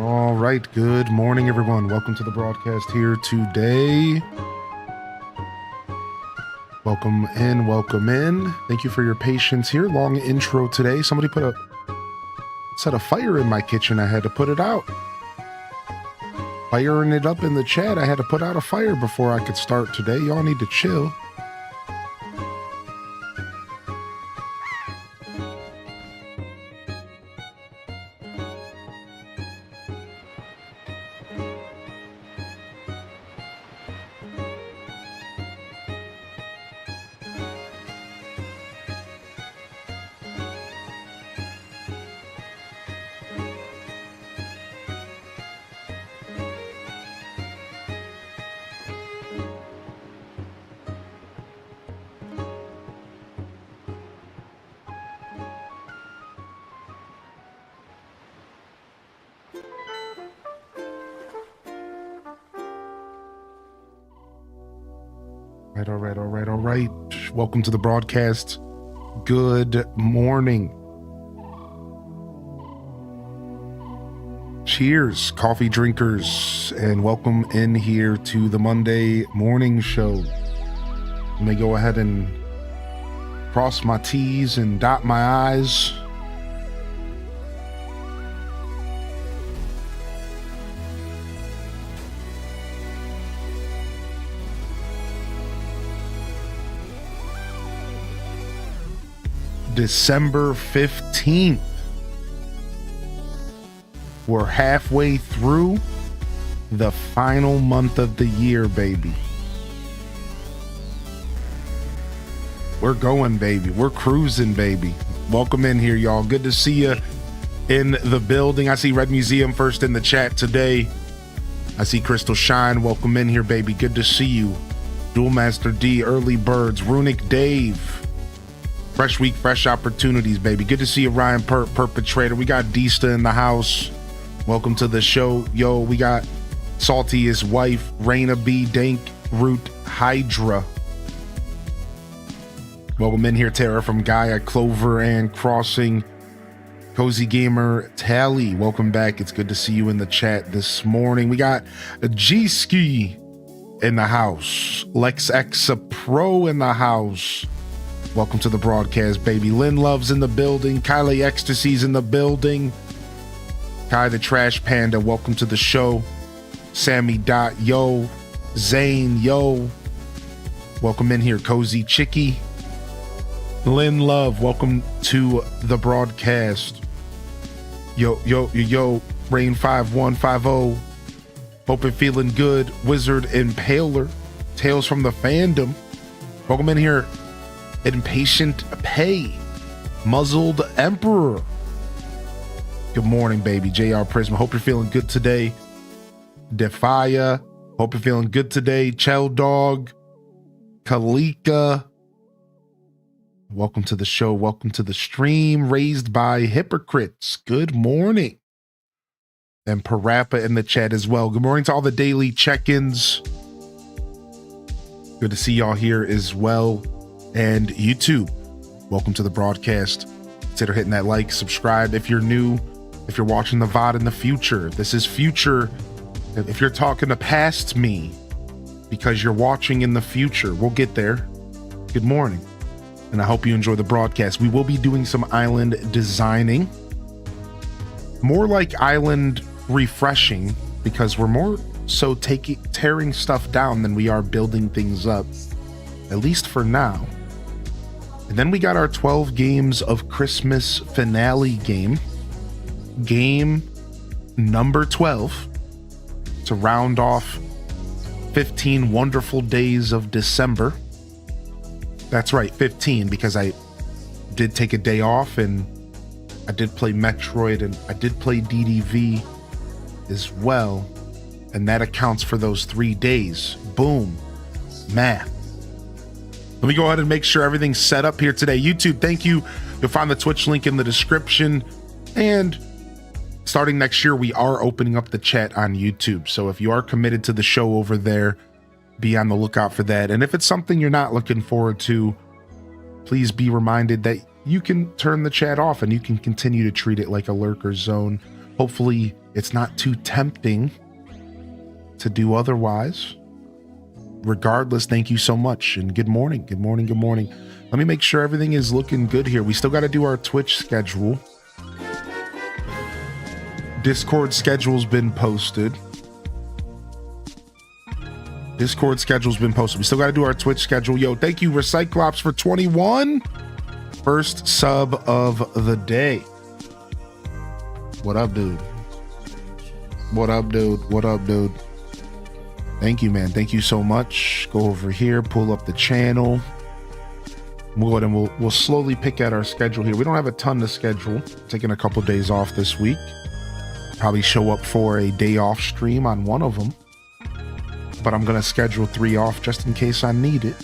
All right, good morning, everyone. Welcome to the broadcast here today. Welcome in, welcome in. Thank you for your patience here. Long intro today. Somebody set a fire in my kitchen. I had to put it out. Firing it up in the chat. I had to put out a fire before I could start today. Y'all need to chill. All right. Welcome to the broadcast. Good morning. Cheers, coffee drinkers, and welcome in here to the Monday morning show. Let me go ahead and cross my T's and dot my I's. December 15th. We're halfway through the final month of the year, baby. We're going, baby. We're cruising, baby. Welcome in here, y'all. Good to see you in the building. I see Red Museum first in the chat today. I see Crystal Shine. Welcome in here, baby. Good to see you. Dual Master D, Early Birds, Runic Dave. Fresh week, fresh opportunities, baby. Good to see you, Ryan Perpetrator. We got Deesta in the house. Welcome to the show. Yo, we got Salty, his wife, Raina B, Dank, Root, Hydra. Welcome in here, Tara from Gaia, Clover, and Crossing. Cozy Gamer, Tally. Welcome back. It's good to see you in the chat this morning. We got G-Ski in the house. Lex X Pro in the house. Welcome to the broadcast, baby. Lynn Love's in the building. Kylie Ecstasy's in the building. Kai the Trash Panda, welcome to the show. Sammy Dot, yo. Zane, yo. Welcome in here, Cozy Chicky. Lynn Love, welcome to the broadcast. Yo, Rain 5150. Hope and feeling good. Wizard Impaler. Tales from the Fandom. Welcome in here, Impatient Pay, Muzzled Emperor. Good morning, baby. JR Prisma, hope you're feeling good today. Defia, hope you're feeling good today. Chell Dog, Kalika, welcome to the show. Welcome to the stream. Raised by Hypocrites, good morning. And Parappa in the chat as well. Good morning to all the daily check-ins. Good to see y'all here as well. And YouTube, welcome to the broadcast. Consider hitting that like, subscribe if you're new, if you're watching the VOD in the future. This is future. If you're talking to past me because you're watching in the future, we'll get there. Good morning. And I hope you enjoy the broadcast. We will be doing some island designing. More like island refreshing, because we're more so tearing stuff down than we are building things up, at least for now. And then we got our 12 games of Christmas finale game number 12, to round off 15 wonderful days of December. That's right, 15, because I did take a day off and I did play Metroid and I did play DDV as well. And that accounts for those 3 days. Boom. Math. Let me go ahead and make sure everything's set up here today. YouTube, thank you. You'll find the Twitch link in the description. And starting next year, we are opening up the chat on YouTube. So if you are committed to the show over there, be on the lookout for that. And if it's something you're not looking forward to, please be reminded that you can turn the chat off and you can continue to treat it like a lurker zone. Hopefully it's not too tempting to do otherwise. Regardless, thank you so much, and good morning. Let me make sure everything is looking good here. We still got to do our Twitch schedule. Discord schedule's been posted. We still got to do our Twitch schedule. Yo, thank you, Recyclops, for 21. First sub of the day. What up, dude? Thank you, man. Thank you so much. Go over here, pull up the channel. We'll go ahead and we'll slowly pick at our schedule here. We don't have a ton to schedule. Taking a couple days off this week. Probably show up for a day off stream on one of them. But I'm going to schedule 3 off just in case I need it.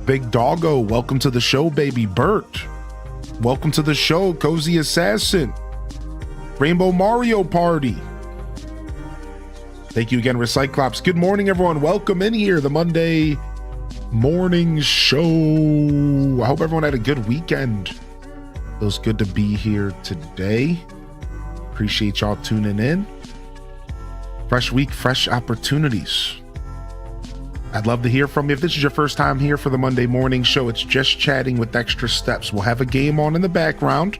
Big Doggo, welcome to the show, baby. Bert, welcome to the show. Cozy Assassin. Rainbow Mario Party. Thank you again, Recyclops. Good morning, everyone. Welcome in here, the Monday morning show. I hope everyone had a good weekend. Feels good to be here today. Appreciate y'all tuning in. Fresh week, fresh opportunities. I'd love to hear from you. If this is your first time here for the Monday morning show, it's just chatting with extra steps. We'll have a game on in the background,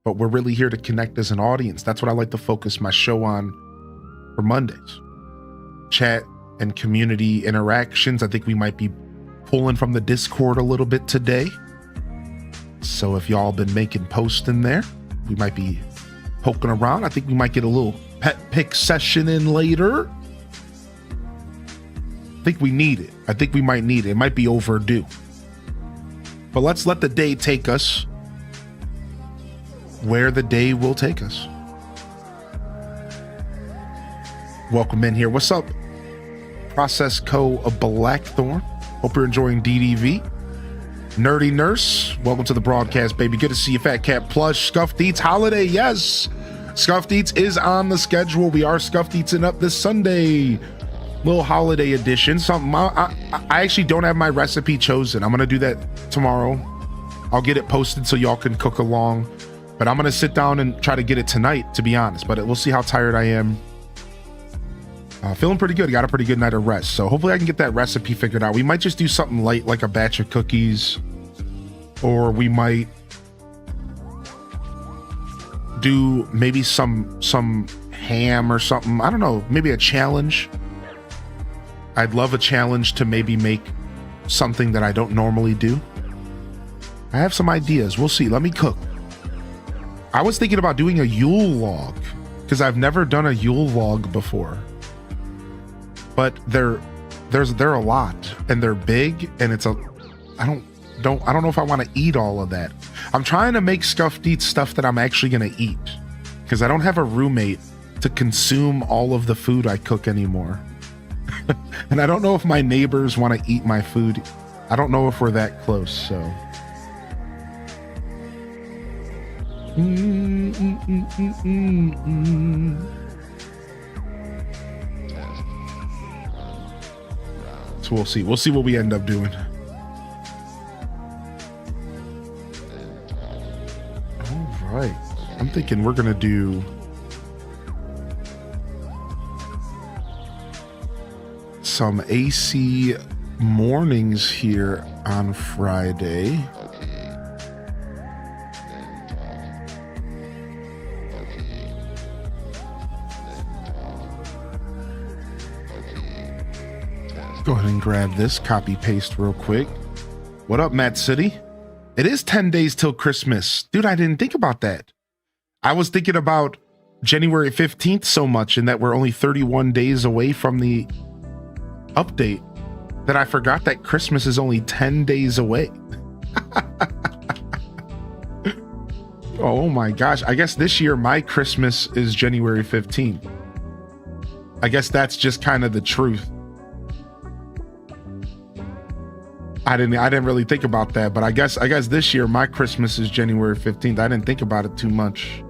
but we're really here to connect as an audience. That's what I like to focus my show on for Mondays. Chat and community interactions. I think we might be pulling from the Discord a little bit today. So if y'all been making posts in there, we might be poking around. I think we might get a little pet pick session in later. I think we need it. I think we might need it. It might be overdue. But let's let the day take us where the day will take us. Welcome in here. What's up? Process Co. of Blackthorn. Hope you're enjoying DDV. Nerdy Nurse, welcome to the broadcast, baby. Good to see you, Fat Cat Plush. Scuffed Eats Holiday, yes. Scuffed Eats is on the schedule. We are Scuffed Eatsing up this Sunday. Little holiday edition. Something I actually don't have my recipe chosen. I'm gonna do that tomorrow. I'll get it posted so y'all can cook along. But I'm gonna sit down and try to get it tonight, to be honest. But we'll see how tired I am. Feeling pretty good. Got a pretty good night of rest. So hopefully I can get that recipe figured out. We might just do something light, like a batch of cookies. Or we might do maybe some ham or something. I don't know. Maybe a challenge. I'd love a challenge to maybe make something that I don't normally do. I have some ideas. We'll see. Let me cook. I was thinking about doing a Yule log because I've never done a Yule log before. But they're a lot and they're big and it's I don't know if I want to eat all of that. I'm trying to make Scuffed Eats stuff that I'm actually going to eat because I don't have a roommate to consume all of the food I cook anymore. And I don't know if my neighbors want to eat my food. I don't know if we're that close, so. So we'll see. We'll see what we end up doing. All right. I'm thinking we're going to do some AC mornings here on Friday. Go ahead and grab this, copy paste real quick. What up, Matt City? It is 10 days till Christmas. Dude, I didn't think about that. I was thinking about January 15th so much and that we're only 31 days away from the update that I forgot that Christmas is only 10 days away. Oh my gosh. I guess this year my Christmas is January 15th. I guess that's just kind of the truth. I didn't really think about that, but I guess this year my Christmas is January 15th. I didn't think about it too much.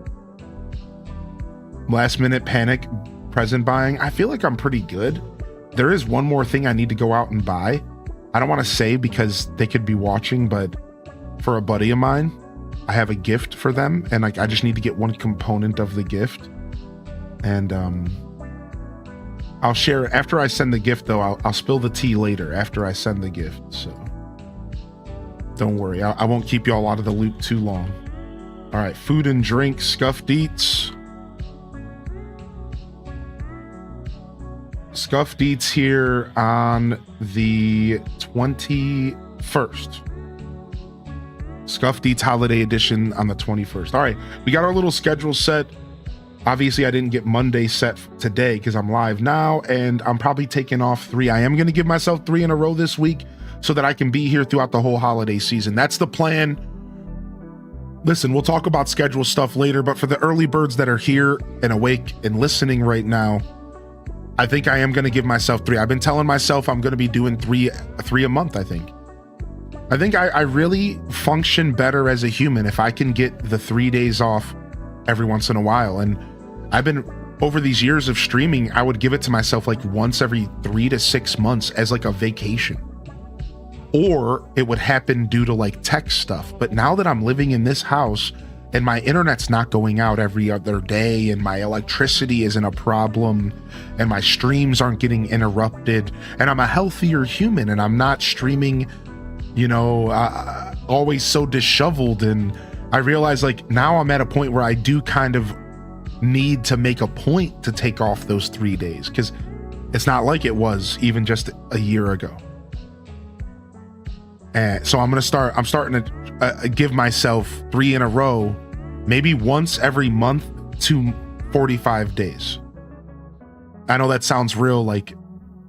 Last minute panic present buying. I feel like I'm pretty good. There is one more thing I need to go out and buy. I don't want to say because they could be watching, but for a buddy of mine, I have a gift for them, and like I just need to get one component of the gift, and I'll share after I send the gift. Though I'll spill the tea later after I send the gift, so don't worry. I won't keep y'all out of the loop too long. All right, food and drink, Scuffed Eats. Scuffed Eats here on the 21st. Scuffed Eats Holiday Edition on the 21st. All right, we got our little schedule set. Obviously, I didn't get Monday set today because I'm live now, and I'm probably taking off 3. I am going to give myself 3 in a row this week so that I can be here throughout the whole holiday season. That's the plan. Listen, we'll talk about schedule stuff later, but for the early birds that are here and awake and listening right now, I think I am going to give myself 3. I've been telling myself I'm going to be doing three a month, I think. I really function better as a human if I can get the 3 days off every once in a while. And I've been, over these years of streaming, I would give it to myself like once every 3 to 6 months as like a vacation. Or it would happen due to like tech stuff. But now that I'm living in this house and my internet's not going out every other day and my electricity isn't a problem and my streams aren't getting interrupted and I'm a healthier human and I'm not streaming, always so disheveled, and I realize like now I'm at a point where I do kind of need to make a point to take off those 3 days because it's not like it was even just a year ago. And so I'm starting to give myself 3 in a row, maybe once every month to 45 days. I know that sounds real like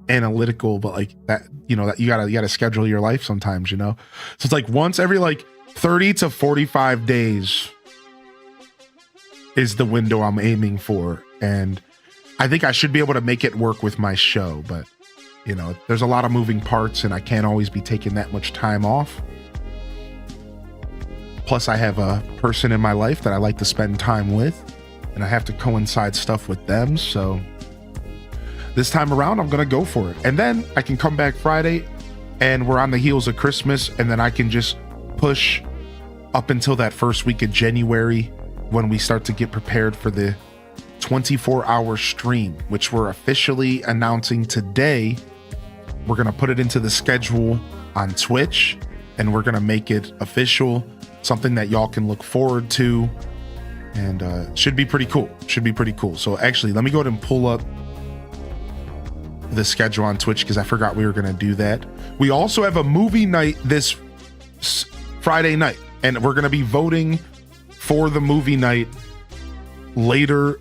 analytical, but like that, that you gotta schedule your life sometimes, So it's like once every like 30 to 45 days is the window I'm aiming for. And I think I should be able to make it work with my show, but there's a lot of moving parts and I can't always be taking that much time off. Plus I have a person in my life that I like to spend time with and I have to coincide stuff with them. So this time around, I'm going to go for it. And then I can come back Friday and we're on the heels of Christmas. And then I can just push up until that first week of January when we start to get prepared for the 24-hour stream, which we're officially announcing today. We're going to put it into the schedule on Twitch and we're going to make it official, something that y'all can look forward to, and should be pretty cool. So actually, let me go ahead and pull up the schedule on Twitch because I forgot we were going to do that. We also have a movie night this Friday night, and we're going to be voting for the movie night later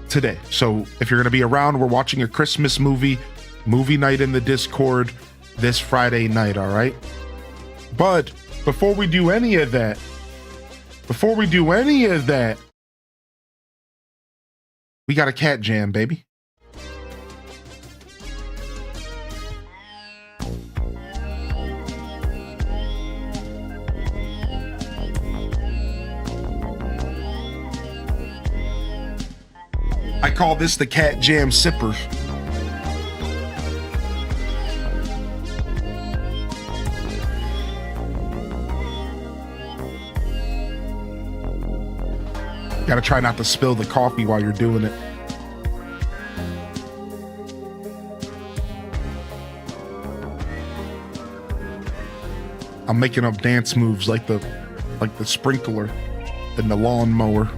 today. So if you're going to be around, we're watching a Christmas movie night in the Discord this Friday night, all right? But before we do any of that, we got a cat jam, baby. I call this the cat jam sipper. Gotta try not to spill the coffee while you're doing it. I'm making up dance moves like the sprinkler and the lawnmower.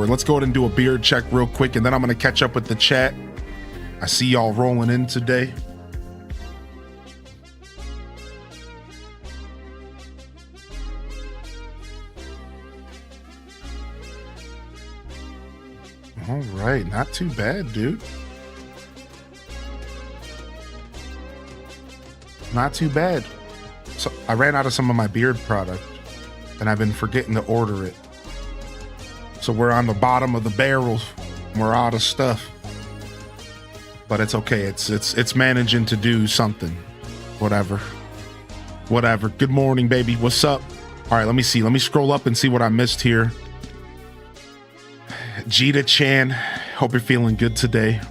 Let's go ahead and do a beard check real quick, and then I'm going to catch up with the chat. I see y'all rolling in today. All right, not too bad, dude. Not too bad. So I ran out of some of my beard product, and I've been forgetting to order it. So we're on the bottom of the barrel. We're out of stuff, but it's okay. It's managing to do something. Whatever. Good morning, baby. What's up? All right, let me see. Let me scroll up and see what I missed here. Jita Chan, hope you're feeling good today.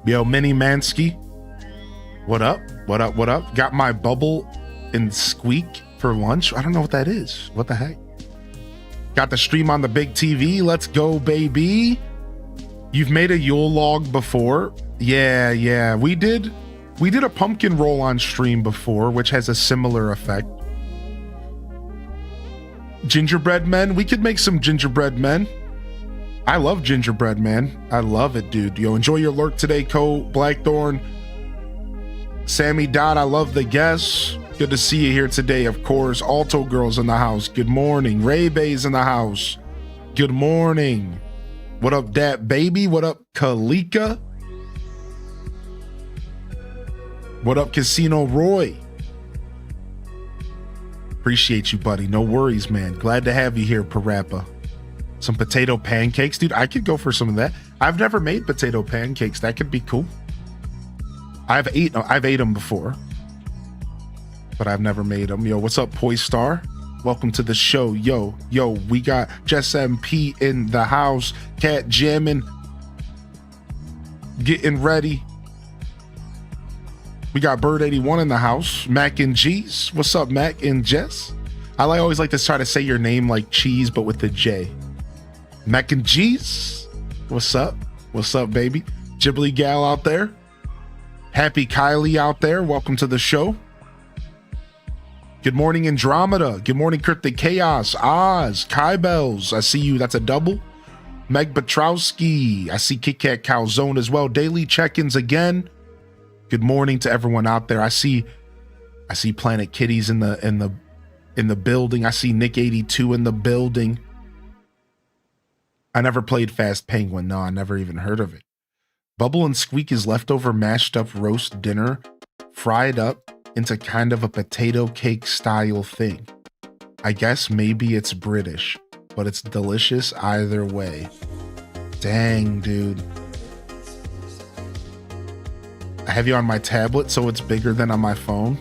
Yo, Mini Mansky, what up? Got my bubble and Squeak for lunch. I don't know what that is. What the heck? Got the stream on the big TV. Let's go, baby. You've made a Yule log before. Yeah. We did a pumpkin roll on stream before, which has a similar effect. Gingerbread men. We could make some gingerbread men. I love gingerbread, man. I love it, dude. Yo, enjoy your lurk today, Blackthorn. Sammy Dot, I love the guests. Good to see you here today, of course. Alto Girls in the house. Good morning. Ray Bay's in the house. Good morning. What up, Dat Baby? What up, Kalika? What up, Casino Roy? Appreciate you, buddy. No worries, man. Glad to have you here, Parappa. Some potato pancakes. Dude, I could go for some of that. I've never made potato pancakes. That could be cool. I've ate them before, but I've never made them. Yo, what's up, Poistar? Welcome to the show. Yo, we got Jess MP in the house. Cat jamming. Getting ready. We got Bird 81 in the house. Mac and G's. What's up, Mac and Jess? I always like to try to say your name like cheese, but with the J. Mac and G's. What's up? What's up, baby? Ghibli gal out there. Happy Kylie out there. Welcome to the show. Good morning, Andromeda. Good morning, Cryptic Chaos. Oz. Kai Bells. I see you. That's a double. Meg Petrowski. I see Kit Kat Calzone as well. Daily check-ins again. Good morning to everyone out there. I see Planet Kitties in the building. I see Nick 82 in the building. I never played Fast Penguin. No, I never even heard of it. Bubble and Squeak is leftover mashed up roast dinner, fried up into kind of a potato cake style thing. I guess maybe it's British, but it's delicious either way. Dang, dude. I have you on my tablet, so it's bigger than on my phone.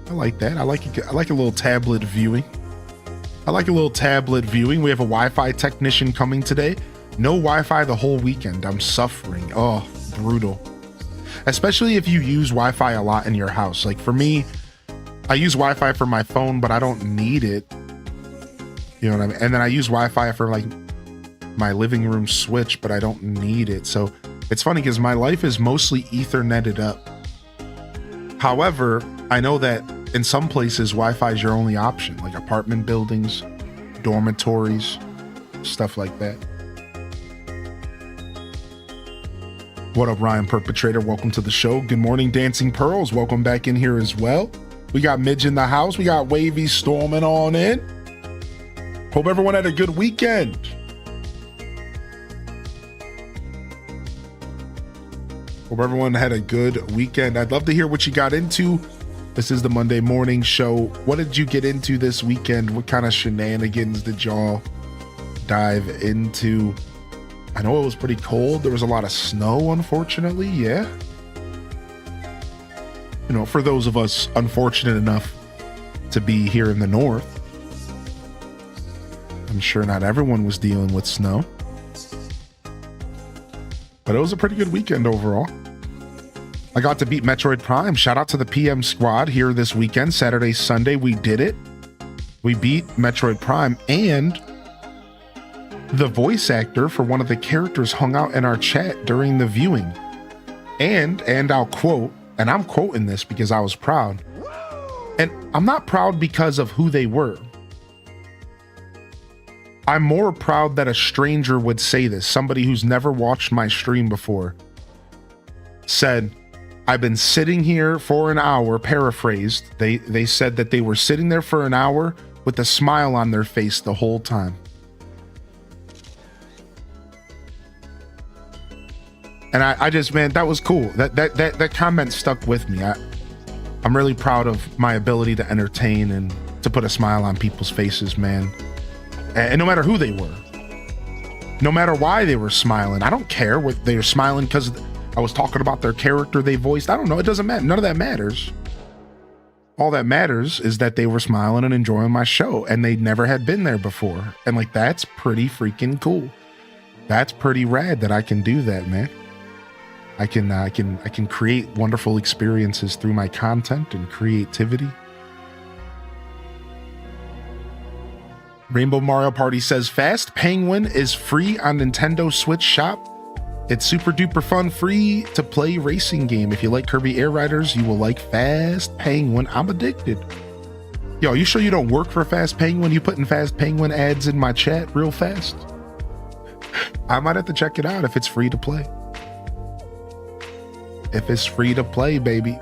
I like that. I like a little tablet viewing. We have a Wi-Fi technician coming today. No Wi-Fi the whole weekend. I'm suffering. Oh, brutal. Especially if you use Wi-Fi a lot in your house. Like for me, I use Wi-Fi for my phone, but I don't need it. You know what I mean? And then I use Wi-Fi for like my living room switch, but I don't need it. So it's funny because my life is mostly Etherneted up. However, I know that in some places Wi-Fi is your only option, like apartment buildings, dormitories, stuff like that. What up, Ryan Perpetrator? Welcome to the show. Good morning, Dancing Pearls. Welcome back in here as well. We got Midge in the house. We got Wavy storming on in. Hope everyone had a good weekend. Hope everyone had a good weekend. I'd love to hear what you got into. This is the Monday morning show. What did you get into this weekend? What kind of shenanigans did y'all dive into? I know it was pretty cold. There was a lot of snow, unfortunately. Yeah. You know, for those of us unfortunate enough to be here in the north, I'm sure not everyone was dealing with snow. But it was a pretty good weekend overall. I got to beat Metroid Prime. Shout out to the PM squad here this weekend. Saturday, Sunday, we did it. We beat Metroid Prime, and the voice actor for one of the characters hung out in our chat during the viewing. And I'll quote, and I'm quoting this because I was proud. And I'm not proud because of who they were. I'm more proud that a stranger would say this. Somebody who's never watched my stream before said, I've been sitting here for an hour, paraphrased. They said that they were sitting there for an hour with a smile on their face the whole time. And I just, man, that was cool. That comment stuck with me. I'm really proud of my ability to entertain and to put a smile on people's faces, man. And no matter who they were, no matter why they were smiling, I don't care what they were smiling because I was talking about their character they voiced. I don't know. It doesn't matter. None of that matters. All that matters is that they were smiling and enjoying my show and they never had been there before. And like, that's pretty freaking cool. That's pretty rad that I can do that, man. I can create wonderful experiences through my content and creativity. Rainbow Mario Party says Fast Penguin is free on Nintendo Switch Shop. It's super duper fun, free to play racing game. If you like Kirby Air Riders, you will like Fast Penguin. I'm addicted. Yo, you sure you don't work for Fast Penguin? You putting Fast Penguin ads in my chat real fast? I might have to check it out if it's free to play. If it's free to play, baby.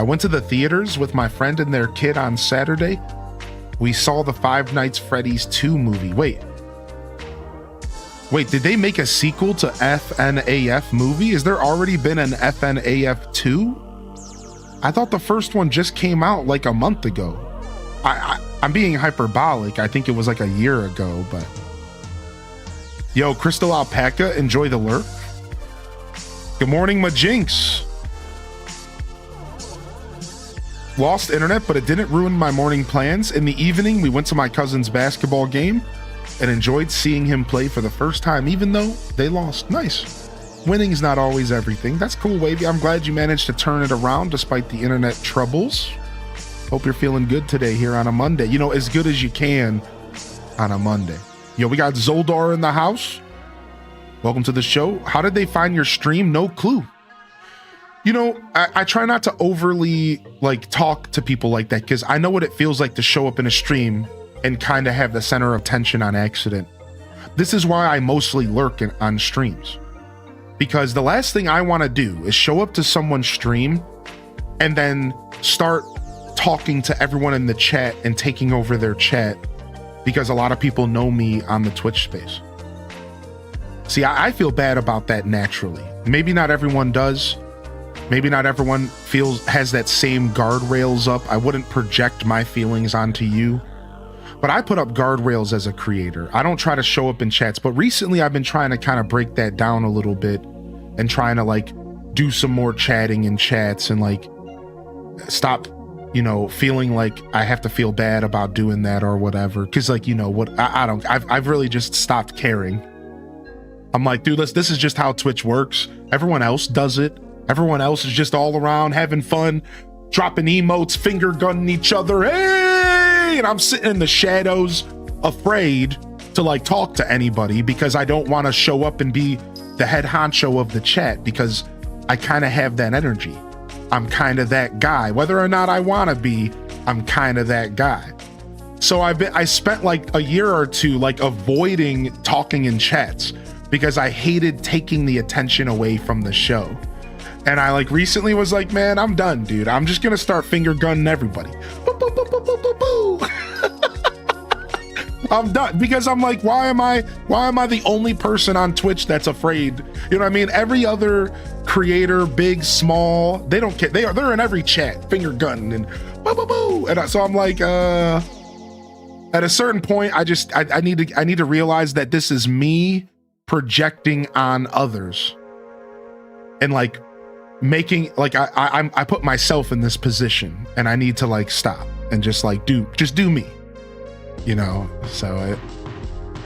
I went to the theaters with my friend and their kid on Saturday. We saw the Five Nights Freddy's 2 movie. Wait, did they make a sequel to FNAF movie? Has there already been an FNAF 2? I thought the first one just came out like a month ago. I'm being hyperbolic. I think it was like a year ago, but... Yo, Crystal Alpaca, enjoy the lurk. Good morning, Majinx. Lost internet, but it didn't ruin my morning plans. In the evening, we went to my cousin's basketball game and enjoyed seeing him play for the first time, even though they lost. Nice. Winning's not always everything. That's cool, Wavy. I'm glad you managed to turn it around despite the internet troubles. Hope you're feeling good today here on a Monday. You know, as good as you can on a Monday. Yo, we got Zoldar in the house. Welcome to the show. How did they find your stream? No clue. You know, I try not to overly like talk to people like that because I know what it feels like to show up in a stream and kind of have the center of attention on accident. This is why I mostly lurk on streams, because the last thing I want to do is show up to someone's stream and then start talking to everyone in the chat and taking over their chat, because a lot of people know me on the Twitch space. See, I feel bad about that naturally. Maybe not everyone does. Maybe not everyone has that same guardrails up. I wouldn't project my feelings onto you, but I put up guardrails as a creator. I don't try to show up in chats, but recently I've been trying to kind of break that down a little bit and trying to like do some more chatting in chats and like stop, you know, feeling like I have to feel bad about doing that or whatever. Cause like, you know what, I've really just stopped caring. I'm like, dude, this is just how Twitch works. Everyone else does it. Everyone else is just all around having fun, dropping emotes, finger gunning each other. Hey! And I'm sitting in the shadows, afraid to like talk to anybody because I don't want to show up and be the head honcho of the chat, because I kind of have that energy. I'm kind of that guy. Whether or not I want to be, I'm kind of that guy. So I spent like a year or two like avoiding talking in chats because I hated taking the attention away from the show. And I like recently was like, man, I'm done, dude. I'm just gonna start finger gunning everybody. Boo, boo, boo, boo, boo, boo, boo. I'm done, because I'm like, why am I the only person on Twitch that's afraid? You know what I mean? Every other creator, big, small, they don't care. They're in every chat, finger gunning and boo, boo, boo. And so I'm like, at a certain point, I need to realize that this is me projecting on others and like making like I put myself in this position, and I need to like stop and just like do me, you know. So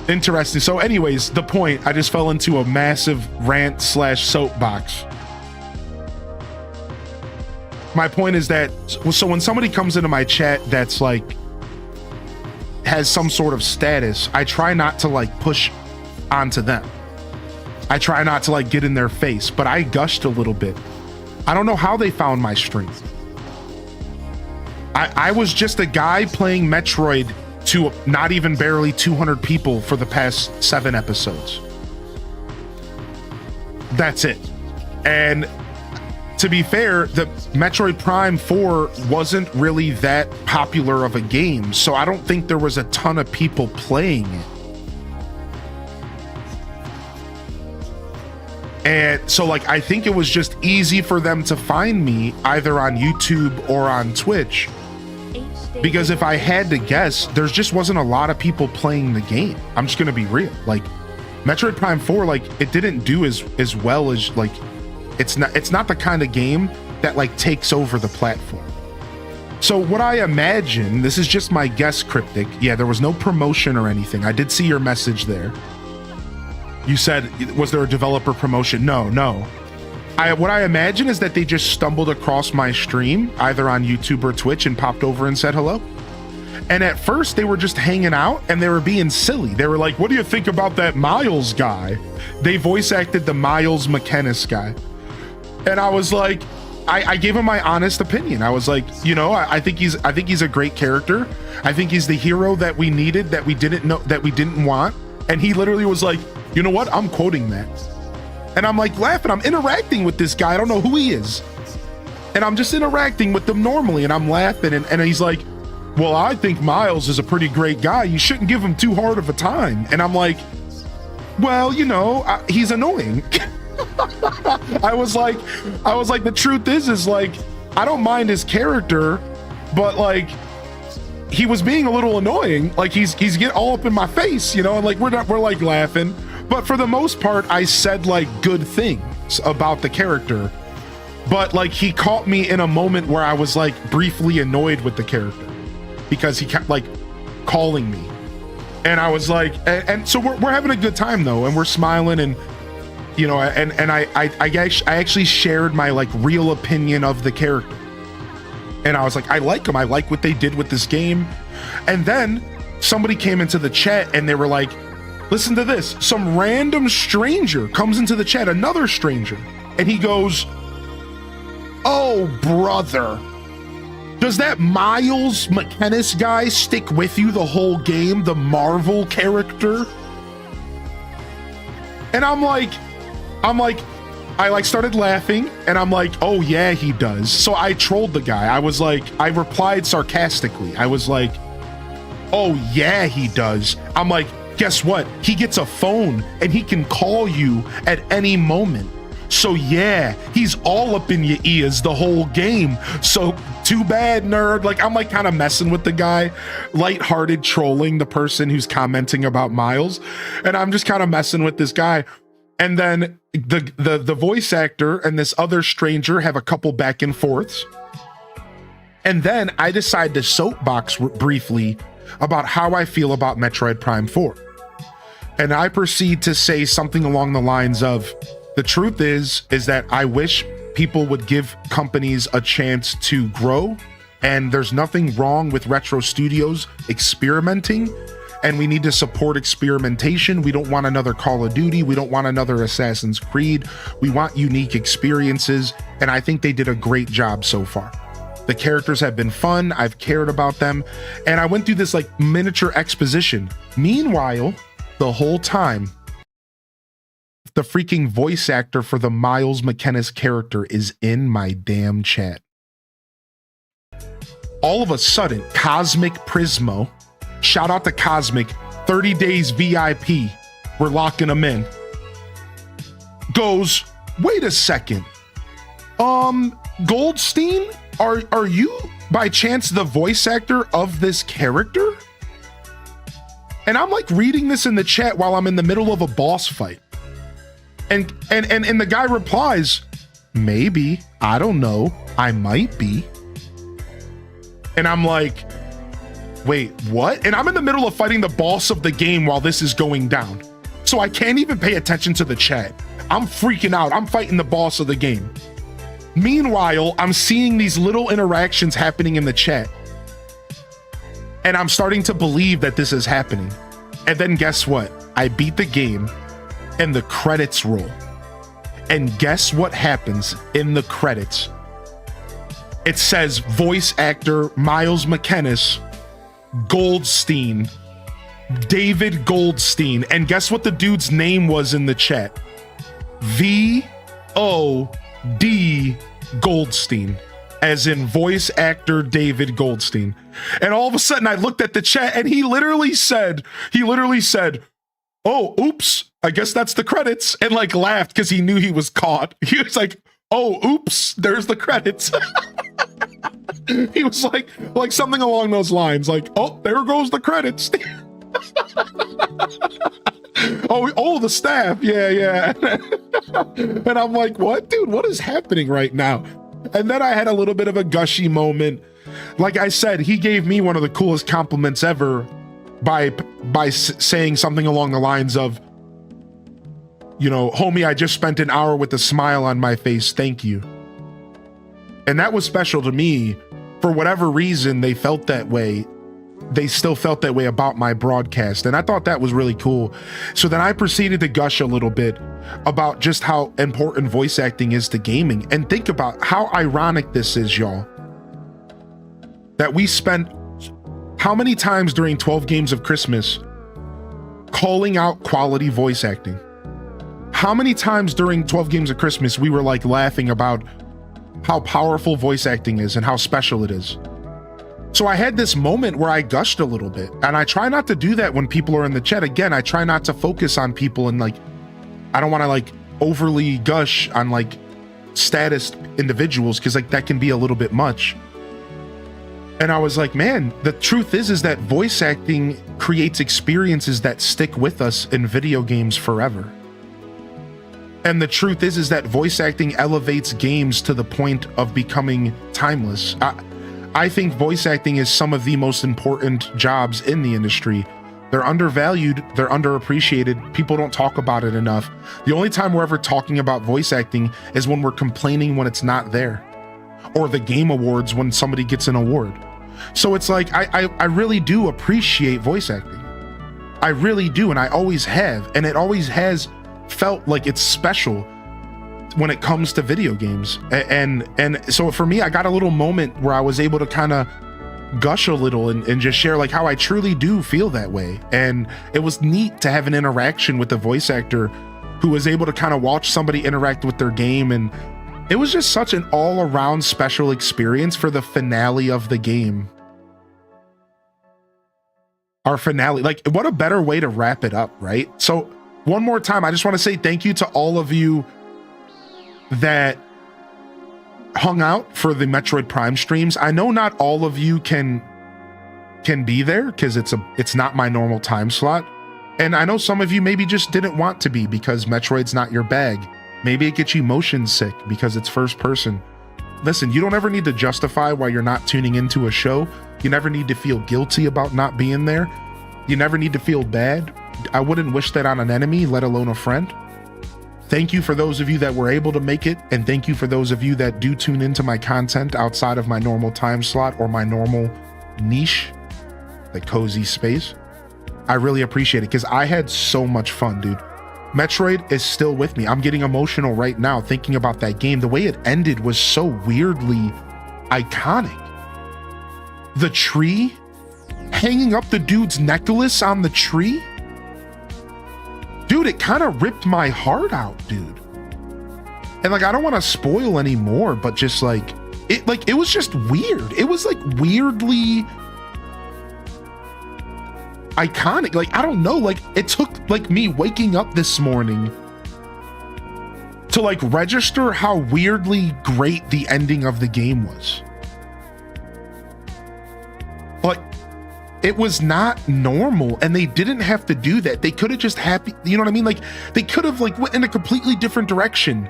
interesting. So anyways, the point, I just fell into a massive rant / soapbox. My point is that so when somebody comes into my chat that's like has some sort of status, I try not to like push onto them. I try not to like get in their face, but I gushed a little bit. I don't know how they found my stream. I was just a guy playing Metroid to not even barely 200 people for the past 7 episodes. That's it. And to be fair, the Metroid Prime 4 wasn't really that popular of a game, so I don't think there was a ton of people playing it. And so like, I think it was just easy for them to find me either on YouTube or on Twitch, because if I had to guess, there just wasn't a lot of people playing the game. I'm just gonna be real. Like Metroid Prime 4, like it didn't do as well as like, it's not the kind of game that like takes over the platform. So what I imagine, this is just my guess, Cryptic. Yeah, there was no promotion or anything. I did see your message there. You said, was there a developer promotion? No. what I imagine is that they just stumbled across my stream either on YouTube or Twitch and popped over and said hello. And at first they were just hanging out and they were being silly. They were like, what do you think about that Miles guy? They voice acted the Miles McKennis guy. And I was like, I gave him my honest opinion. I was like, you know, I think he's a great character. I think he's the hero that we needed, that we didn't want. And he literally was like, you know what? I'm quoting that. And I'm like laughing. I'm interacting with this guy. I don't know who he is. And I'm just interacting with them normally. And I'm laughing. And he's like, well, I think Miles is a pretty great guy. You shouldn't give him too hard of a time. And I'm like, well, you know, he's annoying. I was like, the truth is like, I don't mind his character, but like, he was being a little annoying. Like he's getting all up in my face, you know, and like, we're like laughing. But for the most part, I said like good things about the character, but like he caught me in a moment where I was like briefly annoyed with the character because he kept like calling me. And I was like, and so we're having a good time though. And we're smiling and, you know, and I actually shared my like real opinion of the character. And I was like, I like him. I like what they did with this game. And then somebody came into the chat and they were like, listen to this. Some random stranger comes into the chat, another stranger. And he goes, oh, brother, does that Miles McKennis guy stick with you the whole game? The Marvel character? And I started laughing and I'm like, oh yeah, he does. So I trolled the guy. I replied sarcastically. I was like, oh yeah, he does. I'm like, guess what? He gets a phone and he can call you at any moment. So yeah, he's all up in your ears the whole game. So too bad, nerd. Like I'm like kind of messing with the guy, lighthearted trolling the person who's commenting about Miles. And I'm just kind of messing with this guy. And then the voice actor and this other stranger have a couple back and forths. And then I decide to soapbox briefly about how I feel about Metroid Prime 4. And I proceed to say something along the lines of, the truth is that I wish people would give companies a chance to grow, and there's nothing wrong with retro studios experimenting, and we need to support experimentation. We don't want another Call of Duty. We don't want another Assassin's Creed. We want unique experiences, and I think they did a great job so far. The characters have been fun. I've cared about them, and I went through this like miniature exposition. Meanwhile, the whole time, the freaking voice actor for the Miles McKennis character is in my damn chat. All of a sudden, Cosmic Prismo, shout out to Cosmic, 30 days VIP, we're locking them in, goes, wait a second, Goldstein, are you by chance the voice actor of this character? And I'm like reading this in the chat while I'm in the middle of a boss fight. And the guy replies, maybe, I don't know, I might be. And I'm like, wait, what? And I'm in the middle of fighting the boss of the game while this is going down. So I can't even pay attention to the chat. I'm freaking out. I'm fighting the boss of the game. Meanwhile, I'm seeing these little interactions happening in the chat. And I'm starting to believe that this is happening. And then guess what? I beat the game and the credits roll. And guess what happens in the credits? It says voice actor Miles McKennis, Goldstein, David Goldstein. And guess what the dude's name was in the chat? V.O.D. Goldstein, as in voice actor David Goldstein. And all of a sudden I looked at the chat and he literally said, oh, oops, I guess that's the credits, and like laughed because he knew he was caught. He was like, oh, oops, there's the credits. He was like something along those lines, like, oh, there goes the credits. oh, the staff, yeah. And I'm like, what, dude, what is happening right now? And then I had a little bit of a gushy moment. Like I said, he gave me one of the coolest compliments ever by saying something along the lines of, you know, homie, I just spent an hour with a smile on my face. Thank you. And that was special to me. For whatever reason, they felt that way. They still felt that way about my broadcast. And I thought that was really cool. So then I proceeded to gush a little bit about just how important voice acting is to gaming. And think about how ironic this is, y'all. That we spent how many times during 12 Games of Christmas calling out quality voice acting? How many times during 12 Games of Christmas we were like laughing about how powerful voice acting is and how special it is? So I had this moment where I gushed a little bit, and I try not to do that when people are in the chat. Again, I try not to focus on people and like, I don't want to like overly gush on like status individuals because like that can be a little bit much. And I was like, man, the truth is that voice acting creates experiences that stick with us in video games forever. And the truth is that voice acting elevates games to the point of becoming timeless. I think voice acting is some of the most important jobs in the industry. They're undervalued, they're underappreciated, people don't talk about it enough. The only time we're ever talking about voice acting is when we're complaining when it's not there, or the game awards when somebody gets an award. So it's like, I really do appreciate voice acting. I really do, and I always have, and it always has felt like it's special when it comes to video games. And so for me, I got a little moment where I was able to kind of gush a little and just share like how I truly do feel that way. And it was neat to have an interaction with the voice actor who was able to kind of watch somebody interact with their game. And it was just such an all-around special experience for the finale of the game. Our finale, like what a better way to wrap it up, right? So one more time, I just want to say thank you to all of you that hung out for the Metroid Prime streams. I know not all of you can be there because it's not my normal time slot. And I know some of you maybe just didn't want to be because Metroid's not your bag. Maybe it gets you motion sick because it's first person. Listen, you don't ever need to justify why you're not tuning into a show. You never need to feel guilty about not being there. You never need to feel bad. I wouldn't wish that on an enemy, let alone a friend. Thank you for those of you that were able to make it, and thank you for those of you that do tune into my content outside of my normal time slot or my normal niche, the cozy space. I really appreciate it because I had so much fun, dude. Metroid is still with me. I'm getting emotional right now thinking about that game. The way it ended was so weirdly iconic. The tree, hanging up the dude's necklace on the tree. Dude, it kind of ripped my heart out, dude. And like, I don't want to spoil anymore, but just like, it was just weird. It was like weirdly iconic. Like, I don't know, like it took like me waking up this morning to like register how weirdly great the ending of the game was. Like, it was not normal, and they didn't have to do that. They could have just you know what I mean? Like, they could have like went in a completely different direction,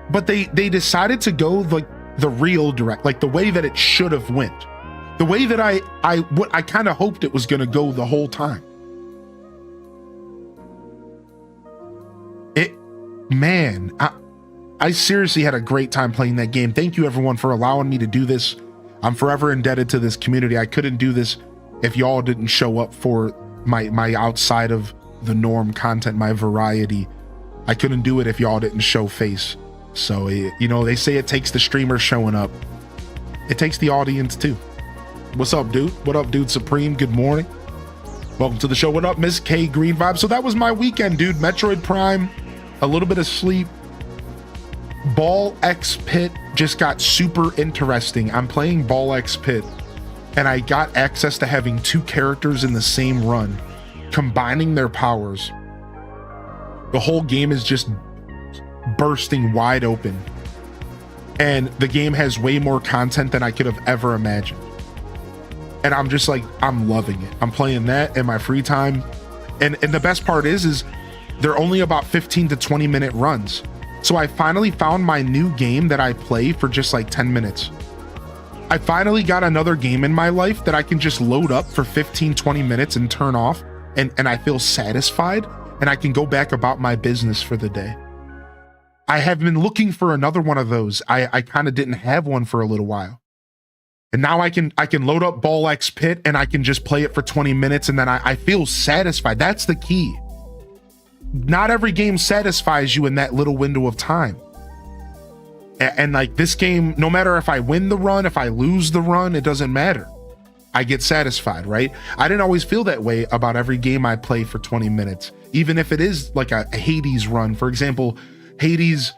but they decided to go like the real like the way that it should have went, the way that I kind of hoped it was going to go the whole time. I seriously had a great time playing that game. Thank you everyone for allowing me to do this. I'm forever indebted to this community. I couldn't do this if y'all didn't show up for my outside of the norm content, my variety. I couldn't do it if y'all didn't show face. So, you know, they say it takes the streamer showing up. It takes the audience too. What's up, dude? What up, dude Supreme? Good morning. Welcome to the show. What up, Miss K Green Vibe? So that was my weekend, dude. Metroid Prime, a little bit of sleep. Ball X Pit just got super interesting. I'm playing Ball X Pit, and I got access to having two characters in the same run, combining their powers. The whole game is just bursting wide open, and the game has way more content than I could have ever imagined. And I'm just like, I'm loving it. I'm playing that in my free time, and the best part is they're only about 15 to 20 minute runs. So I finally found my new game that I play for just like 10 minutes. I finally got another game in my life that I can just load up for 15, 20 minutes and turn off, and I feel satisfied. and I can go back about my business for the day. I have been looking for another one of those. I kind of didn't have one for a little while. And now I can load up Ball X Pit and I can just play it for 20 minutes and then I feel satisfied. That's the key. Not every game satisfies you in that little window of time. And like this game, no matter if I win the run, if I lose the run, it doesn't matter. I get satisfied, right? I didn't always feel that way about every game I play for 20 minutes, even if it is like a Hades run. For example, Hades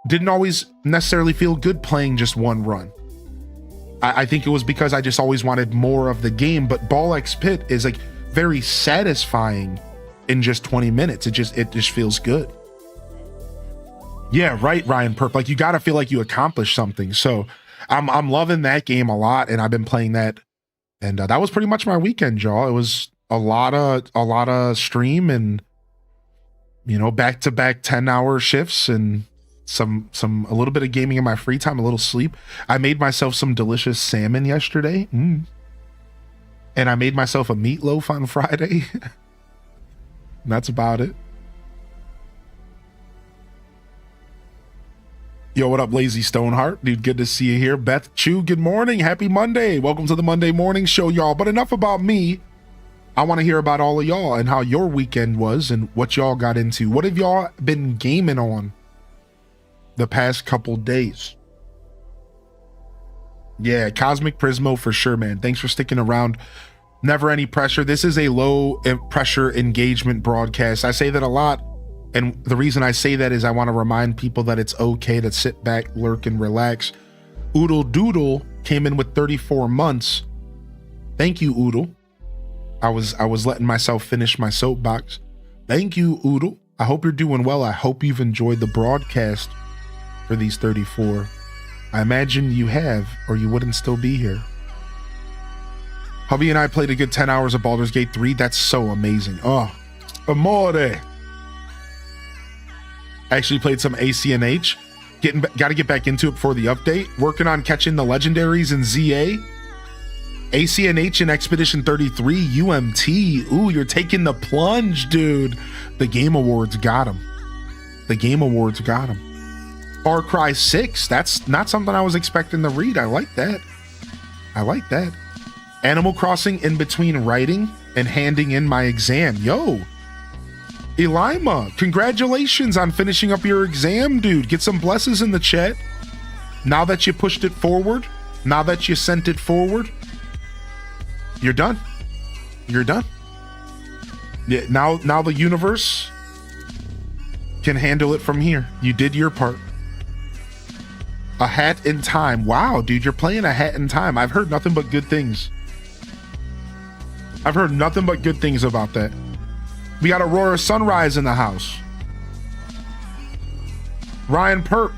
didn't always necessarily feel good playing just one run. I think it was because I just always wanted more of the game, but Ball X Pit is like very satisfying in just 20 minutes. It just feels good. Yeah, right, Ryan Perp. Like you got to feel like you accomplished something. So I'm loving that game a lot, and I've been playing that, and that was pretty much my weekend, y'all. It was a lot of stream and back-to-back 10-hour shifts and a little bit of gaming in my free time, a little sleep. I made myself some delicious salmon yesterday, and I made myself a meatloaf on Friday. That's about it. Yo, what up, Lazy Stoneheart? Dude, good to see you here. Beth Chu, good morning. Happy Monday. Welcome to the Monday Morning Show, y'all. But enough about me. I want to hear about all of y'all and how your weekend was and what y'all got into. What have y'all been gaming on the past couple days? Yeah, Cosmic Prismo for sure, man. Thanks for sticking around. Never any pressure. This is a low pressure engagement broadcast. I say that a lot. And the reason I say that is I want to remind people that it's okay to sit back, lurk, and relax. Oodle Doodle came in with 34 months. Thank you, Oodle. I was letting myself finish my soapbox. Thank you, Oodle. I hope you're doing well. I hope you've enjoyed the broadcast for these 34. I imagine you have, or you wouldn't still be here. Hubby and I played a good 10 hours of Baldur's Gate 3. That's so amazing. Oh, amore. Actually played some ACNH. Got to get back into it before the update. Working on catching the legendaries in ZA. ACNH and Expedition 33 UMT. Ooh, you're taking the plunge, dude. The Game Awards got him. The Game Awards got him. Far Cry 6. That's not something I was expecting to read. I like that. I like that. Animal Crossing in between writing and handing in my exam. Yo. Elima, congratulations on finishing up your exam, dude. Get some blesses in the chat. Now that you pushed it forward, now that you sent it forward, you're done. You're done. Yeah, now the universe can handle it from here. You did your part. A Hat in Time. Wow, dude, you're playing A Hat in Time. I've heard nothing but good things. I've heard nothing but good things about that. We got Aurora Sunrise in the house. Ryan Perp,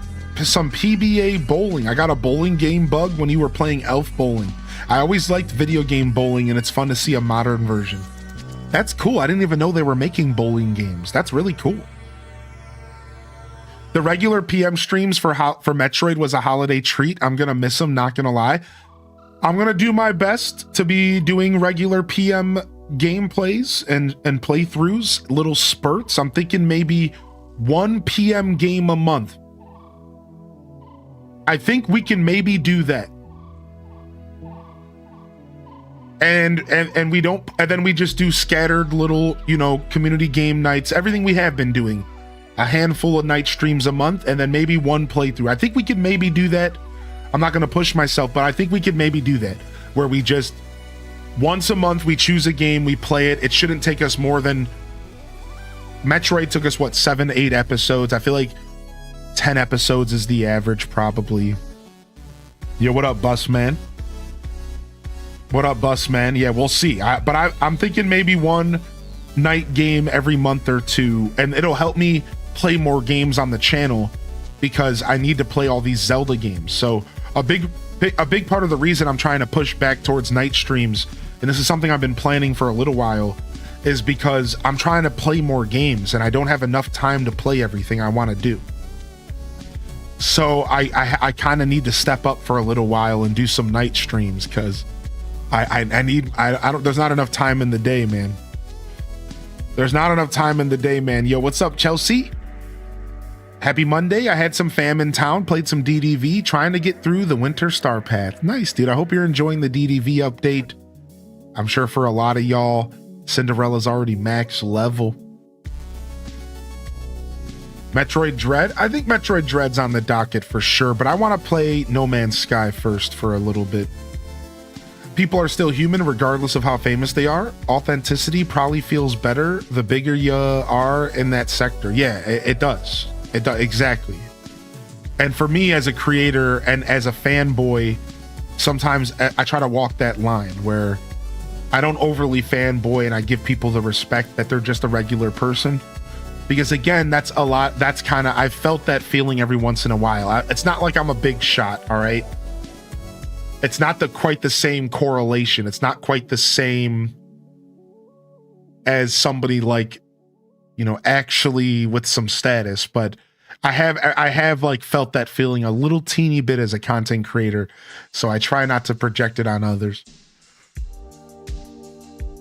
some PBA bowling. I got a bowling game bug when you were playing Elf Bowling. I always liked video game bowling, and it's fun to see a modern version. That's cool. I didn't even know they were making bowling games. That's really cool. The regular PM streams for Metroid was a holiday treat. I'm going to miss them, not going to lie. I'm going to do my best to be doing regular PM gameplays and playthroughs, little spurts. I'm thinking maybe 1 PM game a month. I think we can maybe do that. And we don't, and then we just do scattered little, community game nights, everything we have been doing. A handful of night streams a month, and then maybe 1 playthrough. I think we could maybe do that. I'm not going to push myself, but I think we could maybe do that, where we just once a month we choose a game, we play it. It shouldn't take us more than, Metroid took us 7, 8 episodes. I feel like 10 episodes is the average, probably. Yo, what up, Bus Man? What up, Bus Man? Yeah, we'll see. I'm thinking maybe 1 night game every month or 2, and it'll help me play more games on the channel because I need to play all these Zelda games. So a big part of the reason I'm trying to push back towards night streams, and this is something I've been planning for a little while, is because I'm trying to play more games and I don't have enough time to play everything I want to do. So I kind of need to step up for a little while and do some night streams because there's not enough time in the day, man. There's not enough time in the day, man. Yo, what's up, Chelsea? Happy Monday. I had some fam in town, played some DDV, trying to get through the Winter Star Path. Nice, dude. I hope you're enjoying the DDV update. I'm sure for a lot of y'all, Cinderella's already max level. Metroid Dread. I think Metroid Dread's on the docket for sure, but I want to play No Man's Sky first for a little bit. People are still human regardless of how famous they are. Authenticity probably feels better the bigger you are in that sector. Yeah, it does. It does, exactly. And for me as a creator and as a fanboy, sometimes I try to walk that line where I don't overly fanboy and I give people the respect that they're just a regular person. Because again, that's a lot. That's kind of, I've felt that feeling every once in a while. It's not like I'm a big shot, all right? It's not quite the same correlation. It's not quite the same as somebody like, you know, actually with some status, but I have like felt that feeling a little teeny bit as a content creator. So I try not to project it on others.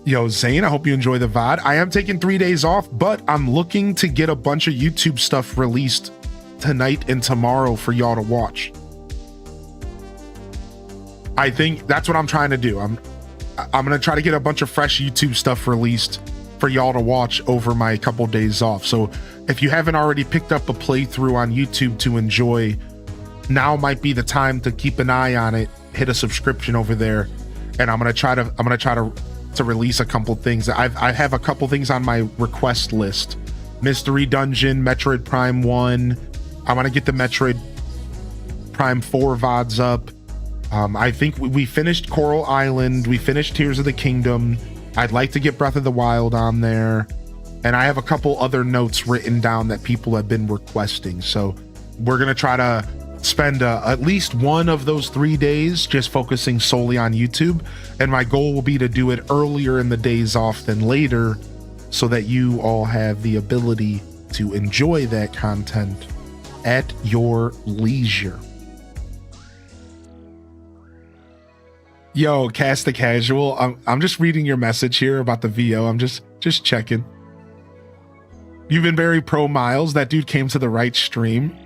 Yo, Zane, I hope you enjoy the VOD. I am taking 3 days off, but I'm looking to get a bunch of YouTube stuff released tonight and tomorrow for y'all to watch. I think that's what I'm trying to do. I'm gonna try to get a bunch of fresh YouTube stuff released for y'all to watch over my couple days off. So if you haven't already picked up a playthrough on YouTube to enjoy, now might be the time to keep an eye on it. Hit a subscription over there, and I'm gonna try to release a couple things. I have a couple things on my request list. Mystery Dungeon, Metroid Prime 1. I want to get the Metroid Prime 4 VODs up. I think we finished Coral Island. We finished Tears of the Kingdom. I'd like to get Breath of the Wild on there. And I have a couple other notes written down that people have been requesting. So we're going to try to spend at least one of those 3 days just focusing solely on YouTube. And my goal will be to do it earlier in the days off than later so that you all have the ability to enjoy that content at your leisure. Yo, Cast the Casual, I'm just reading your message here about the VO. I'm just checking. You've been very pro Miles. That dude came to the right stream.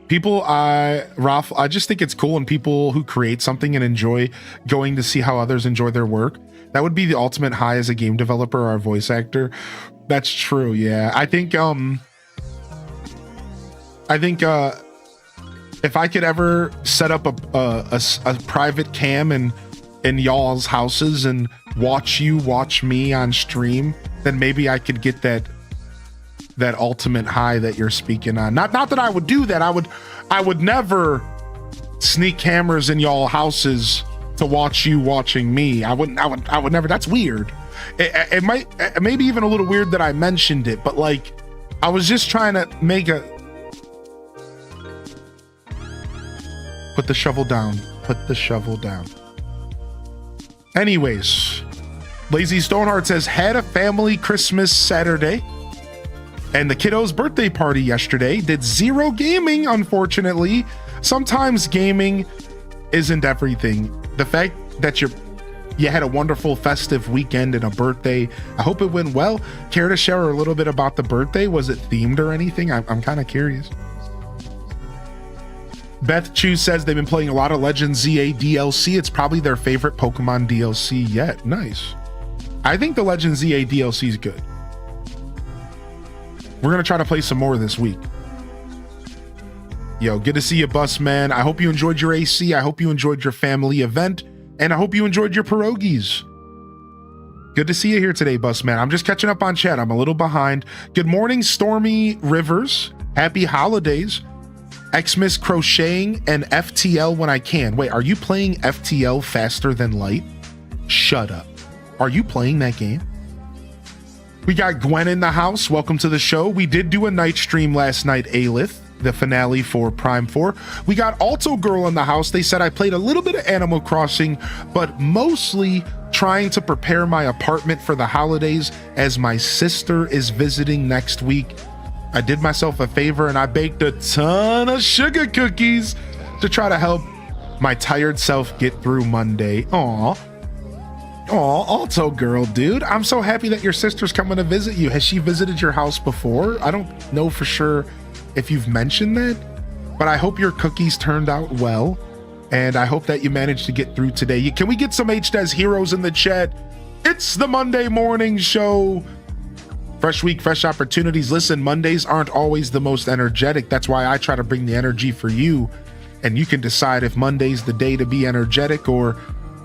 People, Ralph, I just think it's cool when people who create something and enjoy going to see how others enjoy their work. That would be the ultimate high as a game developer or a voice actor. That's true, yeah. I think if I could ever set up a private cam in y'all's houses and watch me on stream, then maybe I could get that ultimate high that you're speaking on. Not that I would do that. I would never sneak cameras in y'all houses to watch you watching me. I would never. That's weird. It maybe even a little weird that I mentioned it, but like I was just trying to make put the shovel down. Put the shovel down. Anyways, Lazy Stoneheart says, had a family Christmas Saturday and the kiddo's birthday party yesterday. Did zero gaming, unfortunately. Sometimes gaming isn't everything. The fact that you had a wonderful festive weekend and a birthday, I hope it went well. Care to share a little bit about the birthday? Was it themed or anything? I'm kind of curious. Beth Chu says they've been playing a lot of Legend ZA DLC. It's probably their favorite Pokemon DLC yet. Nice. I think the Legend ZA DLC is good. We're going to try to play some more this week. Yo, good to see you, Bus Man. I hope you enjoyed your AC. I hope you enjoyed your family event. And I hope you enjoyed your pierogies. Good to see you here today, Bus Man. I'm just catching up on chat. I'm a little behind. Good morning, Stormy Rivers. Happy holidays. Xmas crocheting and FTL when I can. Wait, are you playing FTL Faster Than Light? Shut up. Are you playing that game? We got Gwen in the house. Welcome to the show. We did do a night stream last night, Alith, the finale for Prime 4. We got Alto Girl in the house. They said I played a little bit of Animal Crossing, but mostly trying to prepare my apartment for the holidays as my sister is visiting next week. I did myself a favor and I baked a ton of sugar cookies to try to help my tired self get through Monday. Aw. Oh, Alto girl, dude. I'm so happy that your sister's coming to visit you. Has she visited your house before? I don't know for sure if you've mentioned that, but I hope your cookies turned out well. And I hope that you managed to get through today. Can we get some HDES heroes in the chat? It's the Monday morning show. Fresh week, fresh opportunities. Listen, Mondays aren't always the most energetic. That's why I try to bring the energy for you. And you can decide if Monday's the day to be energetic or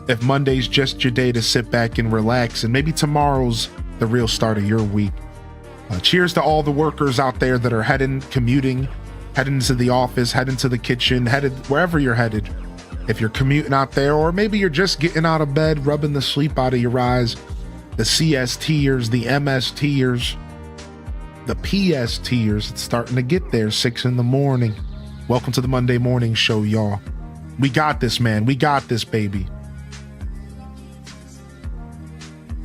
if Monday's just your day to sit back and relax. And maybe tomorrow's the real start of your week. Cheers to all the workers out there that are commuting, heading to the office, heading to the kitchen, headed wherever you're headed. If you're commuting out there, or maybe you're just getting out of bed, rubbing the sleep out of your eyes, the CSTers, the MSTers, the PSTers, it's starting to get there, 6 in the morning. Welcome to the Monday morning show, y'all. We got this, man. We got this, baby.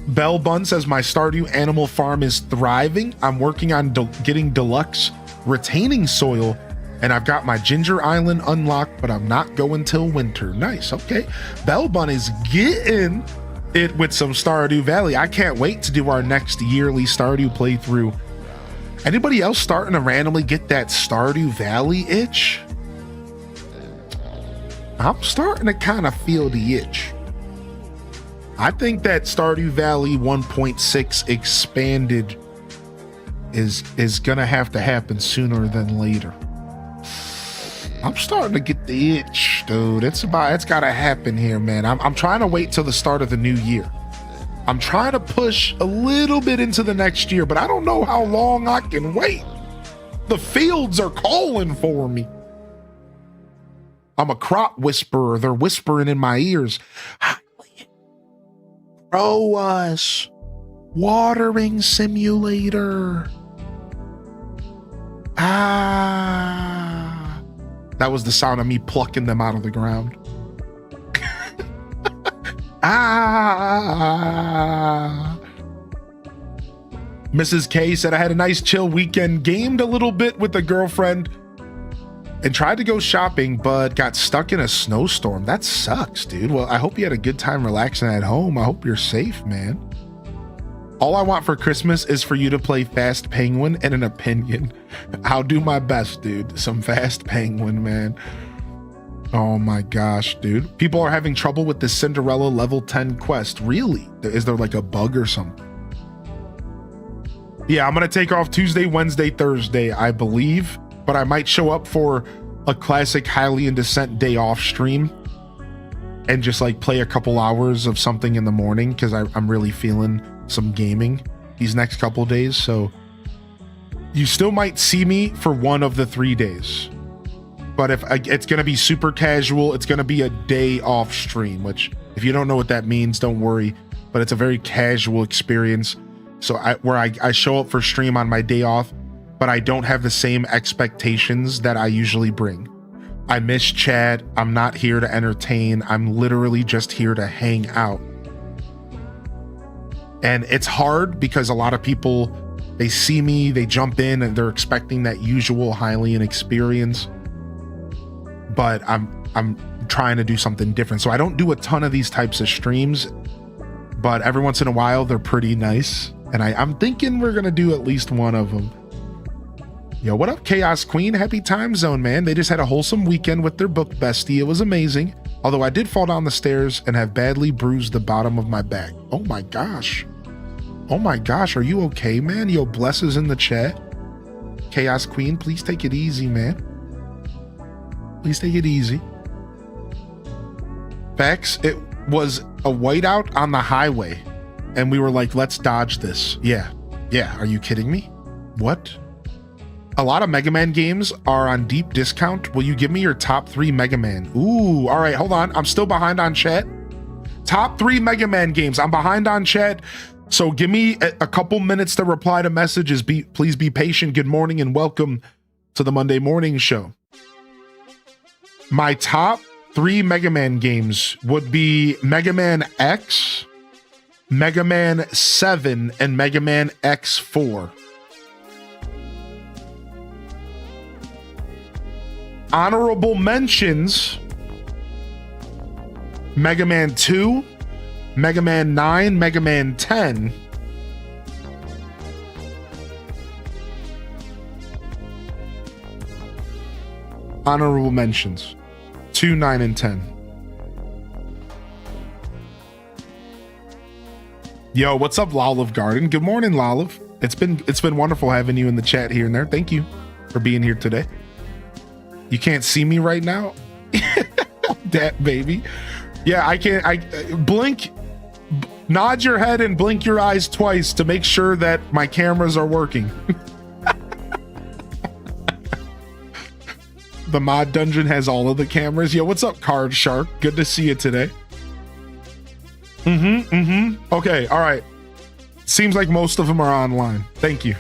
Bell Bun says, my Stardew Animal Farm is thriving. I'm working on getting deluxe retaining soil, and I've got my Ginger Island unlocked, but I'm not going till winter. Nice, okay. Bell Bun is getting it with some Stardew Valley. I can't wait to do our next yearly Stardew playthrough. Anybody else starting to randomly get that Stardew Valley itch? I'm starting to kind of feel the itch. I think that Stardew Valley 1.6 expanded is gonna have to happen sooner than later. I'm starting to get the itch, dude. It's gotta happen here, man. I'm trying to wait till the start of the new year. I'm trying to push a little bit into the next year, but I don't know how long I can wait. The fields are calling for me. I'm a crop whisperer. They're whispering in my ears. Grow us. Watering simulator. Ah. That was the sound of me plucking them out of the ground. Ah. Mrs. K said, I had a nice chill weekend, gamed a little bit with a girlfriend, and tried to go shopping, but got stuck in a snowstorm. That sucks, dude. Well, I hope you had a good time relaxing at home. I hope you're safe, man. All I want for Christmas is for you to play Fast Penguin and an opinion. I'll do my best, dude. Some Fast Penguin, man. Oh my gosh, dude. People are having trouble with the Cinderella level 10 quest. Really? Is there like a bug or something? Yeah, I'm gonna take off Tuesday, Wednesday, Thursday, I believe, but I might show up for a classic Hylian Descent day off stream and just like play a couple hours of something in the morning because I'm really feeling some gaming these next couple days. So you still might see me for one of the 3 days. But if it's going to be super casual, it's going to be a day off stream, which if you don't know what that means, don't worry, but it's a very casual experience. So I show up for stream on my day off, but I don't have the same expectations that I usually bring. I miss chat. I'm not here to entertain. I'm literally just here to hang out. And it's hard because a lot of people, they see me, they jump in and they're expecting that usual Hylian experience. But I'm trying to do something different. So I don't do a ton of these types of streams, but every once in a while they're pretty nice. And I'm thinking we're gonna do at least one of them. Yo, what up, Chaos Queen? Happy time zone, man. They just had a wholesome weekend with their book bestie. It was amazing. Although I did fall down the stairs and have badly bruised the bottom of my back. Oh my gosh. Oh my gosh, are you okay, man? Yo, blesses in the chat. Chaos Queen, please take it easy, man. Please take it easy. Facts, it was a whiteout on the highway. And we were like, let's dodge this. Yeah. Are you kidding me? What? A lot of Mega Man games are on deep discount. Will you give me your top 3 Mega Man? Ooh, all right, hold on. I'm still behind on chat. Top 3 Mega Man games. I'm behind on chat. So give me a couple minutes to reply to messages. Please be patient. Good morning and welcome to the Monday morning show. My top 3 Mega Man games would be Mega Man X, Mega Man 7, and Mega Man X4. Honorable mentions: Mega Man 2, Mega Man 9, Mega Man 10. Honorable mentions 2, 9, and 10. Yo, what's up, Lolive Garden? Good morning, Lolive. It's been wonderful having you in the chat here and there. Thank you for being here today. You can't see me right now? That baby. Yeah, I can't. I blink, nod your head and blink your eyes twice to make sure that my cameras are working. The mod dungeon has all of the cameras. Yo, what's up, Card Shark? Good to see you today. Okay, all right. Seems like most of them are online. Thank you.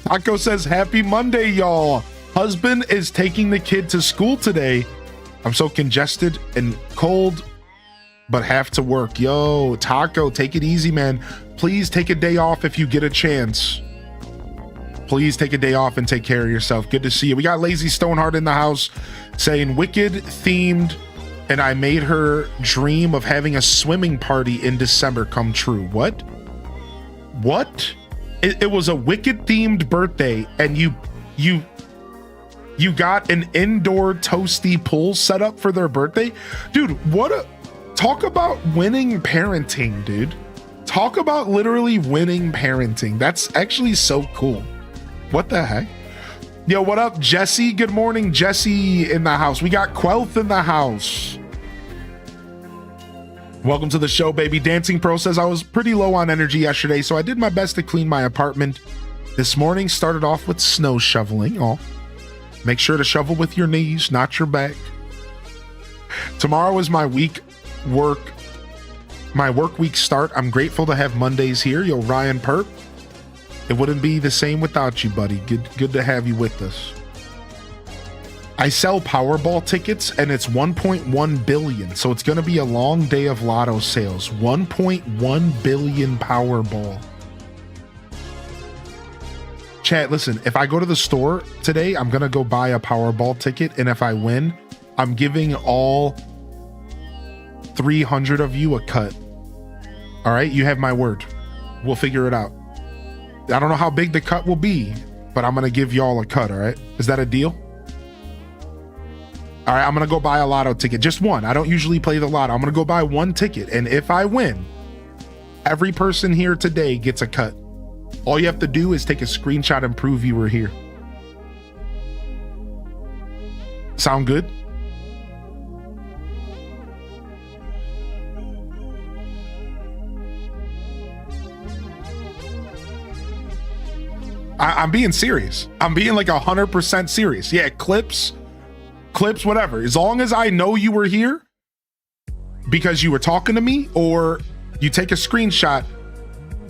Taco says, happy Monday, y'all. Husband is taking the kid to school today. I'm so congested and cold, but have to work. Yo, Taco, take it easy, man. Please take a day off if you get a chance. Please take a day off and take care of yourself. Good to see you. We got Lazy Stoneheart in the house saying Wicked themed, and I made her dream of having a swimming party in December come true. What? It was a Wicked themed birthday, and you got an indoor toasty pool set up for their birthday? Dude, talk about winning parenting, dude. Talk about literally winning parenting. That's actually so cool. What the heck? Yo, what up, Jesse? Good morning, Jesse in the house. We got Quelth in the house. Welcome to the show, baby. Dancing Pro says, I was pretty low on energy yesterday, so I did my best to clean my apartment. This morning started off with snow shoveling. Oh, make sure to shovel with your knees, not your back. Tomorrow is my work week start. I'm grateful to have Mondays here. Yo, Ryan Perp. It wouldn't be the same without you, buddy. Good to have you with us. I sell Powerball tickets, and it's 1.1 billion. So it's going to be a long day of lotto sales. 1.1 billion Powerball. Chat, listen, if I go to the store today, I'm going to go buy a Powerball ticket. And if I win, I'm giving all 300 of you a cut. All right, you have my word. We'll figure it out. I don't know how big the cut will be, but I'm going to give y'all a cut, all right? Is that a deal? All right, I'm going to go buy a lotto ticket. Just one. I don't usually play the lotto. I'm going to go buy one ticket, and if I win, every person here today gets a cut. All you have to do is take a screenshot and prove you were here. Sound good? I'm being serious. I'm being like 100% serious. Yeah, clips, whatever. As long as I know you were here because you were talking to me, or you take a screenshot,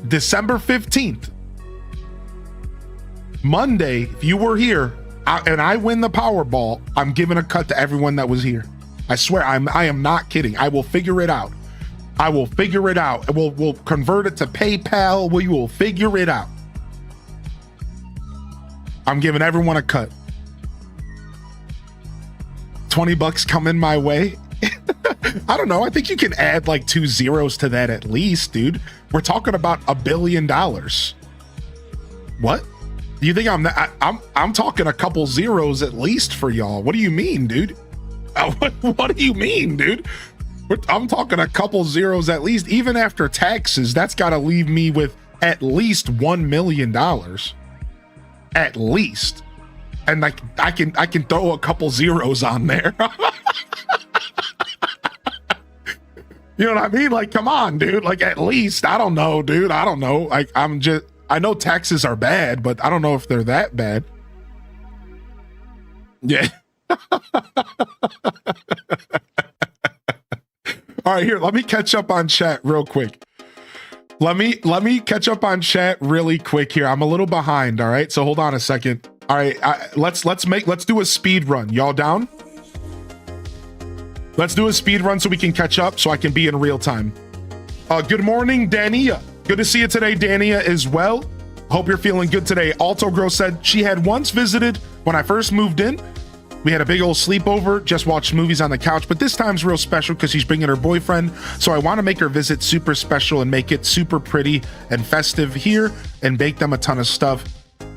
December 15th, Monday, if you were here and I win the Powerball, I'm giving a cut to everyone that was here. I swear, I am not kidding. I will figure it out. We'll convert it to PayPal. We will figure it out. I'm giving everyone a cut. $20 coming my way. I don't know. I think you can add like 2 zeros to that at least, dude. We're talking about $1 billion. What? Do you think I'm talking a couple zeros at least for y'all? What do you mean, dude? What do you mean, dude? I'm talking a couple zeros at least. Even after taxes, that's got to leave me with at least $1 million. At least. And like I can throw a couple zeros on there. You know what I mean? Like, come on, dude. Like, at least, I don't know, dude. I don't know. Like, I know taxes are bad, but I don't know if they're that bad. Yeah. All right, here, let me catch up on chat real quick. Let me catch up on chat really quick here. I'm a little behind, all right? So hold on a second. All right, let's do a speed run. Y'all down? Let's do a speed run so we can catch up, so I can be in real time. Good morning, Dania. Good to see you today, Dania, as well. Hope you're feeling good today. Alto Girl said she had once visited when I first moved in. We had a big old sleepover, just watched movies on the couch, but this time's real special because she's bringing her boyfriend, so I want to make her visit super special and make it super pretty and festive here and bake them a ton of stuff.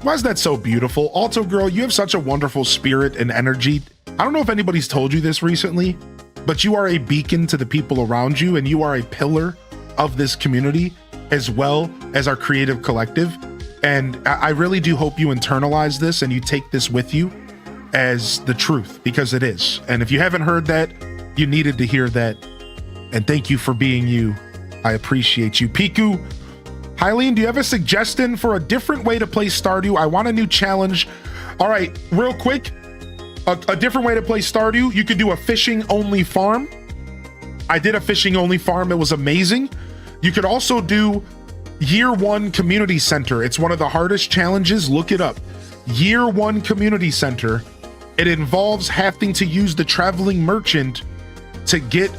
Why is that so beautiful? Also, girl, you have such a wonderful spirit and energy. I don't know if anybody's told you this recently, but you are a beacon to the people around you, and you are a pillar of this community as well as our creative collective. And I really do hope you internalize this and you take this with you as the truth, because it is. And if you haven't heard that, you needed to hear that. And thank you for being you. I appreciate you. Piku, Hyleen, do you have a suggestion for a different way to play Stardew? I want a new challenge. All right, real quick, a different way to play Stardew. You could do a fishing only farm. I did a fishing only farm. It was amazing. You could also do Year 1 Community Center. It's one of the hardest challenges. Look it up. Year 1 Community Center. It involves having to use the traveling merchant to get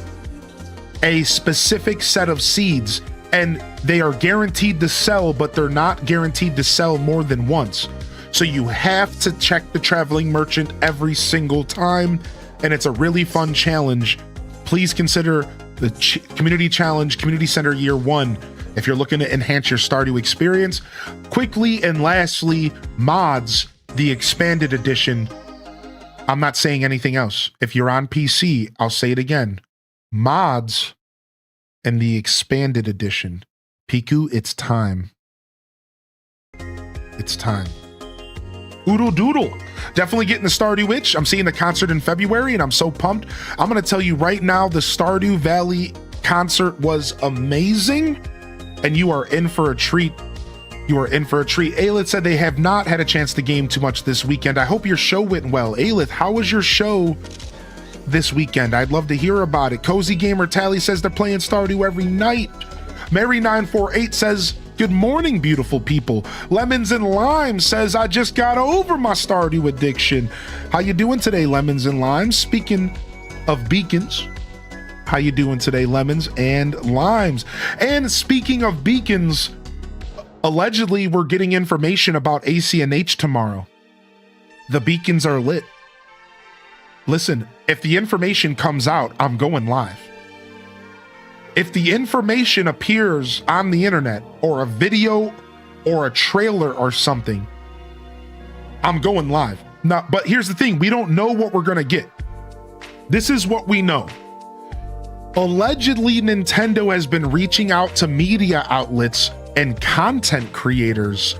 a specific set of seeds, and they are guaranteed to sell, but they're not guaranteed to sell more than once. So you have to check the traveling merchant every single time, and it's a really fun challenge. Please consider the Community Challenge, Community Center Year 1, if you're looking to enhance your Stardew experience. Quickly and lastly, mods, the expanded edition. I'm not saying anything else. If you're on PC, I'll say it again. Mods and the expanded edition. Piku, it's time. It's time. Oodle doodle. Definitely getting the Stardew itch. I'm seeing the concert in February and I'm so pumped. I'm going to tell you right now, the Stardew Valley concert was amazing and you are in for a treat. You are in for a treat. Aelith said they have not had a chance to game too much this weekend. I hope your show went well. Aelith, how was your show this weekend? I'd love to hear about it. Cozy Gamer Tally says they're playing Stardew every night. Mary948 says, good morning, beautiful people. Lemons and Lime says, I just got over my Stardew addiction. How you doing today, Lemons and Limes? Speaking of beacons, how you doing today, Lemons and Limes? And speaking of beacons, allegedly, we're getting information about ACNH tomorrow. The beacons are lit. Listen, if the information comes out, I'm going live. If the information appears on the internet or a video or a trailer or something, I'm going live. Now, but here's the thing, we don't know what we're gonna get. This is what we know. Allegedly, Nintendo has been reaching out to media outlets and content creators,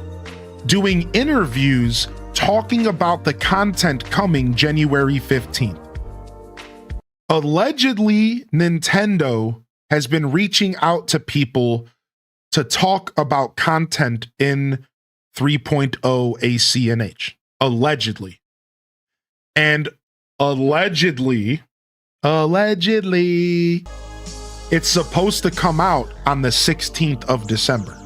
doing interviews talking about the content coming January 15th. Allegedly, Nintendo has been reaching out to people to talk about content in 3.0 ACNH. Allegedly. And allegedly, it's supposed to come out on the 16th of December.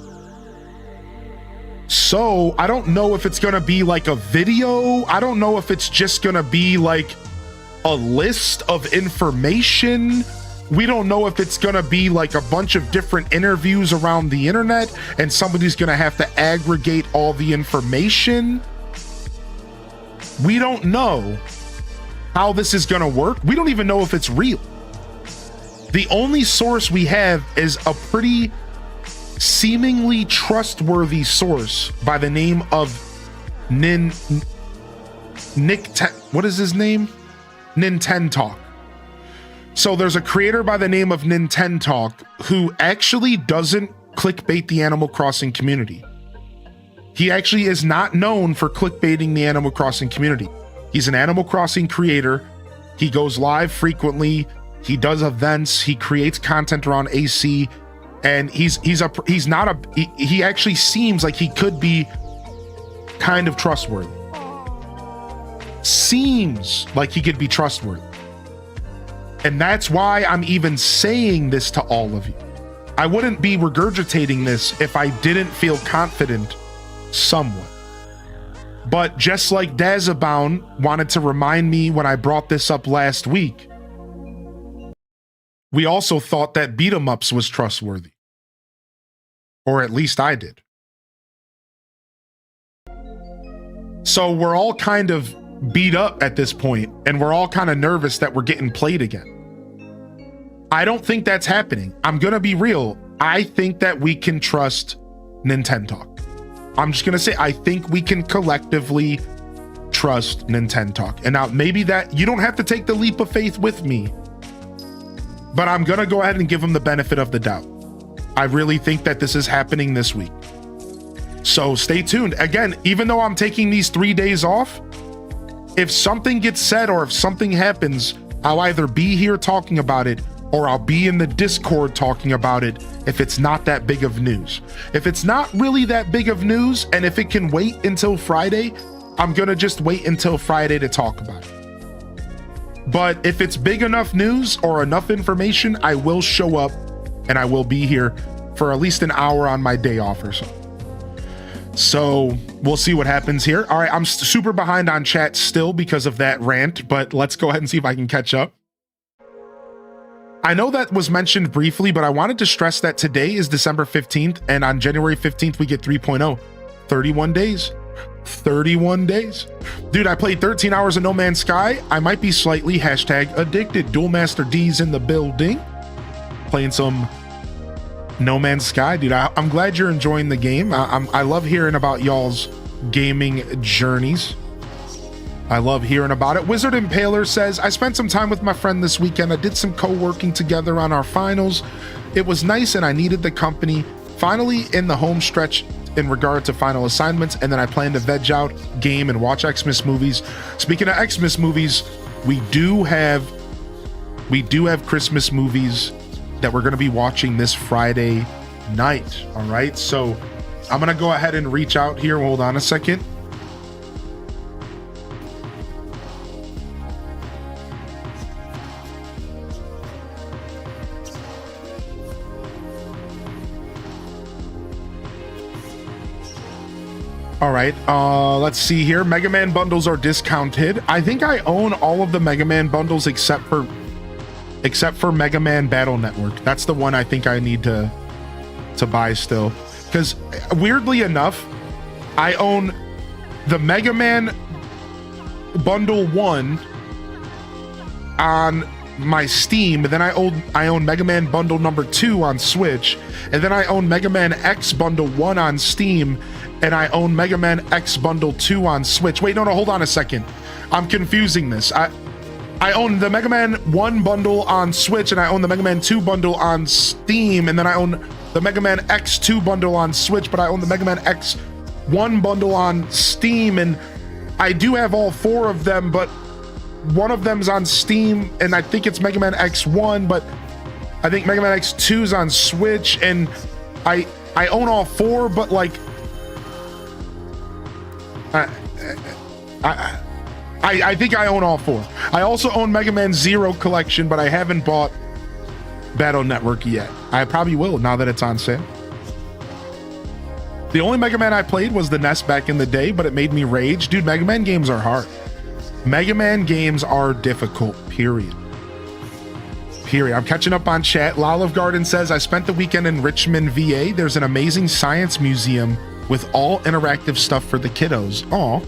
So I don't know if it's gonna be like a video. I don't know if it's just gonna be like a list of information. We don't know if it's gonna be like a bunch of different interviews around the internet and somebody's gonna have to aggregate all the information. We don't know how this is gonna work. We don't even know if it's real. The only source we have is a pretty seemingly trustworthy source by the name of what is his name? Nintentalk. So there's a creator by the name of Nintentalk who actually doesn't clickbait the Animal Crossing community. He actually is not known for clickbaiting the Animal Crossing community. He's an Animal Crossing creator. He goes live frequently. He does events. He creates content around AC. And he actually seems like he could be kind of trustworthy. Seems like he could be trustworthy. And that's why I'm even saying this to all of you. I wouldn't be regurgitating this if I didn't feel confident somewhat. But just like Dazabound wanted to remind me when I brought this up last week, we also thought that beat 'em ups was trustworthy. Or at least I did. So we're all kind of beat up at this point, and we're all kind of nervous that we're getting played again. I don't think that's happening. I'm gonna be real. I think that we can trust Nintendo. I'm just gonna say, I think we can collectively trust Nintendo. And now maybe that you don't have to take the leap of faith with me, but I'm gonna go ahead and give them the benefit of the doubt. I really think that this is happening this week. So stay tuned. Again, even though I'm taking these 3 days off, if something gets said or if something happens, I'll either be here talking about it or I'll be in the Discord talking about it if it's not that big of news. If it's not really that big of news, and if it can wait until Friday, I'm gonna just wait until Friday to talk about it. But if it's big enough news or enough information, I will show up and I will be here for at least an hour on my day off or so. So we'll see what happens here. All right, I'm super behind on chat still because of that rant, but let's go ahead and see if I can catch up. I know that was mentioned briefly, but I wanted to stress that today is December 15th, and on January 15th, we get 3.0. 31 days. 31 days. Dude, I played 13 hours of No Man's Sky. I might be slightly #addicted. Dual Master D's in the building. Playing some No Man's Sky. Dude, I'm glad you're enjoying the game. I love hearing about y'all's gaming journeys. I love hearing about it. Wizard Impaler says, I spent some time with my friend this weekend. I did some co-working together on our finals. It was nice and I needed the company. Finally in the home stretch in regard to final assignments, and then I plan to veg out, game, and watch Xmas movies. Speaking of Xmas movies, we do have Christmas movies that we're going to be watching this Friday night. All right, so I'm going to go ahead and reach out here. Hold on a second. All right, let's see here. Mega Man bundles are discounted. I think I own all of the Mega Man bundles except for Mega Man Battle Network. That's the one I think I need to buy still. Because weirdly enough, I own the Mega Man Bundle 1 on my Steam, and then I own Mega Man Bundle number 2 on Switch, and then I own Mega Man X Bundle 1 on Steam, and I own Mega Man X Bundle 2 on Switch. Wait, no, hold on a second. I'm confusing this. I own the Mega Man 1 bundle on Switch, and I own the Mega Man 2 bundle on Steam, and then I own the Mega Man X2 bundle on Switch, but I own the Mega Man X1 bundle on Steam, and I do have all 4 of them, but one of them's on Steam, and I think it's Mega Man X1, but I think Mega Man X2's on Switch, and I own all 4, but like I think I own all 4. I also own Mega Man Zero Collection, but I haven't bought Battle Network yet. I probably will now that it's on sale. The only Mega Man I played was the NES back in the day, but it made me rage. Dude, Mega Man games are hard. Mega Man games are difficult, period. I'm catching up on chat. Lolive Garden says, I spent the weekend in Richmond, VA. There's an amazing science museum with all interactive stuff for the kiddos. Aw.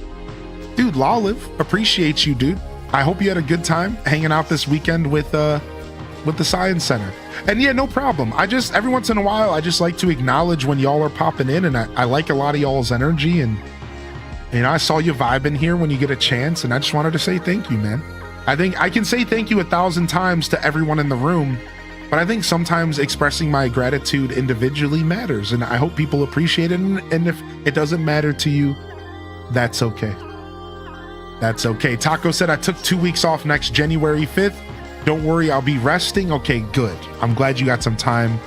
Dude, Lolive, appreciate you, dude. I hope you had a good time hanging out this weekend with the Science Center. And yeah, no problem. Every once in a while, I just like to acknowledge when y'all are popping in, and I like a lot of y'all's energy, and I saw you vibing here when you get a chance, and I just wanted to say thank you, man. I think I can say thank you 1,000 times to everyone in the room, but I think sometimes expressing my gratitude individually matters, and I hope people appreciate it, and if it doesn't matter to you, that's okay. That's okay. Taco said, I took 2 weeks off next January 5th. Don't worry, I'll be resting. Okay, good. I'm glad you got some time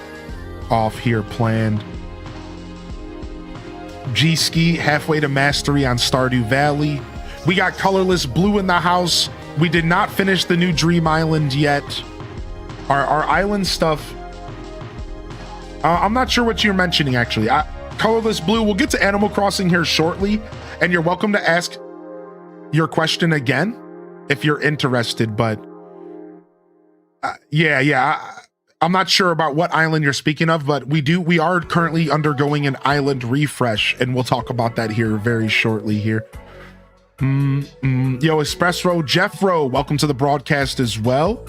off here planned. G-Ski, halfway to mastery on Stardew Valley. We got Colorless Blue in the house. We did not finish the new Dream Island yet. Our island stuff, I'm not sure what you're mentioning, actually. Colorless Blue, we'll get to Animal Crossing here shortly, and you're welcome to ask your question again if you're interested, but I'm not sure about what island you're speaking of, but we are currently undergoing an island refresh, and we'll talk about that here very shortly here. Yo, Espresso Jeffro, welcome to the broadcast as well.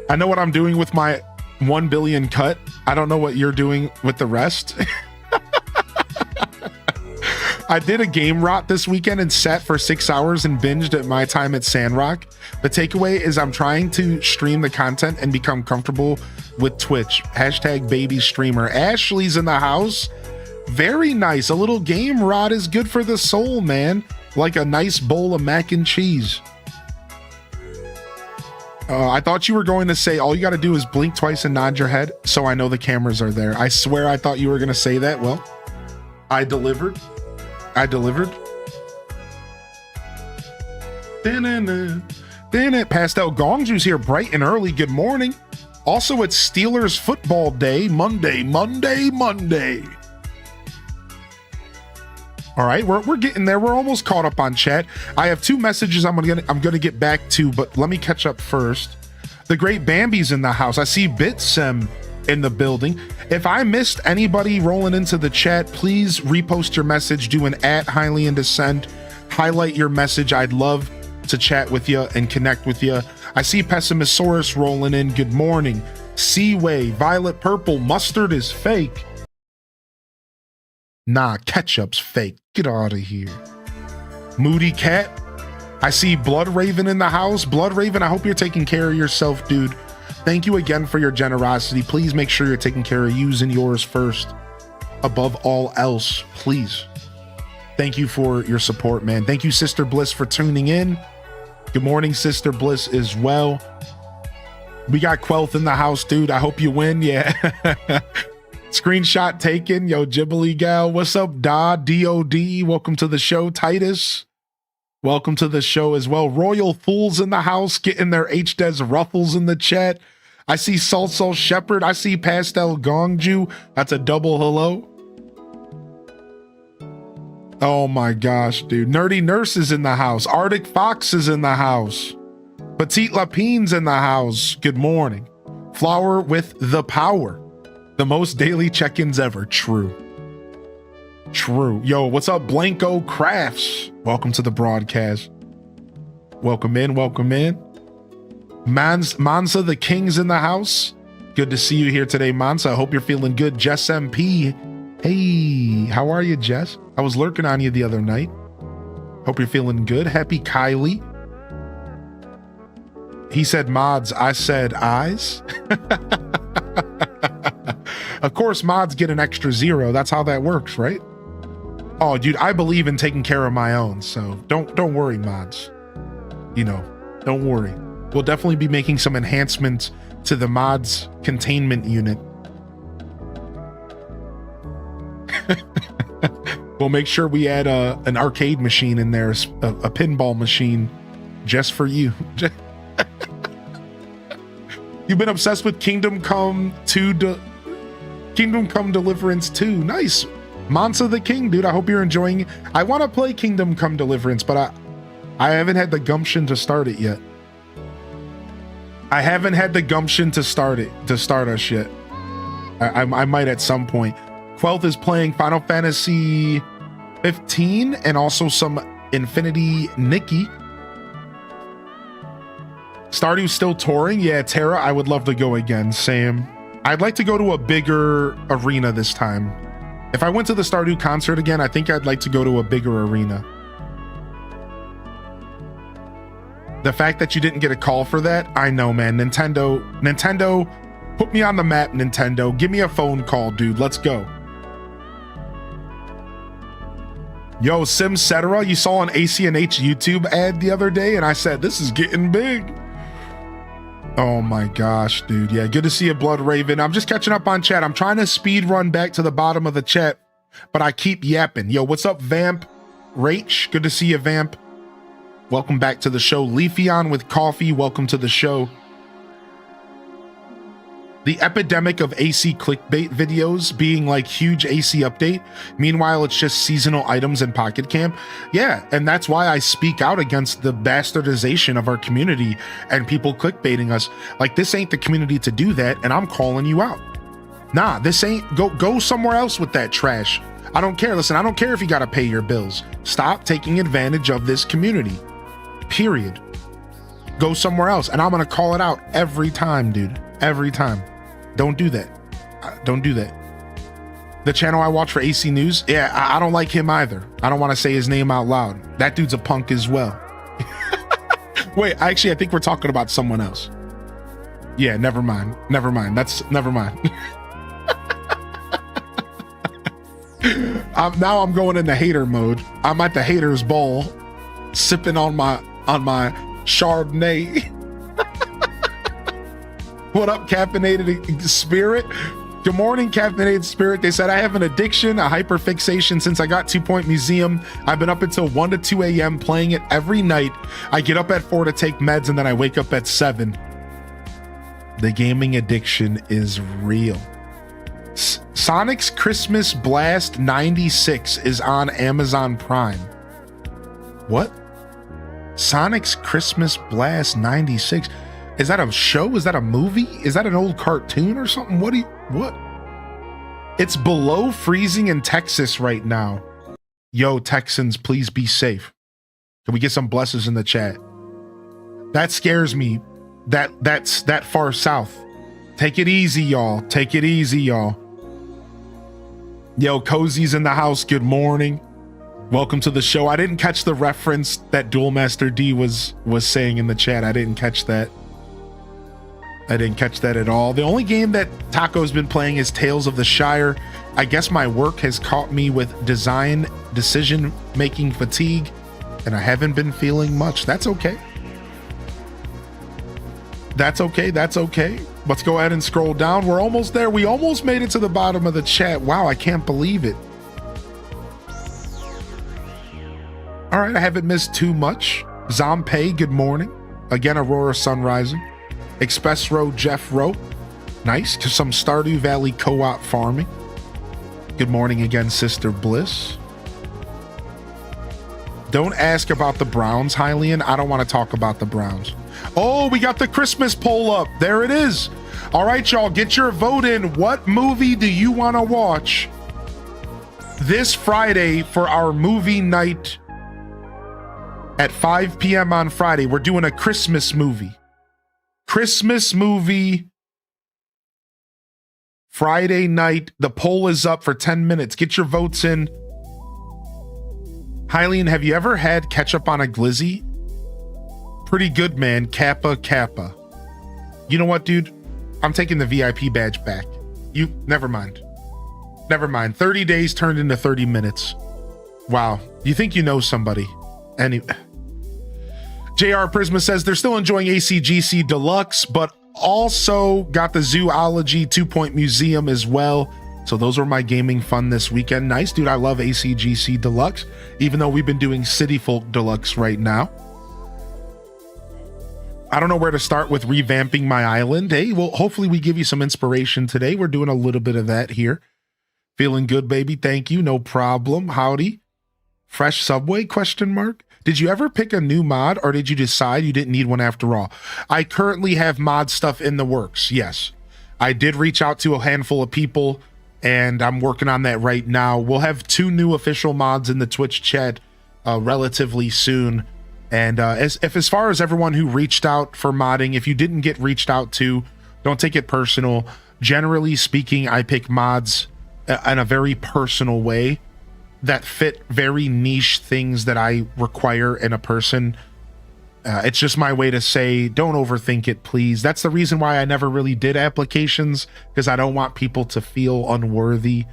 I know what I'm doing with my 1 billion cut. I don't know what you're doing with the rest. I did a game rot this weekend and sat for 6 hours and binged at my time at Sandrock. The takeaway is I'm trying to stream the content and become comfortable with Twitch. Hashtag baby streamer. Ashley's in the house. Very nice. A little game rot is good for the soul, man. Like a nice bowl of mac and cheese. I thought you were going to say all you got to do is blink twice and nod your head so I know the cameras are there. I swear I thought you were going to say that. Well, I delivered. Pastel Gongju's here bright and early. Good morning. Also, it's Steelers football day. Monday. All right, we're getting there. We're almost caught up on chat. I have 2 messages I'm gonna get back to, but let me catch up first. The great Bambi's in the house. I see Bitsem in the building. If I missed anybody rolling into the chat, please repost your message. Do an @Highly in Descent. Highlight your message. I'd love to chat with you and connect with you. I see Pessimisaurus rolling in. Good morning. Seaway, Violet Purple, mustard is fake. Nah, ketchup's fake. Get out of here. Moody Cat. I see Blood Raven in the house. Blood Raven, I hope you're taking care of yourself, dude. Thank you again for your generosity. Please make sure you're taking care of yous and yours first. Above all else, please. Thank you for your support, man. Thank you, Sister Bliss, for tuning in. Good morning, Sister Bliss, as well. We got Quelth in the house, dude. I hope you win. Yeah. Screenshot taken. Yo, Ghibli gal. What's up, DOD? Welcome to the show. Titus, welcome to the show as well. Royal Fools in the house, getting their HDES ruffles in the chat. I see Salsal Shepherd. I see Pastel Gongju. That's a double hello. Oh my gosh, dude. Nerdy Nurse is in the house. Arctic Fox is in the house. Petite Lapine's in the house. Good morning. Flower with the power. The most daily check-ins ever. True. Yo, what's up, Blanco Crafts? Welcome to the broadcast. Welcome in. Mansa the King's in the house. Good to see you here today, Mansa. I hope you're feeling good. Jess MP. Hey, how are you, Jess? I was lurking on you the other night. Hope you're feeling good. Happy Kylie. He said mods. I said eyes. Of course, mods get an extra 0. That's how that works, right? Oh, dude, I believe in taking care of my own, so don't worry, mods. You know, don't worry. We'll definitely be making some enhancements to the mods containment unit. We'll make sure we add an arcade machine in there, a pinball machine, just for you. You've been obsessed with Kingdom Come Deliverance 2. Nice. Mansa the King, dude. I hope you're enjoying it. I want to play Kingdom Come Deliverance, but I haven't had the gumption to start it yet. I haven't had the gumption to start us yet. I might at some point. Quelth is playing Final Fantasy 15 and also some Infinity Nikki. Stardew's still touring. Yeah, Tara, I would love to go again. Same. I'd like to go to a bigger arena this time. If I went to the Stardew concert again, I think I'd like to go to a bigger arena. The fact that you didn't get a call for that, I know, man. Nintendo, put me on the map, Nintendo. Give me a phone call, dude. Let's go. Yo, Simcetera, you saw an ACNH YouTube ad the other day, and I said, this is getting big. Oh my gosh, dude. Yeah, good to see you, Blood Raven. I'm just catching up on chat. I'm trying to speed run back to the bottom of the chat, but I keep yapping. Yo, what's up, Vamp? Rach, good to see you, Vamp. Welcome back to the show. Leafeon with coffee, welcome to the show. The epidemic of AC clickbait videos being like huge AC update. Meanwhile, it's just seasonal items in Pocket Camp. Yeah, and that's why I speak out against the bastardization of our community and people clickbaiting us. Like, this ain't the community to do that, and I'm calling you out. Nah, this ain't. Go somewhere else with that trash. I don't care. Listen, I don't care if you got to pay your bills. Stop taking advantage of this community. Period. Go somewhere else. And I'm going to call it out every time, dude. Every time. Don't do that. Don't do that. The channel I watch for AC News, yeah, I don't like him either. I don't want to say his name out loud. That dude's a punk as well. Wait, actually, I think we're talking about someone else. Yeah, never mind. Never mind. Never mind. Now I'm going into hater mode. I'm at the haters bowl, sipping on my Chardonnay. What up, caffeinated spirit? Good morning, caffeinated spirit. They said I have an addiction, a hyperfixation since I got 2 Point Museum. I've been up until 1 to 2 a.m. playing it every night. I get up at 4 to take meds and then I wake up at 7. The gaming addiction is real. Sonic's Christmas Blast 96 is on Amazon Prime. What? Sonic's Christmas Blast 96? Is that a show? Is that a movie? Is that an old cartoon or something? What? It's below freezing in Texas right now. Yo, Texans, please be safe. Can we get some blesses in the chat? That scares me. That's that far south. Take it easy, y'all. Take it easy, y'all. Yo, Cozy's in the house. Good morning. Welcome to the show. I didn't catch the reference that Duel Master D was saying in the chat. I didn't catch that. I didn't catch that at all. The only game that Taco's been playing is Tales of the Shire. I guess my work has caught me with decision-making fatigue, and I haven't been feeling much. That's okay. That's okay. That's okay. Let's go ahead and scroll down. We're almost there. We almost made it to the bottom of the chat. Wow, I can't believe it. All right, I haven't missed too much. Zompay, good morning. Again, Aurora Sunrising. Express Road, Jeff Rowe. Nice. To some Stardew Valley co-op farming. Good morning again, Sister Bliss. Don't ask about the Browns, Hylian. I don't want to talk about the Browns. Oh, we got the Christmas poll up. There it is. All right, y'all, get your vote in. What movie do you want to watch this Friday for our movie night at 5 p.m. on Friday? We're doing a Christmas movie. Christmas movie Friday night. The poll is up for 10 minutes. Get your votes in. Hylian, have you ever had ketchup on a glizzy? Pretty good, man. Kappa Kappa. You know what, dude? I'm taking the VIP badge back. Never mind. 30 days turned into 30 minutes. Wow. You think you know somebody. Anyway. JR Prisma says they're still enjoying ACGC Deluxe, but also got the Zoology 2 Point Museum as well. So those were my gaming fun this weekend. Nice, dude. I love ACGC Deluxe, even though we've been doing City Folk Deluxe right now. I don't know where to start with revamping my island. Hey, well, hopefully we give you some inspiration today. We're doing a little bit of that here. Feeling good, baby. Thank you. No problem. Howdy. Fresh Subway? Question mark. Did you ever pick a new mod, or did you decide you didn't need one after all? I currently have mod stuff in the works. Yes. I did reach out to a handful of people, and I'm working on that right now. We'll have 2 new official mods in the Twitch chat relatively soon. And as far as everyone who reached out for modding, if you didn't get reached out to, don't take it personal. Generally speaking, I pick mods in a very personal way that fit very niche things that I require in a person. It's just my way to say, don't overthink it, please. That's the reason why I never really did applications, because I don't want people to feel unworthy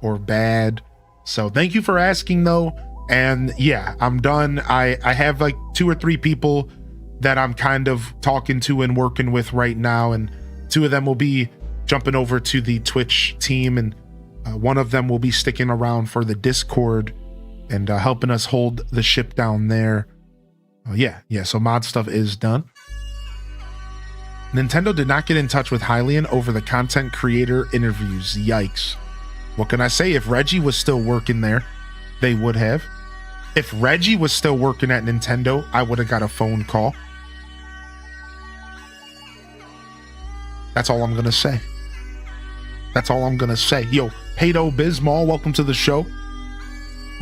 or bad. So thank you for asking, though. And yeah, I'm done. I have like 2 or 3 people that I'm kind of talking to and working with right now, and 2 of them will be jumping over to the Twitch team, and one of them will be sticking around for the Discord and helping us hold the ship down there. Yeah, so mod stuff is done. Nintendo did not get in touch with Hylian over the content creator interviews. Yikes. What can I say? If Reggie was still working there, they would have. If Reggie was still working at Nintendo, I would have got a phone call. That's all I'm going to say. That's all I'm going to say. Yo, Peyto Bismol, welcome to the show.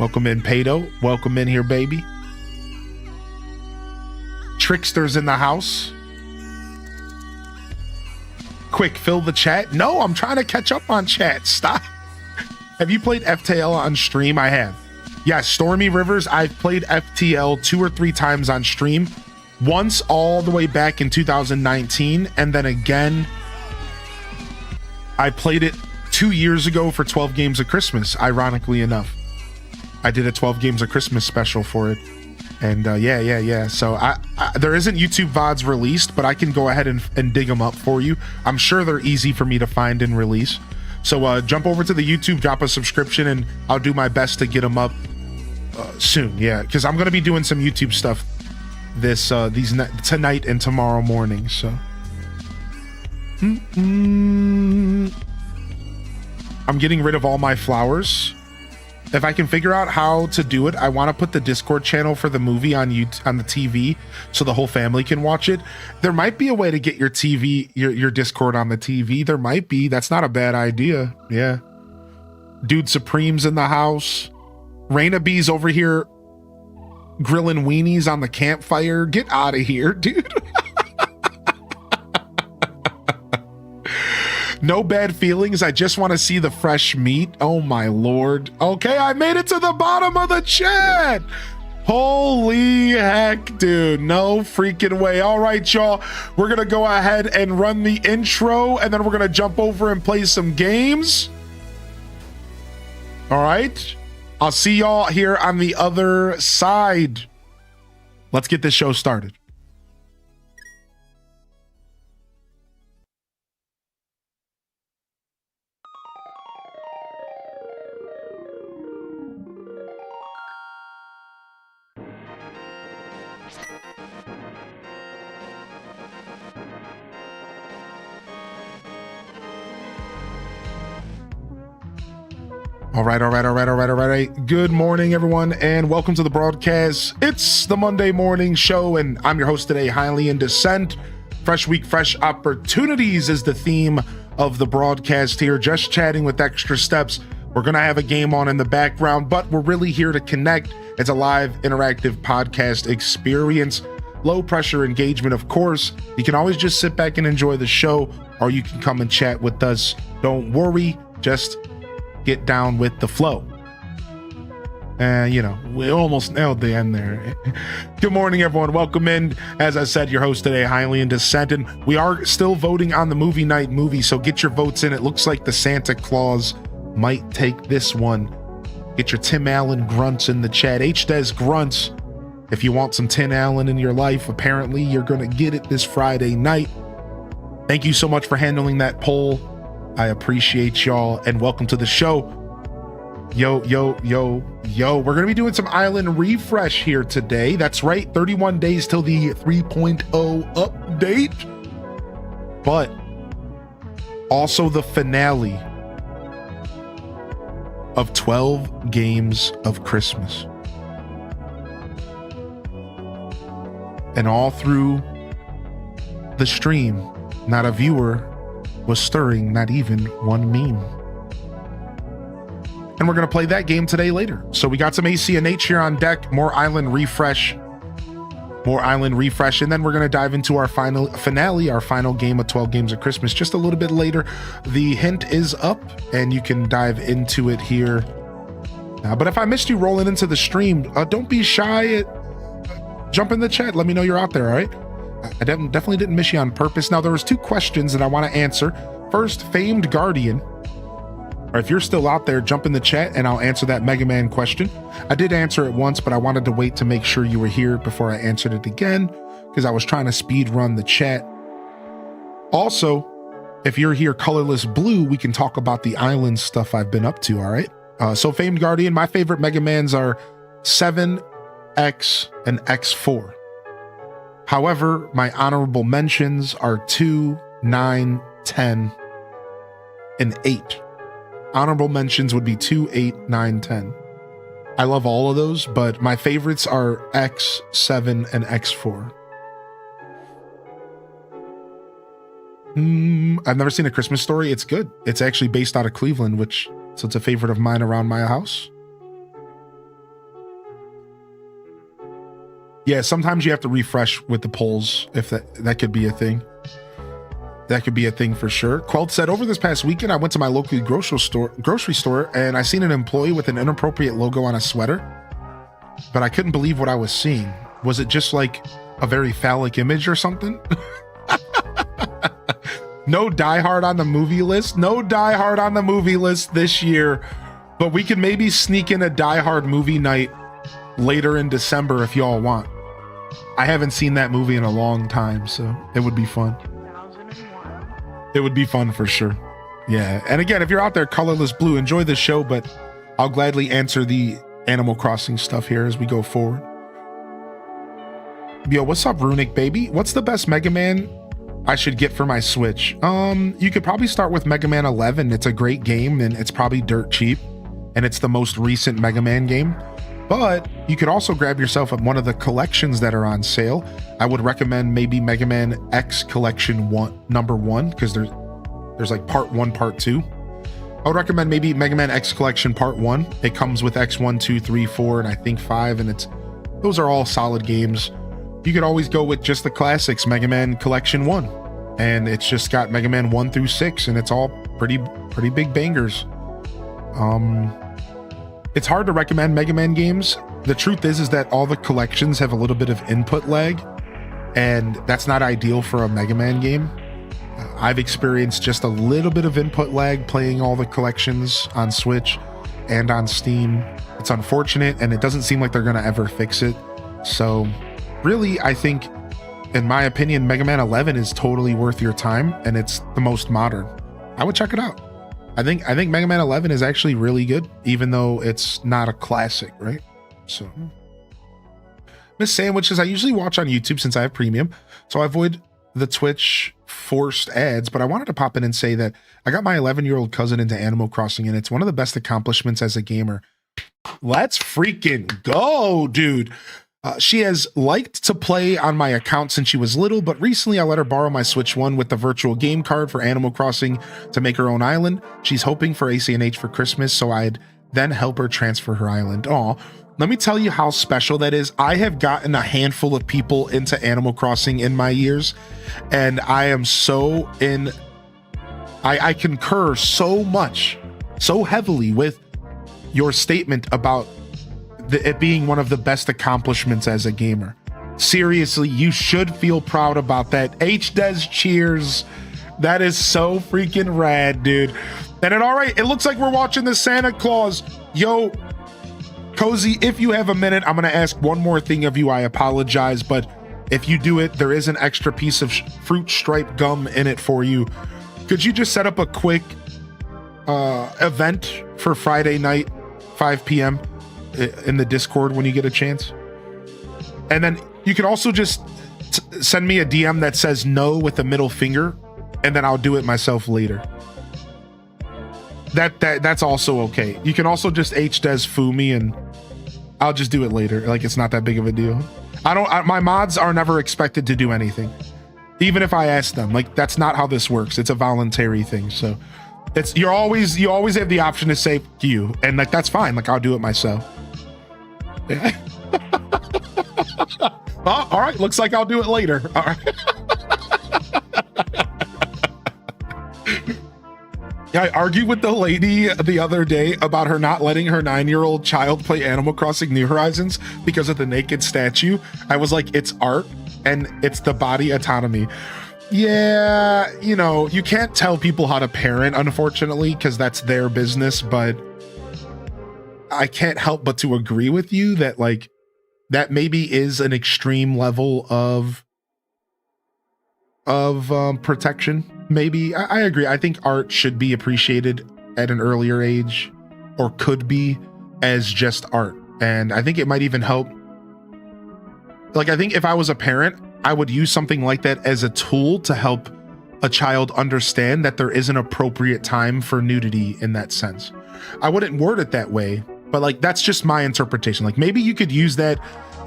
Welcome in, Pato. Welcome in here, baby. Trickster's in the house. Quick, fill the chat. No, I'm trying to catch up on chat. Stop. Have you played FTL on stream? I have. Yeah, Stormy Rivers. I've played FTL 2 or 3 times on stream. Once all the way back in 2019, and then again, I played it 2 years ago for 12 Games of Christmas, ironically enough. I did a 12 Games of Christmas special for it. And yeah. So I there isn't YouTube VODs released, but I can go ahead and dig them up for you. I'm sure they're easy for me to find and release. So jump over to the YouTube, drop a subscription, and I'll do my best to get them up soon. Yeah, because I'm going to be doing some YouTube stuff tonight and tomorrow morning. So I'm getting rid of all my flowers. If I can figure out how to do it, I want to put the Discord channel for the movie on the TV so the whole family can watch it. There might be a way to get your TV, your Discord on the TV. There might be. That's not a bad idea. Yeah. Dude Supreme's in the house. Raina B's over here grilling weenies on the campfire. Get out of here, dude. No bad feelings. I just want to see the fresh meat. Oh my Lord. Okay, I made it to the bottom of the chat. Holy heck, dude. No freaking way. All right, y'all. We're going to go ahead and run the intro, and then we're going to jump over and play some games. All right. I'll see y'all here on the other side. Let's get this show started. All right. Good morning, everyone, and welcome to the broadcast. It's the Monday morning show, and I'm your host today, Highly in Dissent. Fresh week, fresh opportunities is the theme of the broadcast here. Just chatting with extra steps. We're going to have a game on in the background, but we're really here to connect. It's a live, interactive podcast experience. Low pressure engagement, of course. You can always just sit back and enjoy the show, or you can come and chat with us. Don't worry, just get down with the flow. We almost nailed the end there. Good morning, everyone. Welcome in. As I said, your host today, Highly in Dissent, and we are still voting on the movie night movie, so get your votes in. It looks like the Santa Claus might take this one. Get your Tim Allen grunts in the chat. HDes grunts. If you want some Tim Allen in your life, apparently you're going to get it this Friday night. Thank you so much for handling that poll. I appreciate y'all, and welcome to the show. Yo. We're going to be doing some island refresh here today. That's right, 31 days till the 3.0 update. But also the finale of 12 Games of Christmas. And all through the stream, not a viewer was stirring not even one meme. And we're going to play that game today later. So we got some ACNH here on deck, more island refresh, and then we're going to dive into our finale, our final game of 12 Games of Christmas just a little bit later. The hint is up, and you can dive into it here. But if I missed you rolling into the stream, don't be shy. Jump in the chat. Let me know you're out there, all right? I definitely didn't miss you on purpose. Now, there was 2 questions that I want to answer. First, Famed Guardian, or if you're still out there, jump in the chat and I'll answer that Mega Man question. I did answer it once, but I wanted to wait to make sure you were here before I answered it again, because I was trying to speed run the chat. Also, if you're here colorless blue, we can talk about the island stuff I've been up to, all right? So Famed Guardian, my favorite Mega Mans are 7, X, and X4. However, my honorable mentions are 2, 9, 10, and 8. Honorable mentions would be 2, 8, 9, 10. I love all of those, but my favorites are X, 7, and X4. I've never seen A Christmas Story. It's good. It's actually based out of Cleveland, so it's a favorite of mine around my house. Yeah, sometimes you have to refresh with the polls, if that could be a thing. That could be a thing for sure. Quelt said, over this past weekend, I went to my local grocery store, and I seen an employee with an inappropriate logo on a sweater, but I couldn't believe what I was seeing. Was it just like a very phallic image or something? No Die Hard on the movie list. No Die Hard on the movie list this year, but we can maybe sneak in a Die Hard movie night later in December if y'all want. I haven't seen that movie in a long time, so it would be fun. It would be fun for sure. Yeah. And again, if you're out there, Colorless Blue, enjoy the show, but I'll gladly answer the Animal Crossing stuff here as we go forward. Yo, what's up, Runic baby? What's the best Mega Man I should get for my Switch? You could probably start with Mega Man 11. It's a great game and it's probably dirt cheap, and it's the most recent Mega Man game. But you could also grab yourself one of the collections that are on sale. I would recommend maybe Mega Man X Collection number 1, because there's like part 1, part 2. I would recommend maybe Mega Man X Collection part 1. It comes with X1, 2, 3, 4, and I think 5, and those are all solid games. You could always go with just the classics, Mega Man Collection 1, and it's just got Mega Man 1 through 6, and it's all pretty big bangers. It's hard to recommend Mega Man games. The truth is that all the collections have a little bit of input lag, and that's not ideal for a Mega Man game. I've experienced just a little bit of input lag playing all the collections on Switch and on Steam. It's unfortunate, and it doesn't seem like they're going to ever fix it. So really, I think, in my opinion, Mega Man 11 is totally worth your time, and it's the most modern. I would check it out. I think Mega Man 11 is actually really good, even though it's not a classic, right? So, Miss Sandwiches, I usually watch on YouTube since I have premium, so I avoid the Twitch forced ads, but I wanted to pop in and say that I got my 11-year-old cousin into Animal Crossing, and it's one of the best accomplishments as a gamer. Let's freaking go, dude. She has liked to play on my account since she was little, but recently I let her borrow my Switch 1 with the virtual game card for Animal Crossing to make her own island. She's hoping for ACNH for Christmas, so I'd then help her transfer her island. Aw, let me tell you how special that is. I have gotten a handful of people into Animal Crossing in my years, and I am so in... I concur so much, so heavily with your statement about it being one of the best accomplishments as a gamer. Seriously, you should feel proud about that. HDes cheers. That is so freaking rad, dude. And all right, it looks like we're watching the Santa Claus. Yo, Cozy, if you have a minute, I'm going to ask one more thing of you. I apologize, but if you do it, there is an extra piece of fruit stripe gum in it for you. Could you just set up a quick event for Friday night, 5 p.m., in the Discord when you get a chance? And then you can also just send me a DM that says no with a middle finger, and then I'll do it myself later. That's also okay. You can also just HDes foo me, and I'll just do it later. Like, it's not that big of a deal. My mods are never expected to do anything, even if I ask them. Like, that's not how this works. It's a voluntary thing. So you always have the option to say you, and like, that's fine. Like, I'll do it myself. Yeah. Oh, all right, looks like I'll do it later. All right. I argued with the lady the other day about her not letting her 9-year-old child play Animal Crossing New Horizons because of the naked statue. I was like, it's art and it's the body autonomy. Yeah, you know, you can't tell people how to parent, unfortunately, because that's their business, but I can't help but to agree with you that, like, that maybe is an extreme level of protection. Maybe I agree. I think art should be appreciated at an earlier age, or could be, as just art. And I think it might even help. Like, I think if I was a parent, I would use something like that as a tool to help a child understand that there is an appropriate time for nudity in that sense. I wouldn't word it that way, but like, that's just my interpretation. Like, maybe you could use that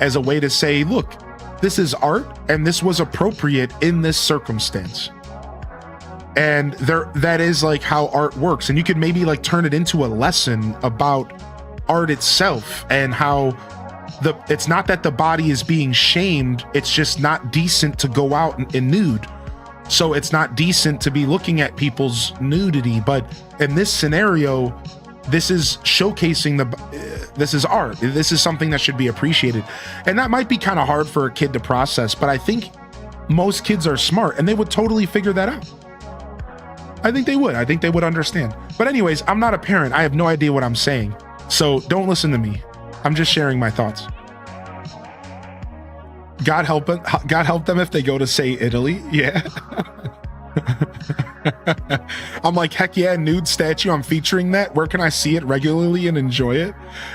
as a way to say, look, this is art and this was appropriate in this circumstance. And that is like how art works. And you could maybe like turn it into a lesson about art itself and how it's not that the body is being shamed, it's just not decent to go out in nude. So it's not decent to be looking at people's nudity. But in this scenario, this is showcasing this is art. This is something that should be appreciated. And that might be kind of hard for a kid to process, but I think most kids are smart and they would totally figure that out. I think they would understand. But anyways, I'm not a parent. I have no idea what I'm saying. So don't listen to me. I'm just sharing my thoughts. God help them if they go to, say, Italy. Yeah. I'm like, heck yeah, nude statue. I'm featuring that. Where can I see it regularly and enjoy it?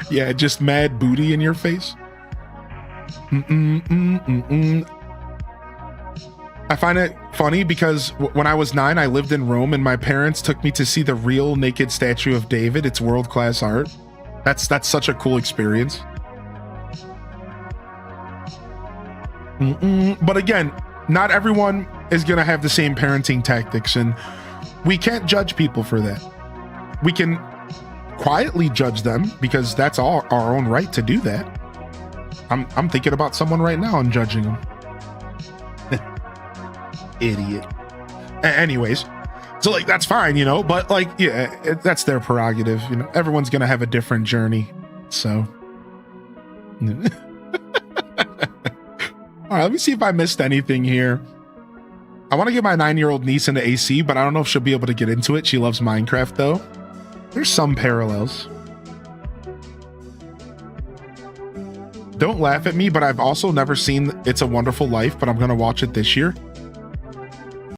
Yeah, just mad booty in your face. I find it funny because when I was 9, I lived in Rome and my parents took me to see the real naked statue of David. It's world-class art. That's such a cool experience. But again, not everyone is going to have the same parenting tactics, and we can't judge people for that. We can quietly judge them because that's our own right to do that. I'm thinking about someone right now and judging them. Idiot. Anyways, so like that's fine, you know, but like, yeah, that's their prerogative. You know, everyone's going to have a different journey. So. All right, let me see if I missed anything here. I want to get my 9-year-old niece into AC, but I don't know if she'll be able to get into it. She loves Minecraft, though. There's some parallels. Don't laugh at me, but I've also never seen It's a Wonderful Life, but I'm going to watch it this year.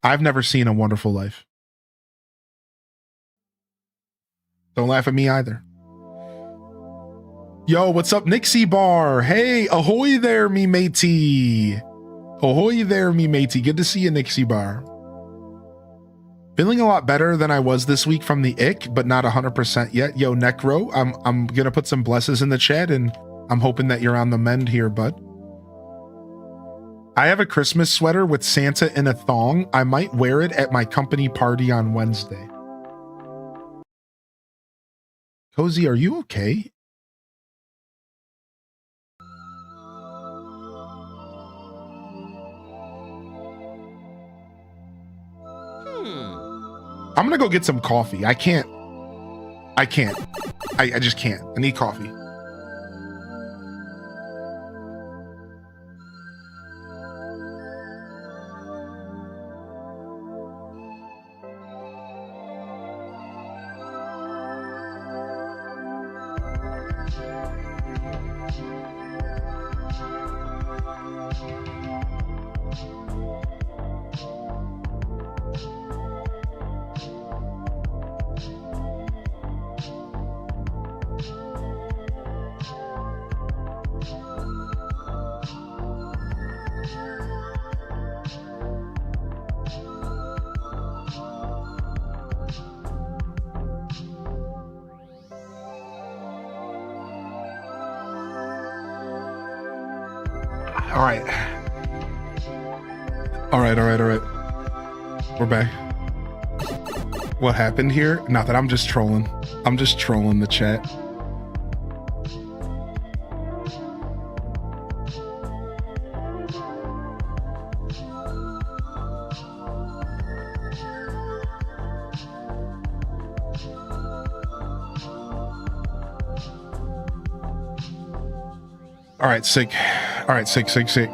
I've never seen A Wonderful Life. Don't laugh at me either. Yo, what's up, Nixie Bar? Hey, ahoy there, me matey. Ahoy there, me matey. Good to see you, Nixie Bar. Feeling a lot better than I was this week from the ick, but not 100% yet. Yo, Necro, I'm gonna put some blesses in the chat, and I'm hoping that you're on the mend here, bud. I have a Christmas sweater with Santa in a thong. I might wear it at my company party on Wednesday. Cozy, are you okay? I'm gonna go get some coffee. I can't. I just can't. I need coffee. All right. We're back. What happened here? Not that I'm just trolling. I'm just trolling the chat. All right, sick. All right, sick.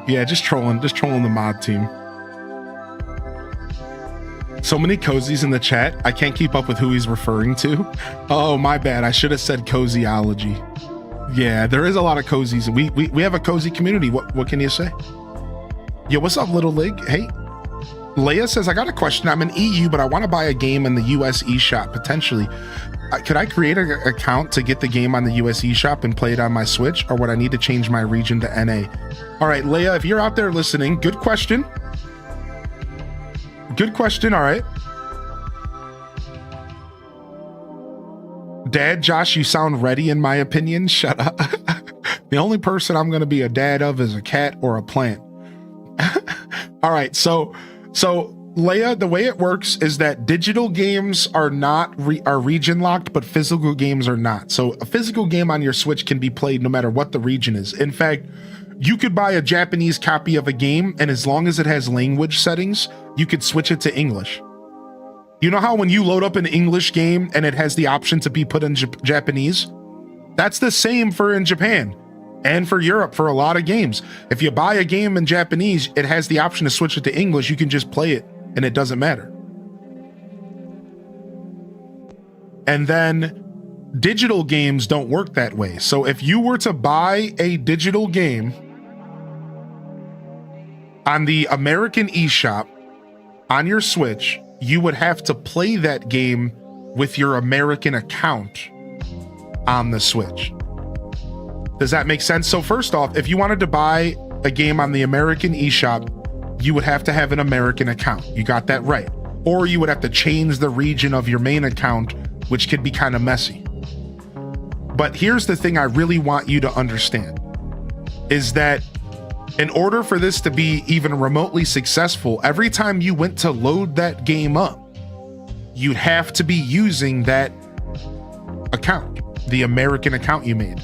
Yeah, just trolling the mod team. So many cozies in the chat. I can't keep up with who he's referring to. Oh, my bad. I should have said cozyology. Yeah, there is a lot of cozies. We have a cozy community. What can you say? Yo, what's up, Little Lig? Hey. Leia says, I got a question. I'm in EU, but I want to buy a game in the US eShop, potentially. Could I create an account to get the game on the US eShop and play it on my Switch, or would I need to change my region to NA? All right, Leia, if you're out there listening, good question. Good question. All right. Dad, Josh, you sound ready in my opinion. Shut up. The only person I'm going to be a dad of is a cat or a plant. All right. So Leia, the way it works is that digital games are not are region locked, but physical games are not. So a physical game on your Switch can be played no matter what the region is. In fact, you could buy a Japanese copy of a game, and as long as it has language settings, you could switch it to English. You know how when you load up an English game and it has the option to be put in Japanese? That's the same for in Japan and for Europe for a lot of games. If you buy a game in Japanese, it has the option to switch it to English. You can just play it and it doesn't matter. And then digital games don't work that way. So if you were to buy a digital game on the American eShop on your Switch, you would have to play that game with your American account on the Switch. Does that make sense? So first off, if you wanted to buy a game on the American eShop, you would have to have an American account. You got that right. Or you would have to change the region of your main account, which could be kind of messy. But here's the thing I really want you to understand, is that in order for this to be even remotely successful, every time you went to load that game up, you'd have to be using that account, the American account you made.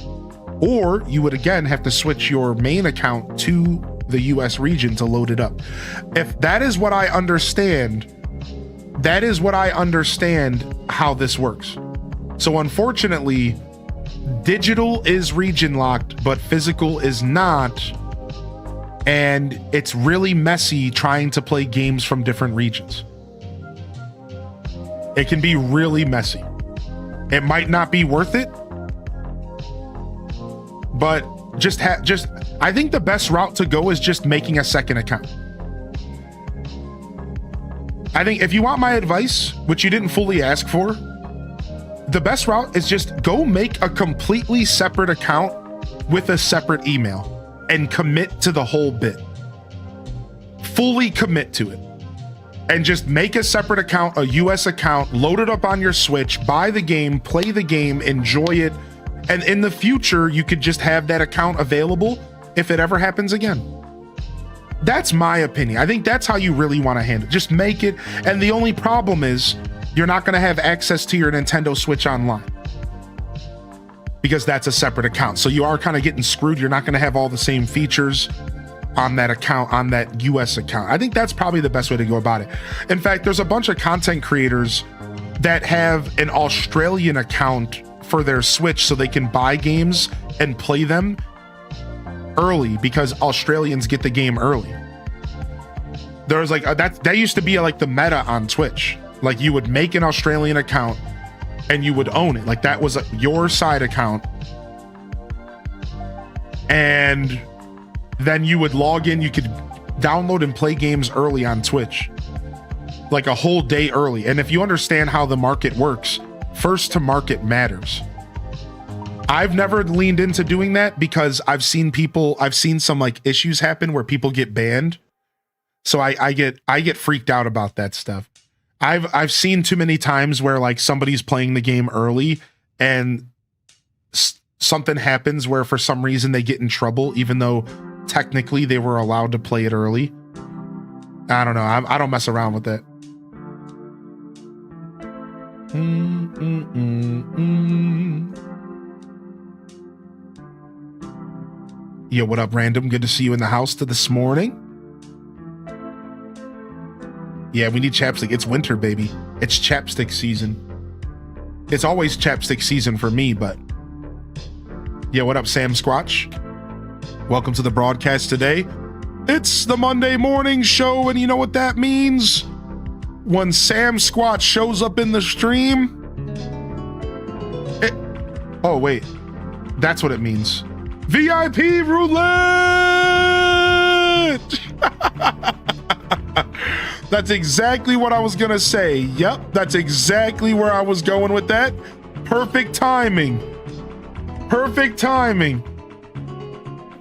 Or you would again have to switch your main account to the US region to load it up. If that is what I understand, that is what I understand how this works. So unfortunately, digital is region locked, but physical is not. And it's really messy trying to play games from different regions. It can be really messy. It might not be worth it, but I think the best route to go is just making a second account. I think if you want my advice, which you didn't fully ask for, the best route is just go make a completely separate account with a separate email and commit to the whole bit. Fully commit to it. And just make a separate account, a US account, load it up on your Switch, buy the game, play the game, enjoy it. And in the future, you could just have that account available if it ever happens again. That's my opinion. I think that's how you really want to handle it. Just make it. And the only problem is you're not going to have access to your Nintendo Switch Online, because that's a separate account. So you are kind of getting screwed. You're not going to have all the same features on that account, on that US account. I think that's probably the best way to go about it. In fact, there's a bunch of content creators that have an Australian account for their Switch so they can buy games and play them early, because Australians get the game early. There's like that used to be like the meta on Twitch. Like you would make an Australian account and you would own it. Like that was your side account. And then you would log in, you could download and play games early on Twitch, like a whole day early. And if you understand how the market works, first to market matters. I've never leaned into doing that because I've seen some like issues happen where people get banned. So I get freaked out about that stuff. I've seen too many times where like somebody's playing the game early and something happens where for some reason they get in trouble, even though technically they were allowed to play it early. I don't know. I don't mess around with that. Yo, what up, Random? Good to see you in the house this morning. Yeah, we need chapstick. It's winter, baby. It's chapstick season. It's always chapstick season for me, but... Yeah, what up, Sam Squatch? Welcome to the broadcast today. It's the Monday morning show, and you know what that means? When Sam Squatch shows up in the stream... Oh, wait. That's what it means. VIP roulette! That's exactly what I was gonna say. Yep, that's exactly where I was going with that. Perfect timing. Perfect timing.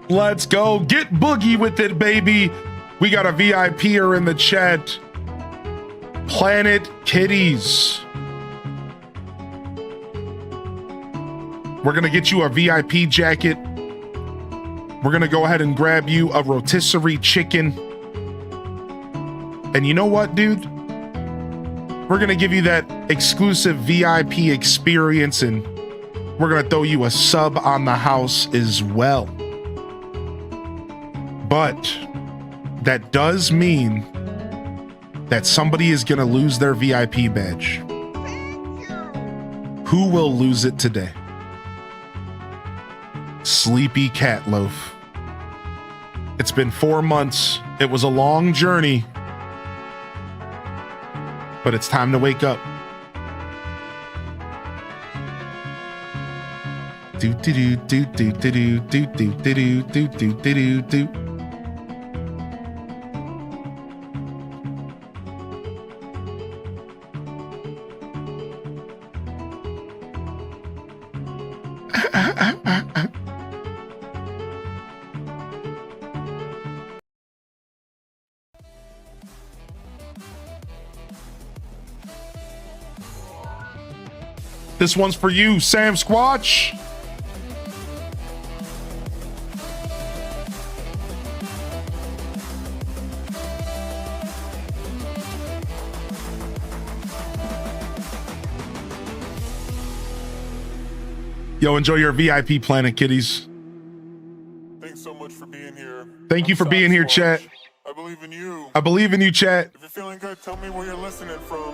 Let's go. Get boogie with it, baby. We got a VIPer in the chat. Planet Kitties. We're gonna get you a VIP jacket. We're gonna go ahead and grab you a rotisserie chicken. And you know what, dude? We're going to give you that exclusive VIP experience, and we're going to throw you a sub on the house as well. But that does mean that somebody is going to lose their VIP badge. Who will lose it today? Sleepy Cat Loaf. It's been 4 months. It was a long journey, but it's time to wake up. Do do do do do do do do do do do do. This one's for you, Sam Squatch. Yo, enjoy your VIP Planet Kitties. Thanks so much for being here. Thank you for being here, chat. I believe in you. I believe in you, chat. If you're feeling good, tell me where you're listening from.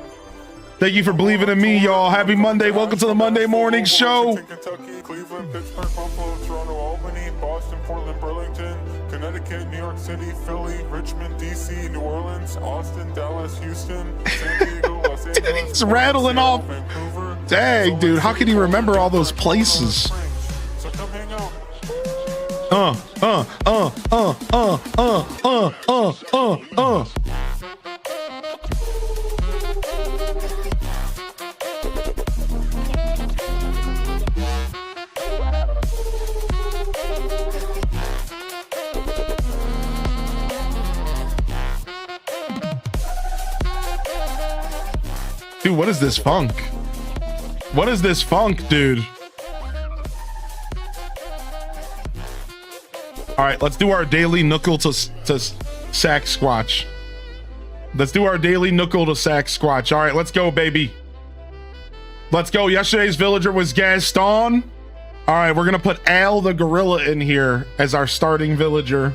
Thank you for believing in me, y'all. Happy Monday. Welcome to the Monday Morning Show. Kentucky, Cleveland, Pittsburgh, Buffalo, Toronto, Albany, Boston, Portland, Burlington, Connecticut, New York City, Philly, Richmond, DC, New Orleans, Austin, Dallas, Houston, San Diego, Los Angeles. He's rattling off. Vancouver. Dang, dude. How can you remember all those places? So come hang out. Dude, what is this funk? What is this funk, dude? All right, let's do our daily knuckle to sack squatch. Let's do our daily knuckle to sack squatch. All right, let's go, baby. Let's go. Yesterday's villager was Gaston. All right, we're gonna put Al the gorilla in here as our starting villager.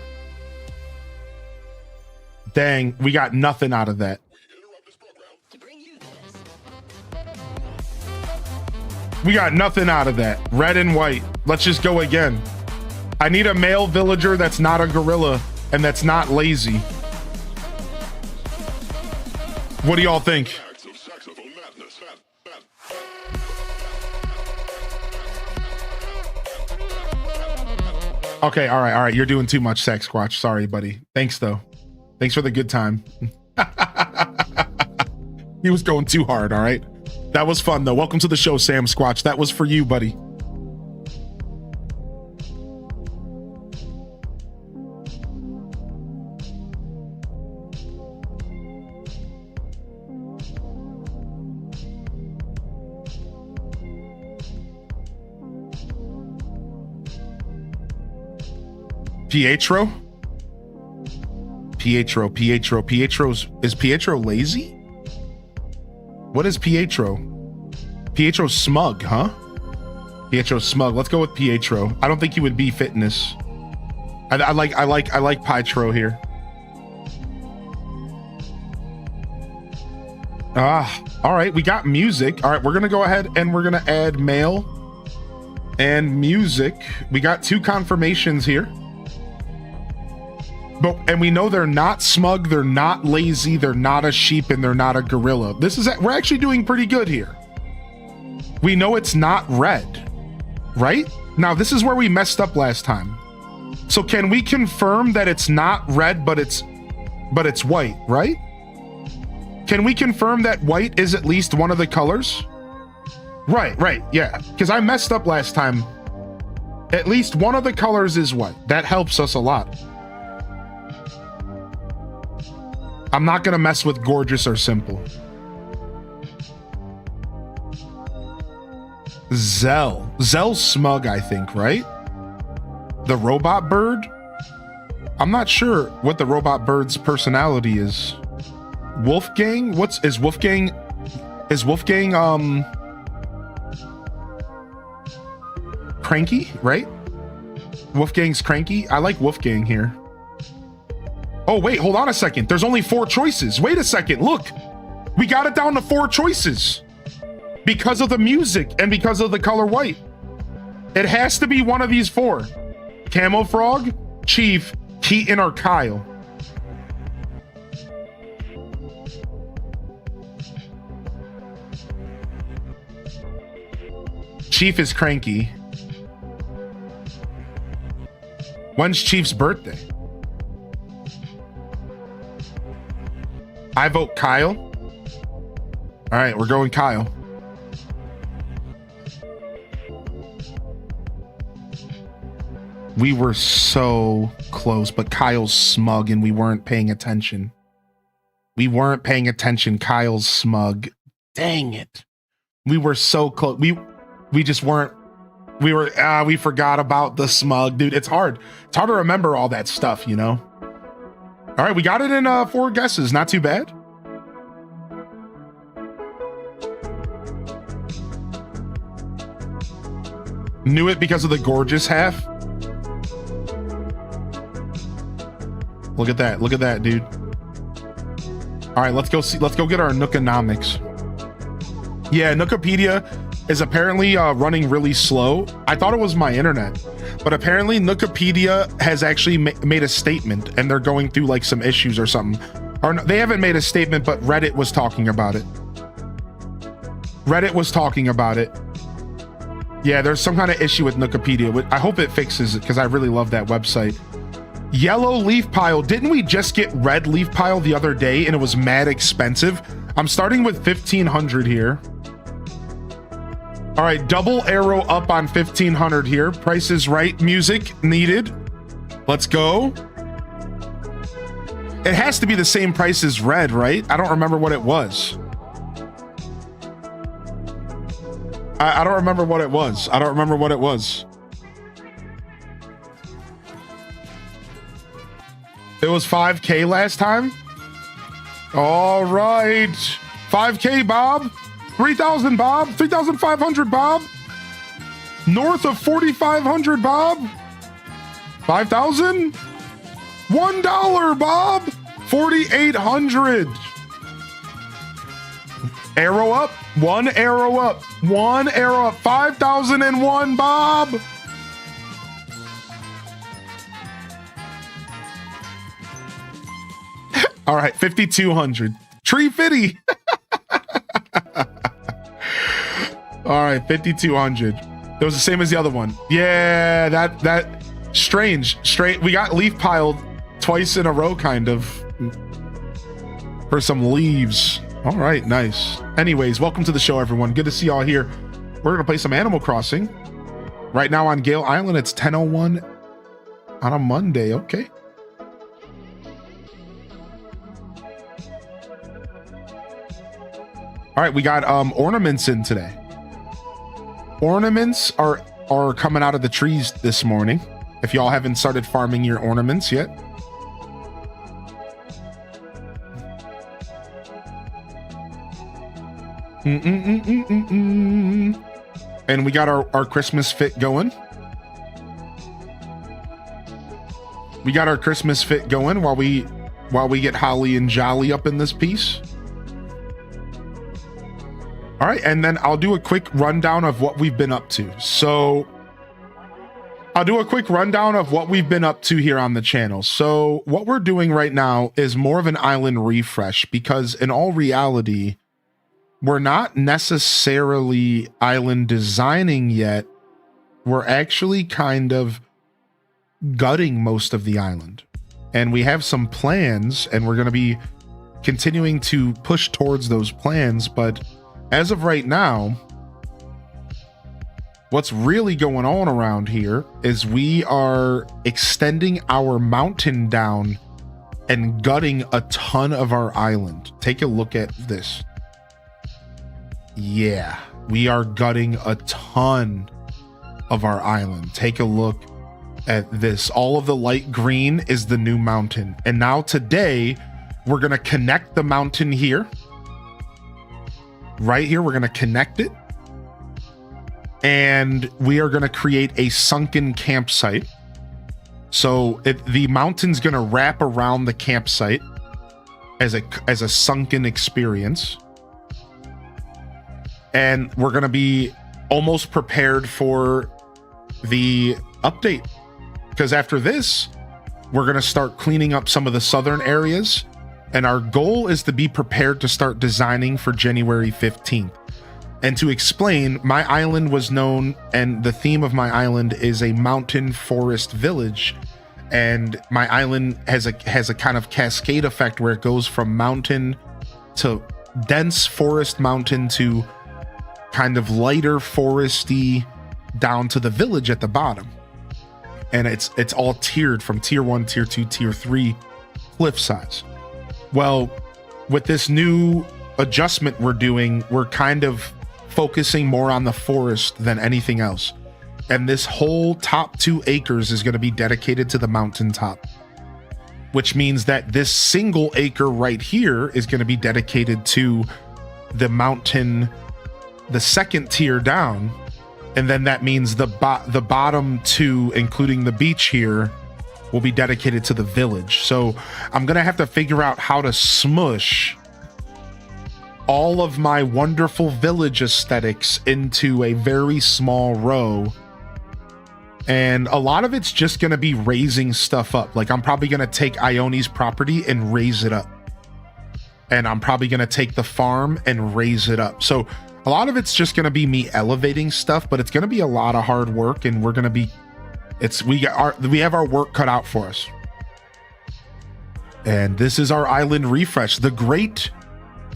Dang, we got nothing out of that. We got nothing out of that. Red and white. Let's just go again. I need a male villager that's not a gorilla and that's not lazy. What do y'all think? Okay, all right. You're doing too much, Sack Squatch. Sorry, buddy. Thanks, though. Thanks for the good time. He was going too hard, all right? That was fun, though. Welcome to the show, Sam Squatch. That was for you, buddy. Pietro? Is Pietro lazy? What is Pietro? Pietro's smug, huh? Pietro's smug. Let's go with Pietro. I don't think he would be fitness. I like Pietro here. All right, we got music. All right, we're gonna go ahead and we're gonna add male and music. We got 2 confirmations here. And we know they're not smug, they're not lazy, they're not a sheep, and they're not a gorilla. We're actually doing pretty good here. We know it's not red, right? Now, this is where we messed up last time. So can we confirm that it's not red, but it's white, right? Can we confirm that white is at least one of the colors? Right, yeah. Because I messed up last time. At least one of the colors is white. That helps us a lot. I'm not gonna mess with gorgeous or simple. Zell's smug, I think, right? The robot bird? I'm not sure what the robot bird's personality is. Wolfgang? Is Wolfgang cranky, right? Wolfgang's cranky. I like Wolfgang here. Oh wait, hold on a second. There's only 4 choices. Wait a second, look. We got it down to 4 choices because of the music and because of the color white. It has to be one of these 4. Camo Frog, Chief, Keaton, or Kyle. Chief is cranky. When's Chief's birthday? I vote Kyle. All right, we're going Kyle. We were so close, but Kyle's smug and we weren't paying attention. We weren't paying attention. Kyle's smug. Dang it. We were so close. We just weren't. We forgot about the smug, dude. It's hard. It's hard to remember all that stuff, you know? All right, we got it in 4 guesses. Not too bad. Knew it because of the gorgeous half. Look at that. Look at that, dude. All right, let's go get our Nookonomics. Yeah, Nookopedia is apparently running really slow. I thought it was my internet, but apparently Nookopedia has actually made a statement and they're going through like some issues or something. Or no, they haven't made a statement, but Reddit was talking about it. Reddit was talking about it. Yeah, there's some kind of issue with Nookopedia. I hope it fixes it because I really love that website. Yellow leaf pile. Didn't we just get red leaf pile the other day and it was mad expensive? I'm starting with 1500 here. All right, double arrow up on 1500 here. Price is Right music needed. Let's go. It has to be the same price as red, right? I don't remember what it was. I don't remember what it was. I don't remember what it was. It was 5K last time. All right. 5K, Bob. 3,000, Bob. 3,500, Bob. North of 4,500, Bob. 5,000. $1, Bob. 4,800. Arrow up. 1 arrow up. 1 arrow up. 5,001, Bob. All right, 5,200. Tree Fitty. All right, 5,200. It was the same as the other one. Yeah, that strange. We got leaf piled twice in a row, kind of, for some leaves. All right, nice. Anyways, welcome to the show, everyone. Good to see y'all here. We're gonna play some Animal Crossing. Right now on Gale Island, it's 10:01 on a Monday. Okay. All right, we got ornaments in today. Ornaments are coming out of the trees this morning. If y'all haven't started farming your ornaments yet. And we got our Christmas fit going. We got our Christmas fit going while we get Holly and Jolly up in this piece. All right, and then I'll do a quick rundown of what we've been up to. So I'll do a quick rundown of what we've been up to here on the channel. So what we're doing right now is more of an island refresh because in all reality, we're not necessarily island designing yet. We're actually kind of gutting most of the island. And we have some plans and we're going to be continuing to push towards those plans, but as of right now, what's really going on around here is we are extending our mountain down and gutting a ton of our island. Take a look at this. Yeah, we are gutting a ton of our island. Take a look at this. All of the light green is the new mountain. And now today, we're going to connect the mountain here. Right here, we're going to connect it. And we are going to create a sunken campsite. So the mountain's going to wrap around the campsite as a sunken experience. And we're going to be almost prepared for the update. Because after this, we're going to start cleaning up some of the southern areas. And our goal is to be prepared to start designing for January 15th. And to explain, my island was known, and the theme of my island is a mountain forest village. And my island has a kind of cascade effect where it goes from mountain to dense forest mountain to kind of lighter foresty down to the village at the bottom. And it's all tiered from tier 1, tier 2, tier 3 cliff size. Well, with this new adjustment we're doing, we're kind of focusing more on the forest than anything else. And this whole top 2 acres is going to be dedicated to the mountaintop, which means that this single acre right here is going to be dedicated to the mountain, the second tier down. And then that means the bottom 2, including the beach here, will be dedicated to the village. So I'm going to have to figure out how to smush all of my wonderful village aesthetics into a very small row. And a lot of it's just going to be raising stuff up. Like I'm probably going to take Ione's property and raise it up. And I'm probably going to take the farm and raise it up. So a lot of it's just going to be me elevating stuff, but it's going to be a lot of hard work, and we're going to be, we have our work cut out for us. And this is our island refresh, the great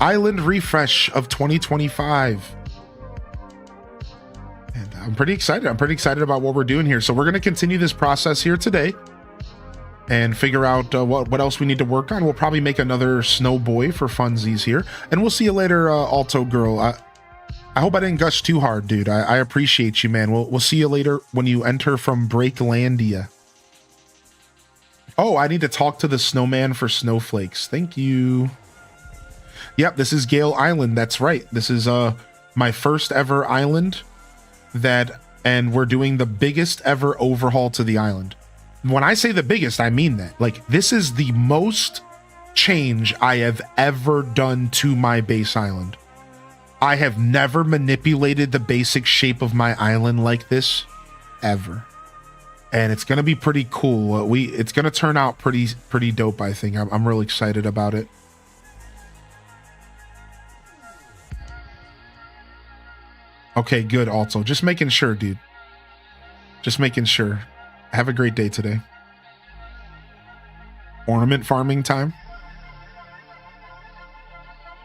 island refresh of 2025. And I'm pretty excited. I'm pretty excited about what we're doing here. So we're going to continue this process here today and figure out what else we need to work on. We'll probably make another snow boy for funsies here, and we'll see you later, Alto Girl. I hope I didn't gush too hard, dude. I appreciate you, man. We'll see you later when you enter from Breaklandia. Oh, I need to talk to the snowman for snowflakes. Thank you. Yep, this is Gale Island. That's right. This is my first ever island and we're doing the biggest ever overhaul to the island. When I say the biggest, I mean that. Like, this is the most change I have ever done to my base island. I have never manipulated the basic shape of my island like this ever. And it's going to be pretty cool. It's going to turn out pretty dope, I think. I'm really excited about it. Okay, good, Alto. Just making sure, dude. Just making sure. Have a great day today. Ornament farming time.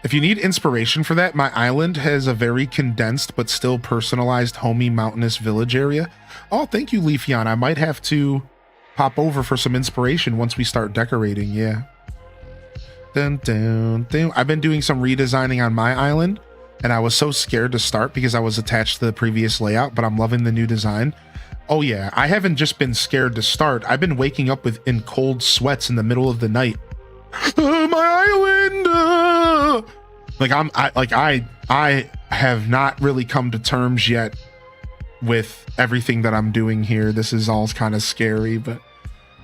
If you need inspiration for that, my island has a very condensed but still personalized homey mountainous village area. Oh, thank you, Leafeon. I might have to pop over for some inspiration once we start decorating. Yeah. Dun, dun, dun. I've been doing some redesigning on my island, and I was so scared to start because I was attached to the previous layout, but I'm loving the new design. Oh yeah, I haven't just been scared to start. I've been waking up in cold sweats in the middle of the night. My island! I have not really come to terms yet with everything that I'm doing here. This is all kind of scary, but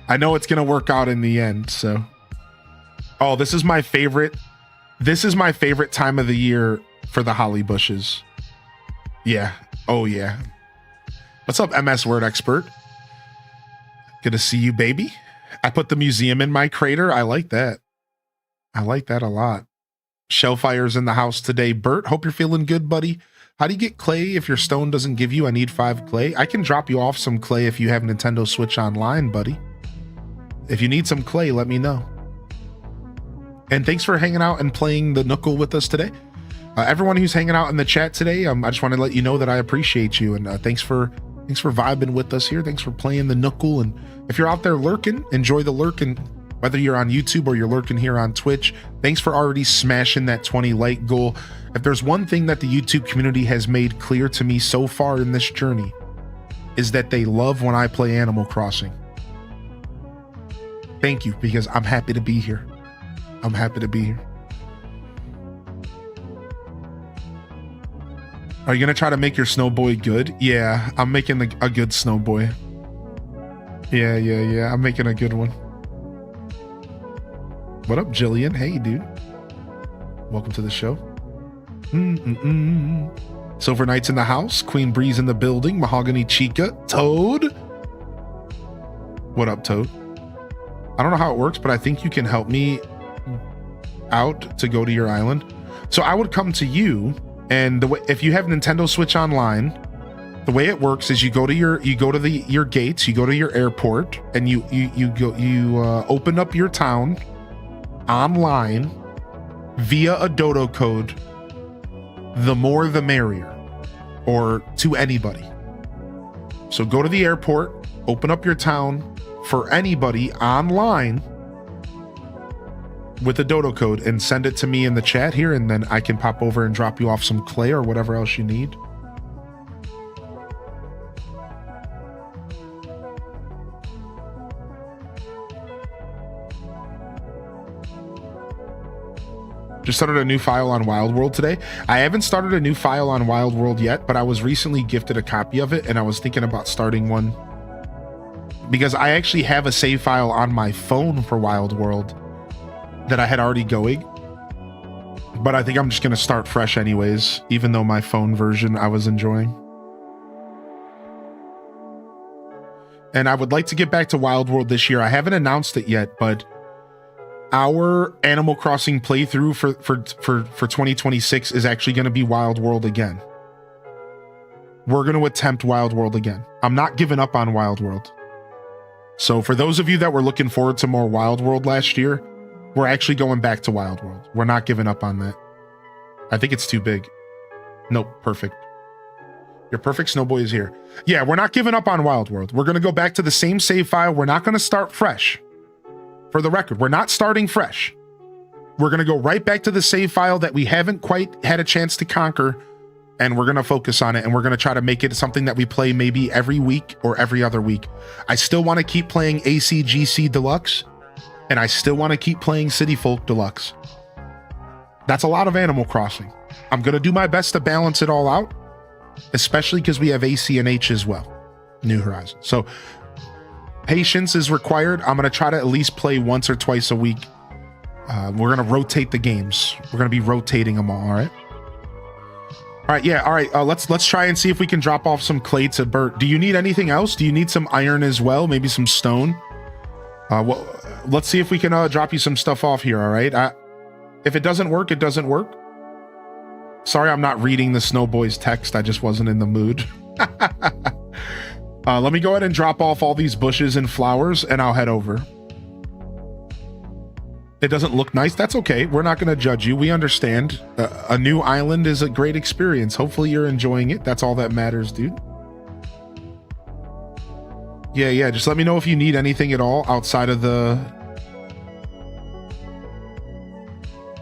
I know it's gonna work out in the end. So, oh, this is my favorite. This is my favorite time of the year for the holly bushes. Yeah. Oh yeah. What's up, MS Word Expert? Good to see you, baby. I put the museum in my crater. I like that. I like that a lot. Shellfire's in the house today. Bert, hope you're feeling good, buddy. How do you get clay if your stone doesn't give you? I need 5 clay. I can drop you off some clay if you have Nintendo Switch Online, buddy. If you need some clay, let me know. And thanks for hanging out and playing the Knuckle with us today. Everyone who's hanging out in the chat today, I just want to let you know that I appreciate you, and thanks for vibing with us here. Thanks for playing the Knuckle. And if you're out there lurking, enjoy the lurking. Whether you're on YouTube or you're lurking here on Twitch, thanks for already smashing that 20 like goal. If there's one thing that the YouTube community has made clear to me so far in this journey, is that they love when I play Animal Crossing. Thank you, because I'm happy to be here. I'm happy to be here. Are you gonna try to make your snowboy good? Yeah, I'm making a good snowboy. Yeah. I'm making a good one. What up, Jillian? Hey, dude. Welcome to the show. Silver Knights in the house. Queen Breeze in the building. Mahogany Chica. Toad. What up, Toad? I don't know how it works, but I think you can help me out to go to your island. So I would come to you, and if you have Nintendo Switch Online, the way it works is you go to your gates, you go to your airport, and you open up your town online via a dodo code. The more the merrier, or to anybody. So go to the airport, open up your town for anybody online with a dodo code, and send it to me in the chat here, and then I can pop over and drop you off some clay or whatever else you need. Just started a new file on Wild World today. I haven't started a new file on Wild World yet, but I was recently gifted a copy of it, and I was thinking about starting one because I actually have a save file on my phone for Wild World that I had already going, but I think I'm just going to start fresh anyways, even though my phone version I was enjoying. And I would like to get back to Wild World this year. I haven't announced it yet, but our Animal Crossing playthrough for 2026 is actually going to be Wild World again. We're going to attempt Wild World again. I'm not giving up on Wild World. So for those of you that were looking forward to more Wild World last year, we're actually going back to Wild World. We're not giving up on that. I think it's too big. Nope, perfect. Your perfect snowboy is here. Yeah, we're not giving up on Wild World. We're going to go back to the same save file. We're not going to start fresh. For the record, we're not starting fresh. We're going to go right back to the save file that we haven't quite had a chance to conquer, and we're going to focus on it, and we're going to try to make it something that we play maybe every week or every other week. I still want to keep playing ACGC Deluxe, and I still want to keep playing City Folk Deluxe. That's a lot of Animal Crossing. I'm going to do my best to balance it all out, especially because we have AC and H as well. New Horizons. So patience is required. I'm going to try to at least play once or twice a week. We're going to rotate the games. We're going to be rotating them all right? All right, yeah, all right. Let's try and see if we can drop off some clay to Bert. Do you need anything else? Do you need some iron as well? Maybe some stone? Well, let's see if we can drop you some stuff off here, all right? If it doesn't work, it doesn't work. Sorry, I'm not reading the Snowboy's text. I just wasn't in the mood. Let me go ahead and drop off all these bushes and flowers, and I'll head over. It doesn't look nice. That's okay. We're not going to judge you. We understand. A new island is a great experience. Hopefully you're enjoying it. That's all that matters, dude. Yeah. Just let me know if you need anything at all outside of the...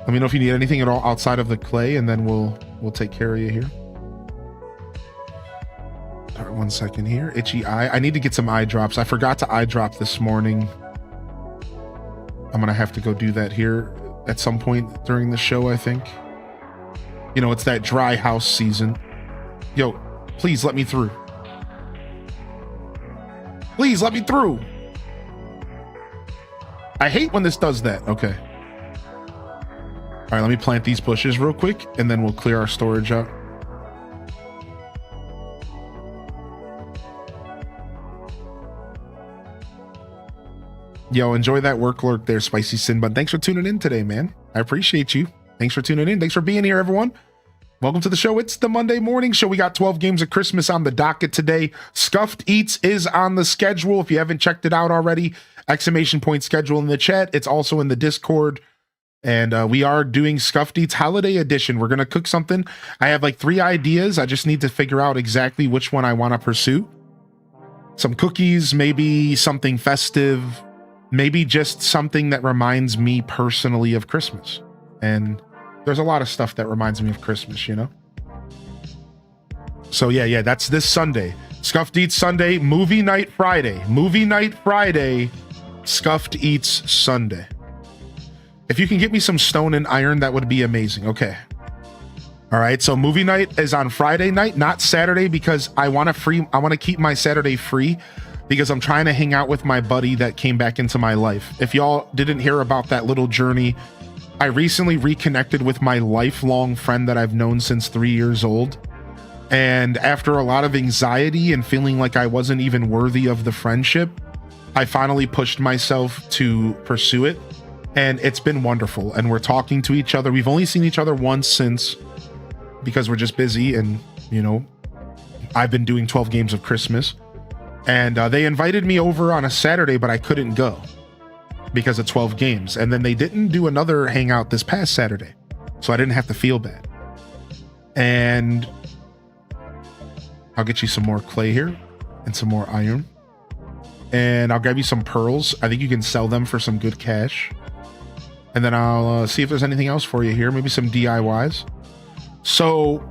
Let me know if you need anything at all outside of the clay, and then we'll take care of you here. All right, 1 second here. Itchy eye. I need to get some eye drops. I forgot to eye drop this morning. I'm going to have to go do that here at some point during the show, I think. You know, it's that dry house season. Yo, please let me through. Please let me through. I hate when this does that. Okay. All right, let me plant these bushes real quick, and then we'll clear our storage out. Yo, enjoy that work lurk there, Spicy Sinbun. Thanks for tuning in today, man. I appreciate you. Thanks for tuning in. Thanks for being here, everyone. Welcome to the show. It's the Monday morning show. We got 12 games of Christmas on the docket today. Scuffed Eats is on the schedule. If you haven't checked it out already, exclamation point schedule in the chat. It's also in the Discord. And we are doing Scuffed Eats Holiday Edition. We're going to cook something. I have like 3 ideas. I just need to figure out exactly which one I want to pursue. Some cookies, maybe something festive. Maybe just something that reminds me personally of Christmas. And there's a lot of stuff that reminds me of Christmas, you know? So yeah, that's this Sunday. Scuffed Eats Sunday, Movie Night Friday. Movie Night Friday, Scuffed Eats Sunday. If you can get me some stone and iron, that would be amazing. Okay. All right. So movie night is on Friday night, not Saturday, because I want to keep my Saturday free because I'm trying to hang out with my buddy that came back into my life. If y'all didn't hear about that little journey, I recently reconnected with my lifelong friend that I've known since 3 years old. And after a lot of anxiety and feeling like I wasn't even worthy of the friendship, I finally pushed myself to pursue it. And it's been wonderful. And we're talking to each other. We've only seen each other once since, because we're just busy. And, you know, I've been doing 12 games of Christmas. And they invited me over on a Saturday, but I couldn't go because of 12 games. And then they didn't do another hangout this past Saturday. So I didn't have to feel bad. And I'll get you some more clay here and some more iron. And I'll grab you some pearls. I think you can sell them for some good cash. And then I'll see if there's anything else for you here. Maybe some DIYs. So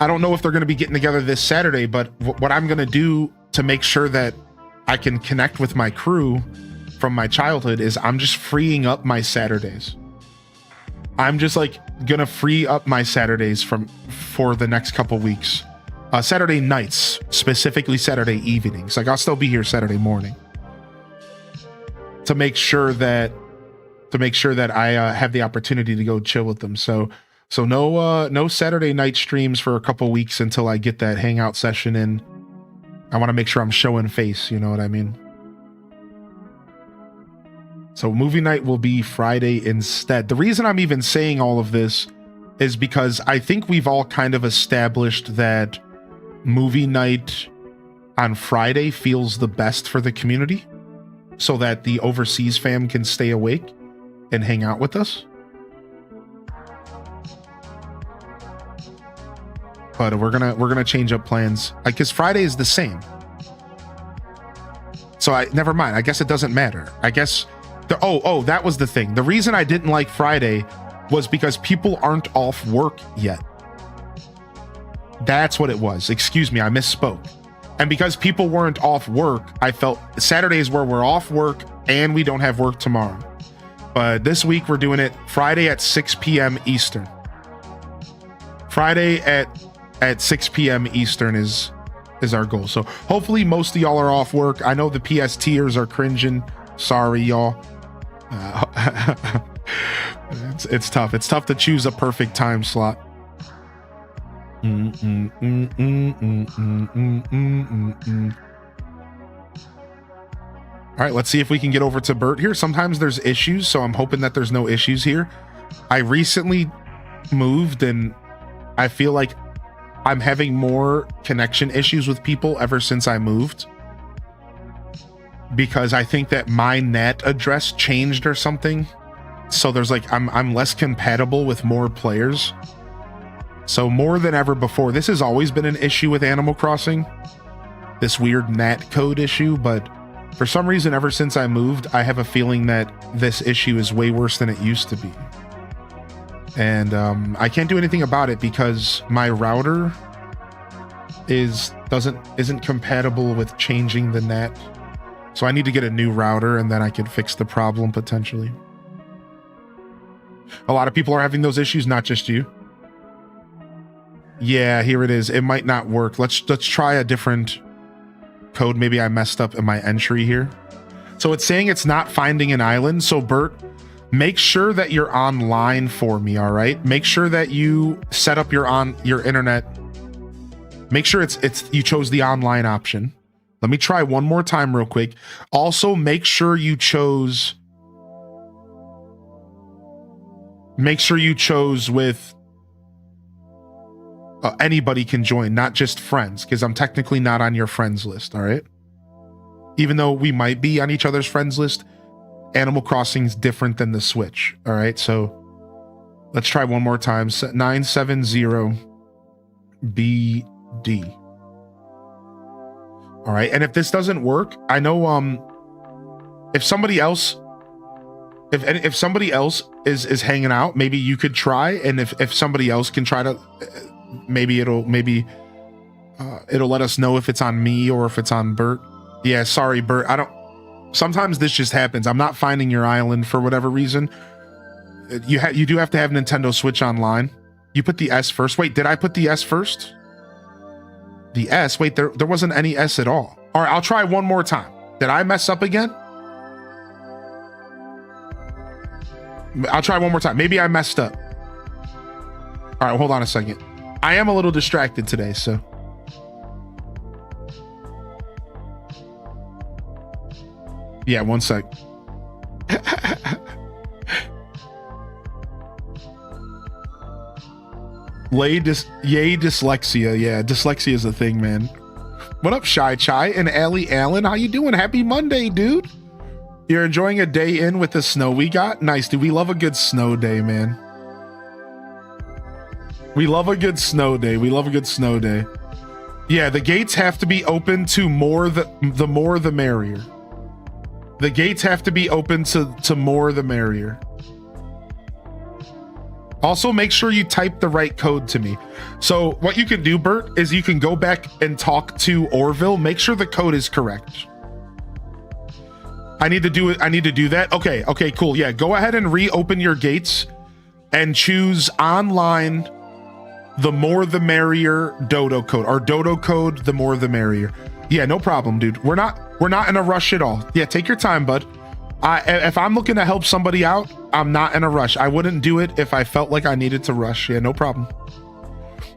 I don't know if they're going to be getting together this Saturday, but what I'm going to do to make sure that I can connect with my crew from my childhood is I'm just freeing up my Saturdays. I'm just like going to free up my Saturdays for the next couple weeks. Saturday nights, specifically Saturday evenings. Like I'll still be here Saturday morning to make sure that I have the opportunity to go chill with them. So no Saturday night streams for a couple weeks until I get that hangout session in. I want to make sure I'm showing face, you know what I mean? So movie night will be Friday instead. The reason I'm even saying all of this is because I think we've all kind of established that movie night on Friday feels the best for the community so that the overseas fam can stay awake and hang out with us. But we're gonna change up plans because Friday is the same. So never mind. I guess it doesn't matter. I guess that was the thing. The reason I didn't like Friday was because people aren't off work yet. That's what it was. Excuse me, I misspoke. And because people weren't off work, I felt Saturdays where we're off work and we don't have work tomorrow. But this week we're doing it Friday at 6 p.m. Eastern. Friday at 6 p.m. Eastern is our goal. So hopefully most of y'all are off work. I know the PSTers are cringing. Sorry, y'all. It's tough. It's tough to choose a perfect time slot. All right, let's see if we can get over to Bert here. Sometimes there's issues, so I'm hoping that there's no issues here. I recently moved and I feel like I'm having more connection issues with people ever since I moved, because I think that my NAT address changed or something. So there's like, I'm less compatible with more players. So more than ever before, this has always been an issue with Animal Crossing, this weird NAT code issue, but for some reason, ever since I moved, I have a feeling that this issue is way worse than it used to be. And I can't do anything about it because my router isn't compatible with changing the NAT. So I need to get a new router and then I can fix the problem potentially. A lot of people are having those issues, not just you. Yeah, here it is. It might not work. Let's try a different code. Maybe I messed up in my entry here. So it's saying it's not finding an island. So Bert, make sure that you're online for me, all right? Make sure that you set up your internet. Make sure you chose the online option. Let me try one more time real quick. Also, make sure you chose with anybody can join, not just friends, because I'm technically not on your friends list, all right? Even though we might be on each other's friends list, Animal Crossing's different than the Switch, all right? So let's try one more time. 970BD. All right, and if this doesn't work, I know if somebody else is hanging out, maybe you could try, and if somebody else can try to, maybe it'll let us know if it's on me or if it's on Bert. Yeah, sorry Bert, Sometimes this just happens. I'm not finding your island for whatever reason. You do have to have Nintendo Switch Online. You put the S first. Wait, did I put the S first? The S? Wait, there wasn't any S at all. All right, I'll try one more time. Did I mess up again? I'll try one more time. Maybe I messed up. All right, hold on a second. I am a little distracted today, so. Yeah, one sec. Yay, dyslexia. Yeah, dyslexia is a thing, man. What up, Shy Chai and Allie Allen? How you doing? Happy Monday, dude. You're enjoying a day in with the snow we got? Nice, dude. We love a good snow day, man. We love a good snow day. We love a good snow day. Yeah, the gates have to be open to more the more the merrier. The gates have to be open to more the merrier. Also, make sure you type the right code to me. So what you can do, Bert, is you can go back and talk to Orville. Make sure the code is correct. I need to do it. I need to do that. Okay, cool. Yeah, go ahead and reopen your gates and choose online the more the merrier dodo code, or dodo code the more the merrier. Yeah, no problem, dude. We're not in a rush at all. Yeah, take your time, bud. If I'm looking to help somebody out, I'm not in a rush. I wouldn't do it if I felt like I needed to rush. Yeah, no problem.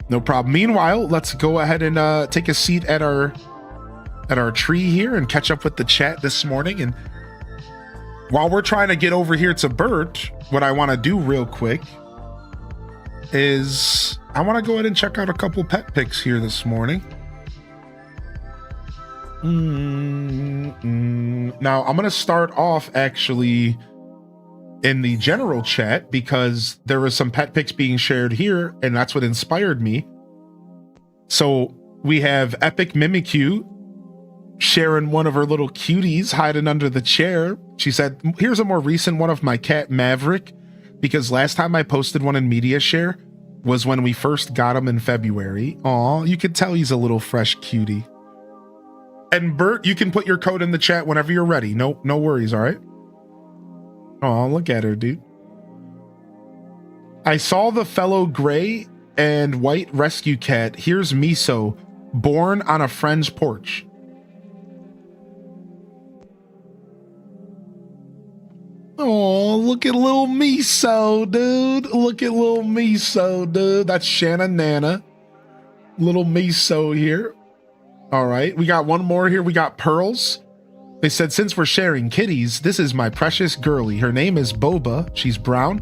No problem. Meanwhile, let's go ahead and take a seat at our tree here and catch up with the chat this morning. And while we're trying to get over here to Bert, what I want to do real quick is I want to go ahead and check out a couple pet pics here this morning. Now I'm going to start off actually in the general chat because there was some pet pics being shared here, and that's what inspired me. So we have Epic Mimikyu sharing one of her little cuties hiding under the chair. She said, here's a more recent one of my cat Maverick, because last time I posted one in media share was when we first got him in February. Aw, you could tell he's a little fresh cutie. And Bert, you can put your code in the chat whenever you're ready. No worries, all right? Oh, look at her, dude. I saw the fellow gray and white rescue cat. Here's Miso, born on a friend's porch. Oh, look at little Miso, dude. Look at little Miso, dude. That's Shanna Nana. Little Miso here. All right, we got one more here. We got Pearls. They said, since we're sharing kitties, this is my precious girlie. Her name is Boba. She's brown,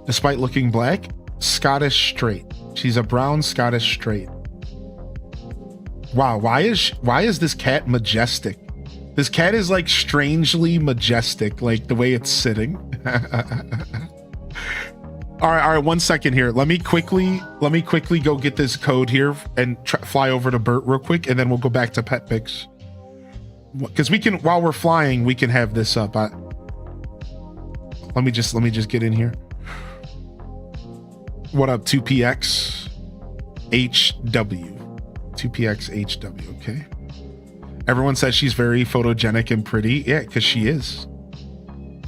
despite looking black. Scottish straight. She's a brown Scottish straight. Wow, why is this cat majestic? This cat is like strangely majestic, like the way it's sitting. All right, 1 second here. Let me quickly go get this code here and fly over to Bert real quick, and then we'll go back to pet pics. Because we can, while we're flying, we can have this up. Let me just get in here. What up, 2PX HW? 2PX HW. Okay. Everyone says she's very photogenic and pretty. Yeah, because she is.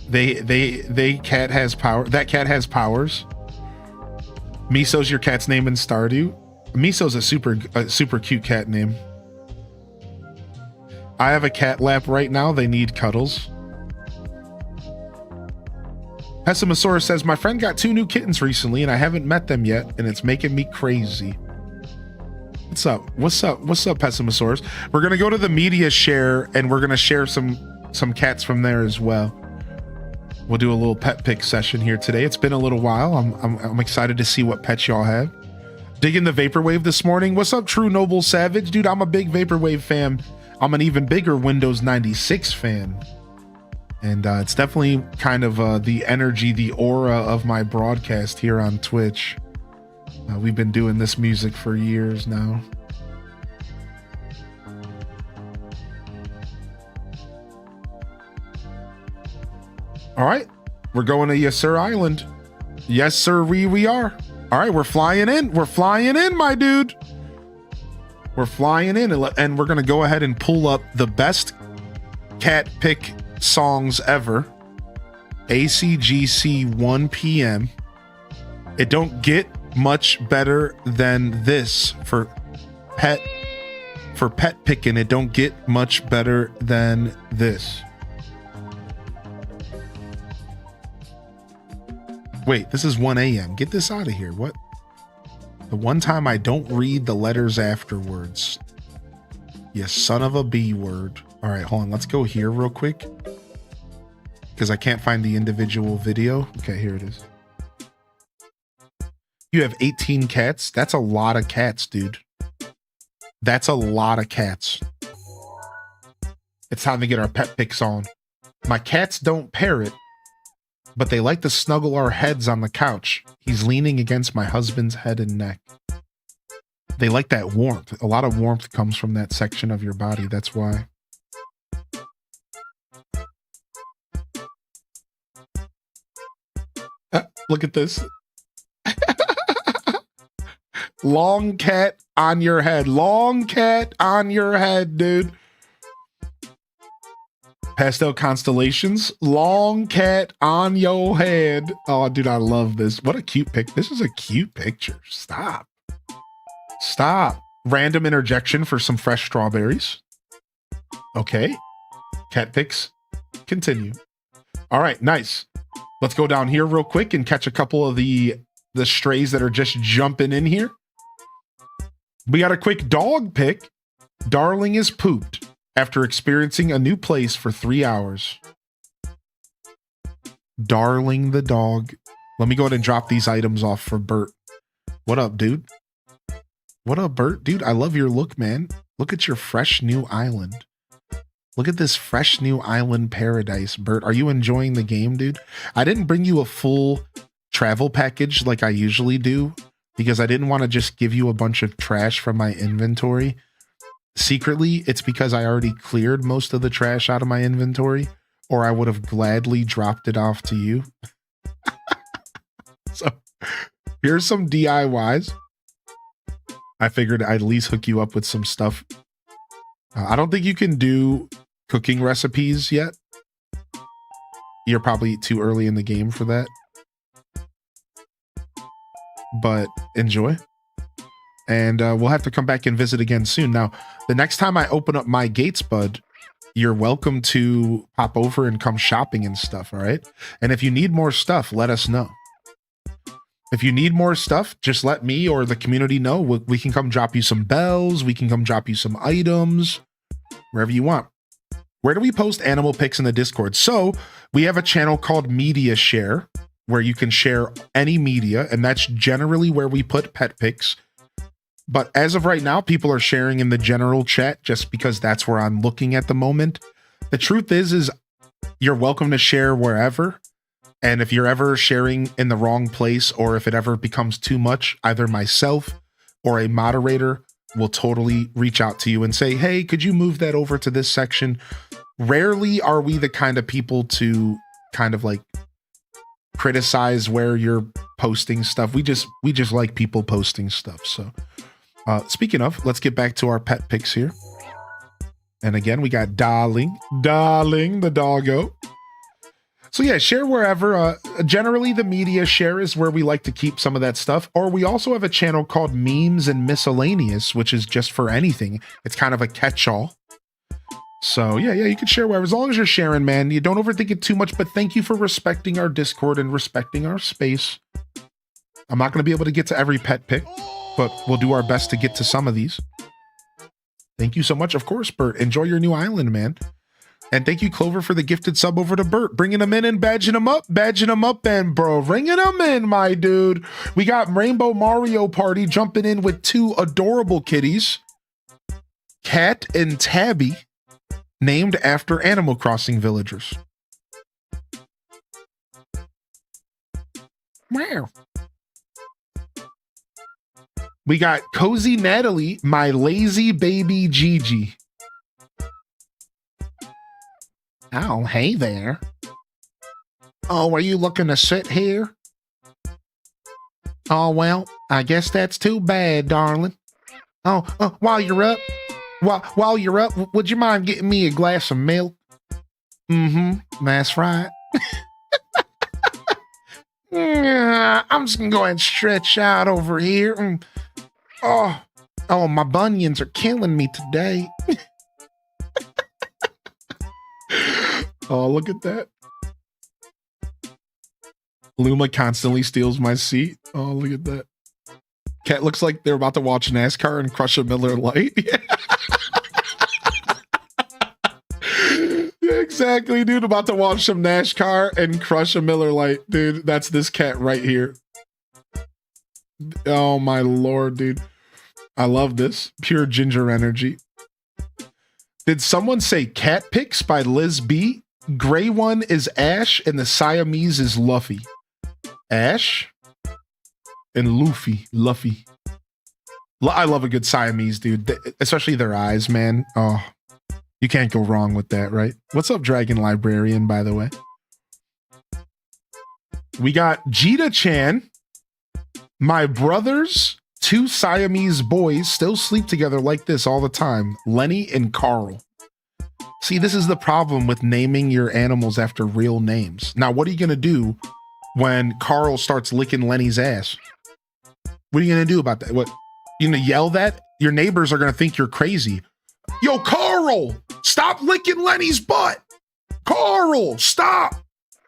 They cat has power. That cat has powers. Miso's your cat's name in Stardew. Miso's a super cute cat name. I have a cat lap right now. They need cuddles. Pessimosaurus says, my friend got 2 new kittens recently and I haven't met them yet, and it's making me crazy. What's up? What's up, Pessimosaurus? We're gonna go to the media share and we're gonna share some cats from there as well. We'll do a little pet pick session here today. It's been a little while. I'm excited to see what pets y'all have. Digging the Vaporwave this morning. What's up, True Noble Savage? Dude, I'm a big Vaporwave fan. I'm an even bigger Windows 96 fan. And it's definitely kind of the energy, the aura of my broadcast here on Twitch. We've been doing this music for years now. All right, we're going to Yes Sir Island. Yes, sir, we are. All right, we're flying in. We're flying in, my dude. We're flying in, and we're going to go ahead and pull up the best cat pick songs ever. ACGC 1 p.m. It don't get much better than this for pet picking. It don't get much better than this. Wait, this is 1 a.m. Get this out of here. What? The one time I don't read the letters afterwards. You son of a B word. All right, hold on. Let's go here real quick. Because I can't find the individual video. Okay, here it is. You have 18 cats? That's a lot of cats, dude. That's a lot of cats. It's time to get our pet pics on. My cats don't parrot, but they like to snuggle our heads on the couch. He's leaning against my husband's head and neck. They like that warmth. A lot of warmth comes from that section of your body. That's why. Look at this. Long cat on your head. Long cat on your head, dude. Pastel constellations. Long cat on your head. Oh, dude, I love this. What a cute pic. This is a cute picture. Stop. Stop. Random interjection for some fresh strawberries. Okay. Cat pics. Continue. All right, nice. Let's go down here real quick and catch a couple of the strays that are just jumping in here. We got a quick dog pic. Darling is pooped after experiencing a new place for 3 hours. Darling the dog. Let me go ahead and drop these items off for Bert. What up, dude? What up, Bert? Dude, I love your look, man. Look at your fresh new island. Look at this fresh new island paradise, Bert. Are you enjoying the game, dude? I didn't bring you a full travel package like I usually do because I didn't want to just give you a bunch of trash from my inventory. Secretly, it's because I already cleared most of the trash out of my inventory, or I would have gladly dropped it off to you. So here's some DIYs. I figured I'd at least hook you up with some stuff. I don't think you can do cooking recipes yet. You're probably too early in the game for that. But enjoy. And we'll have to come back and visit again soon. Now, the next time I open up my gates, bud, you're welcome to pop over and come shopping and stuff, all right? And if you need more stuff, let us know. If you need more stuff, just let me or the community know. We can come drop you some bells. We can come drop you some items, wherever you want. Where do we post animal pics in the Discord? So we have a channel called Media Share where you can share any media, and that's generally where we put pet pics. But as of right now, people are sharing in the general chat just because that's where I'm looking at the moment. The truth is you're welcome to share wherever. And if you're ever sharing in the wrong place, or if it ever becomes too much, either myself or a moderator will totally reach out to you and say, hey, could you move that over to this section? Rarely are we the kind of people to kind of like criticize where you're posting stuff. We just like people posting stuff. So speaking of, let's get back to our pet pics here. And again, we got Darling the doggo. So yeah, share wherever. Generally, the media share is where we like to keep some of that stuff. Or we also have a channel called Memes and Miscellaneous, which is just for anything. It's kind of a catch-all. So yeah, you can share wherever. As long as you're sharing, man. You don't overthink it too much, but thank you for respecting our Discord and respecting our space. I'm not going to be able to get to every pet pic, but we'll do our best to get to some of these. Thank you so much. Of course, Bert. Enjoy your new island, man. And thank you, Clover, for the gifted sub over to Bert. Bringing him in and badging him up, and bro. Bringing him in, my dude. We got Rainbow Mario Party jumping in with two adorable kitties. Cat and Tabby, named after Animal Crossing villagers. Wow. We got Cozy Natalie, my lazy baby Gigi. Oh, hey there. Oh, are you looking to sit here? Oh, well, I guess that's too bad, darling. Oh, while you're up, would you mind getting me a glass of milk? That's right. Yeah, I'm just gonna go ahead and stretch out over here. Oh, my bunions are killing me today. Oh, look at that. Luma constantly steals my seat. Oh, look at that. Cat looks like they're about to watch NASCAR and crush a Miller Lite. Yeah, exactly, dude. About to watch some NASCAR and crush a Miller Lite. Dude, that's this cat right here. Oh, my Lord, dude. I love this. Pure ginger energy. Did someone say Cat Pics by Liz B? Gray one is Ash and the Siamese is Luffy. Ash and Luffy. I love a good Siamese, dude. Especially their eyes, man. Oh, you can't go wrong with that, right? What's up, Dragon Librarian, by the way? We got Jita Chan. My brother's two Siamese boys still sleep together like this all the time. Lenny and Carl. See, this is the problem with naming your animals after real names. Now, what are you going to do when Carl starts licking Lenny's ass? What are you going to do about that? What, you going to yell that? Your neighbors are going to think you're crazy. Yo, Carl, stop licking Lenny's butt. Carl, stop.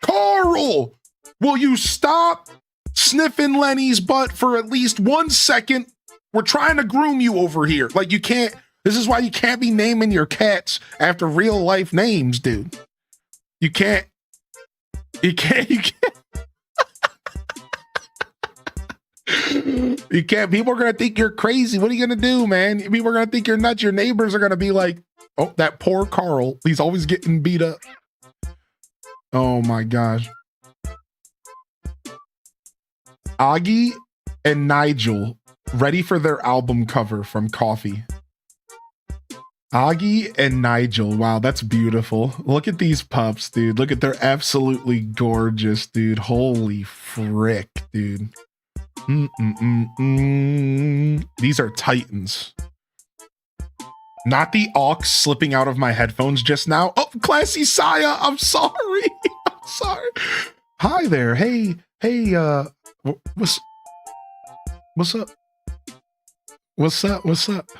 Carl, will you stop sniffing Lenny's butt for at least 1 second? We're trying to groom you over here. Like, you can't. This is why you can't be naming your cats after real life names, dude. You can't. You can't. You can't. People are going to think you're crazy. What are you going to do, man? People are going to think you're nuts. Your neighbors are going to be like, oh, that poor Carl. He's always getting beat up. Oh, my gosh. Augie and Nigel ready for their album cover from Coffee. Augie and Nigel. Wow, that's beautiful. Look at these pups, dude. Look at, they're absolutely gorgeous, dude. Holy frick, dude. These are titans. Not the aux slipping out of my headphones just now. Oh, Classy Saya, I'm sorry. I'm sorry. Hi there. Hey, what's up? What's up?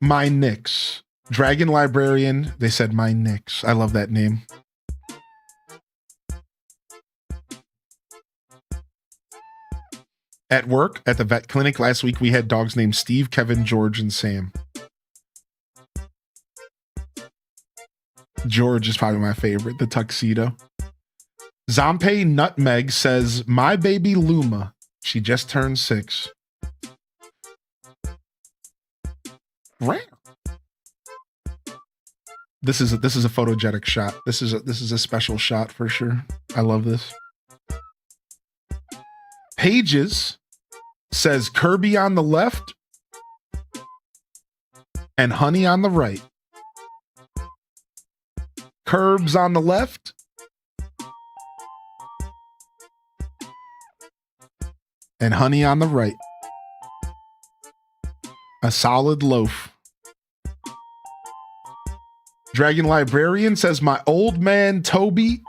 My Nix. Dragon Librarian. They said My Nix. I love that name. At work, at the vet clinic last week, we had dogs named Steve, Kevin, George, and Sam. George is probably my favorite, the tuxedo. Zompe Nutmeg says, my baby Luma. She just turned 6. Rare. This is a photogenic shot. This is a special shot for sure. I love this. Pages says Kirby on the left and Honey on the right. Curbs on the left and Honey on the right. A solid loaf. Dragon Librarian says my old man Toby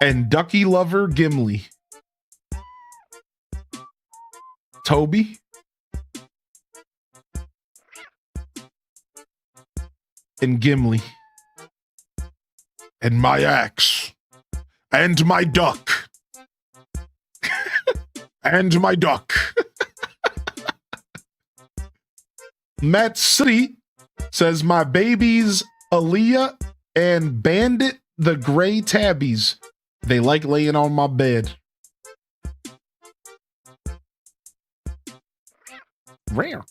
and Ducky Lover Gimli. Toby and Gimli and my axe and my duck and my duck. Matt City says my babies Aaliyah and Bandit the Gray Tabbies. They like laying on my bed. Rare.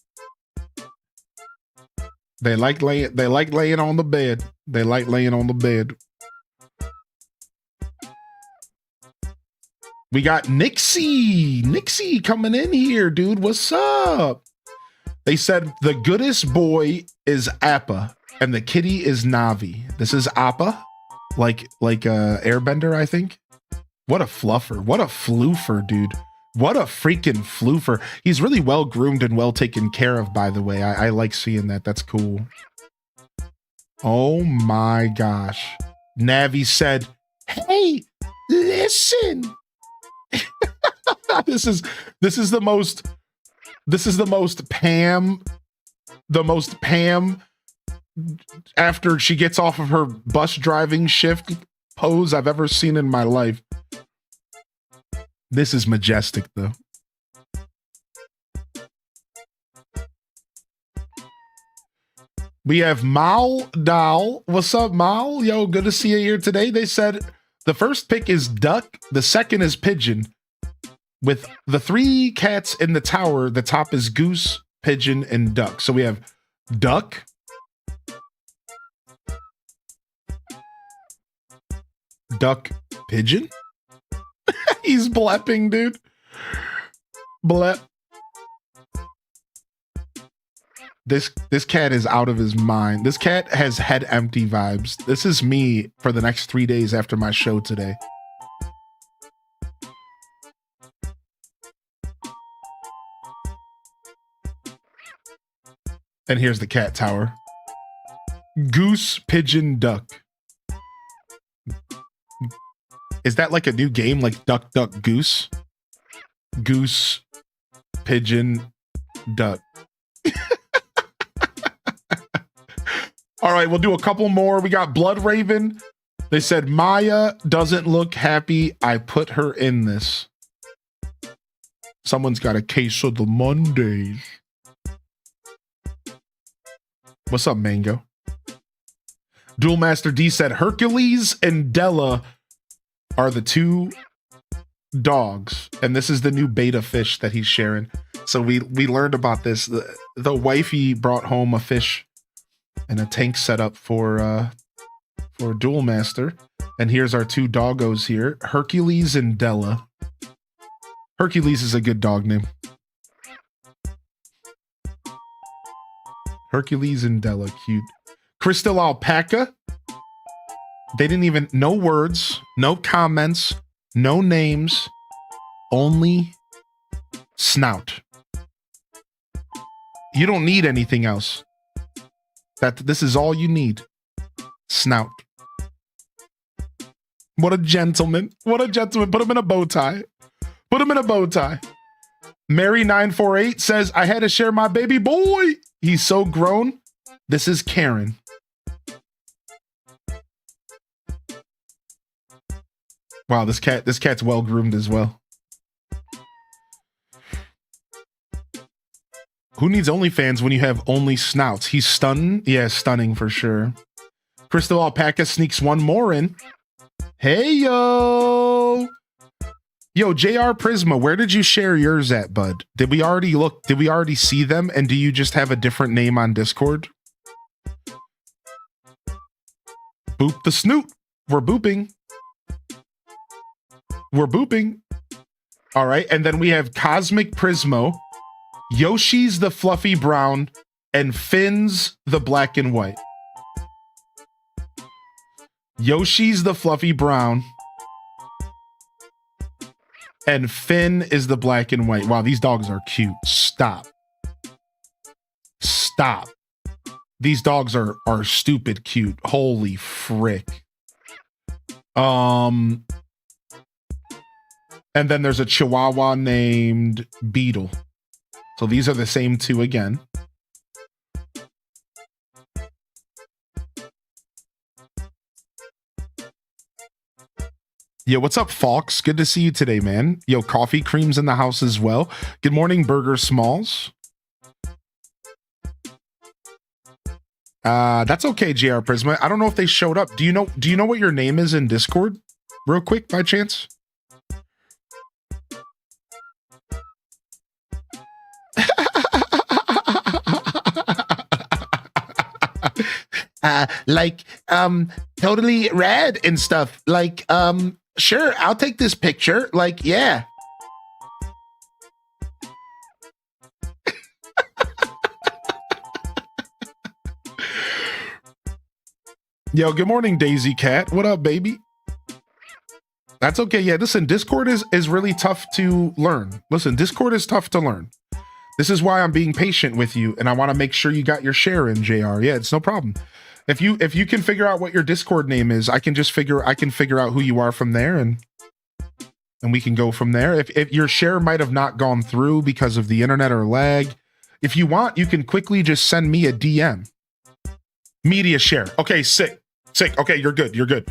They like laying on the bed. They like laying on the bed. We got Nixie coming in here, dude. What's up? They said the goodest boy is Appa and the kitty is Navi. This is Appa, like Airbender, I think. What a fluffer. What a floofer, dude. What a freaking floofer. He's really well groomed and well taken care of, by the way. I like seeing that. That's cool. Oh my gosh. Navi said, hey, listen. This is the most Pam after she gets off of her bus driving shift pose I've ever seen in my life. This is majestic though. We have Mal Dal. What's up, Mal? Yo, good to see you here today. They said the first pick is duck, the second is pigeon. With the 3 cats in the tower, the top is goose, pigeon, and duck. So we have duck, duck, pigeon. He's blepping, dude. Blep. This cat is out of his mind. This cat has head empty vibes. This is me for the next 3 days after my show today. And here's the cat tower. Goose, pigeon, duck. Is that like a new game, like Duck, Duck, Goose? Goose, pigeon, duck. All right, we'll do a couple more. We got Blood Raven. They said, Maya doesn't look happy. I put her in this. Someone's got a case of the Mondays. What's up, Mango? Dual Master D said, Hercules and Della are the 2 dogs. And this is the new beta fish that he's sharing. So we learned about this. The wifey brought home a fish and a tank setup for Dual Master. And here's our 2 doggos here, Hercules and Della. Hercules is a good dog name. Hercules and Della, cute. Crystal Alpaca. They didn't even, no words, no comments, no names, only snout. You don't need anything else. This is all you need. Snout. What a gentleman. What a gentleman. Put him in a bow tie. Put him in a bow tie. Mary948 says, I had to share my baby boy. He's so grown. This is Karen. Wow, this cat's well groomed as well. Who needs OnlyFans when you have only snouts? He's stunning. Yeah, stunning for sure. Crystal Alpaca sneaks one more in. Hey, yo. Yo, JR Prisma, where did you share yours at, bud? Did we already look? Did we already see them? And do you just have a different name on Discord? Boop the snoot. We're booping. We're booping. All right. And then we have Cosmic Prismo, Yoshi's the Fluffy Brown, and Finn's the Black and White. Yoshi's the Fluffy Brown, and Finn is the Black and White. Wow, these dogs are cute. Stop. Stop. These dogs are stupid cute. Holy frick. And then there's a Chihuahua named Beetle. So these are the same 2 again. Yo, what's up, Fox? Good to see you today, man. Yo, Coffee Cream's in the house as well. Good morning, Burger Smalls. That's okay, JR Prisma. I don't know if they showed up. Do you know what your name is in Discord? Real quick, by chance? Totally rad and stuff. Sure, I'll take this picture. Yeah. Yo, good morning, Daisy Cat. What up, baby? That's okay. Yeah, listen, Discord is really tough to learn. Listen, Discord is tough to learn. This is why I'm being patient with you, and I want to make sure you got your share in, JR. Yeah, it's no problem. If you can figure out what your Discord name is, I can figure out who you are from there, and we can go from there. If your share might have not gone through because of the internet or lag, if you want, you can quickly just send me a DM. Media share. Okay, sick. Okay, you're good.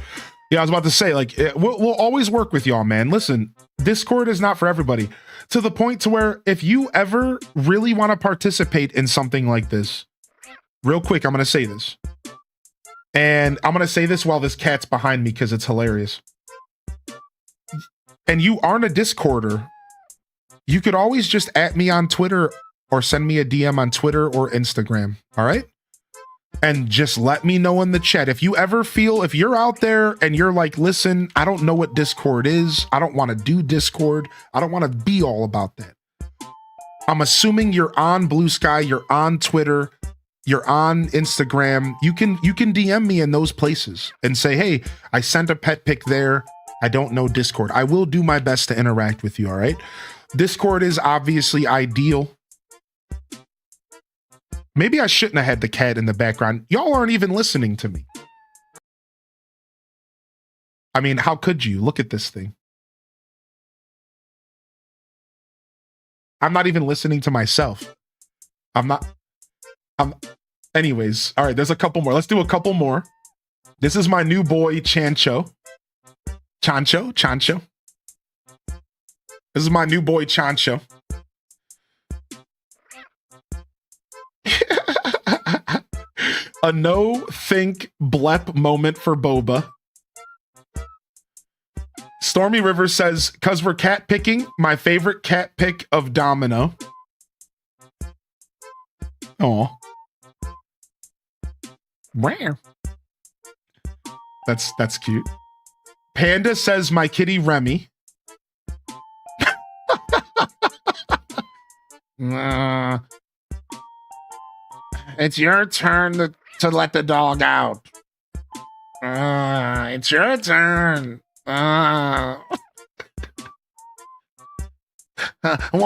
Yeah, I was about to say, like, we'll always work with y'all, man. Listen, Discord is not for everybody. To the point to where if you ever really want to participate in something like this, real quick, I'm going to say this. And I'm going to say this while this cat's behind me because it's hilarious. And you aren't a Discorder, you could always just @ me on Twitter or send me a DM on Twitter or Instagram. All right? And just let me know in the chat. If you ever feel, if you're out there and you're like, listen, I don't know what Discord is. I don't want to do Discord. I don't want to be all about that. I'm assuming you're on Blue Sky, you're on Twitter, you're on Instagram. You can DM me in those places and say, hey, I sent a pet pic there. I don't know Discord. I will do my best to interact with you, all right? Discord is obviously ideal. Maybe I shouldn't have had the cat in the background. Y'all aren't even listening to me. I mean, how could you? Look at this thing. I'm not even listening to myself. Anyways, all right, there's a couple more. Let's do a couple more. This is my new boy, Chancho. Chancho. This is my new boy, Chancho. A no-think blep moment for Boba. Stormy River says, cause we're cat picking, my favorite cat pick of Domino. Oh. Where? That's cute. Panda says, my kitty Remy. It's your turn to let the dog out. It's your turn. What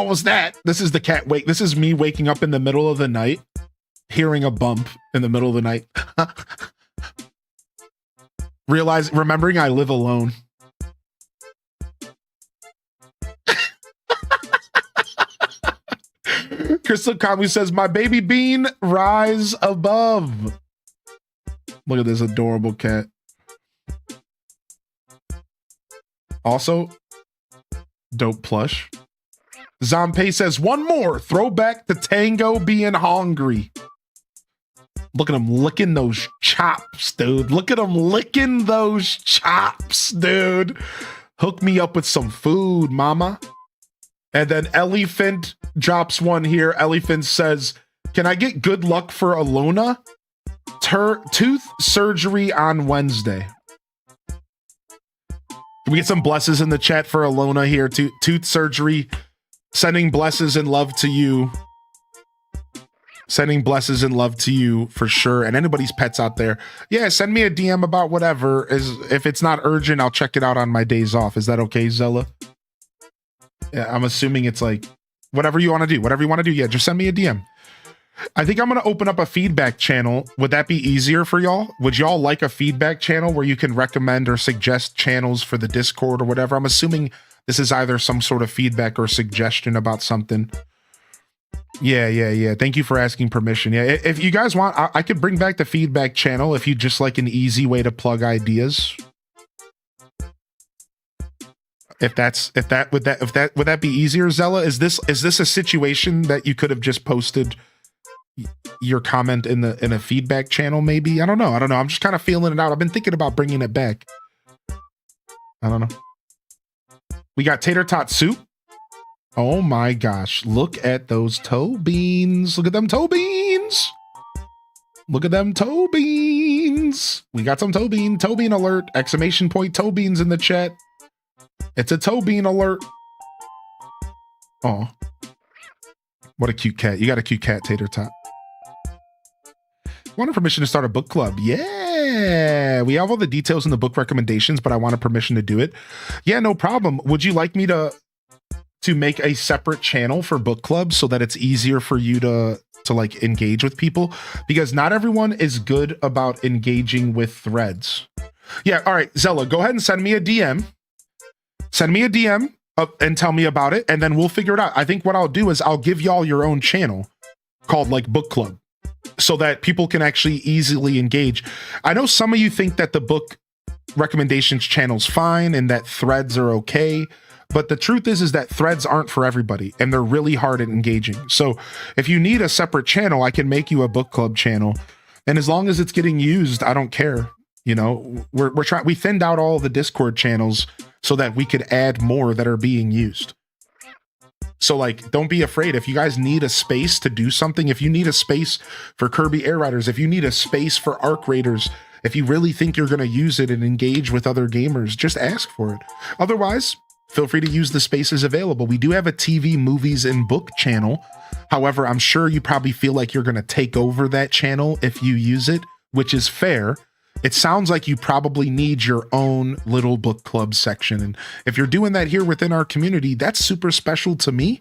was that? This is the cat wake. This is me waking up in the middle of the night, hearing a bump in the middle of the night. Remembering I live alone. Crystal Kamu says, my baby bean, rise above. Look at this adorable cat. Also, dope plush. Zompei says, one more. Throwback to Tango being hungry. Look at him licking those chops, dude. Look at him licking those chops, dude. Hook me up with some food, mama. And then Elephant drops one here. Elephant says, can I get good luck for Alona? Tooth surgery on Wednesday. Can we get some blesses in the chat for Alona here? Tooth surgery. Sending blesses and love to you. Sending blesses and love to you for sure. And anybody's pets out there. Yeah, send me a DM about whatever. If it's not urgent, I'll check it out on my days off. Is that okay, Zella? Yeah, I'm assuming it's like whatever you want to do. Whatever you want to do. Yeah, just send me a DM. I think I'm going to open up a feedback channel. Would that be easier for y'all? Would y'all like a feedback channel where you can recommend or suggest channels for the Discord or whatever? I'm assuming this is either some sort of feedback or suggestion about something. Yeah. Thank you for asking permission. Yeah, if you guys want, I could bring back the feedback channel if you just like an easy way to plug ideas. Would that be easier, Zella? Is this a situation that you could have just posted your comment in a feedback channel? Maybe I don't know. I'm just kind of feeling it out. I've been thinking about bringing it back. I don't know. We got tater tot soup. Oh my gosh. Look at those toe beans. Look at them toe beans. Look at them toe beans. We got some toe bean alert. Exclamation point toe beans in the chat. It's a toe bean alert. Oh, what a cute cat. You got a cute cat, tater tot. Wanted permission to start a book club. Yeah, we have all the details in the book recommendations, but I wanted permission to do it. Yeah, no problem. Would you like me to make a separate channel for book club so that it's easier for you to to like engage with people, because not everyone is good about engaging with threads. Yeah, all right, Zella, go ahead and send me a DM. Send me a DM and tell me about it, and then we'll figure it out. I think what I'll do is I'll give y'all your own channel called like book club, so that people can actually easily engage. I know some of you think that the book recommendations channel's fine and that threads are okay, but the truth is that threads aren't for everybody and they're really hard at engaging. So if you need a separate channel, I can make you a book club channel, and as long as it's getting used, I don't care. You know, we thinned out all the Discord channels so that we could add more that are being used. So like, don't be afraid. If you guys need a space to do something, if you need a space for Kirby Air Riders, if you need a space for Arc Raiders, if you really think you're going to use it and engage with other gamers, just ask for it. Otherwise, feel free to use the spaces available. We do have a TV, movies, and book channel. However, I'm sure you probably feel like you're going to take over that channel if you use it, which is fair. It sounds like you probably need your own little book club section. And if you're doing that here within our community, that's super special to me.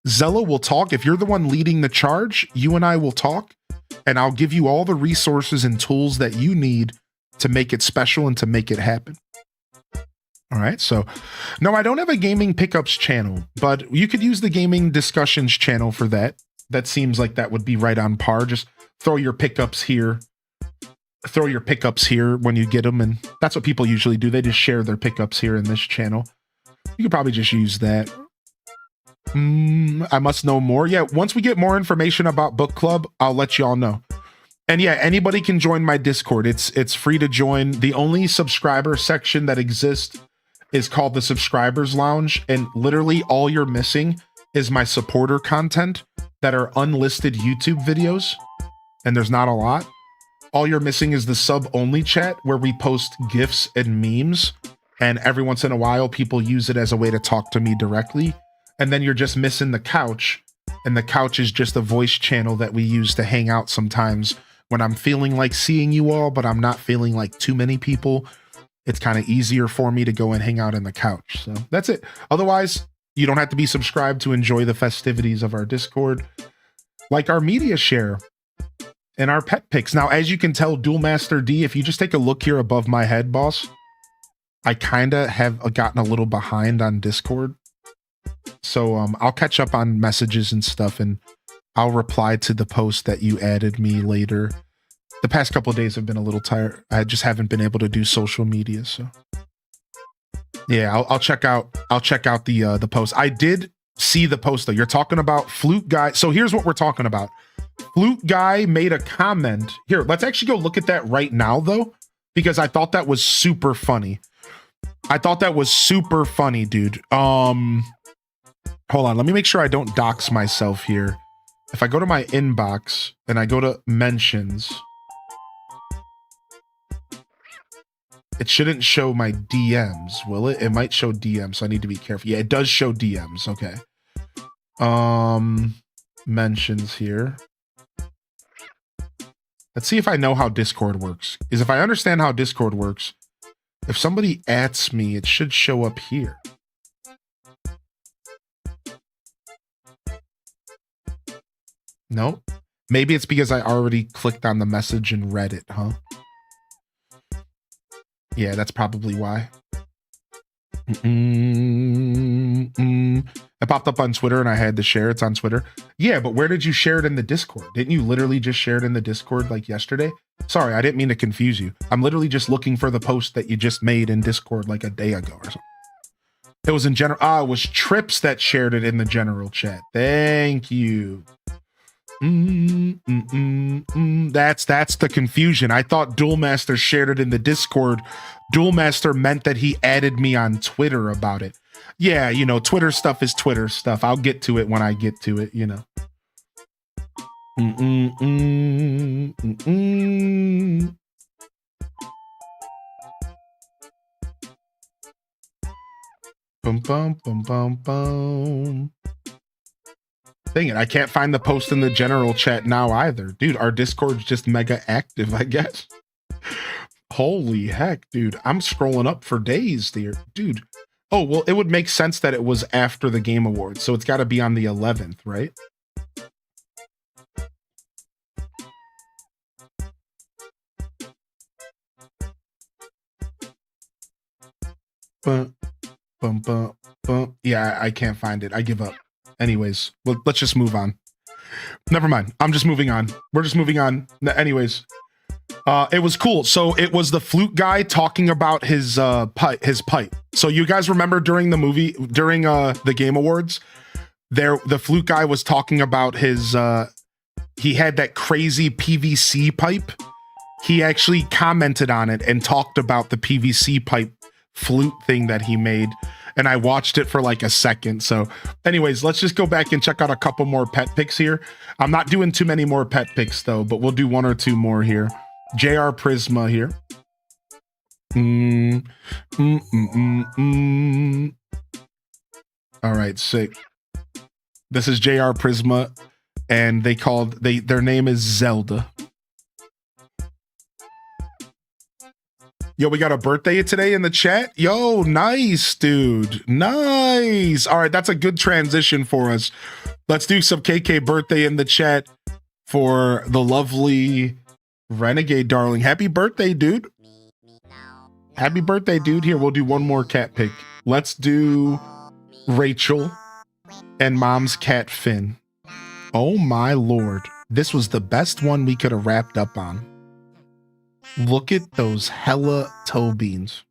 Zella will talk. If you're the one leading the charge, you and I will talk, and I'll give you all the resources and tools that you need to make it special and to make it happen. All right. So no, I don't have a gaming pickups channel, but you could use the gaming discussions channel for that. That seems like that would be right on par. Just throw your pickups here. Throw your pickups here when you get them, and that's what people usually do. They just share their pickups here in this channel. You could probably just use that. I must know more. Yeah, once we get more information about book club, I'll let y'all know. And yeah, anybody can join my Discord. It's free to join. The only subscriber section that exists is called the Subscribers Lounge, and literally all you're missing is my supporter content that are unlisted YouTube videos, and there's not a lot. All you're missing is the sub-only chat where we post GIFs and memes, and every once in a while people use it as a way to talk to me directly. And then you're just missing the couch, and the couch is just a voice channel that we use to hang out sometimes when I'm feeling like seeing you all, but I'm not feeling like too many people. It's kind of easier for me to go and hang out in the couch. So that's it. Otherwise, you don't have to be subscribed to enjoy the festivities of our Discord, like our media share and our pet picks. Now, as you can tell, Duel Master D, if you just take a look here above my head, boss, I kind of have gotten a little behind on Discord. So I'll catch up on messages and stuff, and I'll reply to the post that you added me later. The past couple of days have been a little tired. I just haven't been able to do social media. So yeah, I'll check out the post. I did see the post though. You're talking about Flute Guy. So here's what we're talking about. Flute Guy made a comment. Here, let's actually go look at that right now, though, because I thought that was super funny. I thought that was super funny, dude. Hold on. Let me make sure I don't dox myself here. If I go to my inbox and I go to mentions, it shouldn't show my DMs, will it? It might show DMs, so I need to be careful. Yeah, it does show DMs. Okay. Mentions here. Let's see if I know how Discord works. If I understand how Discord works, if somebody adds me, it should show up here. No? Maybe it's because I already clicked on the message and read it, huh? Yeah, that's probably why. It popped up on Twitter and I had to share. It's on Twitter. Yeah, but where did you share it in the Discord? Didn't you literally just share it in the Discord like yesterday? Sorry, I didn't mean to confuse you. I'm literally just looking for the post that you just made in Discord like a day ago or something. It was in general. It was Trips that shared it in the general chat. Thank you. That's the confusion. I thought Duel Master shared it in the Discord. Duel Master meant that he added me on Twitter about it. Yeah, you know, Twitter stuff is Twitter stuff. I'll get to it when I get to it, you know. Bum, bum, bum, bum, bum. Dang it, I can't find the post in the general chat now either. Dude, our Discord's just mega active, I guess. Holy heck, dude. I'm scrolling up for days there. Dude. Oh, well, it would make sense that it was after the Game Awards, so it's got to be on the 11th, right? Bum, bum, bum, bum. Yeah, I can't find it. I give up. Anyways, let's just move on. Never mind. I'm just moving on. We're just moving on. Anyways, it was cool. So it was the flute guy talking about his pipe. So you guys remember during the movie, during the Game Awards, the flute guy was talking about his he had that crazy PVC pipe. He actually commented on it and talked about the PVC pipe flute thing that he made. And I watched it for like a second. So anyways, let's just go back and check out a couple more pet picks here. I'm not doing too many more pet picks though, but we'll do one or two more here. JR Prisma here. All right, sick. This is JR Prisma, and their name is Zelda. Yo, we got a birthday today in the chat. Yo, nice, dude. Nice. All right, that's a good transition for us. Let's do some KK birthday in the chat for the lovely Renegade darling. Happy birthday, dude. Happy birthday, dude. Here, we'll do one more cat pick. Let's do Rachel and mom's cat Finn. Oh my lord. This was the best one we could have wrapped up on. Look at those hella toe beans.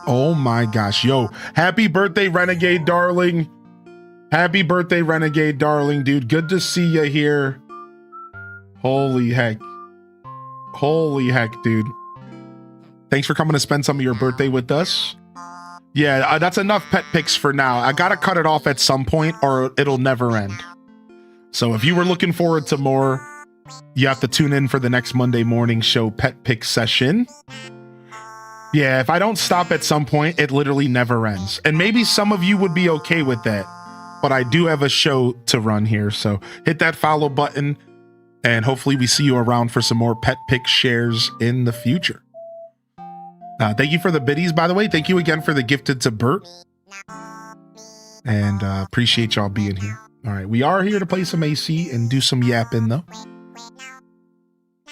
Oh my gosh. Yo, happy birthday, Renegade darling. Happy birthday, Renegade darling, dude. Good to see you here. Holy heck. Holy heck, dude. Thanks for coming to spend some of your birthday with us. Yeah, that's enough pet picks for now. I gotta cut it off at some point or it'll never end. So if you were looking forward to more, you have to tune in for the next Monday morning show pet pick session. Yeah, if I don't stop at some point, it literally never ends. And maybe some of you would be okay with that, but I do have a show to run here. So hit that follow button and hopefully we see you around for some more pet pick shares in the future. Thank you for the biddies, by the way. Thank you again for the gifted to Bert. And appreciate y'all being here. All right, we are here to play some AC and do some yapping though.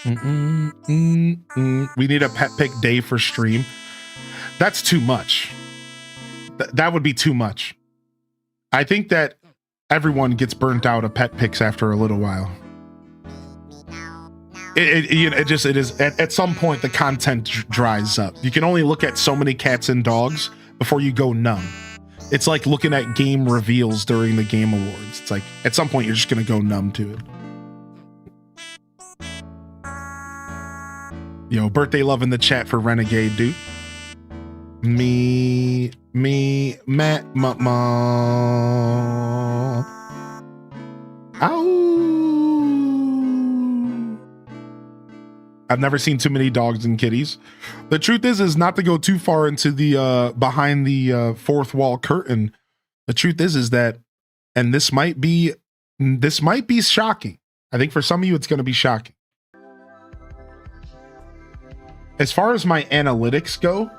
We need a pet pick day for stream. That's too much. That would be too much. I think that everyone gets burnt out of pet picks after a little while. It is at some point the content dries up. You can only look at so many cats and dogs before you go numb. It's like looking at game reveals during the Game Awards. It's like at some point you're just gonna go numb to it. Yo, birthday love in the chat for Renegade, dude. Matt, ma. Ow. I've never seen too many dogs and kitties. The truth is not to go too far into the behind the fourth wall curtain. The truth is that, and this might be shocking. I think for some of you it's going to be shocking. As far as my analytics go,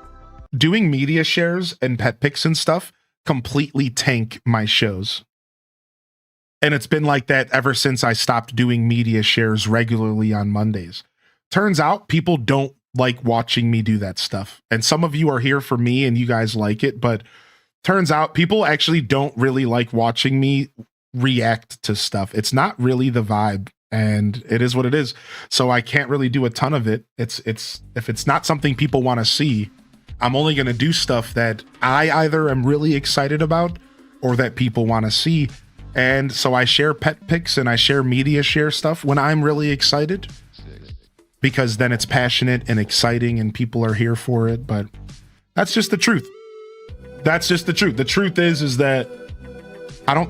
doing media shares and pet picks and stuff completely tank my shows. And it's been like that ever since I stopped doing media shares regularly on Mondays. Turns out people don't like watching me do that stuff. And some of you are here for me and you guys like it, but turns out people actually don't really like watching me react to stuff. It's not really the vibe, and it is what it is. So I can't really do a ton of it. It's if it's not something people want to see, I'm only going to do stuff that I either am really excited about or that people want to see. And so I share pet pics and I share media share stuff when I'm really excited, because then it's passionate and exciting and people are here for it. But that's just the truth. That's just the truth. The truth is that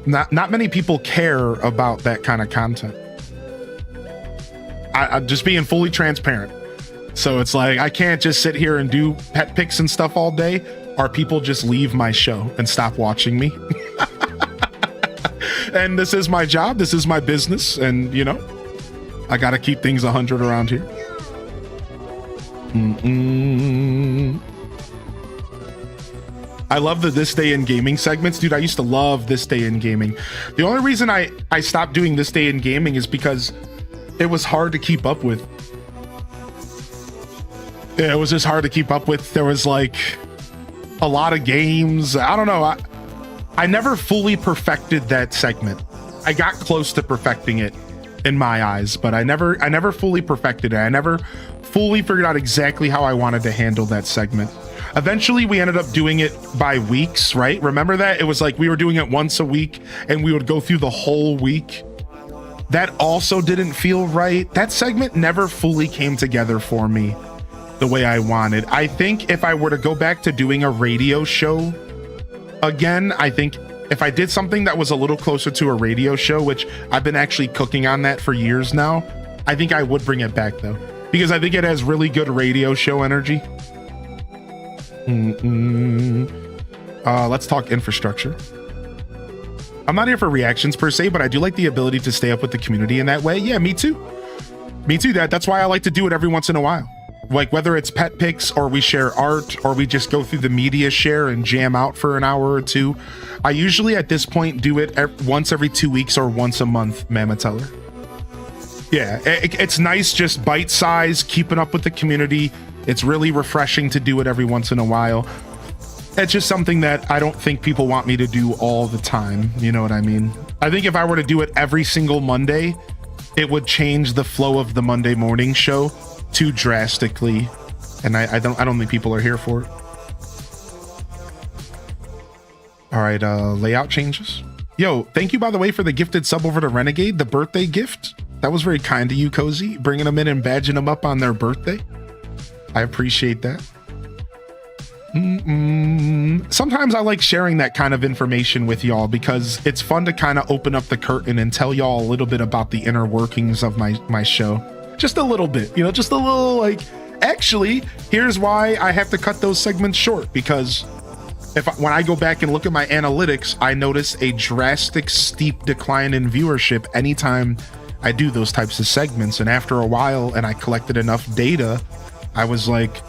not many people care about that kind of content. I'm just being fully transparent. So it's like, I can't just sit here and do pet pics and stuff all day, or people just leave my show and stop watching me. And this is my job. This is my business. And you know, I got to keep things 100 around here. I love the This Day in Gaming segments. Dude, I used to love This Day in Gaming. The only reason I stopped doing This Day in Gaming is because it was hard to keep up with. Yeah, it was just hard to keep up with. There was like a lot of games. I don't know. I never fully perfected that segment. I got close to perfecting it in my eyes, but I never fully perfected it. I never fully figured out exactly how I wanted to handle that segment. Eventually we ended up doing it by weeks, right? Remember that? It was like we were doing it once a week and we would go through the whole week. That also didn't feel right. That segment never fully came together for me the way I wanted. I think if I were to go back to doing a radio show again, I think if I did something that was a little closer to a radio show, which I've been actually cooking on that for years now, I think I would bring it back though, because I think it has really good radio show energy. Let's talk infrastructure. I'm not here for reactions per se, but I do like the ability to stay up with the community in that way. Yeah, me too. Me too. That's why I like to do it every once in a while. Like whether it's pet pics or we share art or we just go through the media share and jam out for an hour or two. I usually at this point do it once every 2 weeks or once a month, Mamateller. Yeah, it's nice, just bite size, keeping up with the community. It's really refreshing to do it every once in a while. It's just something that I don't think people want me to do all the time. You know what I mean? I think if I were to do it every single Monday, it would change the flow of the Monday morning show too drastically. And I don't think people are here for it. All right, layout changes. Yo, thank you, by the way, for the gifted sub over to Renegade, the birthday gift. That was very kind of you, Cozy, bringing them in and badging them up on their birthday. I appreciate that. Sometimes I like sharing that kind of information with y'all because it's fun to kind of open up the curtain and tell y'all a little bit about the inner workings of my show. Just a little bit, you know, just a little like, actually, here's why I have to cut those segments short, because when I go back and look at my analytics, I notice a drastic, steep decline in viewership anytime I do those types of segments. And after a while, and I collected enough data, I was like,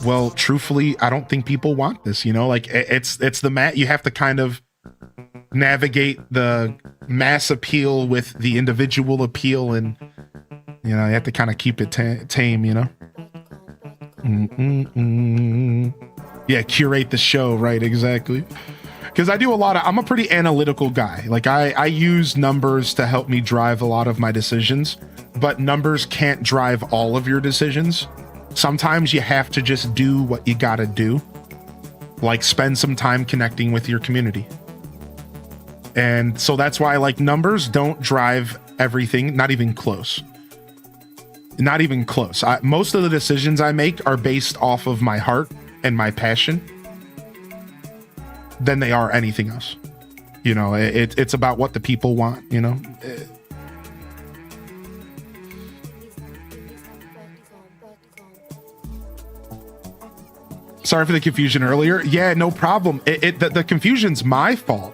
well, truthfully, I don't think people want this, you know, like it's you have to kind of navigate the mass appeal with the individual appeal, and, you know, you have to kind of keep it tame, you know? Yeah, curate the show, right, exactly. Because I do I'm a pretty analytical guy. Like I use numbers to help me drive a lot of my decisions, but numbers can't drive all of your decisions. Sometimes you have to just do what you gotta do, like spend some time connecting with your community. And so that's why, like, numbers don't drive everything, not even close. Not even close. Most of the decisions I make are based off of my heart and my passion than they are anything else. You know, it's about what the people want, you know? Sorry for the confusion earlier. Yeah, no problem. The confusion's my fault.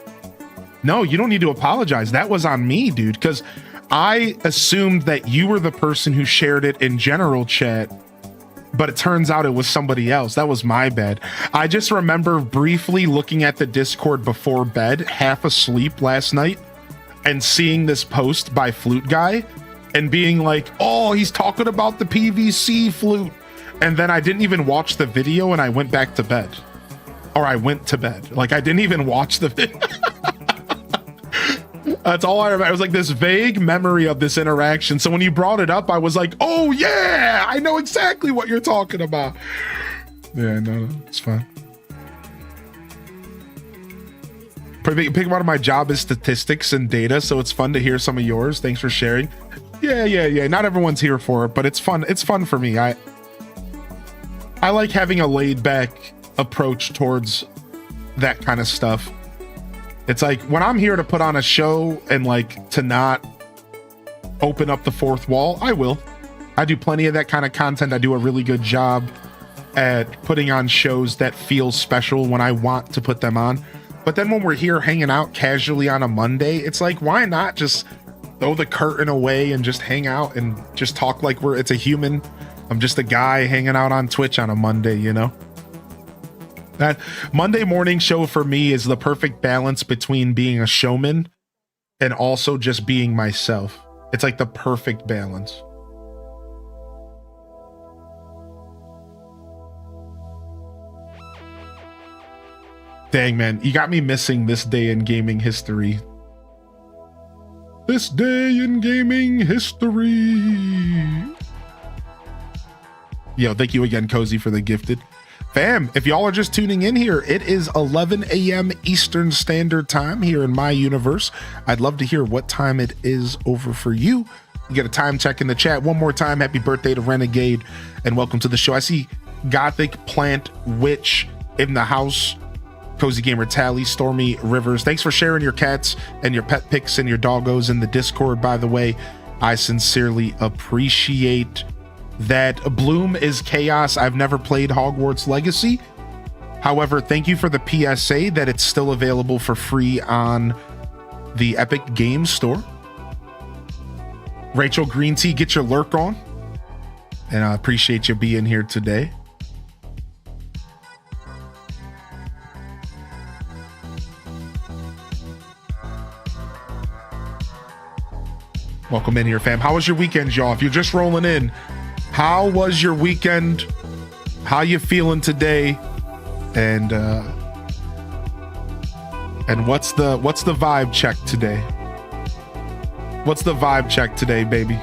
No, you don't need to apologize. That was on me, dude, because I assumed that you were the person who shared it in general chat, but it turns out it was somebody else. That was my bad. I just remember briefly looking at the Discord before bed, half asleep last night, and seeing this post by Flute Guy and being like, oh, he's talking about the PVC flute. And then I didn't even watch the video and I went back to bed. Or I went to bed. Like, I didn't even watch the video. That's all I remember. It was like this vague memory of this interaction. So when you brought it up, I was like, oh yeah, I know exactly what you're talking about. Yeah, no, it's fine. Pretty big part of my job is statistics and data, so it's fun to hear some of yours. Thanks for sharing. Yeah. Not everyone's here for it, but it's fun. It's fun for me. I like having a laid back approach towards that kind of stuff. It's like when I'm here to put on a show and like to not open up the fourth wall, I will. I do plenty of that kind of content. I do a really good job at putting on shows that feel special when I want to put them on. But then when we're here hanging out casually on a Monday, it's like, why not just throw the curtain away and just hang out and just talk like it's a human. I'm just a guy hanging out on Twitch on a Monday, you know? That Monday morning show for me is the perfect balance between being a showman and also just being myself. It's like the perfect balance. Dang, man, you got me missing this day in gaming history. This day in gaming history. Yo, thank you again, Cozy, for the gifted. Fam, if y'all are just tuning in here, it is 11 a.m. Eastern Standard Time here in my universe. I'd love to hear what time it is over for you. You get a time check in the chat. One more time, happy birthday to Renegade, and welcome to the show. I see Gothic Plant Witch in the house. Cozy Gamer Tally, Stormy Rivers. Thanks for sharing your cats and your pet pics and your doggos in the Discord, by the way. I sincerely appreciate that. Bloom is chaos. I've never played Hogwarts Legacy. However, thank you for the PSA that it's still available for free on the Epic Games Store. Rachel Green Tea, get your lurk on. And I appreciate you being here today. Welcome in here, fam. How was your weekend, y'all? If you're just rolling in, how was your weekend? How you feeling today? And what's the vibe check today? What's the vibe check today, baby?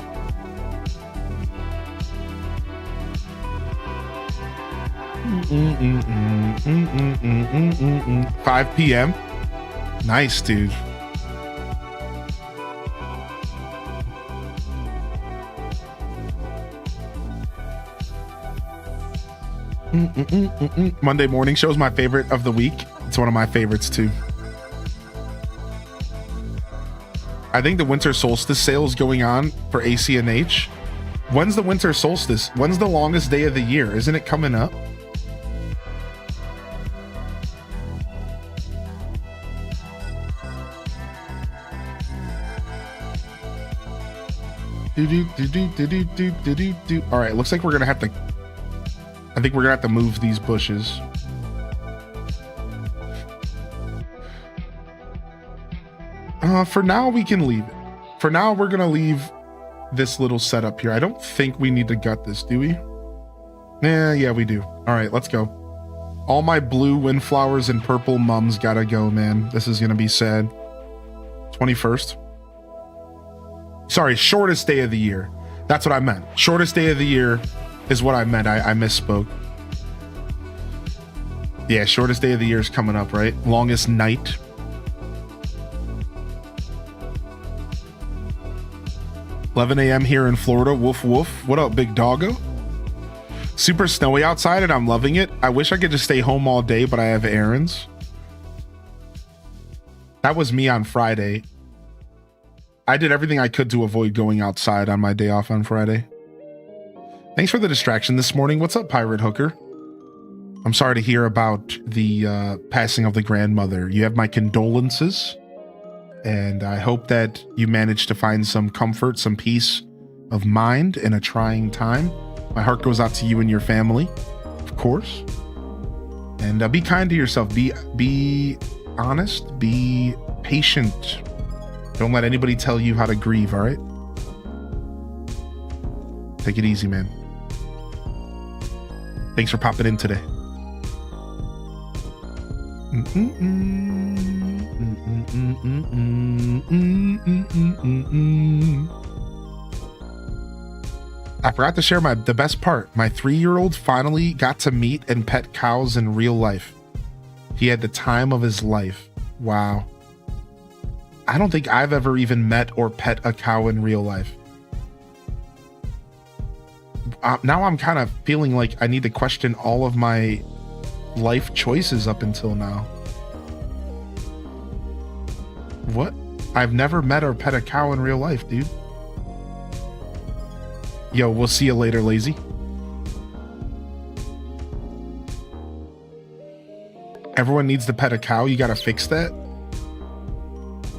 Mm-mm-mm-mm, mm-mm-mm-mm-mm-mm. 5 p.m. Nice, dude. Monday morning show is my favorite of the week. It's one of my favorites too. I think the winter solstice sale is going on for ACNH. When's the winter solstice? When's the longest day of the year? Isn't it coming up? All right, looks like we're gonna have to. I think we're gonna have to move these bushes. For now, we can leave it. For now, we're gonna leave this little setup here. I don't think we need to gut this, do we? Yeah, we do. All right, let's go. All my blue windflowers and purple mums gotta go, man. This is gonna be sad. 21st. Sorry, shortest day of the year. That's what I meant. Shortest day of the year is what I meant. I misspoke. Yeah, shortest day of the year is coming up, right? Longest night. $11 a.m. here in Florida. Woof woof. What up, big doggo? Super snowy outside and I'm loving it. I wish I could just stay home all day, but I have errands. That was me on Friday. I did everything I could to avoid going outside on my day off on Friday. Thanks for the distraction this morning. What's up, Pirate Hooker? I'm sorry to hear about the passing of the grandmother. You have my condolences, and I hope that you managed to find some comfort, some peace of mind in a trying time. My heart goes out to you and your family, of course. And be kind to yourself. Be honest. Be patient. Don't let anybody tell you how to grieve, all right? Take it easy, man. Thanks for popping in today. I forgot to share the best part. My 3-year-old finally got to meet and pet cows in real life. He had the time of his life. Wow. I don't think I've ever even met or pet a cow in real life. Now I'm kind of feeling like I need to question all of my life choices up until now. What? I've never met or pet a cow in real life, dude. Yo, we'll see you later, lazy. Everyone needs to pet a cow. You gotta fix that.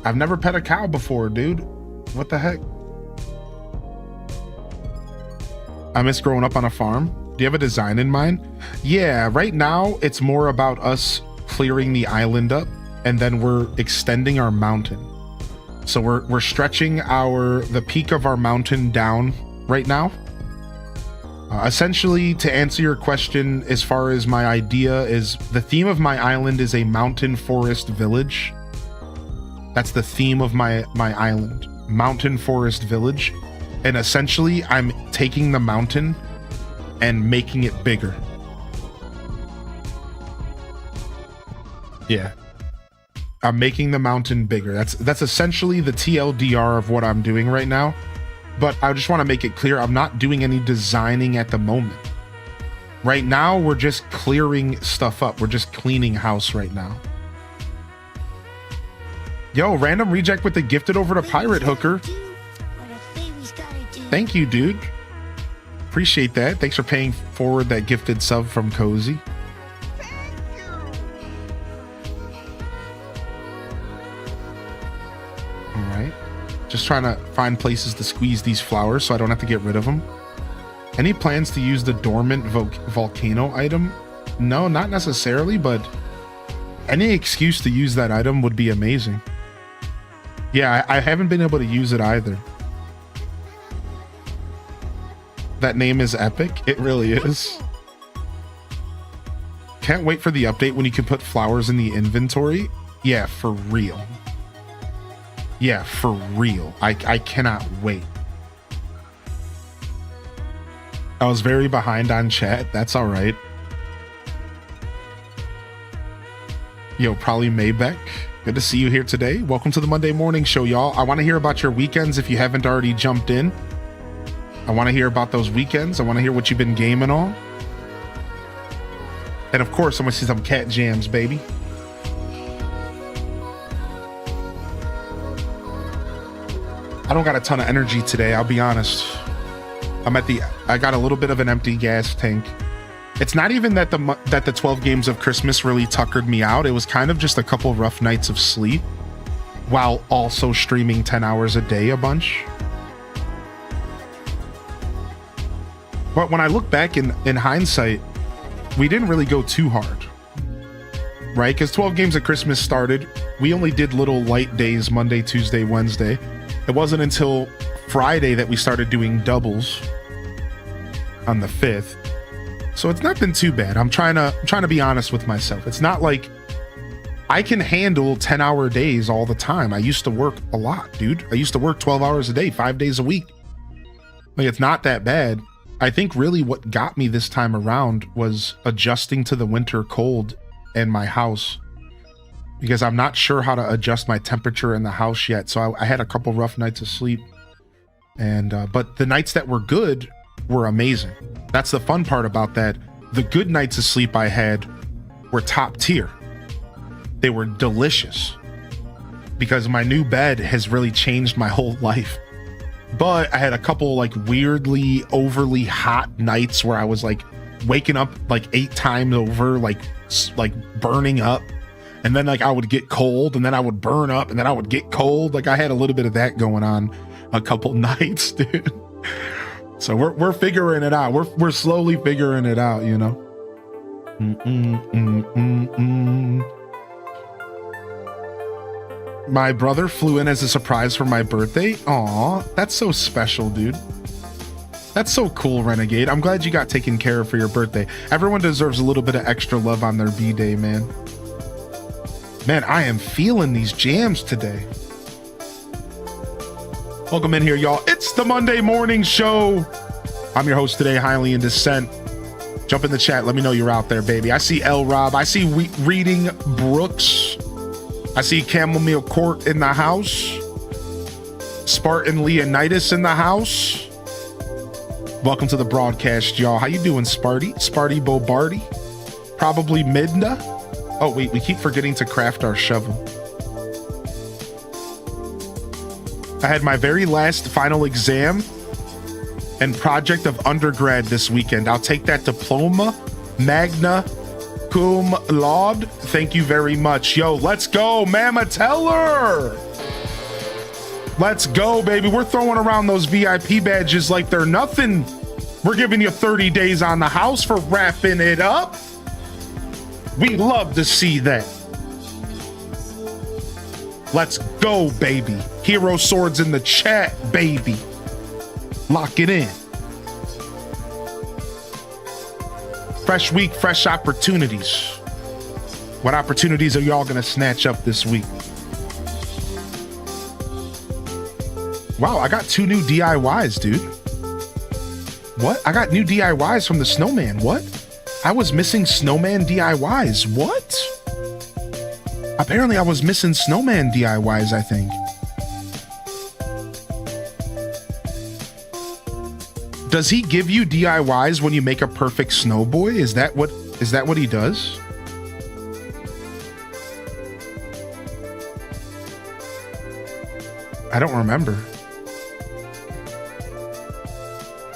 I've never pet a cow before, dude. What the heck? I miss growing up on a farm. Do you have a design in mind? Yeah, right now it's more about us clearing the island up and then we're extending our mountain. So we're stretching the peak of our mountain down right now. Essentially, to answer your question, as far as my idea is, the theme of my island is a mountain forest village. That's the theme of my island, mountain forest village. And essentially, I'm taking the mountain and making it bigger. Yeah. I'm making the mountain bigger. That's essentially the TLDR of what I'm doing right now. But I just want to make it clear, I'm not doing any designing at the moment. Right now, we're just clearing stuff up. We're just cleaning house right now. Yo, random reject with the gifted over to Pirate Hooker. Thank you, dude. Appreciate that. Thanks for paying forward that gifted sub from Cozy. All right. Just trying to find places to squeeze these flowers so I don't have to get rid of them. Any plans to use the dormant volcano item? No, not necessarily, but any excuse to use that item would be amazing. Yeah, I haven't been able to use it either. That name is epic. It really is. Can't wait for the update when you can put flowers in the inventory. Yeah, for real. Yeah, for real. I cannot wait. I was very behind on chat. That's all right. Yo, probably Maybeck. Good to see you here today. Welcome to the Monday morning show, y'all. I want to hear about your weekends if you haven't already jumped in. I want to hear about those weekends. I want to hear what you've been gaming on. And of course, I'm going to see some cat jams, baby. I don't got a ton of energy today, I'll be honest. I got a little bit of an empty gas tank. It's not even that the 12 games of Christmas really tuckered me out. It was kind of just a couple rough nights of sleep while also streaming 10 hours a day a bunch. But when I look back in hindsight, we didn't really go too hard, right? Because 12 games of Christmas started. We only did little light days, Monday, Tuesday, Wednesday. It wasn't until Friday that we started doing doubles on the 5th. So it's not been too bad. I'm trying to be honest with myself. It's not like I can handle 10-hour days all the time. I used to work a lot, dude. I used to work 12 hours a day, 5 days a week. Like, it's not that bad. I think really what got me this time around was adjusting to the winter cold in my house, because I'm not sure how to adjust my temperature in the house yet. So I had a couple rough nights of sleep, and but the nights that were good were amazing. That's the fun part about that. The good nights of sleep I had were top tier. They were delicious because my new bed has really changed my whole life. But I had a couple like weirdly overly hot nights where I was like waking up like 8 times over, like burning up. And then like I would get cold, and then I would burn up, and then I would get cold. Like I had a little bit of that going on a couple nights, dude. So we're figuring it out. We're slowly figuring it out, you know. My brother flew in as a surprise for my birthday. Aw, that's so special, dude. That's so cool, Renegade. I'm glad you got taken care of for your birthday. Everyone deserves a little bit of extra love on their B-Day, man. Man, I am feeling these jams today. Welcome in here, y'all. It's the Monday morning show. I'm your host today, Highly in Descent. Jump in the chat. Let me know you're out there, baby. I see L Rob. I see Reading Brooks. I see Chamomile Court in the house. Spartan Leonidas in the house. Welcome to the broadcast, y'all. How you doing, Sparty? Sparty Bobardi? Probably Midna. Oh, wait, we keep forgetting to craft our shovel. I had my very last final exam and project of undergrad this weekend. I'll take that diploma, magna cum laude. Thank you very much. Yo, let's go, Mama Teller. Let's go, baby. We're throwing around those VIP badges like they're nothing. We're giving you 30 days on the house for wrapping it up. We love to see that. Let's go, baby. Hero swords in the chat, baby. Lock it in. fresh week, fresh opportunities. What opportunities are y'all gonna snatch up this week? Wow, I got 2 new DIYs, dude. What? I got new DIYs from the snowman. What? I was missing snowman DIYs. What? Apparently I was missing snowman DIYs, I think. Does he give you DIYs when you make a perfect snowboy? Is that what he does? I don't remember.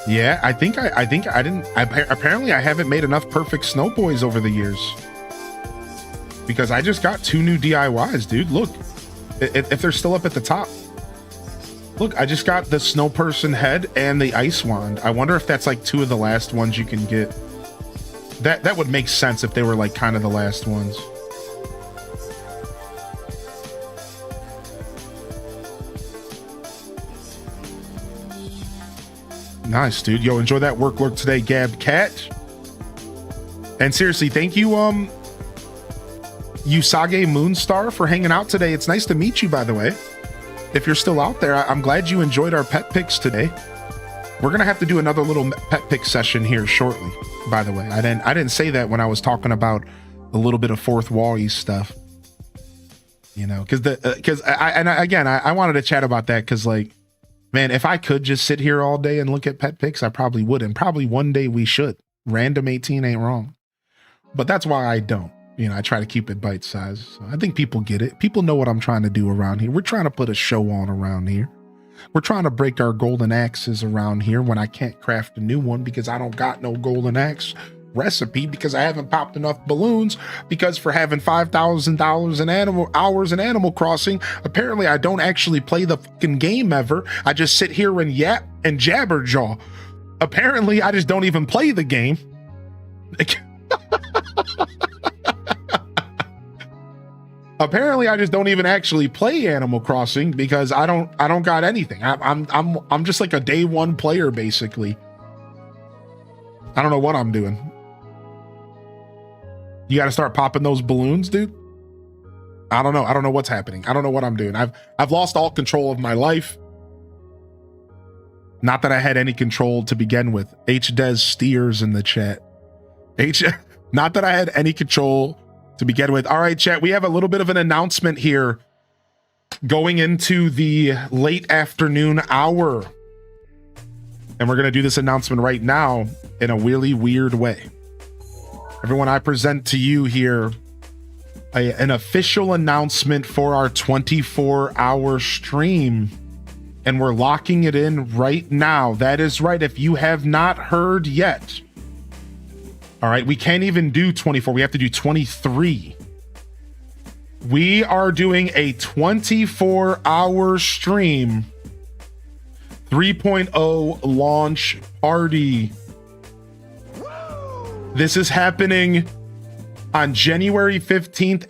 Yeah, I think I didn't. Apparently, I haven't made enough perfect snowboys over the years because I just got 2 new DIYs, dude. Look, if they're still up at the top. Look, I just got the snow person head and the ice wand. I wonder if that's like 2 of the last ones you can get. That would make sense if they were like kind of the last ones. Nice, dude. Yo, enjoy that work today, Gab Cat. And seriously, thank you, Usage Moonstar, for hanging out today. It's nice to meet you, by the way. If you're still out there, I'm glad you enjoyed our pet picks today. We're gonna have to do another little pet pick session here shortly. By the way, I didn't say that when I was talking about a little bit of fourth wall-y stuff. You know, because I wanted to chat about that because, like, man, if I could just sit here all day and look at pet picks, I probably would. And probably one day we should. Random 18 ain't wrong. But that's why I don't. You know, I try to keep it bite-sized. So I think people get it. People know what I'm trying to do around here. We're trying to put a show on around here. We're trying to break our golden axes around here when I can't craft a new one because I don't got no golden axe recipe because I haven't popped enough balloons because for having $5,000 in hours in Animal Crossing, apparently I don't actually play the fucking game ever. I just sit here and yap and jabberjaw. Apparently I just don't even play the game. Apparently I just don't even actually play Animal Crossing because I don't got anything. I'm just like a day one player basically. I don't know what I'm doing. You got to start popping those balloons, dude. I don't know. I don't know what's happening. I don't know what I'm doing. I've lost all control of my life. Not that I had any control to begin with. H-Des steers in the chat. Not that I had any control to begin with. All right, chat. We have a little bit of an announcement here going into the late afternoon hour. And we're going to do this announcement right now in a really weird way. Everyone, I present to you here an official announcement for our 24-hour stream. And we're locking it in right now. That is right. If you have not heard yet. All right, we can't even do 24. We have to do 23. We are doing a 24-hour stream. 3.0 launch party. This is happening on January 15th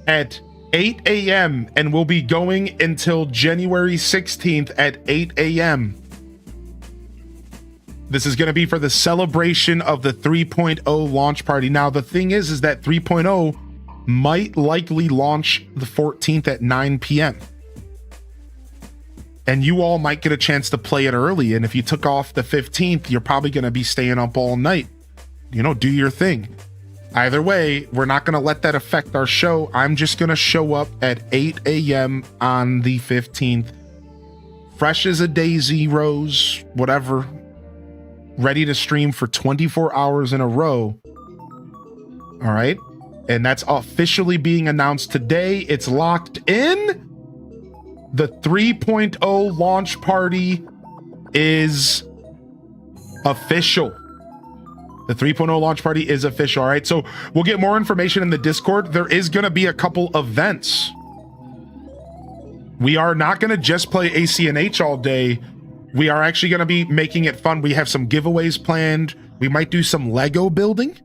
at 8 a.m. and will be going until January 16th at 8 a.m. This is going to be for the celebration of the 3.0 launch party. Now, the thing is that 3.0 might likely launch the 14th at 9 p.m. And you all might get a chance to play it early. And if you took off the 15th, you're probably going to be staying up all night. You know, do your thing. Either way, we're not going to let that affect our show. I'm just going to show up at 8 a.m. on the 15th. Fresh as a daisy, rose, whatever. Ready to stream for 24 hours in a row. All right. And that's officially being announced today. It's locked in. The 3.0 launch party is official. The 3.0 launch party is official. All right. So we'll get more information in the Discord. There is going to be a couple events. We are not going to just play ACNH all day. We are actually going to be making it fun. We have some giveaways planned. We might do some Lego building,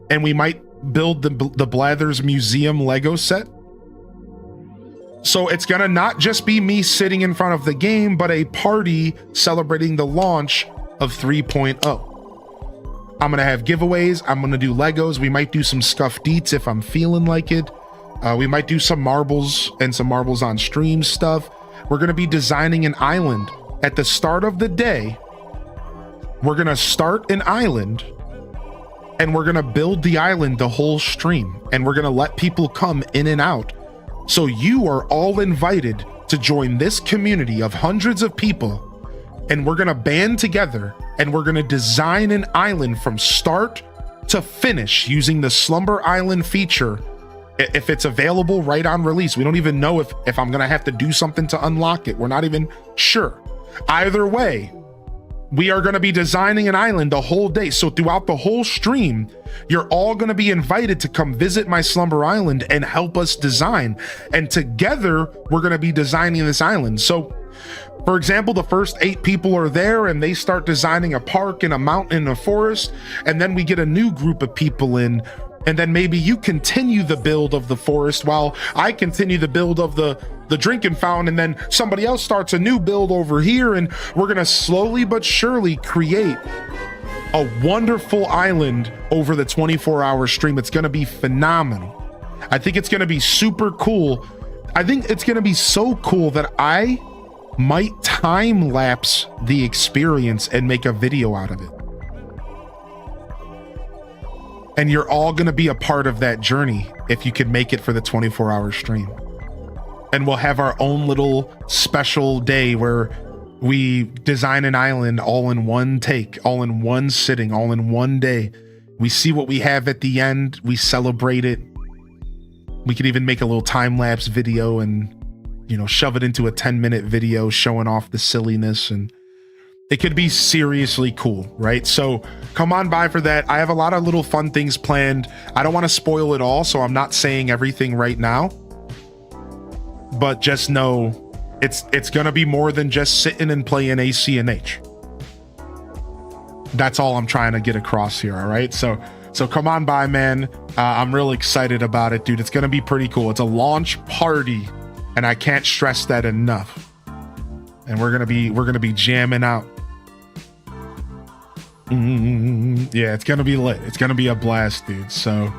and we might build the Blathers Museum Lego set. So it's going to not just be me sitting in front of the game, but a party celebrating the launch of 3.0. I'm gonna have giveaways. I'm gonna do Legos. We might do some scuffed deets if I'm feeling like it. We might do some marbles and some marbles on stream stuff. We're gonna be designing an island. At the start of the day, we're gonna start an island and we're gonna build the island the whole stream, and we're gonna let people come in and out. So you are all invited to join this community of hundreds of people, and we're gonna band together and we're gonna design an island from start to finish using the Slumber Island feature. If it's available right on release, we don't even know if I'm gonna have to do something to unlock it. We're not even sure. Either way, we are going to be designing an island the whole day. So throughout the whole stream, you're all going to be invited to come visit my Slumber Island and help us design. And together, we're going to be designing this island. So, for example, the first 8 people are there and they start designing a park and a mountain and a forest. And then we get a new group of people in. And then maybe you continue the build of the forest while I continue the build of the drinking fountain, and then somebody else starts a new build over here, and we're gonna slowly but surely create a wonderful island over the 24-hour stream. It's gonna be phenomenal. I think it's gonna be super cool. I think it's gonna be so cool that I might time lapse the experience and make a video out of it. And you're all gonna be a part of that journey if you could make it for the 24-hour stream. And we'll have our own little special day where we design an island all in one take, all in one sitting, all in one day. We see what we have at the end. We celebrate it. We could even make a little time-lapse video and, you know, shove it into a 10-minute video showing off the silliness, and it could be seriously cool, right? So come on by for that. I have a lot of little fun things planned. I don't want to spoil it all, so I'm not saying everything right now. But just know it's gonna be more than just sitting and playing AC&H. That's all I'm trying to get across here, all right? So come on by, man. I'm really excited about it, dude. It's gonna be pretty cool. It's a launch party, and I can't stress that enough. And we're gonna be jamming out. Yeah, it's gonna be lit. It's gonna be a blast, dude. So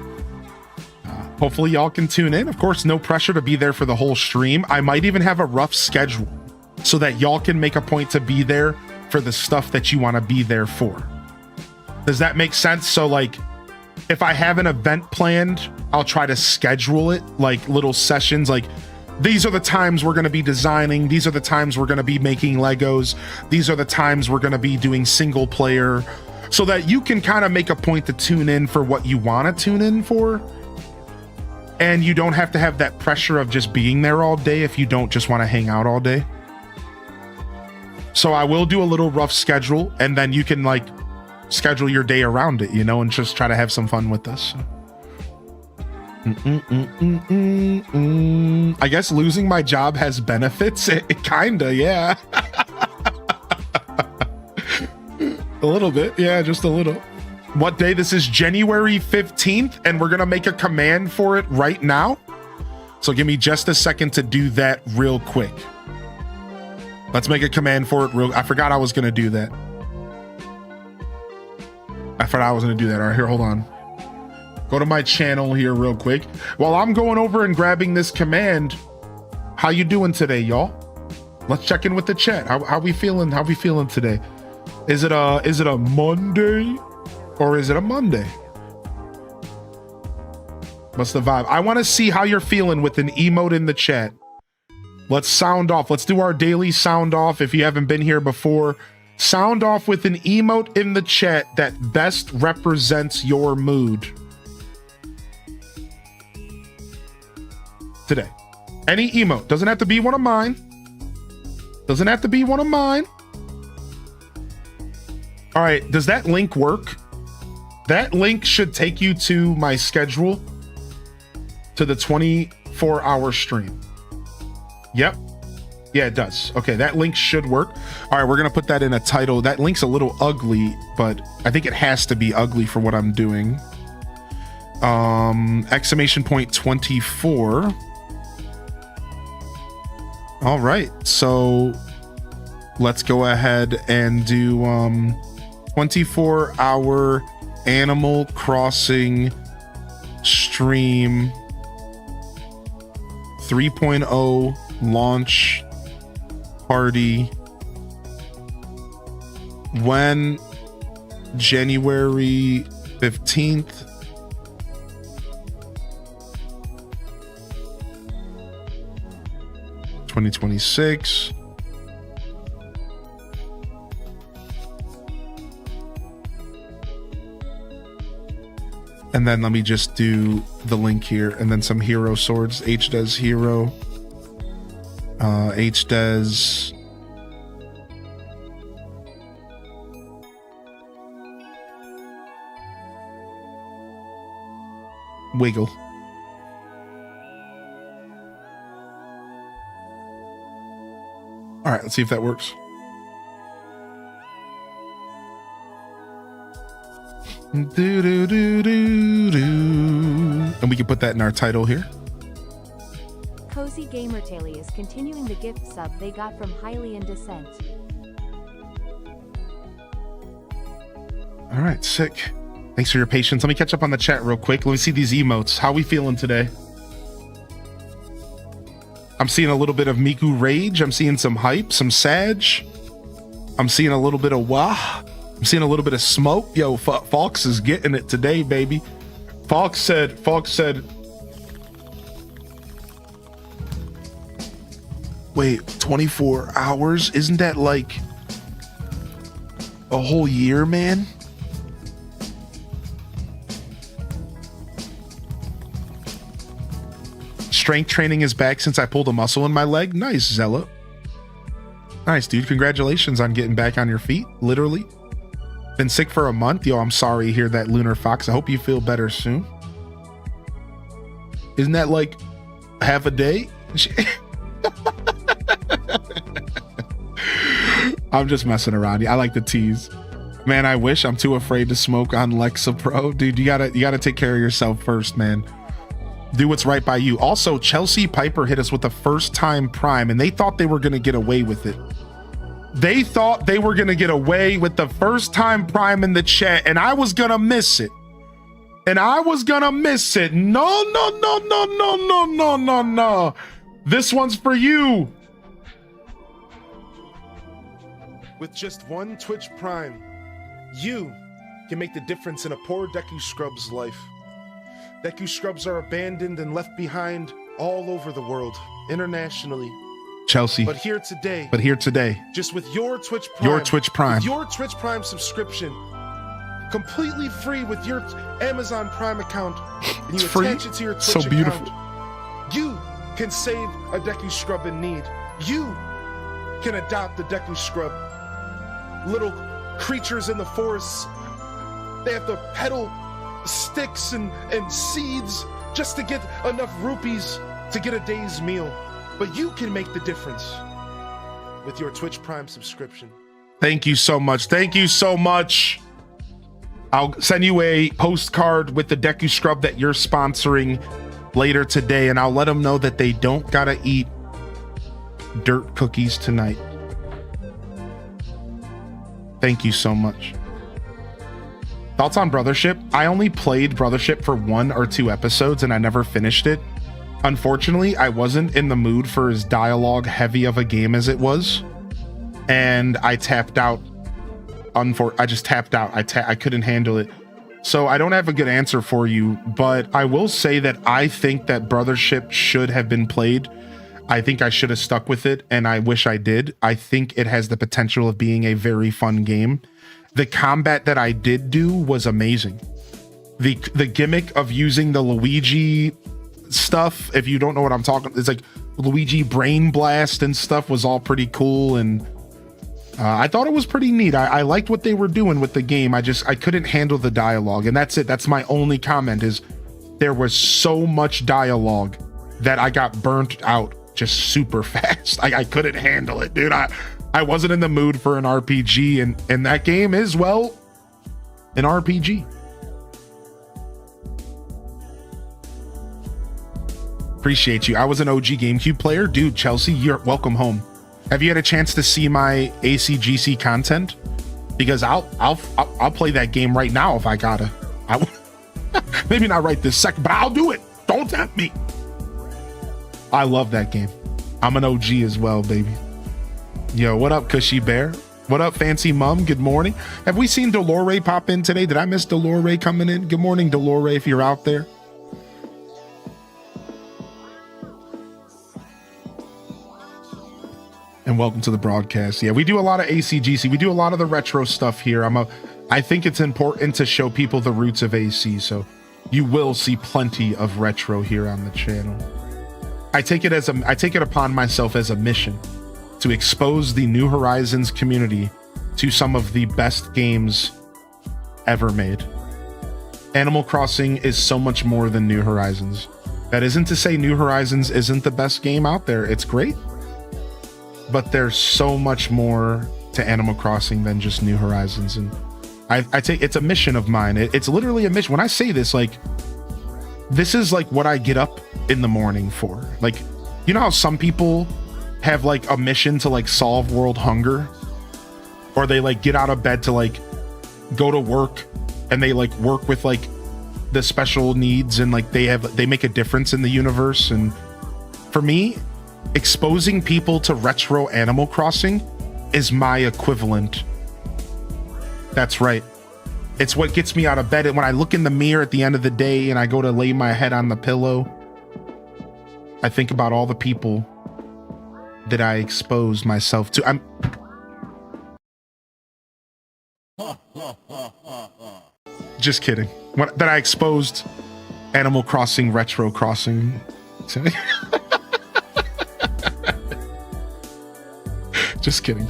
hopefully y'all can tune in. Of course, no pressure to be there for the whole stream. I might even have a rough schedule so that y'all can make a point to be there for the stuff that you want to be there for. Does that make sense? So like, if I have an event planned, I'll try to schedule it like little sessions. Like, these are the times we're going to be designing. These are the times we're going to be making Legos. These are the times we're going to be doing single player, so that you can kind of make a point to tune in for what you want to tune in for. And you don't have to have that pressure of just being there all day if you don't just want to hang out all day. So I will do a little rough schedule, and then you can like schedule your day around it, you know, and just try to have some fun with us. I guess losing my job has benefits. It kinda, yeah. A little bit, yeah, just a little. What day? This is January 15th, and we're gonna make a command for it right now. So give me just a second to do that real quick. Let's make a command for it I forgot I was gonna do that. All right, here, hold on. Go to my channel here real quick. While I'm going over and grabbing this command, how you doing today, y'all? Let's check in with the chat. How we feeling? How we feeling today? Is it a Monday? Or is it a Monday? What's the vibe? I want to see how you're feeling with an emote in the chat. Let's sound off. Let's do our daily sound off. If you haven't been here before, sound off with an emote in the chat that best represents your mood today. Any emote. Doesn't have to be one of mine. Doesn't have to be one of mine. All right. Does that link work? That link should take you to my schedule, to the 24-hour stream. Yep. Yeah, it does. Okay, that link should work. All right, we're going to put that in a title. That link's a little ugly, but I think it has to be ugly for what I'm doing. Exclamation point 24. All right, so let's go ahead and do 24-hour Animal Crossing stream 3.0 launch party. When? January 15th. (2026). And then let me just do the link here, and then some hero swords. H does hero. H does wiggle. All right, let's see if that works. Do, do, do, do, do. And we can put that in our title here. Cozy Gamer Taily is continuing the gift sub they got from Highly in Descent. All right, sick. Thanks for your patience. Let me catch up on the chat real quick. Let me see these emotes. How we feeling today? I'm seeing a little bit of Miku Rage. I'm seeing some hype, some Sag. I'm seeing a little bit of Wah. I'm seeing a little bit of smoke. Yo, Fox is getting it today, baby. Fox said, wait, 24 hours? Isn't that like a whole year, man? Strength training is back since I pulled a muscle in my leg. Nice, Zella. Nice, dude. Congratulations on getting back on your feet. Literally. Been sick for a month. Yo, I'm sorry to hear that, Lunar Fox. I hope you feel better soon. Isn't that like half a day? I'm just messing around. I like to tease. Man, I wish. I'm too afraid to smoke on Lexapro. Dude, you gotta take care of yourself first, man. Do what's right by you. Also, Chelsea Piper hit us with a first-time Prime, and they thought they were going to get away with it. They thought they were going to get away with the first-time Prime in the chat, and I was going to miss it. No. This one's for you. With just one Twitch Prime, you can make the difference in a poor Deku Scrub's life. Deku Scrubs are abandoned and left behind all over the world, internationally. Chelsea. But here today. Just with your Twitch Prime. With your Twitch Prime subscription. Completely free with your Amazon Prime account. And you attach it to your Twitch account. You can save a Deku Scrub in need. You can adopt a Deku Scrub. Little creatures in the forests. They have to pedal sticks and seeds just to get enough rupees to get a day's meal. But you can make the difference with your Twitch Prime subscription. Thank you so much. I'll send you a postcard with the Deku Scrub that you're sponsoring later today, and I'll let them know that they don't gotta eat dirt cookies tonight. Thank you so much. Thoughts on Brothership? I only played Brothership for 1 or 2 episodes and I never finished it. Unfortunately, I wasn't in the mood for as dialogue heavy of a game as it was. And I tapped out. I just tapped out. I couldn't handle it. So I don't have a good answer for you, but I will say that I think that Brothership should have been played. I think I should have stuck with it, and I wish I did. I think it has the potential of being a very fun game. The combat that I did do was amazing. The gimmick of using the Luigi stuff, if you don't know what I'm talking, it's like Luigi Brain Blast and stuff, was all pretty cool, and I thought it was pretty neat. I liked what they were doing with the game. I couldn't handle the dialogue, and that's it. That's my only comment, is there was so much dialogue that I got burnt out just super fast. I couldn't handle it, dude. I wasn't in the mood for an RPG, and that game is, well, an RPG. Appreciate you. I was an OG GameCube player. Dude, Chelsea, you're welcome home. Have you had a chance to see my ACGC content? because I'll play that game right now if I gotta. Maybe not right this second, but I'll do it. Don't tempt me. I love that game. I'm an OG as well, baby. Yo, what up, Cushy Bear? What up, Fancy Mum? Good morning. Have we seen Delore pop in today? Did I miss Delore coming in? Good morning, Delore, if you're out there. And welcome to the broadcast. Yeah, we do a lot of ACGC. We do a lot of the retro stuff here. I think it's important to show people the roots of AC, so you will see plenty of retro here on the channel. I take it upon myself as a mission to expose the New Horizons community to some of the best games ever made. Animal Crossing is so much more than New Horizons. That isn't to say New Horizons isn't the best game out there. It's great. But there's so much more to Animal Crossing than just New Horizons. And I take it's a mission of mine. It's literally a mission. When I say this, like, this is like what I get up in the morning for. Like, you know how some people have like a mission to like solve world hunger, or they like get out of bed to like go to work and they like work with like the special needs and like they make a difference in the universe. And for me, exposing people to retro Animal Crossing is my equivalent. That's right. It's what gets me out of bed. And when I look in the mirror at the end of the day and I go to lay my head on the pillow, I think about all the people that I exposed myself to. Just kidding. That I exposed Animal Crossing Retro Crossing to. Just kidding.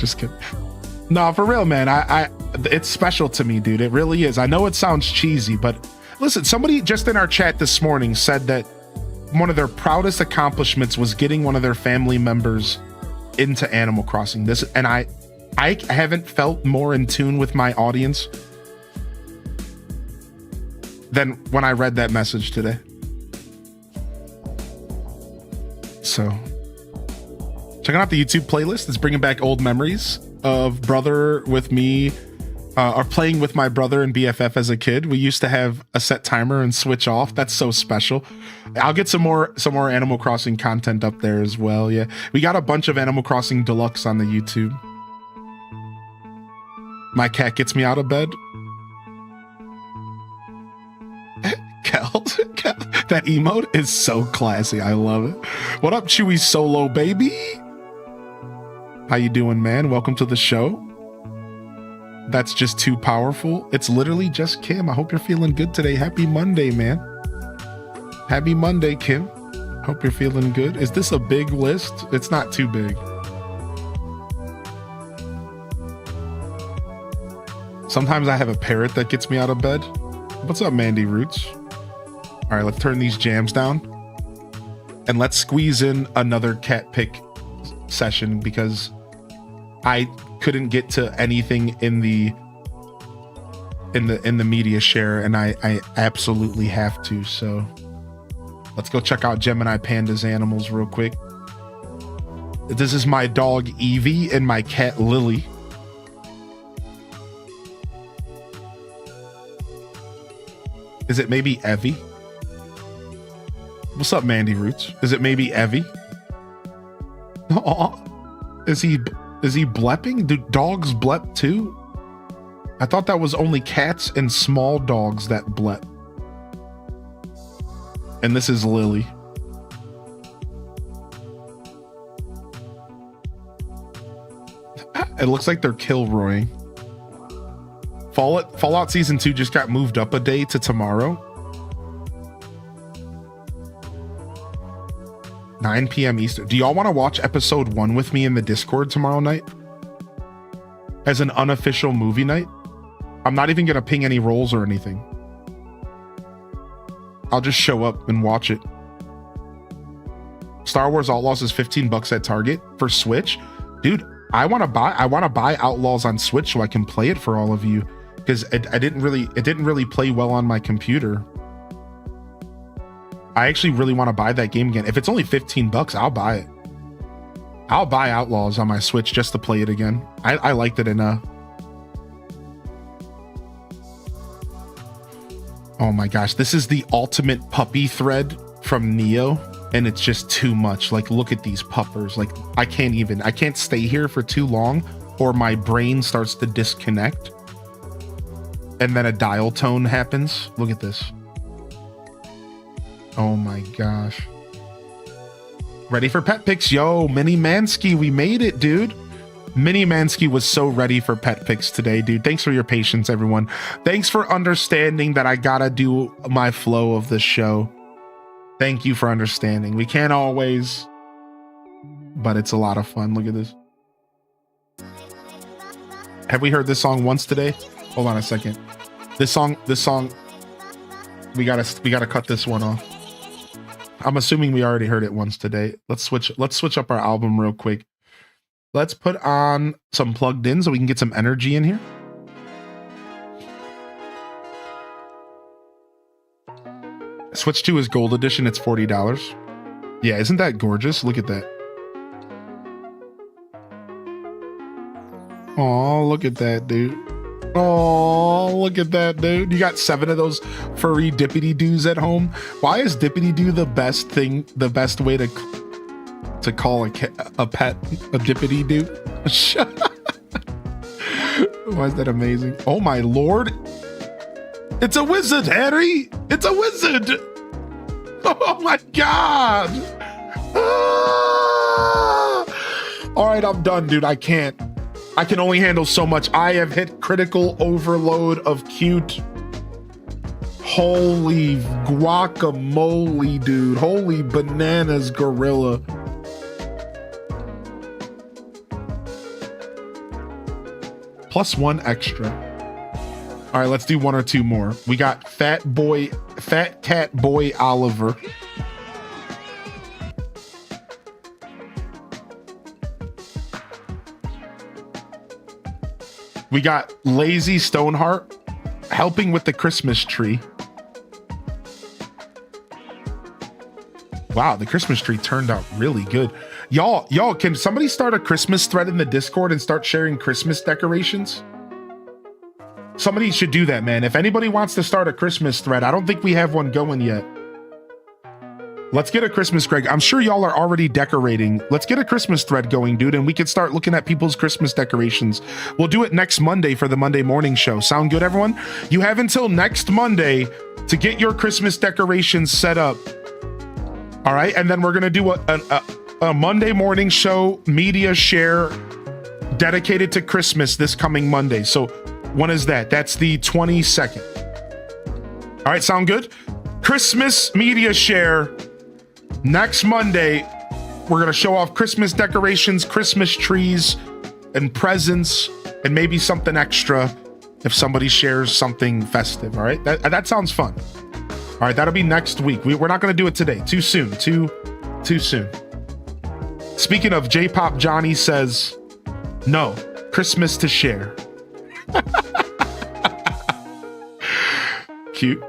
No, for real, man. I it's special to me, dude. It really is. I know it sounds cheesy, but listen, somebody just in our chat this morning said that one of their proudest accomplishments was getting one of their family members into Animal Crossing. And I haven't felt more in tune with my audience than when I read that message today. So checking out the YouTube playlist. It's bringing back old memories of brother with me, or playing with my brother and BFF as a kid. We used to have a set timer and switch off. That's so special. I'll get some more Animal Crossing content up there as well. Yeah, we got a bunch of Animal Crossing Deluxe on the YouTube. My cat gets me out of bed. That emote is so classy. I love it. What up, Chewy Solo baby? How you doing, man? Welcome to the show. That's just too powerful. It's literally just Kim. I hope you're feeling good today. Happy Monday, man. Happy Monday, Kim. Hope you're feeling good. Is this a big list? It's not too big. Sometimes I have a parrot that gets me out of bed. What's up, Mandy Roots? All right, let's turn these jams down and let's squeeze in another cat pick session because I couldn't get to anything in the media share, and I absolutely have to. So let's go check out Gemini Panda's animals real quick. This is my dog Evie and my cat Lily. Is it maybe Evie? What's up, Mandy Roots? Is it maybe Evie? Oh, is he blepping? Do dogs blep too? I thought that was only cats and small dogs that blep. And this is Lily. It looks like they're Kilroying. Fallout Season 2 just got moved up a day to tomorrow. 9 p.m. Eastern. Do y'all want to watch episode 1 with me in the Discord tomorrow night? As an unofficial movie night? I'm not even going to ping any rolls or anything. I'll just show up and watch it. Star Wars Outlaws is $15 at Target for Switch. Dude, I want to buy Outlaws on Switch so I can play it for all of you, because it didn't really play well on my computer. I actually really want to buy that game again. If it's only $15, I'll buy it. I'll buy Outlaws on my Switch just to play it again. I liked it enough. Oh my gosh, this is the ultimate puppy thread from Neo, and it's just too much. Like, look at these puppers. Like, I can't stay here for too long, or my brain starts to disconnect. And then a dial tone happens. Look at this. Oh my gosh. Ready for pet picks? Yo, Mini Mansky, we made it, dude. Mini Mansky was so ready for pet picks today, dude. Thanks for your patience, everyone. Thanks for understanding that I gotta do my flow of the show. Thank you for understanding. We can't always, but it's a lot of fun. Look at this. Have we heard this song once today? Hold on a second. This song, we gotta cut this one off. I'm assuming we already heard it once today. Let's switch up our album real quick. Let's put on some plugged in so we can get some energy in here. Switch to his gold edition. It's $40. Yeah, isn't that gorgeous? Look at that. Oh, look at that, dude. Oh, look at that, dude. You got 7 of those furry dippity doos at home. Why is dippity doo the best way to call a pet a dippity doo? Why is that amazing? Oh my lord. It's a wizard, Harry. It's a wizard. Oh my god. Ah! All right, I'm done, dude. I can only handle so much. I have hit critical overload of cute. Holy guacamole, dude. Holy bananas, gorilla. +1 extra. All right, let's do 1 or 2 more. We got Fat Cat Boy Oliver. We got Lazy Stoneheart helping with the Christmas tree. Wow, the Christmas tree turned out really good. Y'all, can somebody start a Christmas thread in the Discord and start sharing Christmas decorations? Somebody should do that, man. If anybody wants to start a Christmas thread, I don't think we have one going yet. Let's get a Christmas, Greg. I'm sure y'all are already decorating. Let's get a Christmas thread going, dude, and we can start looking at people's Christmas decorations. We'll do it next Monday for the Monday morning show. Sound good, everyone? You have until next Monday to get your Christmas decorations set up. All right, and then we're gonna do a Monday morning show media share dedicated to Christmas this coming Monday. So when is that? That's the 22nd. All right, sound good? Christmas media share next Monday. We're gonna show off Christmas decorations, Christmas trees, and presents, and maybe something extra if somebody shares something festive. All right, that sounds fun. All right, that'll be next week. We're not going to do it today. Too soon. Too soon. Speaking of, J-Pop Johnny says, no, Christmas to share. Cute.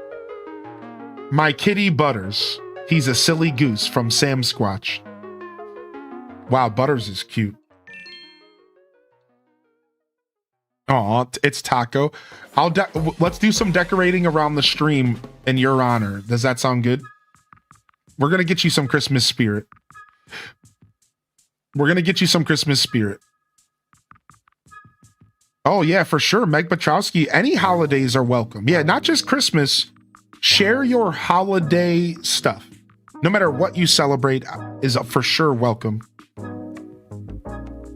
My kitty Butters. He's a silly goose from Sam Squatch. Wow, Butters is cute. Oh, it's Taco. Let's do some decorating around the stream in your honor. Does that sound good? We're gonna get you some Christmas spirit. We're gonna get you some Christmas spirit. Oh yeah, for sure, Meg Petrowski. Any holidays are welcome. Yeah, not just Christmas. Share your holiday stuff. No matter what you celebrate is for sure welcome.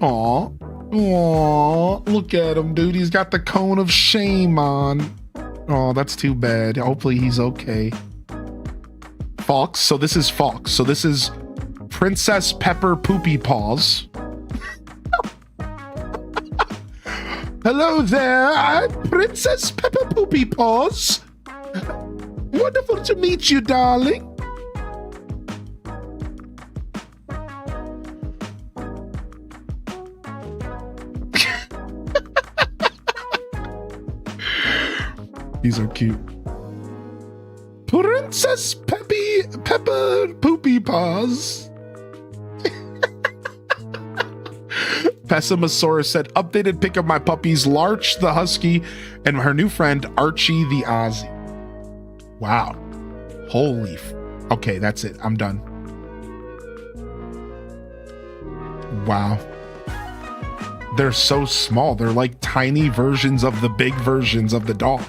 Aw. Aw, look at him, dude. He's got the cone of shame on. Oh, that's too bad. Hopefully he's okay. Fox. So this is Fox. So this is Princess Pepper Poopy Paws. Hello there. I'm Princess Pepper Poopy Paws. Wonderful to meet you, darling. These are cute. Princess Pepper Poopy Paws. Pessimosaurus said, updated pic of my puppies, Larch the Husky and her new friend, Archie the Aussie. Wow. Holy. Okay, that's it. I'm done. Wow. They're so small. They're like tiny versions of the big versions of the dog.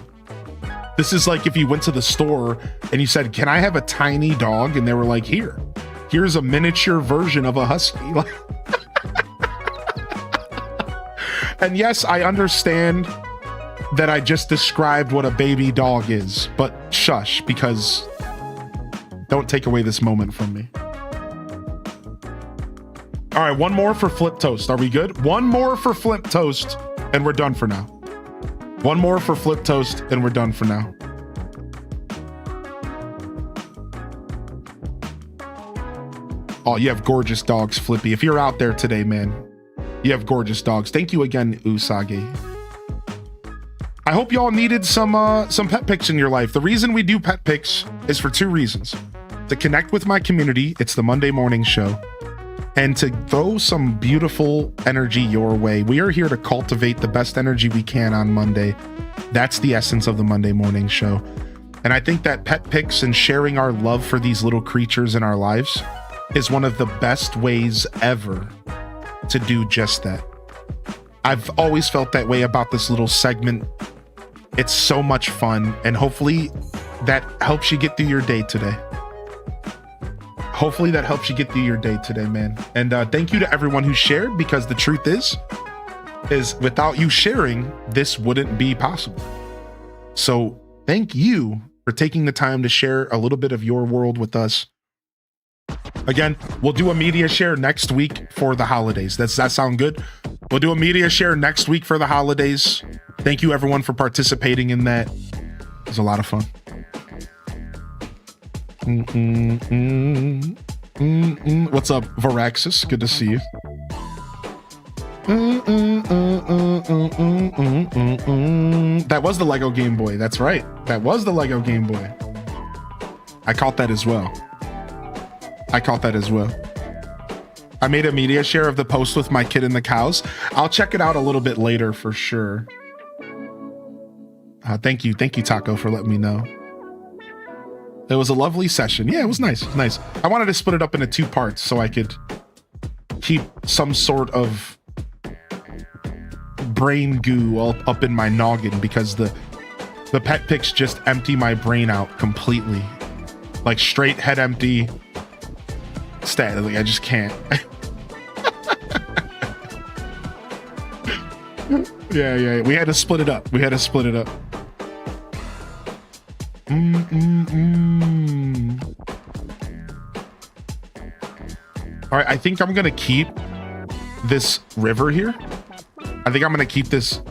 This is like if you went to the store and you said, "Can I have a tiny dog?" And they were like, here's a miniature version of a husky. And yes, I understand that I just described what a baby dog is, but shush, because don't take away this moment from me. All right, one more for Flip Toast. Are we good? One more for Flip Toast, and we're done for now. One more for Flip Toast, and we're done for now. Oh, you have gorgeous dogs, Flippy. If you're out there today, man, you have gorgeous dogs. Thank you again, Usagi. I hope y'all needed some pet pics in your life. The reason we do pet pics is for two reasons. To connect with my community, it's the Monday morning show, and to throw some beautiful energy your way. We are here to cultivate the best energy we can on Monday. That's the essence of the Monday morning show. And I think that pet pics and sharing our love for these little creatures in our lives is one of the best ways ever to do just that. I've always felt that way about this little segment. It's so much fun, and hopefully that helps you get through your day today. Hopefully that helps you get through your day today, man. And thank you to everyone who shared, because the truth is without you sharing, this wouldn't be possible. So thank you for taking the time to share a little bit of your world with us. Again, we'll do a media share next week for the holidays. Does that sound good? We'll do a media share next week for the holidays. Thank you everyone for participating in that. It was a lot of fun. What's up, Varaxis? Good to see you. That was the Lego Game Boy. That's right. That was the Lego Game Boy. I caught that as well. I made a media share of the post with my kid and the cows. I'll check it out a little bit later for sure. Thank you, Taco, for letting me know. It was a lovely session. Yeah, it was nice. Nice. I wanted to split it up into 2 parts so I could keep some sort of brain goo all up in my noggin, because the pet pics just empty my brain out completely. Like straight head empty. Statically, I just can't. Yeah. We had to split it up. All right, I think I'm gonna keep this river here. I think I'm gonna keep this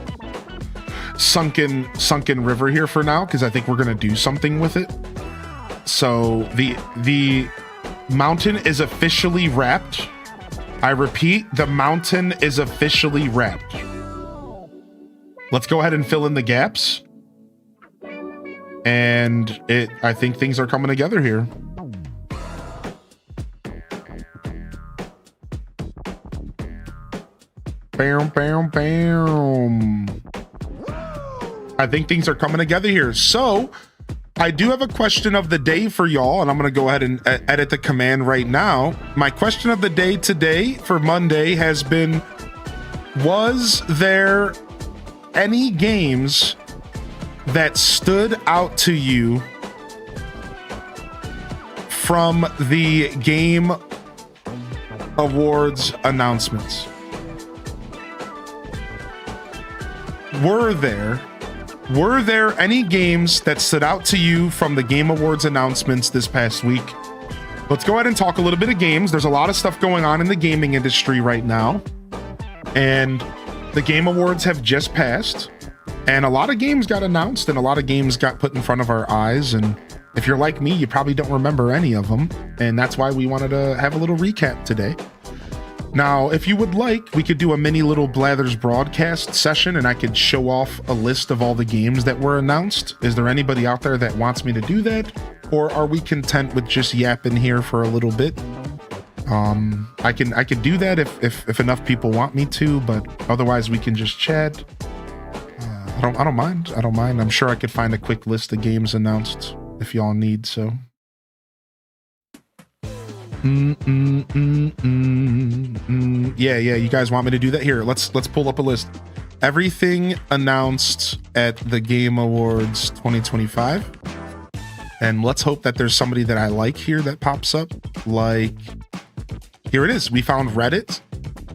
sunken river here for now, because I think we're gonna do something with it. So the mountain is officially wrapped. I repeat, the mountain is officially wrapped. Let's go ahead and fill in the gaps. And I think things are coming together here. Bam, bam, bam. I think things are coming together here. So I do have a question of the day for y'all, and I'm going to go ahead and edit the command right now. My question of the day today for Monday has been, was there any games that stood out to you from the Game Awards announcements? Were there any games that stood out to you from the Game Awards announcements this past week? Let's go ahead and talk a little bit of games. There's a lot of stuff going on in the gaming industry right now, and the Game Awards have just passed, and a lot of games got announced and a lot of games got put in front of our eyes. And if you're like me, you probably don't remember any of them, and that's why we wanted to have a little recap today. Now, if you would like, we could do a mini little Blathers broadcast session, and I could show off a list of all the games that were announced. Is there anybody out there that wants me to do that? Or are we content with just yapping here for a little bit? I could do that if enough people want me to, but otherwise we can just chat. I don't mind. I'm sure I could find a quick list of games announced. if y'all need so. Yeah, you guys want me to do that? Here, let's pull up a list. Everything announced at the Game Awards 2025. And let's hope that there's somebody that I like here that pops up. Like, here it is. We found Reddit.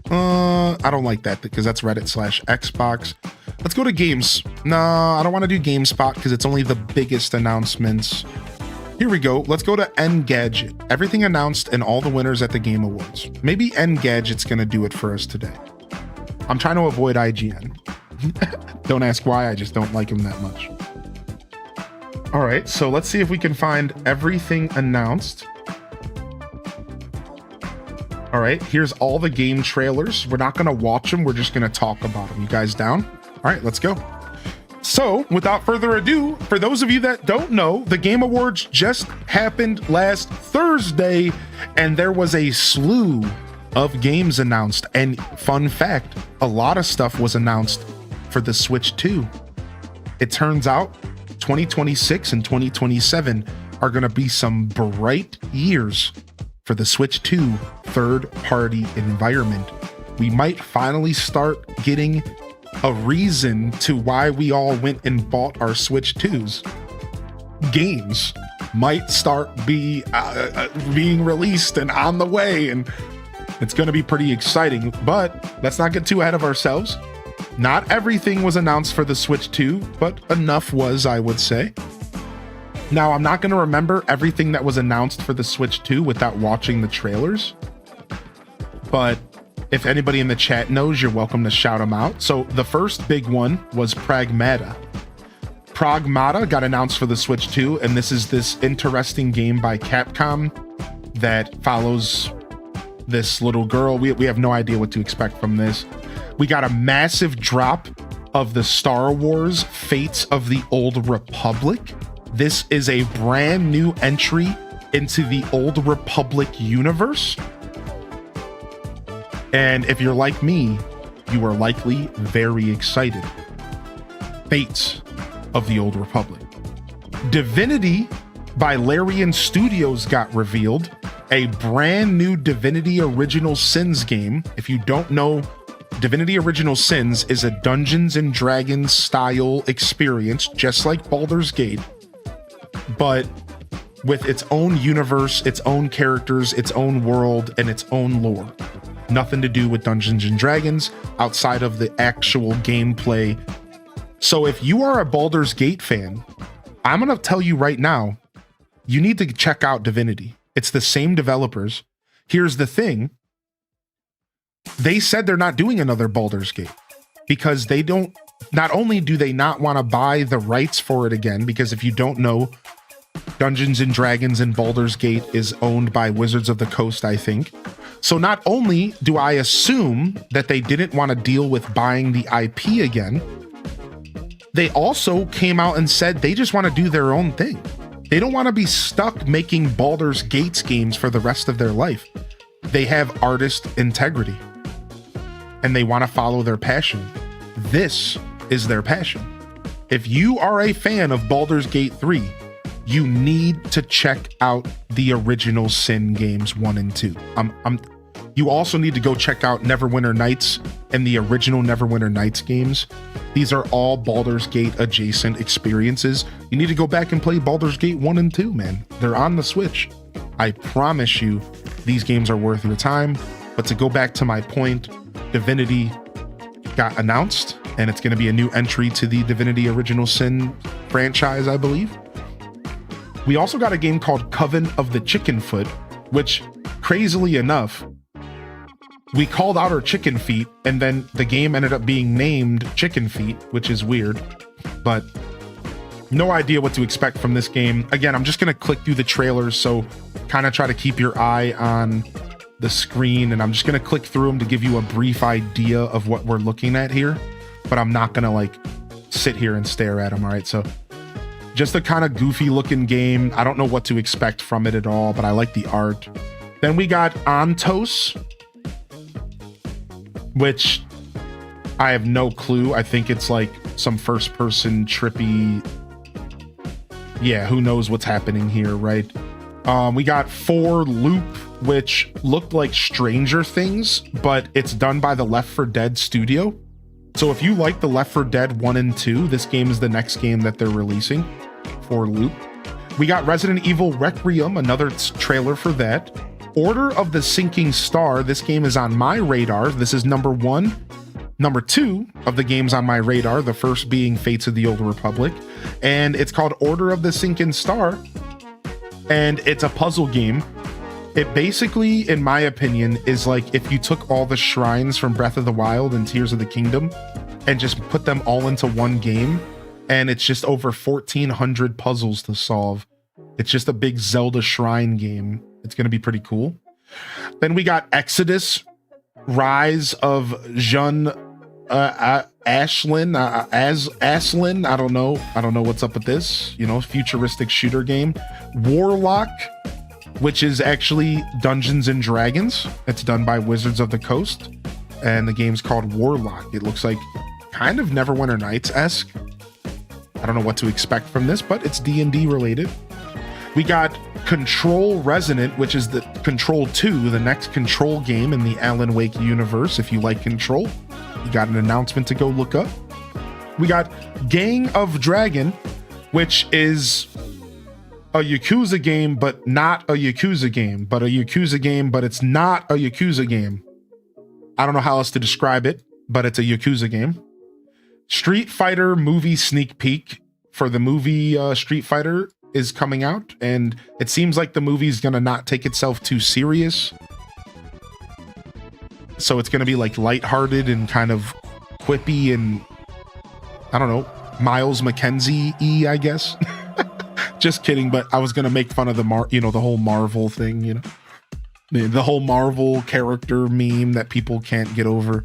I don't like that because that's Reddit/Xbox. Let's go to games. No, I don't want to do GameSpot because it's only the biggest announcements. Here we go. Let's go to Engadget. Everything announced and all the winners at the Game Awards. Maybe Engadget's going to do it for us today. I'm trying to avoid IGN. Don't ask why, I just don't like him that much. All right, so let's see if we can find everything announced. All right, here's all the game trailers. We're not going to watch them. We're just going to talk about them. You guys down? All right, let's go. So without further ado, for those of you that don't know, the Game Awards just happened last Thursday, and there was a slew of games announced. And fun fact, a lot of stuff was announced for the Switch 2. It turns out 2026 and 2027 are going to be some bright years for the Switch 2 third-party environment. We might finally start getting a reason to why we all went and bought our Switch 2s. Games might start being released and on the way, and it's going to be pretty exciting. But let's not get too ahead of ourselves. Not everything was announced for the Switch 2, but enough was, I would say. Now, I'm not going to remember everything that was announced for the Switch 2 without watching the trailers. But if anybody in the chat knows, you're welcome to shout them out. So the first big one was Pragmata. Pragmata got announced for the Switch 2, and this is this interesting game by Capcom that follows this little girl. We have no idea what to expect from this. We got a massive drop of the Star Wars Fates of the Old Republic. This is a brand new entry into the Old Republic universe. And if you're like me, you are likely very excited. Fates of the Old Republic. Divinity by Larian Studios got revealed. A brand new Divinity Original Sins game. If you don't know, Divinity Original Sins is a Dungeons and Dragons style experience, just like Baldur's Gate, but with its own universe, its own characters, its own world, and its own lore. Nothing to do with Dungeons and Dragons outside of the actual gameplay. So if you are a Baldur's Gate fan, I'm going to tell you right now, you need to check out Divinity. It's the same developers. Here's the thing. They said they're not doing another Baldur's Gate because they don't, not only do they not want to buy the rights for it again, because if you don't know, Dungeons and Dragons and Baldur's Gate is owned by Wizards of the Coast, I think. So not only do I assume that they didn't want to deal with buying the IP again, they also came out and said they just want to do their own thing. They don't want to be stuck making Baldur's Gates games for the rest of their life. They have artist integrity and they want to follow their passion. This is their passion. If you are a fan of Baldur's Gate 3, you need to check out the original Sin games 1 and 2. You also need to go check out Neverwinter Nights and the original Neverwinter Nights games. These are all Baldur's Gate adjacent experiences. You need to go back and play Baldur's Gate 1 and 2, man. They're on the Switch. I promise you, these games are worth your time. But to go back to my point, Divinity got announced, and it's going to be a new entry to the Divinity Original Sin franchise, I believe. We also got a game called Coven of the Chicken Foot, which, crazily enough, we called out our chicken feet, and then the game ended up being named Chicken Feet, which is weird, but no idea what to expect from this game. Again, I'm just going to click through the trailers, so kind of try to keep your eye on the screen, and I'm just going to click through them to give you a brief idea of what we're looking at here, but I'm not going to like sit here and stare at them. All right, so just a kind of goofy looking game. I don't know what to expect from it at all, but I like the art. Then we got Ontos, which I have no clue. I think it's like some first person trippy, yeah, who knows what's happening here, right? We got 4 Loop, which looked like Stranger Things, but it's done by the Left 4 Dead studio. So if you like the Left 4 Dead 1 and 2, this game is the next game that they're releasing for Loop. We got Resident Evil Requiem, another trailer for that. Order of the Sinking Star, this game is on my radar. This is number 1. Number 2 of the games on my radar, the first being Fates of the Old Republic. And it's called Order of the Sinking Star. And it's a puzzle game. It basically, in my opinion, is like if you took all the shrines from Breath of the Wild and Tears of the Kingdom and just put them all into one game, and it's just over 1,400 puzzles to solve. It's just a big Zelda shrine game. It's going to be pretty cool. Then we got Exodus, Rise of Jun Ashlyn, Aslin. I don't know what's up with this, you know, futuristic shooter game. Warlock, which is actually Dungeons and Dragons. It's done by Wizards of the Coast, and the game's called Warlock. It looks like kind of Neverwinter Nights-esque. I don't know what to expect from this, but it's D&D related. We got Control Resonant, which is the Control 2, the next Control game in the Alan Wake universe. If you like Control, you got an announcement to go look up. We got Gang of Dragon, which is a Yakuza game, but not a Yakuza game, but a Yakuza game, but it's not a Yakuza game. I don't know how else to describe it, but it's a Yakuza game. Street Fighter movie sneak peek for the movie Street Fighter is coming out, and it seems like the movie's gonna not take itself too serious. So it's gonna be like lighthearted and kind of quippy and, I don't know, Miles McKenzie-y, I guess. Just kidding, but I was gonna make fun of the the whole Marvel thing, you know, the whole Marvel character meme that people can't get over.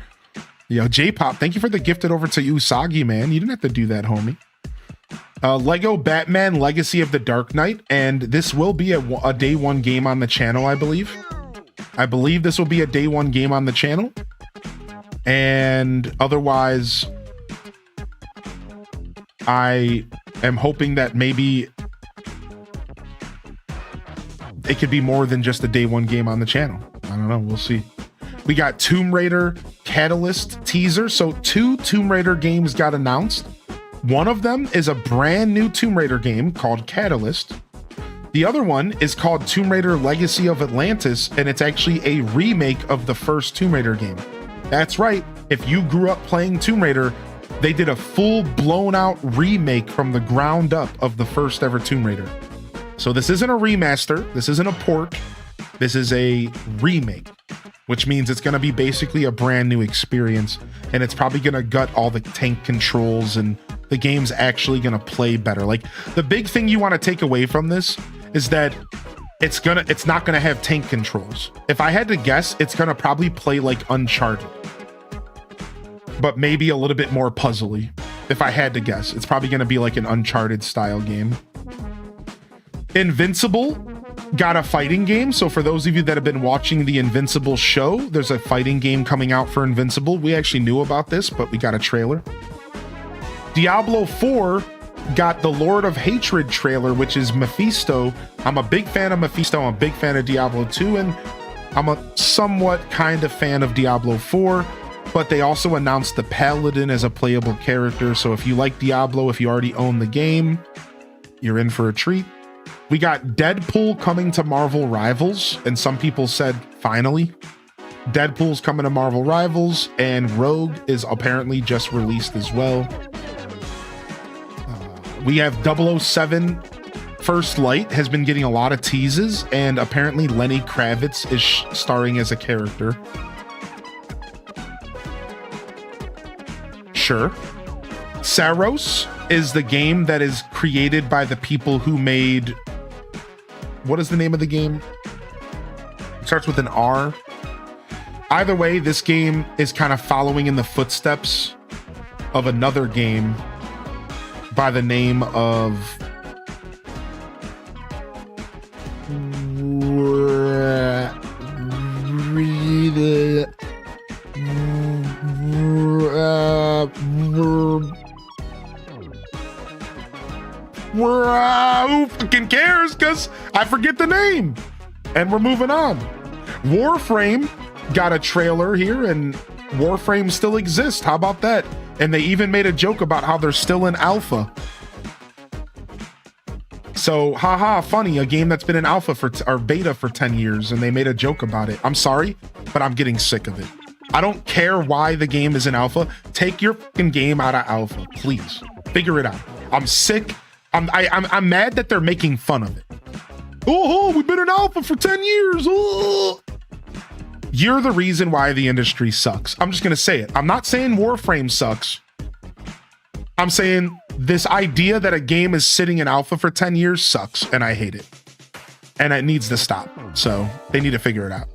Yo, J-Pop, thank you for the gifted over to Usagi, man. You didn't have to do that, homie. Lego Batman Legacy of the Dark Knight, and this will be a day 1 game on the channel, I believe. I believe this will be a day 1 game on the channel. And otherwise, I am hoping that maybe it could be more than just a day 1 game on the channel. I don't know, we'll see. We got Tomb Raider Catalyst teaser. So 2 Tomb Raider games got announced. One of them is a brand new Tomb Raider game called Catalyst. The other one is called Tomb Raider Legacy of Atlantis, and it's actually a remake of the first Tomb Raider game. That's right. If you grew up playing Tomb Raider, they did a full blown out remake from the ground up of the first ever Tomb Raider. So this isn't a remaster. This isn't a port. This is a remake, which means it's going to be basically a brand new experience, and it's probably going to gut all the tank controls, and the game's actually going to play better. Like, the big thing you want to take away from this is that it's not going to have tank controls. If I had to guess, it's going to probably play like Uncharted, but maybe a little bit more puzzly. If I had to guess, it's probably going to be like an Uncharted style game. Invincible got a fighting game. So for those of you that have been watching the Invincible show, there's a fighting game coming out for Invincible. We actually knew about this, but we got a trailer. Diablo 4 got the Lord of Hatred trailer, which is Mephisto. I'm a big fan of Mephisto. I'm a big fan of Diablo 2, and I'm a somewhat kind of fan of Diablo 4, but they also announced the Paladin as a playable character. So if you like Diablo, if you already own the game, you're in for a treat. We got Deadpool coming to Marvel Rivals, and some people said, finally. Deadpool's coming to Marvel Rivals, and Rogue is apparently just released as well. We have 007 First Light has been getting a lot of teases, and apparently Lenny Kravitz is starring as a character. Sure. Saros is the game that is created by the people who made... What is the name of the game? It starts with an R. Either way, this game is kind of following in the footsteps of another game by the name of... who fucking cares? Because I forget the name. And we're moving on. Warframe got a trailer here, and Warframe still exists. How about that? And they even made a joke about how they're still in alpha. So, haha, funny, a game that's been in alpha or beta for 10 years, and they made a joke about it. I'm sorry, but I'm getting sick of it. I don't care why the game is in alpha. Take your fucking game out of alpha, please. Figure it out. I'm sick. I'm mad that they're making fun of it. Oh, we've been in alpha for 10 years. Oh. You're the reason why the industry sucks. I'm just going to say it. I'm not saying Warframe sucks. I'm saying this idea that a game is sitting in alpha for 10 years sucks, and I hate it. And it needs to stop. So they need to figure it out.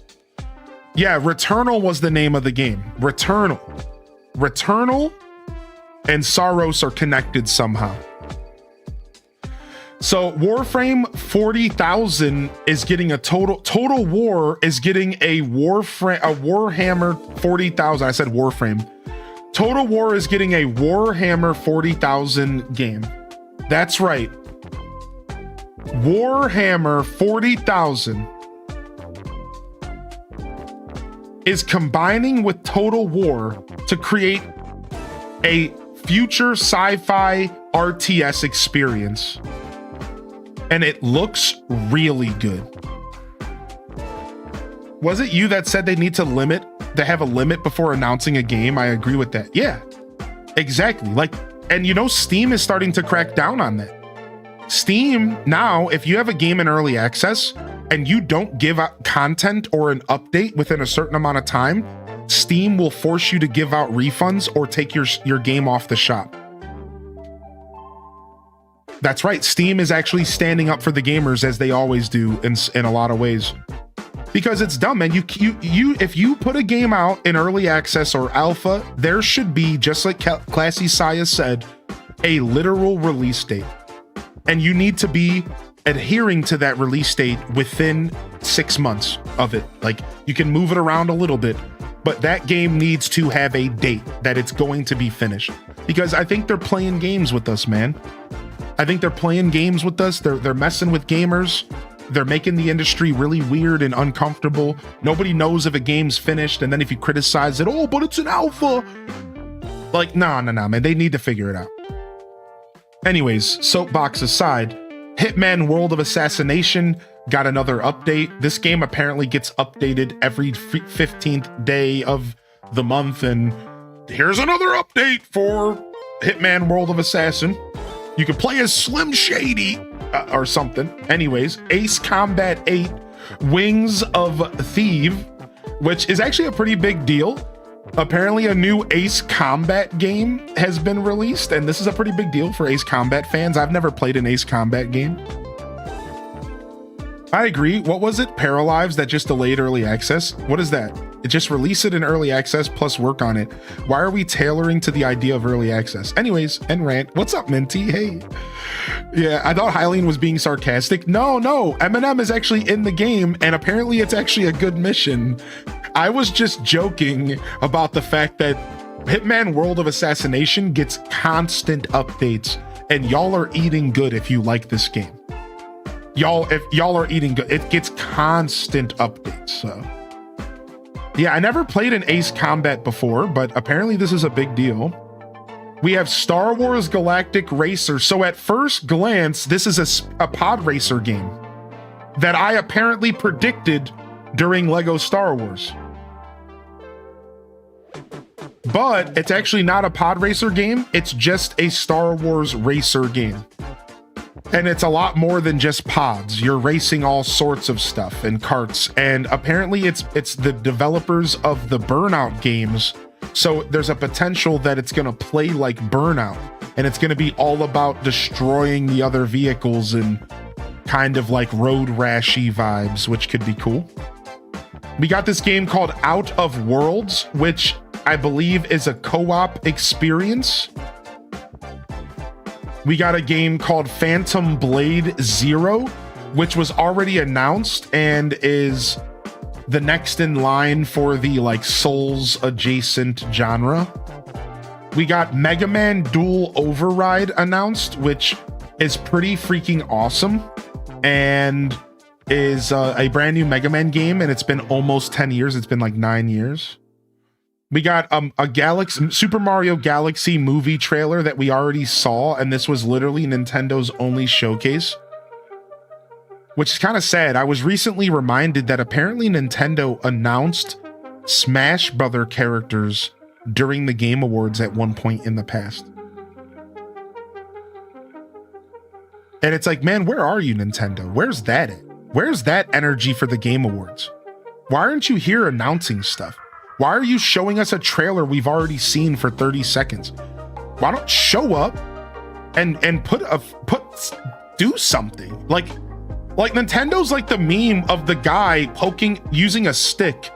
Yeah, Returnal was the name of the game. Returnal. Returnal and Saros are connected somehow. So Warframe 40,000 is getting a Total War is getting a Warhammer 40,000. I said Warframe. Total War is getting a Warhammer 40,000 game. That's right. Warhammer 40,000 is combining with Total War to create a future sci-fi RTS experience. And it looks really good. Was it you that said they need to have a limit before announcing a game? I agree with that. Yeah, exactly. And you know, Steam is starting to crack down on that. Steam now, if you have a game in early access and you don't give out content or an update within a certain amount of time, Steam will force you to give out refunds or take your game off the shop. That's right. Steam is actually standing up for the gamers, as they always do in a lot of ways. Because it's dumb, man. If you put a game out in early access or alpha, there should be, just like Classy Saya said, a literal release date. And you need to be adhering to that release date within 6 months of it. Like, you can move it around a little bit, but that game needs to have a date that it's going to be finished. Because I think they're playing games with us, man. I think they're playing games with us. They're messing with gamers. They're making the industry really weird and uncomfortable. Nobody knows if a game's finished, and then if you criticize it, oh, but it's an alpha. Like, nah, man. They need to figure it out. Anyways, soapbox aside, Hitman World of Assassination got another update. This game apparently gets updated every 15th day of the month, and here's another update for Hitman World of Assassin. You can play as Slim Shady or something. Anyways, Ace Combat 8 Wings of Thief, which is actually a pretty big deal. Apparently a new Ace Combat game has been released, and this is a pretty big deal for Ace Combat fans. I've never played an Ace Combat game. I agree. What was it? Paralives that just delayed early access? What is that? It just release it in early access plus work on it. Why are we tailoring to the idea of early access? Anyways, and rant. What's up, Minty? Hey. Yeah, I thought Hylian was being sarcastic. No, Eminem is actually in the game, and apparently it's actually a good mission. I was just joking about the fact that Hitman World of Assassination gets constant updates, and y'all are eating good if you like this game. If y'all are eating good, it gets constant updates. So yeah, I never played an Ace Combat before, but apparently this is a big deal. We have Star Wars Galactic Racer. So at first glance, this is a pod racer game that I apparently predicted during Lego Star Wars. But it's actually not a pod racer game. It's just a Star Wars racer game. And it's a lot more than just pods. You're racing all sorts of stuff and karts. And apparently it's the developers of the Burnout games. So there's a potential that it's going to play like Burnout. And it's going to be all about destroying the other vehicles and kind of like Road Rash-y vibes, which could be cool. We got this game called Out of Worlds, which I believe is a co-op experience. We got a game called Phantom Blade Zero, which was already announced and is the next in line for the like Souls adjacent genre. We got Mega Man Dual Override announced, which is pretty freaking awesome and is a brand new Mega Man game, and it's been almost 10 years. It's been like 9 years. We got a Galaxy Super Mario Galaxy movie trailer that we already saw, and this was literally Nintendo's only showcase, which is kind of sad. I was recently reminded that apparently Nintendo announced Smash Brother characters during the Game Awards at one point in the past. And it's like, man, where are you, Nintendo? Where's that at? Where's that energy for the Game Awards? Why aren't you here announcing stuff? Why are you showing us a trailer we've already seen for 30 seconds? Why don't show up and do something? Like Nintendo's like the meme of the guy using a stick,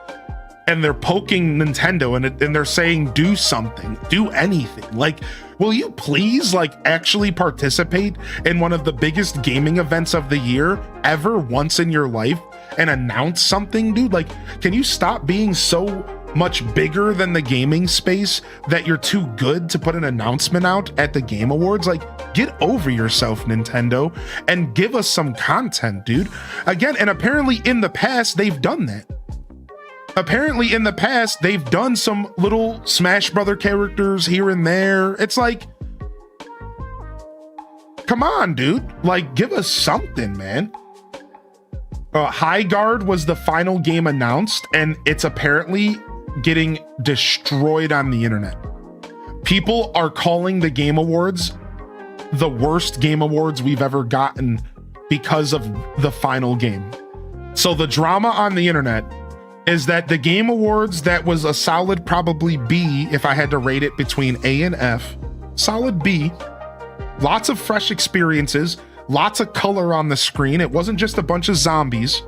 and they're poking Nintendo and they're saying, do something, do anything. Like, will you please like actually participate in one of the biggest gaming events of the year ever once in your life and announce something, dude? Like, can you stop being so much bigger than the gaming space that you're too good to put an announcement out at the Game Awards? Like, get over yourself, Nintendo, and give us some content, dude. Again, and apparently in the past, they've done that. Apparently in the past, they've done some little Smash Brother characters here and there. It's like, come on, dude. Like, give us something, man. High Guard was the final game announced, and it's apparently getting destroyed on the internet. People are calling the Game Awards the worst Game Awards we've ever gotten because of the final game. So the drama on the internet is that the Game Awards, that was a solid probably B if I had to rate it between A and F, solid B, lots of fresh experiences, lots of color on the screen. It wasn't just a bunch of zombies.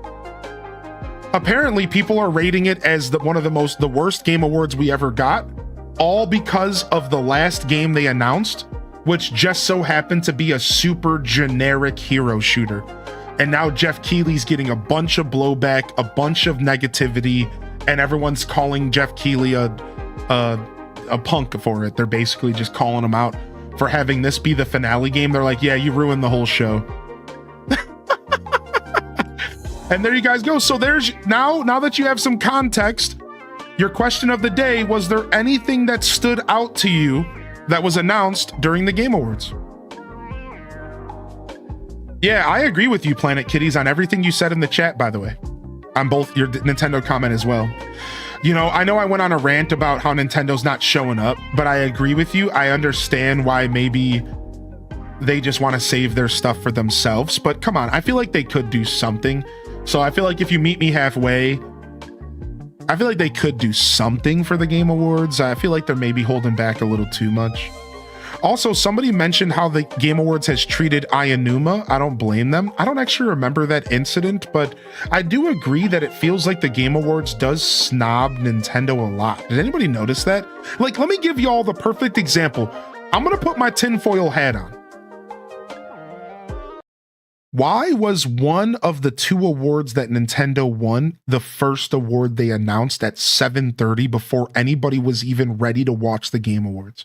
Apparently people are rating it as one of the worst Game Awards we ever got, all because of the last game they announced, which just so happened to be a super generic hero shooter. And now Jeff Keighley's getting a bunch of blowback, a bunch of negativity, and everyone's calling Jeff Keighley a punk for it. They're basically just calling him out for having this be the finale game. They're like, yeah, you ruined the whole show. And there you guys go. So there's now that you have some context, your question of the day: was there anything that stood out to you that was announced during the Game Awards? Yeah, I agree with you, Planet Kitties, on everything you said in the chat, by the way, on both your Nintendo comment as well. You know I went on a rant about how Nintendo's not showing up, but I agree with you. I understand why maybe they just want to save their stuff for themselves, but come on, I feel like they could do something. So I feel like if you meet me halfway, I feel like they could do something for the Game Awards. I feel like they're maybe holding back a little too much. Also, somebody mentioned how the Game Awards has treated Ayanuma. I don't blame them. I don't actually remember that incident, but I do agree that it feels like the Game Awards does snob Nintendo a lot. Did anybody notice that? Like, let me give you all the perfect example. I'm going to put my tinfoil hat on. Why was one of the 2 awards that Nintendo won the first award they announced at 7:30 before anybody was even ready to watch the Game Awards?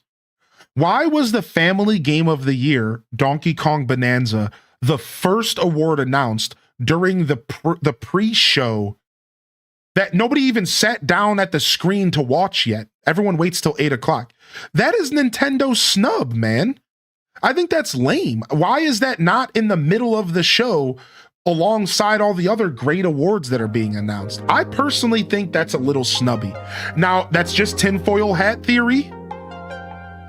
Why was the Family Game of the Year, Donkey Kong Bonanza, the first award announced during the pre-show that nobody even sat down at the screen to watch yet? Everyone waits till 8 o'clock. That is Nintendo's snub, man. I think that's lame. Why is that not in the middle of the show alongside all the other great awards that are being announced? I personally think that's a little snubby. Now, that's just tinfoil hat theory.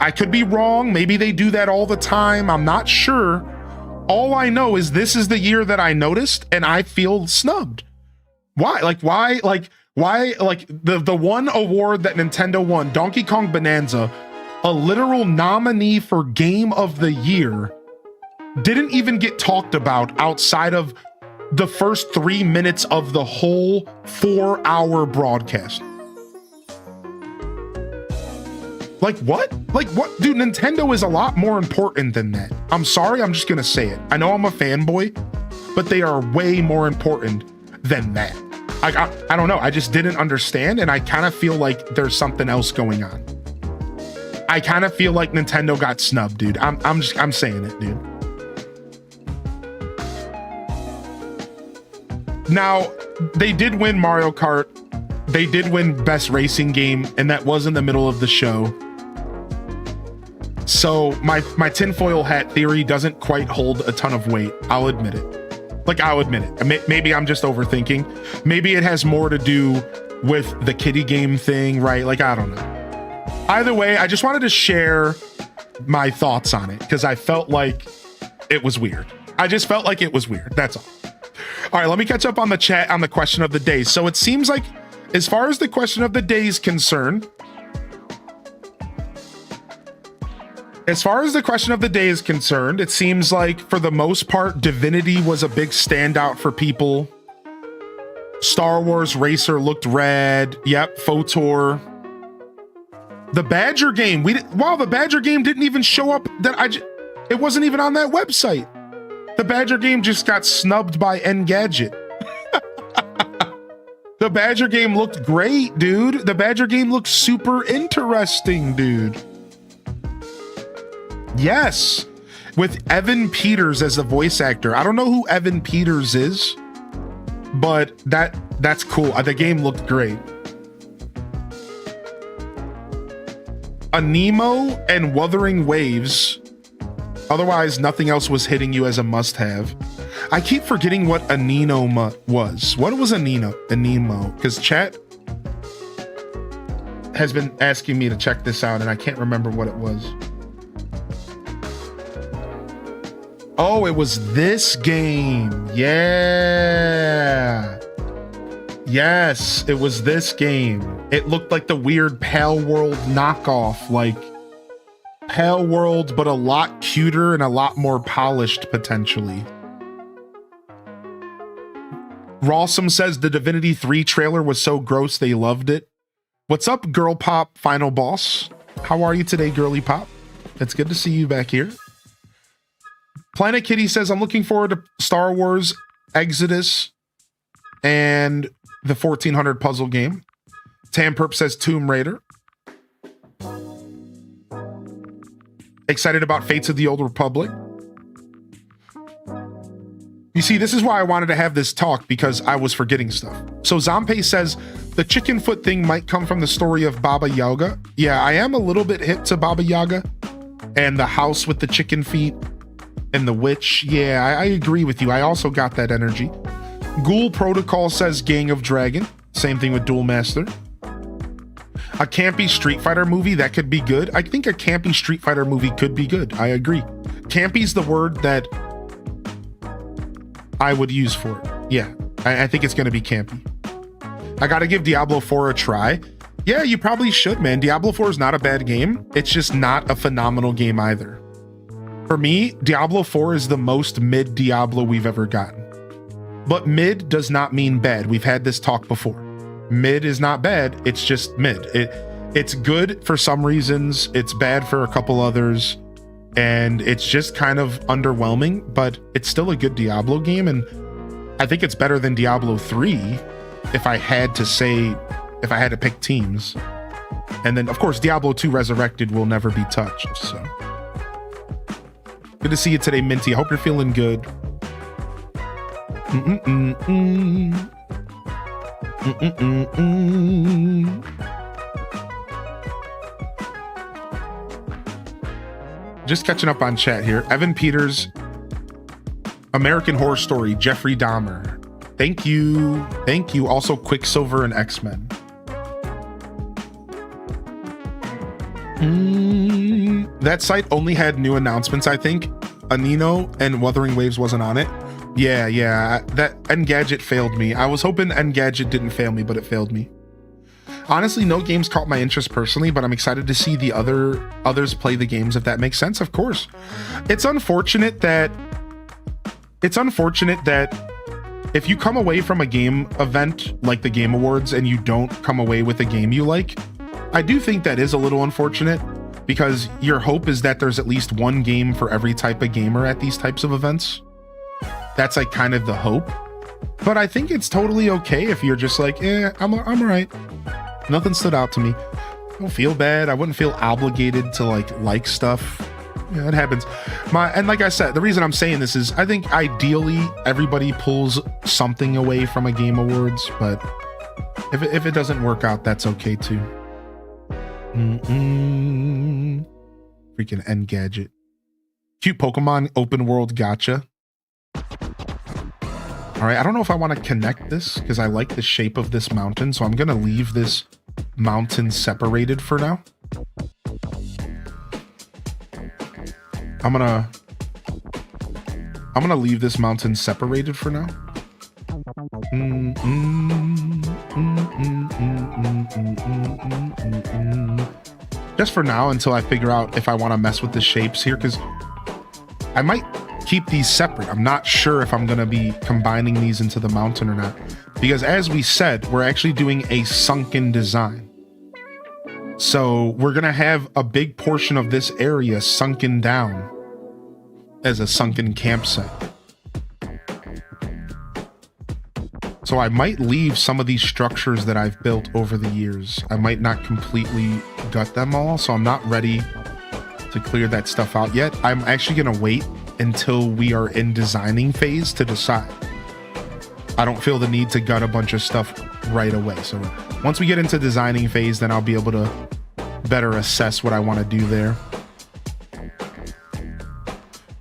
I could be wrong. Maybe they do that all the time. I'm not sure. All I know is this is the year that I noticed and I feel snubbed. Why? Why the one award that Nintendo won, Donkey Kong Bonanza, a literal nominee for Game of the Year, didn't even get talked about outside of the first 3 minutes of the whole 4-hour broadcast. Like what? Dude, Nintendo is a lot more important than that. I'm sorry, I'm just gonna say it. I know I'm a fanboy, but they are way more important than that. I don't know. I just didn't understand, and I kind of feel like there's something else going on. I kind of feel like Nintendo got snubbed, dude. I'm saying it, dude. Now, they did win Mario Kart. They did win Best Racing Game, and that was in the middle of the show. So my tinfoil hat theory doesn't quite hold a ton of weight. I'll admit it. Like, I'll admit it. Maybe I'm just overthinking. Maybe it has more to do with the kiddie game thing, right? Like, I don't know. Either way, I just wanted to share my thoughts on it because I felt like it was weird. I just felt like it was weird. That's all. All right, let me catch up on the chat on the question of the day. So it seems like, as far as the question of the day is concerned, it seems like for the most part, Divinity was a big standout for people. Star Wars Racer looked rad. Yep, Photor. The Badger game. The Badger game didn't even show up. It wasn't even on that website. The Badger game just got snubbed by Engadget. The Badger game looked great, dude. The Badger game looked super interesting, dude. Yes, with Evan Peters as the voice actor. I don't know who Evan Peters is, but that's cool. The game looked great. A Nemo and Wuthering Waves. Otherwise, nothing else was hitting you as a must-have. I keep forgetting what Anemo was. What was Anemo? Because chat has been asking me to check this out, and I can't remember what it was. Oh, it was this game. Yeah. Yes, it was this game. It looked like the weird Pal World knockoff, like Pal World, but a lot cuter and a lot more polished, potentially. Rawsome says the Divinity 3 trailer was so gross they loved it. What's up, Girl Pop Final Boss? How are you today, Girly Pop? It's good to see you back here. Planet Kitty says, I'm looking forward to Star Wars Exodus and the 1400 puzzle game. Tamperp says Tomb Raider. Excited about Fates of the Old Republic. You see, this is why I wanted to have this talk, because I was forgetting stuff. So Zampe says, the chicken foot thing might come from the story of Baba Yaga. Yeah, I am a little bit hip to Baba Yaga and the house with the chicken feet and the witch. Yeah, I agree with you. I also got that energy. Ghoul Protocol says Gang of Dragon. Same thing with Duel Master. A campy Street Fighter movie, that could be good. I think a campy Street Fighter movie could be good. I agree. Campy's the word that I would use for it. Yeah, I think it's going to be campy. I got to give Diablo 4 a try. Yeah, you probably should, man. Diablo 4 is not a bad game. It's just not a phenomenal game either. For me, Diablo 4 is the most mid Diablo we've ever gotten. But mid does not mean bad. We've had this talk before. Mid is not bad. It's just mid. It's good for some reasons. It's bad for a couple others. And it's just kind of underwhelming, but it's still a good Diablo game. And I think it's better than Diablo 3 if I had to pick teams. And then, of course, Diablo 2 Resurrected will never be touched. So good to see you today, Minty. I hope you're feeling good. Just catching up on chat here. Evan Peters, American Horror Story, Jeffrey Dahmer. Thank you. Thank you. Also Quicksilver and X-Men. That site only had new announcements, I think. Anino and Wuthering Waves wasn't on it. Yeah. That Engadget failed me. I was hoping Engadget didn't fail me, but it failed me. Honestly, no games caught my interest personally, but I'm excited to see the others play the games, if that makes sense, of course. It's unfortunate that if you come away from a game event like the Game Awards and you don't come away with a game you like, I do think that is a little unfortunate, because your hope is that there's at least one game for every type of gamer at these types of events. That's like kind of the hope. But I think it's totally okay if you're just like, I'm all right. Nothing stood out to me. I don't feel bad. I wouldn't feel obligated to like stuff. Yeah, it happens. And like I said, the reason I'm saying this is I think ideally everybody pulls something away from a Game Awards, but if it doesn't work out, that's okay too. Freaking Engadget. Cute Pokemon open world gotcha. All right, I don't know if I want to connect this because I like the shape of this mountain, so I'm gonna leave this mountain separated for now. I'm gonna leave this mountain separated for now. Just for now, until I figure out if I want to mess with the shapes here, because I might keep these separate. I'm not sure if I'm going to be combining these into the mountain or not, because as we said, we're actually doing a sunken design. So we're going to have a big portion of this area sunken down as a sunken campsite. So I might leave some of these structures that I've built over the years. I might not completely gut them all, so I'm not ready to clear that stuff out yet. I'm actually going to wait until we are in designing phase to decide. I don't feel the need to gut a bunch of stuff right away. So once we get into designing phase, then I'll be able to better assess what I want to do there.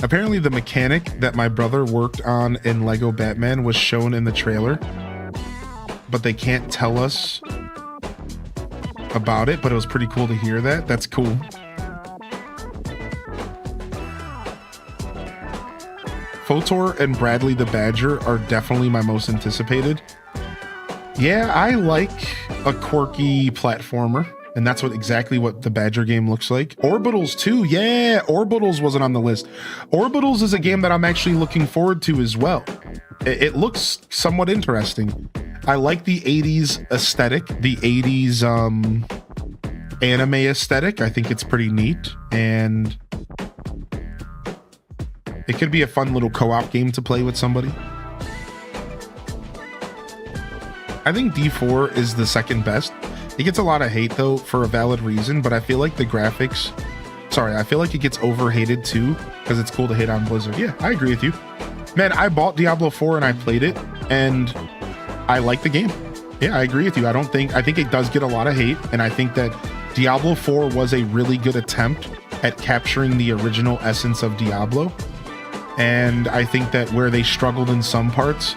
Apparently the mechanic that my brother worked on in Lego Batman was shown in the trailer, but they can't tell us about it, but it was pretty cool to hear that. That's cool. Photor and Bradley the Badger are definitely my most anticipated. Yeah, I like a quirky platformer, and that's exactly what the Badger game looks like. Orbitals too, yeah, Orbitals wasn't on the list. Orbitals is a game that I'm actually looking forward to as well. It looks somewhat interesting. I like the 80s aesthetic, the 80s anime aesthetic. I think it's pretty neat, and it could be a fun little co-op game to play with somebody. I think D4 is the second best. It gets a lot of hate though for a valid reason, but I feel like the graphics, I feel like it gets overhated too because it's cool to hate on Blizzard. Yeah, I agree with you. Man, I bought Diablo 4 and I played it and I like the game. Yeah, I agree with you. I think it does get a lot of hate, and I think that Diablo 4 was a really good attempt at capturing the original essence of Diablo. And I think that where they struggled in some parts,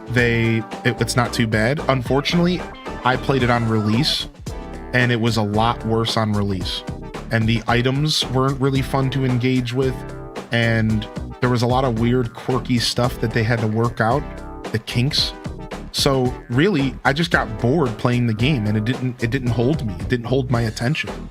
it's not too bad. Unfortunately, I played it on release, and it was a lot worse on release. And the items weren't really fun to engage with, and there was a lot of weird, quirky stuff that they had to work out, the kinks. So really, I just got bored playing the game, and it didn't hold me. It didn't hold my attention.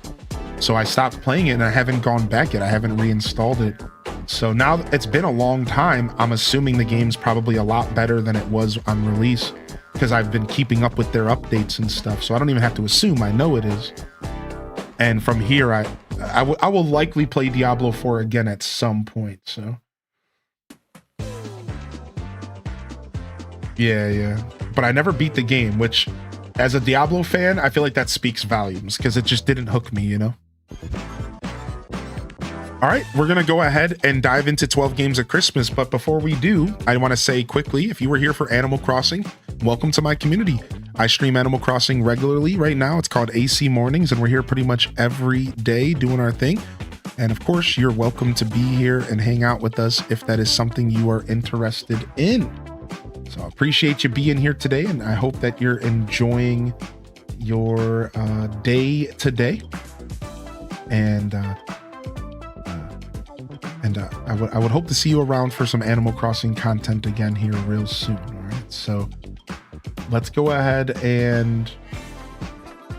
So I stopped playing it, and I haven't gone back yet. I haven't reinstalled it. So now it's been a long time. I'm assuming the game's probably a lot better than it was on release because I've been keeping up with their updates and stuff. So I don't even have to assume. I know it is. And from here, I will likely play Diablo 4 again at some point. So yeah. But I never beat the game, which as a Diablo fan, I feel like that speaks volumes because it just didn't hook me, you know? All right, we're going to go ahead and dive into 12 games of Christmas. But before we do, I want to say quickly, if you were here for Animal Crossing, welcome to my community. I stream Animal Crossing regularly right now. It's called AC Mornings, and we're here pretty much every day doing our thing. And of course, you're welcome to be here and hang out with us if that is something you are interested in. So I appreciate you being here today, and I hope that you're enjoying your day today. And I would hope to see you around for some Animal Crossing content again here real soon. All right, so let's go ahead and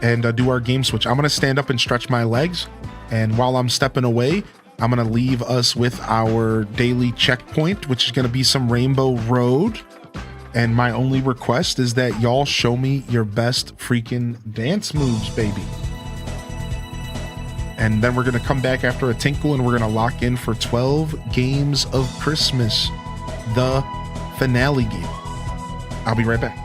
do our game switch. I'm going to stand up and stretch my legs, and while I'm stepping away, I'm going to leave us with our daily checkpoint, which is going to be some Rainbow Road. And my only request is that y'all show me your best freaking dance moves, baby. And then we're going to come back after a tinkle, and we're going to lock in for 12 games of Christmas, the finale game. I'll be right back.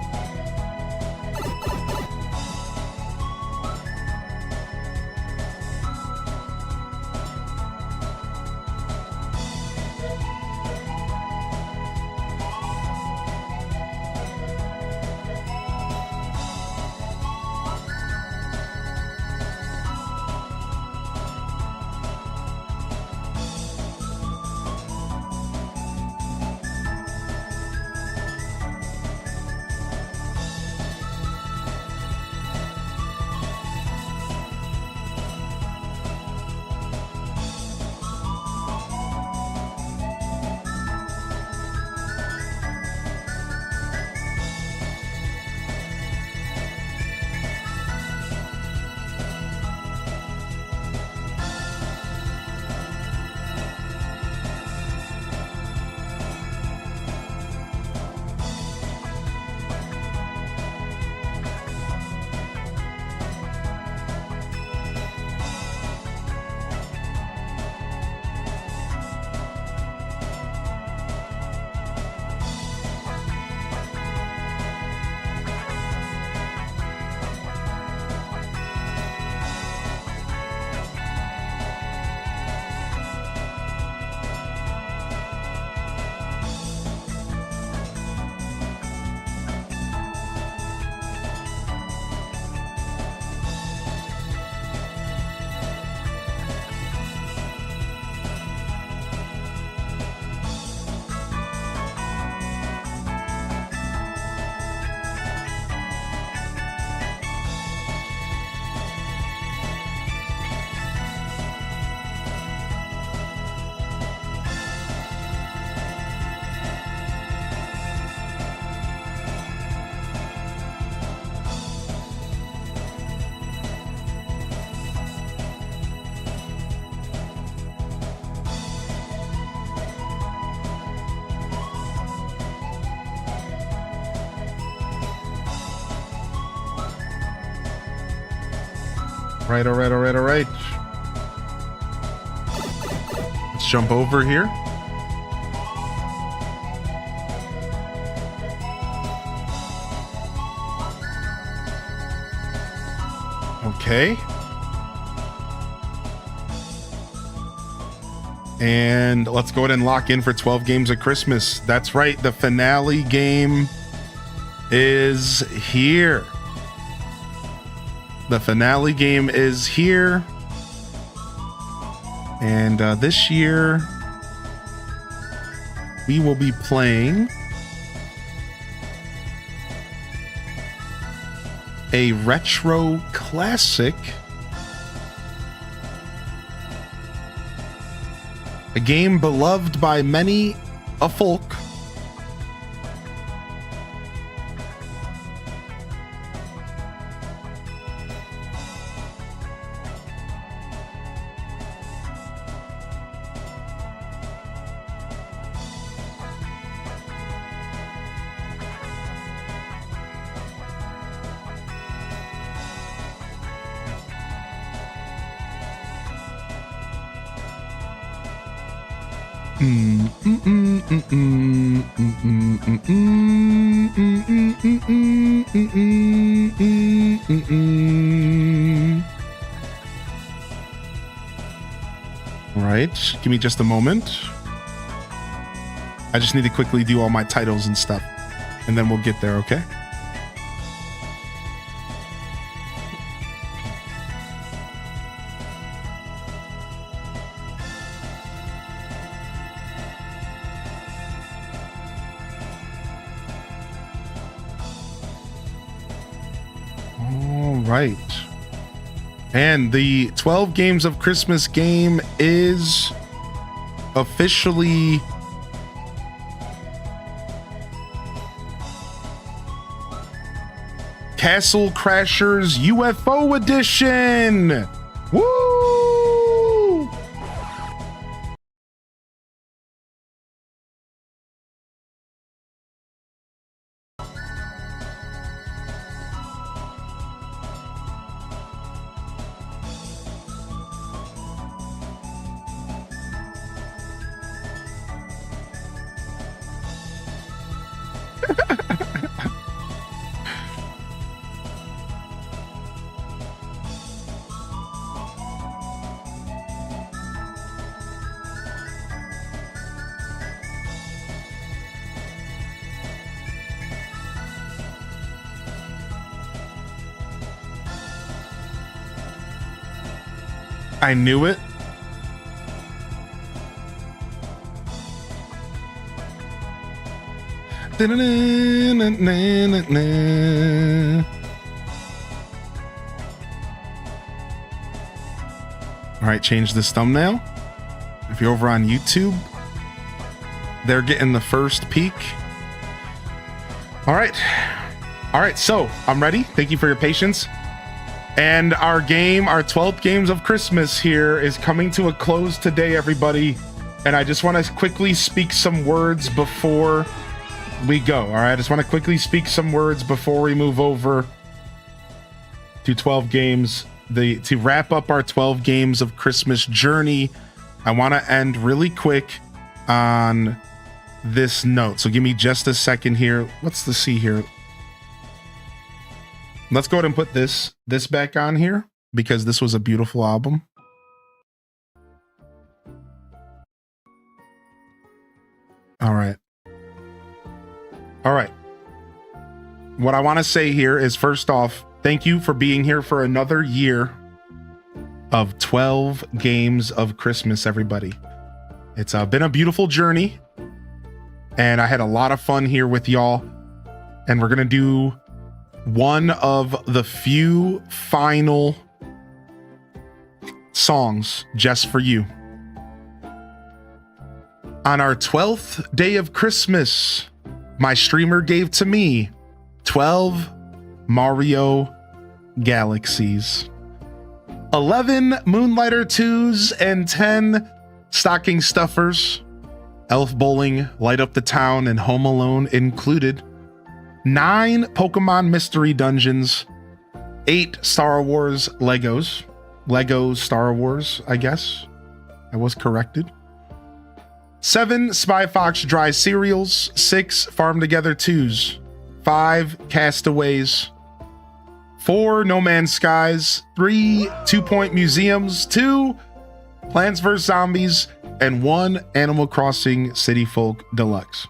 All right. Let's jump over here. Okay. And let's go ahead and lock in for 12 games of Christmas. That's right. The finale game is here. The finale game is here. And this year, we will be playing a retro classic. A game beloved by many a folk. Right, give me just a moment. I just need to quickly do all my titles and stuff, and then we'll get there, okay? All right. And the 12 Games of Christmas game is officially Castle Crashers UFO Edition. Woo! I knew it. All right, change this thumbnail. If you're over on YouTube, they're getting the first peek. All right. All right, so I'm ready. Thank you for your patience. And our game, our 12th Games of Christmas here is coming to a close today, everybody. And I just want to quickly speak some words before we go. All right, I just want to quickly speak some words before we move over to 12 games. To wrap up our 12 Games of Christmas journey, I want to end really quick on this note. So give me just a second here. Let's see here. Let's go ahead and put this back on here because this was a beautiful album. All right. All right. What I want to say here is, first off, thank you for being here for another year of 12 Games of Christmas, everybody. It's been a beautiful journey, and I had a lot of fun here with y'all. And we're going to do one of the few final songs just for you. On our 12th day of Christmas, my streamer gave to me 12 Mario Galaxies, 11 Moonlighter 2s, and 10 Stocking Stuffers, Elf Bowling, Light Up the Town, and Home Alone included, 9 Pokemon Mystery Dungeons, 8 Star Wars Legos, Lego Star Wars, I guess. I was corrected. 7 Spy Fox Dry Cereals. 6 Farm Together 2s. 5 Castaways. 4 No Man's Skies. 3 2 Point Museums. 2 Plants vs. Zombies. And 1 Animal Crossing City Folk Deluxe.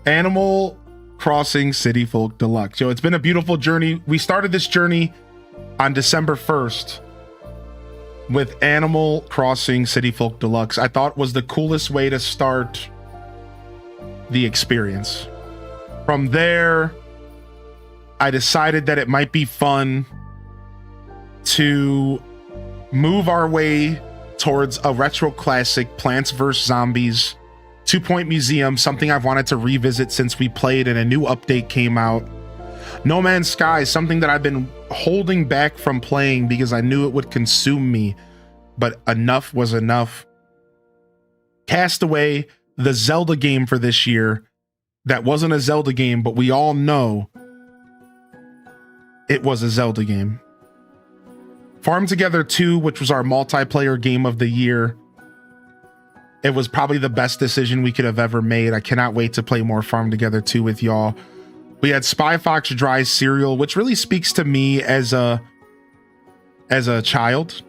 Animal Crossing City Folk Deluxe. Yo, it's been a beautiful journey. We started this journey on December 1st with Animal Crossing City Folk Deluxe. I thought was the coolest way to start the experience. From there, I decided that it might be fun to move our way towards a retro classic, Plants vs. Zombies 2 Point Museum, something I've wanted to revisit since we played and a new update came out. No Man's Sky, something that I've been holding back from playing because I knew it would consume me, but enough was enough. Castaway, the Zelda game for this year, that wasn't a Zelda game, but we all know it was a Zelda game. Farm Together 2, which was our multiplayer game of the year. It was probably the best decision we could have ever made. I cannot wait to play more Farm Together 2 with y'all. We had Spy Fox Dry Cereal, which really speaks to me as a child,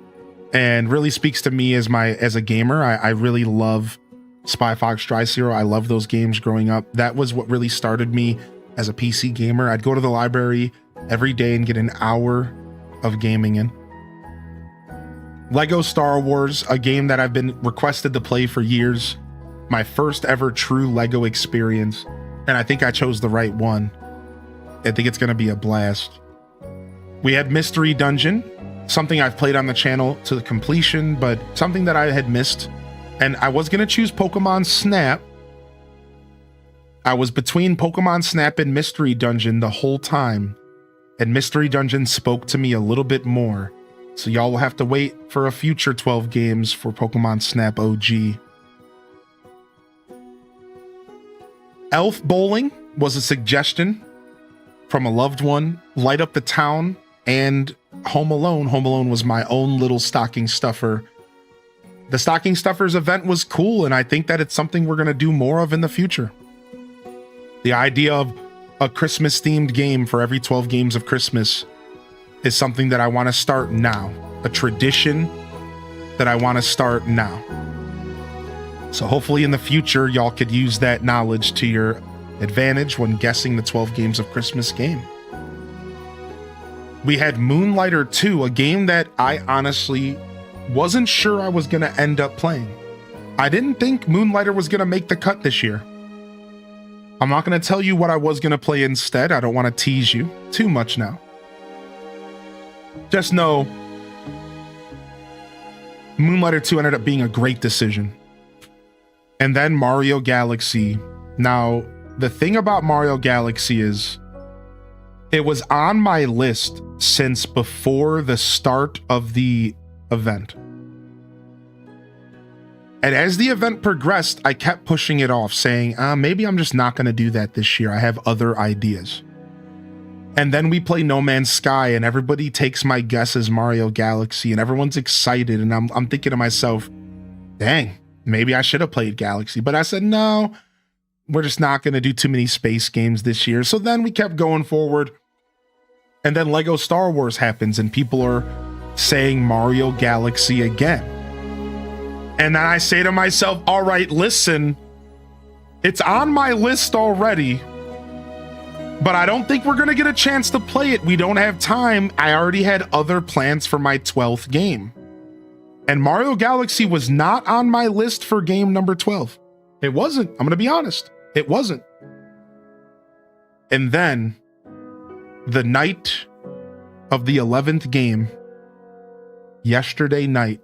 and really speaks to me as a gamer. I really love Spy Fox Dry Cereal. I love those games growing up. That was what really started me as a PC gamer. I'd go to the library every day and get an hour of gaming in. Lego Star Wars, a game that I've been requested to play for years. My first ever true Lego experience. And I think I chose the right one. I think it's going to be a blast. We had Mystery Dungeon, something I've played on the channel to the completion, but something that I had missed. And I was going to choose Pokemon Snap. I was between Pokemon Snap and Mystery Dungeon the whole time. And Mystery Dungeon spoke to me a little bit more. So y'all will have to wait for a future 12 games for Pokemon Snap OG. Elf Bowling was a suggestion from a loved one. Light Up the Town and Home Alone. Home Alone was my own little stocking stuffer. The stocking stuffers event was cool, and I think that it's something we're going to do more of in the future. The idea of a Christmas themed game for every 12 games of Christmas is something that I want to start now. A tradition that I want to start now. So hopefully in the future, y'all could use that knowledge to your advantage when guessing the 12 games of Christmas game. We had Moonlighter 2, a game that I honestly wasn't sure I was going to end up playing. I didn't think Moonlighter was going to make the cut this year. I'm not going to tell you what I was going to play instead. I don't want to tease you too much now. Just know Moonlighter 2 ended up being a great decision. And then Mario Galaxy. Now, the thing about Mario Galaxy is it was on my list since before the start of the event. And as the event progressed, I kept pushing it off, saying, maybe I'm just not going to do that this year. I have other ideas. And then we play No Man's Sky, and everybody takes my guess as Mario Galaxy, and everyone's excited. And I'm thinking to myself, dang, maybe I should have played Galaxy. But I said, no, we're just not going to do too many space games this year. So then we kept going forward. And then Lego Star Wars happens, and people are saying Mario Galaxy again. And then I say to myself, all right, listen, it's on my list already, but I don't think we're going to get a chance to play it. We don't have time. I already had other plans for my 12th game. And Mario Galaxy was not on my list for game number 12. It wasn't. I'm going to be honest. It wasn't. And then the night of the 11th game, yesterday night,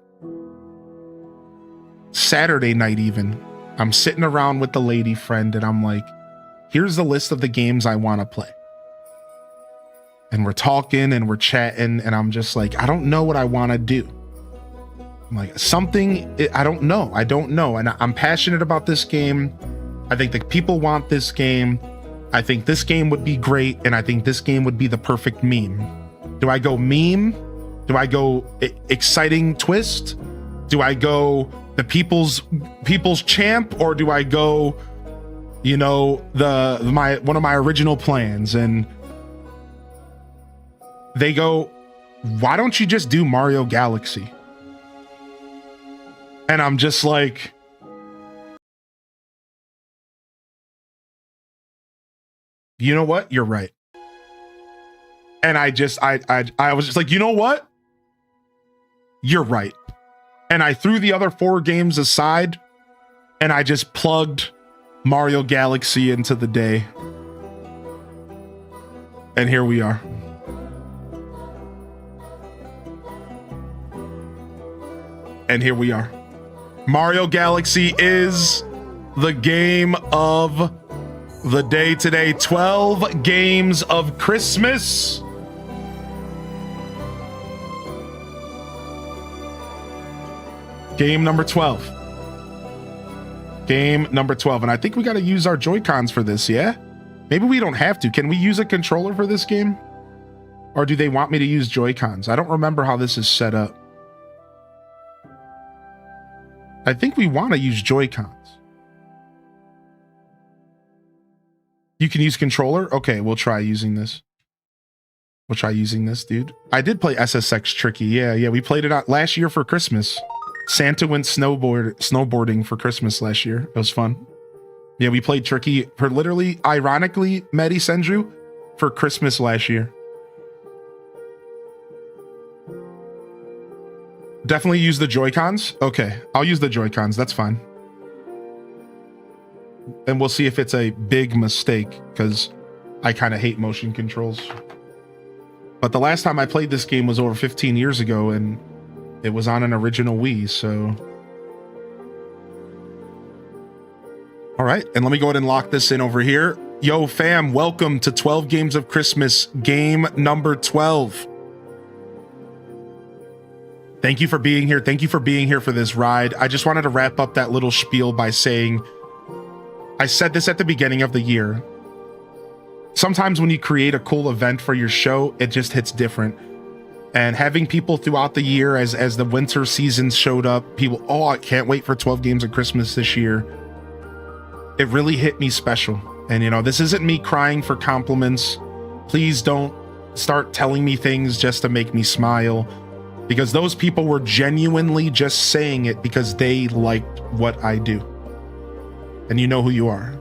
Saturday night even, I'm sitting around with the lady friend and I'm like, here's the list of the games I want to play. And we're talking and we're chatting and I'm just like, I don't know what I want to do. I'm like, I don't know. And I'm passionate about this game. I think the people want this game. I think this game would be great, and I think this game would be the perfect meme. Do I go meme? Do I go exciting twist? Do I go the people's champ, or do I go, you know, one of my original plans? And they go, why don't you just do Mario Galaxy? And I'm just like, you know what? You're right. And I was just like, you know what? You're right. And I threw the other 4 games aside, and I just plugged Mario Galaxy into the day. And here we are. And here we are. Mario Galaxy is the game of the day today. 12 games of Christmas. Game number 12. Game number 12. And I think we got to use our Joy-Cons for this, yeah? Maybe we don't have to. Can we use a controller for this game? Or do they want me to use Joy-Cons? I don't remember how this is set up. I think we want to use Joy-Cons. You can use controller? Okay, we'll try using this. We'll try using this, dude. I did play SSX Tricky. Yeah, we played it out last year for Christmas. Santa went snowboarding for Christmas last year. It was fun. Yeah, we played Tricky for literally, ironically, Medi Senju, for Christmas last year. Definitely use the Joy-Cons. Okay, I'll use the Joy-Cons. That's fine. And we'll see if it's a big mistake, because I kind of hate motion controls. But the last time I played this game was over 15 years ago, and it was on an original Wii, so. All right, and let me go ahead and lock this in over here. Yo, fam, welcome to 12 Games of Christmas, game number 12. Thank you for being here. Thank you for being here for this ride. I just wanted to wrap up that little spiel by saying, I said this at the beginning of the year. Sometimes when you create a cool event for your show, it just hits different. And having people throughout the year, as the winter seasons showed up, people, oh, I can't wait for 12 Games of Christmas this year. It really hit me special. And, you know, this isn't me crying for compliments. Please don't start telling me things just to make me smile, because those people were genuinely just saying it because they liked what I do. And you know who you are.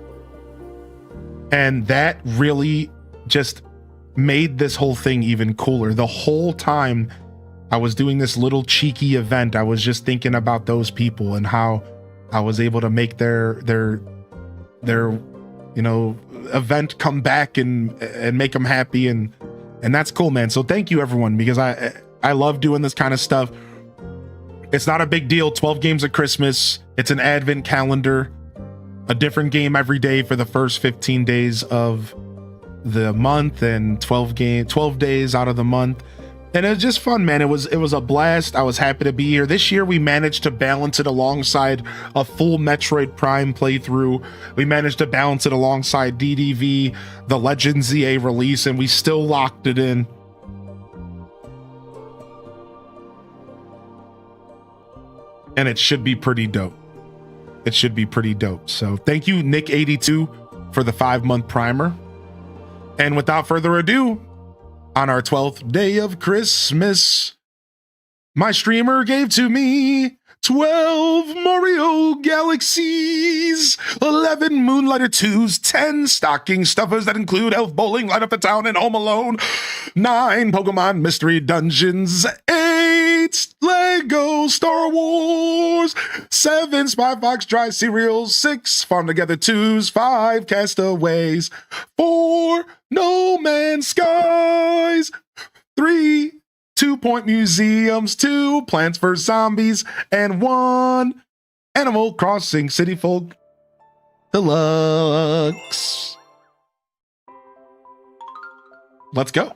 And that really just made this whole thing even cooler. The whole time I was doing this little cheeky event, I was just thinking about those people and how I was able to make their you know, event come back and make them happy, and that's cool, man. So thank you, everyone, because I love doing this kind of stuff. It's not a big deal. 12 Games of Christmas. It's an advent calendar, a different game every day for the first 15 days of the month, and 12 days out of the month. And it was just fun, man. It was a blast. I was happy to be here. This year we managed to balance it alongside a full Metroid Prime playthrough. We managed to balance it alongside DDV, the Legends ZA release, and we still locked it in. And it should be pretty dope. It should be pretty dope. So thank you, Nick82, for the 5-month primer. And without further ado, on our 12th day of Christmas, my streamer gave to me 12 Mario Galaxies, 11 Moonlighter 2s, 10 stocking stuffers that include Elf Bowling, Light Up the Town, and Home Alone, 9 Pokemon Mystery Dungeons, 8 Lego Star Wars, 7 Spy Fox Dry Cereals, 6 Farm Together 2s, 5 Castaways, 4 No Man's Skies, 3 2 Point Museums, 2 Plants vs. Zombies, and 1 Animal Crossing City Folk Deluxe. Let's go.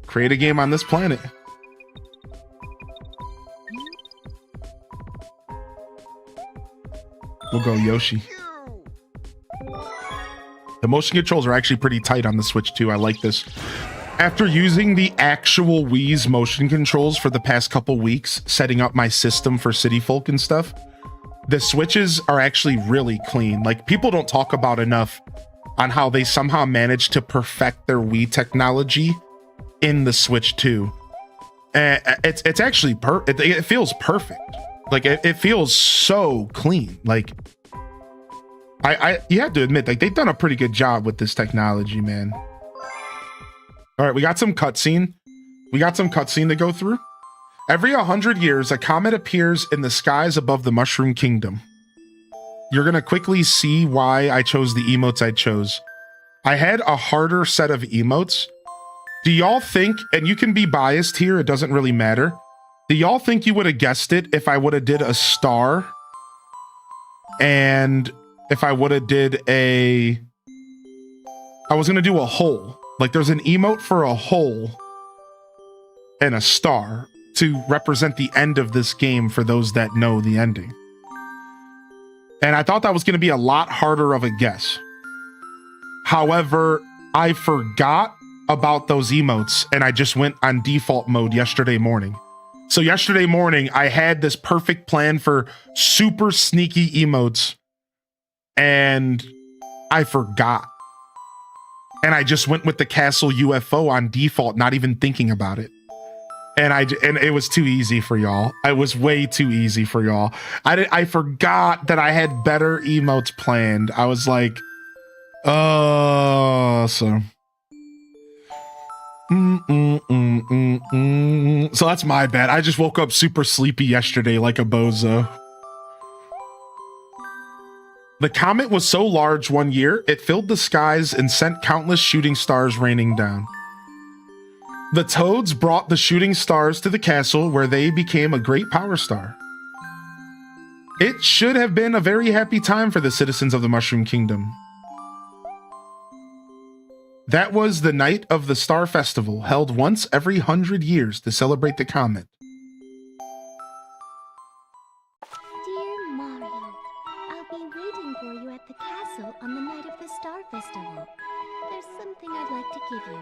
Create a game on this planet. We'll go Yoshi. The motion controls are actually pretty tight on the Switch too. I like this. After using the actual Wii's motion controls for the past couple weeks, setting up my system for City Folk and stuff, the Switches are actually really clean. Like, people don't talk about enough on how they somehow managed to perfect their Wii technology in the Switch 2. It's actually it feels perfect. Like, it feels so clean. Like, you have to admit, like, they've done a pretty good job with this technology, man. All right, we got some cutscene. We got some cutscene to go through. Every 100 years, a comet appears in the skies above the Mushroom Kingdom. You're gonna quickly see why I chose the emotes I chose. I had a harder set of emotes. Do y'all think, and you can be biased here, it doesn't really matter. Do y'all think you would have guessed it if I would have did a star? And if I would have did I was gonna do a hole. Like, there's an emote for a hole and a star to represent the end of this game for those that know the ending. And I thought that was going to be a lot harder of a guess. However, I forgot about those emotes and I just went on default mode yesterday morning. So yesterday morning, I had this perfect plan for super sneaky emotes and I forgot. And I just went with the castle UFO on default, not even thinking about it. And it was too easy for y'all. It was way too easy for y'all. I forgot that I had better emotes planned. I was like, oh, so. So that's my bad. I just woke up super sleepy yesterday like a bozo. The comet was so large one year, it filled the skies and sent countless shooting stars raining down. The toads brought the shooting stars to the castle where they became a great power star. It should have been a very happy time for the citizens of the Mushroom Kingdom. That was the night of the Star Festival, held once every 100 years to celebrate the comet. Dear Mario, I'll be waiting for you at the castle on the night of the Star Festival. There's something I'd like to give you.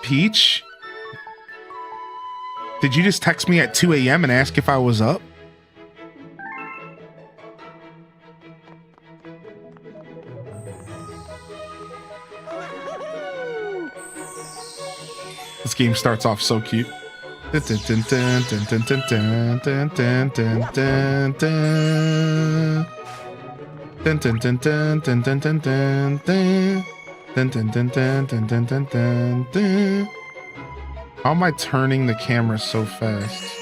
Peach? Did you just text me at 2 a.m. and ask if I was up? This game starts off so cute. How am I turning the camera so fast?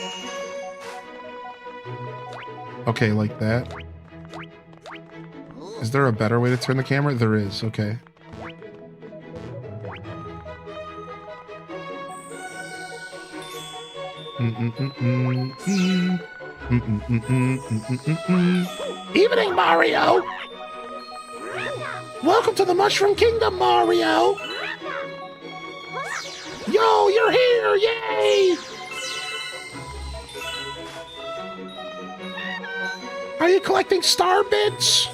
Okay, like that. Is there a better way to turn the camera? There is, okay. Evening, Mario! Welcome to the Mushroom Kingdom, Mario! Yo, you're here! Yay! Are you collecting star bits?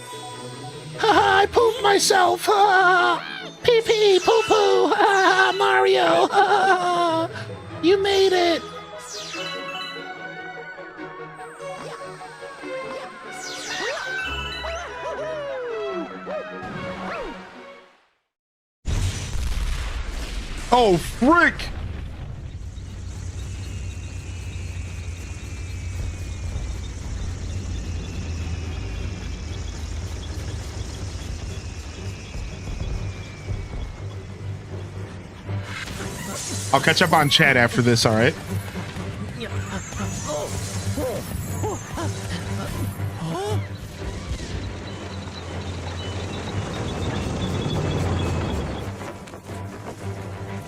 Haha, I pooped myself! Pee pee, poo poo! Mario! You made it! Oh, frick! I'll catch up on chat after this, all right?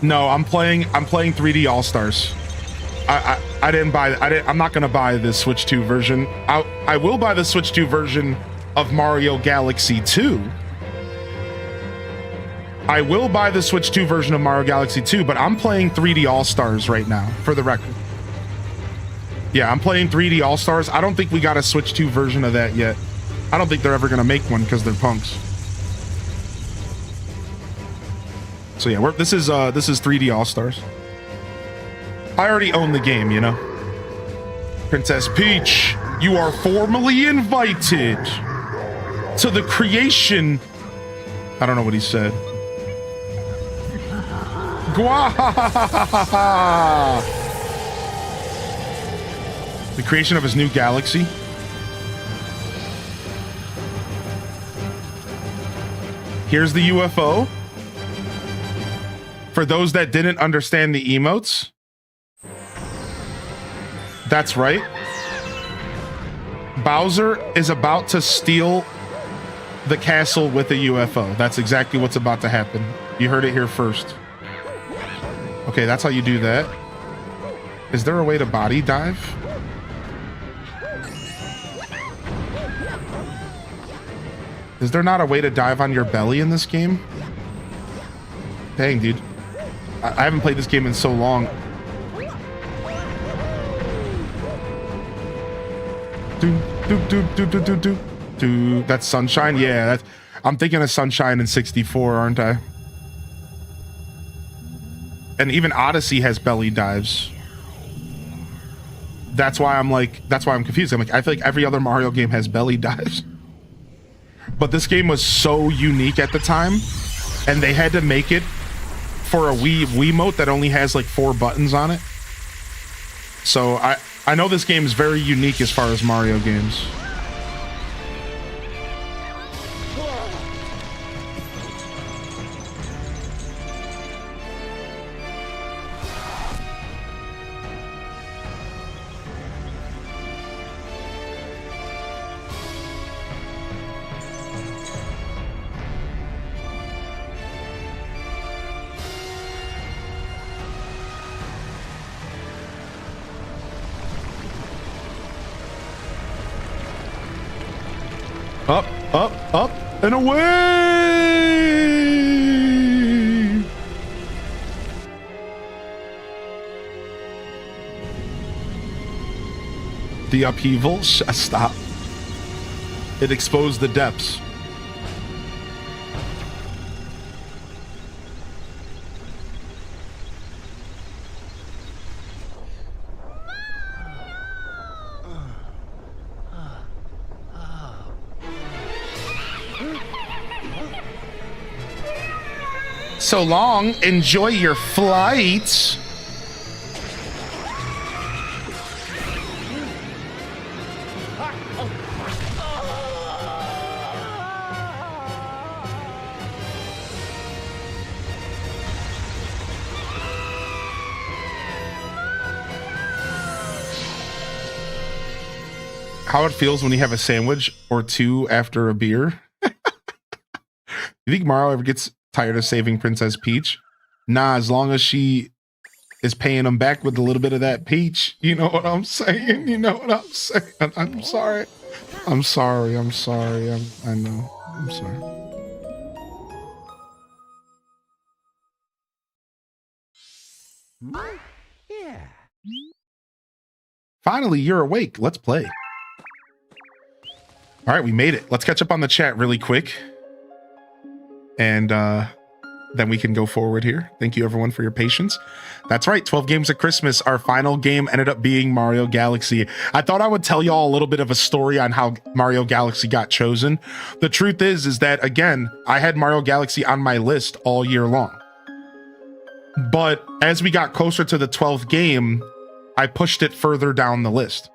No, I'm playing 3D All-Stars. I didn't buy I'm not gonna buy the Switch 2 version. I will buy the Switch 2 version of Mario Galaxy 2. I will buy the Switch 2 version of Mario Galaxy 2, but I'm playing 3D All-Stars right now, for the record. Yeah, I'm playing 3D All-Stars. I don't think we got a Switch 2 version of that yet. I don't think they're ever gonna make one because they're punks. So yeah, this is 3D All Stars. I already own the game, you know. Princess Peach, you are formally invited to the creation. I don't know what he said. The creation of his new galaxy. Here's the UFO. For those that didn't understand the emotes, that's right. Bowser is about to steal the castle with a UFO. That's exactly what's about to happen. You heard it here first. Okay, that's how you do that. Is there a way to body dive? Is there not a way to dive on your belly in this game? Dang, dude. I haven't played this game in so long. That's Sunshine? Yeah, I'm thinking of Sunshine in 64, aren't I? And even Odyssey has belly dives. That's why I'm confused. I'm like, I feel like every other Mario game has belly dives. But this game was so unique at the time, and they had to make it for a Wiimote that only has like 4 buttons on it. So I know this game is very unique as far as Mario games. Up, and away! The upheaval? Stop. It exposed the depths. So long, enjoy your flight. How it feels when you have a sandwich or 2 after a beer. You think Mario ever gets tired of saving Princess Peach? Nah, as long as she is paying him back with a little bit of that peach. You know what I'm saying? You know what I'm saying? I'm sorry. I'm sorry. I'm sorry. I know. I'm sorry. Yeah. Finally, you're awake. Let's play. All right, we made it. Let's catch up on the chat really quick. And then we can go forward here. Thank you everyone for your patience. That's right, 12 games of Christmas. Our final game ended up being Mario Galaxy. I thought I would tell y'all a little bit of a story on how Mario Galaxy got chosen. The truth is that, again, I had Mario Galaxy on my list all year long. But as we got closer to the 12th game, I pushed it further down the list.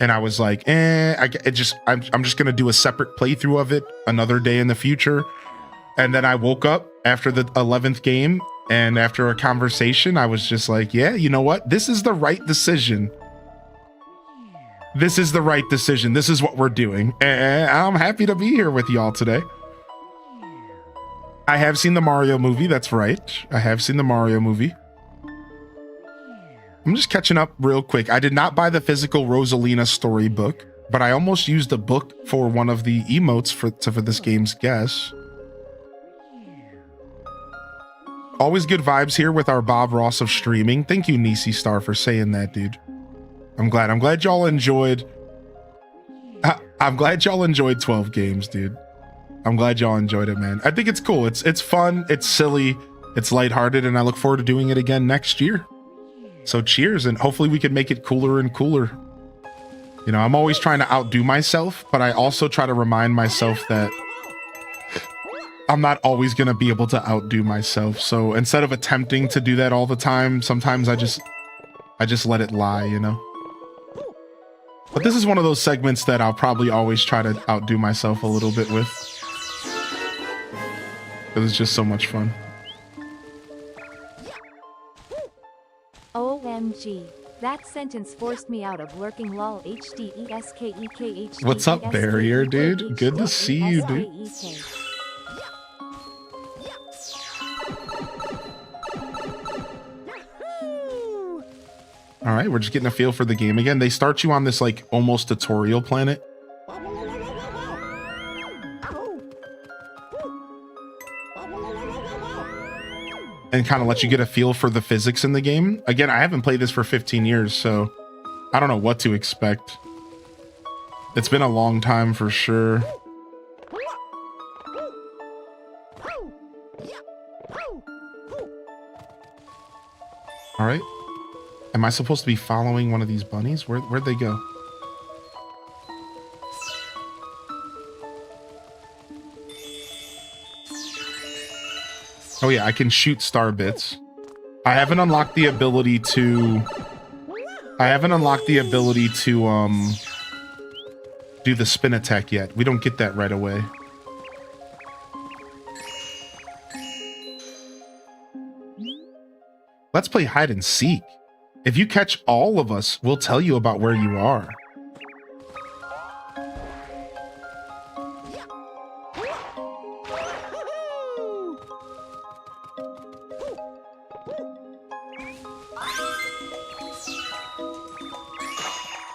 And I was like, I'm just gonna do a separate playthrough of it another day in the future. And then I woke up after the 11th game, and after a conversation, I was just like, yeah, you know what? This is the right decision. This is the right decision. This is what we're doing. And I'm happy to be here with y'all today. I have seen the Mario movie. That's right. I have seen the Mario movie. I'm just catching up real quick. I did not buy the physical Rosalina storybook, but I almost used a book for one of the emotes for this game's guess. Always good vibes here with our Bob Ross of streaming. Thank you, Nisi Star, for saying that, dude. I'm glad y'all enjoyed. I'm glad y'all enjoyed 12 games, dude. I'm glad y'all enjoyed it, man. I think it's cool. It's fun. It's silly. It's lighthearted, and I look forward to doing it again next year. So cheers, and hopefully we can make it cooler and cooler. You know, I'm always trying to outdo myself, but I also try to remind myself that I'm not always going to be able to outdo myself. So instead of attempting to do that all the time, sometimes I just let it lie, you know? But this is one of those segments that I'll probably always try to outdo myself a little bit with. It was just so much fun. OMG. That sentence forced me out of lurking lol HDESKEKH. What's up, Barrier, dude? Good to see you, dude. All right, we're just getting a feel for the game again. They start you on this like almost tutorial planet. And kind of let you get a feel for the physics in the game. Again, I haven't played this for 15 years, so I don't know what to expect. It's been a long time for sure. All right. Am I supposed to be following one of these bunnies? Where'd they go? Oh yeah, I can shoot star bits. I haven't unlocked the ability to do the spin attack yet. We don't get that right away. Let's play hide and seek. If you catch all of us, we'll tell you about where you are.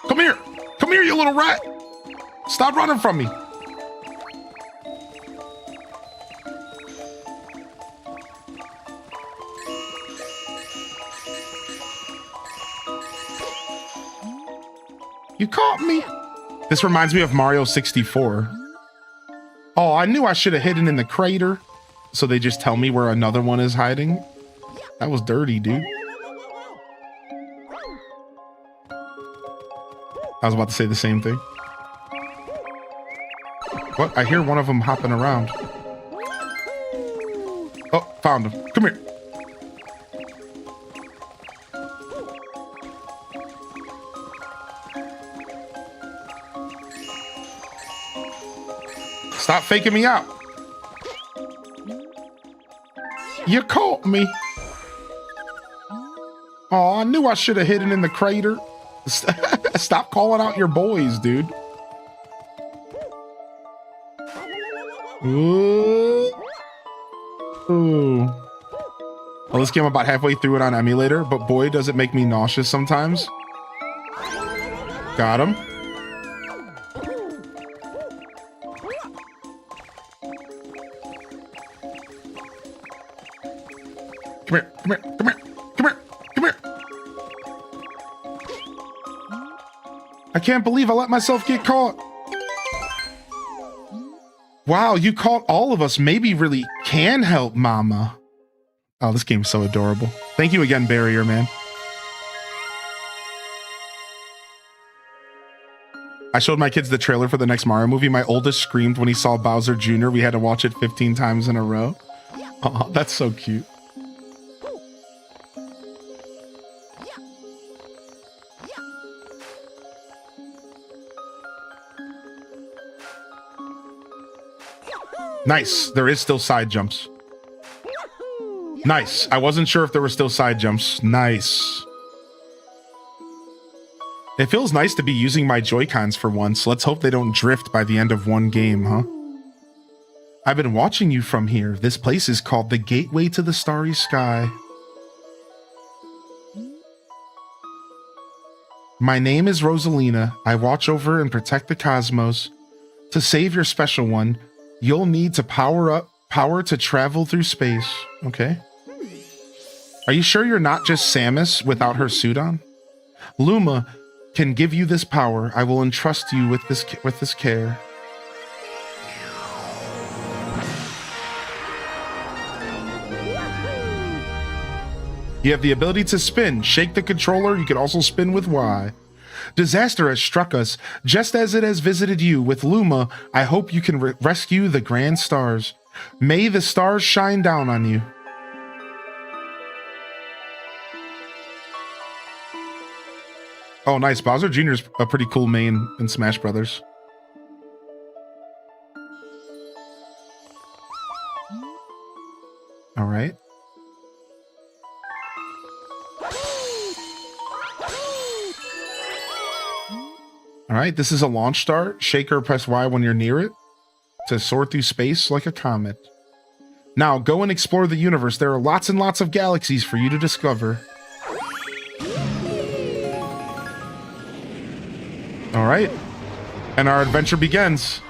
Come here. Come here, you little rat. Stop running from me. You caught me. This reminds me of Mario 64. Oh, I knew I should have hidden in the crater. So they just tell me where another one is hiding. That was dirty, dude. I was about to say the same thing. What? I hear one of them hopping around. Oh, found him. Come here. Stop faking me out. You caught me. Oh, I knew I should have hidden in the crater. Stop calling out your boys, dude. Ooh. Ooh. Well, this game, I'm about halfway through it on emulator, but boy, does it make me nauseous sometimes. Got him. Come here, come here, come here, come here, come here. I can't believe I let myself get caught. Wow, you caught all of us. Maybe really can help Mama. Oh, this game's so adorable. Thank you again, Barrier, man. I showed my kids the trailer for the next Mario movie. My oldest screamed when he saw Bowser Jr. We had to watch it 15 times in a row. Oh, that's so cute. Nice. There is still side jumps. Nice. I wasn't sure if there were still side jumps. Nice. It feels nice to be using my Joy-Cons for once. Let's hope they don't drift by the end of one game, huh? I've been watching you from here. This place is called the Gateway to the Starry Sky. My name is Rosalina. I watch over and protect the cosmos. To save your special one, you'll need to power to travel through space. Okay. Are you sure you're not just Samus without her suit on? Luma, can give you this power, I will entrust you with this care. You have the ability to spin. Shake the controller. You can also spin with Y. Disaster has struck us, just as it has visited you. With Luma, I hope you can rescue the grand stars. May the stars shine down on you. Oh, nice. Bowser Jr.'s a pretty cool main in Smash Brothers. All right. All right, this is a launch star. Shake or press Y when you're near it to soar through space like a comet. Now, go and explore the universe. There are lots and lots of galaxies for you to discover. All right, and our adventure begins.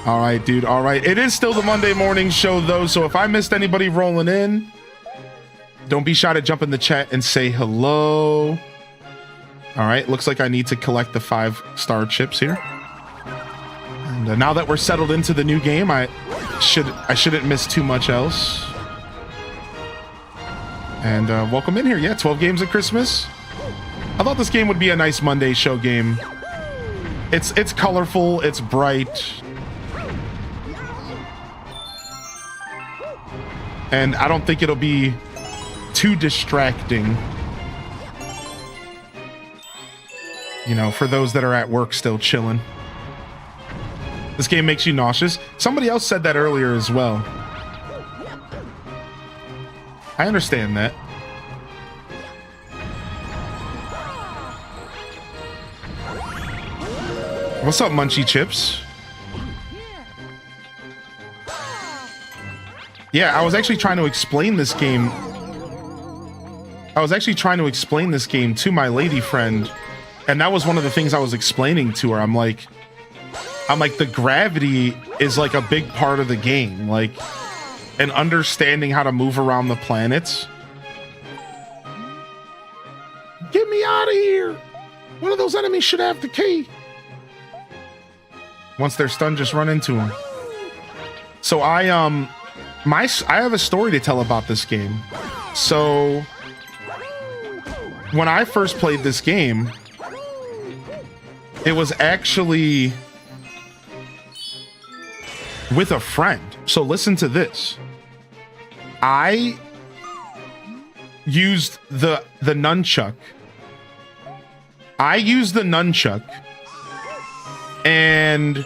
All right, dude. All right. It is still the Monday morning show, though. So if I missed anybody rolling in, don't be shy to jump in the chat and say hello. All right. Looks like I need to collect the 5-star chips here. And now that we're settled into the new game, I shouldn't miss too much else. And welcome in here. Yeah, 12 games at Christmas. I thought this game would be a nice Monday show game. It's colorful. It's bright. And I don't think it'll be too distracting, you know, for those that are at work still chilling. This game makes you nauseous. Somebody else said that earlier as well. I understand that. What's up, Munchie Chips? Yeah, I was actually trying to explain this game. To my lady friend, and that was one of the things I was explaining to her. I'm like, the gravity is like a big part of the game, like, and understanding how to move around the planets. Get me out of here! One of those enemies should have the key. Once they're stunned, just run into them. So I have a story to tell about this game. So when I first played this game, it was actually with a friend. So listen to this. I used the nunchuck. And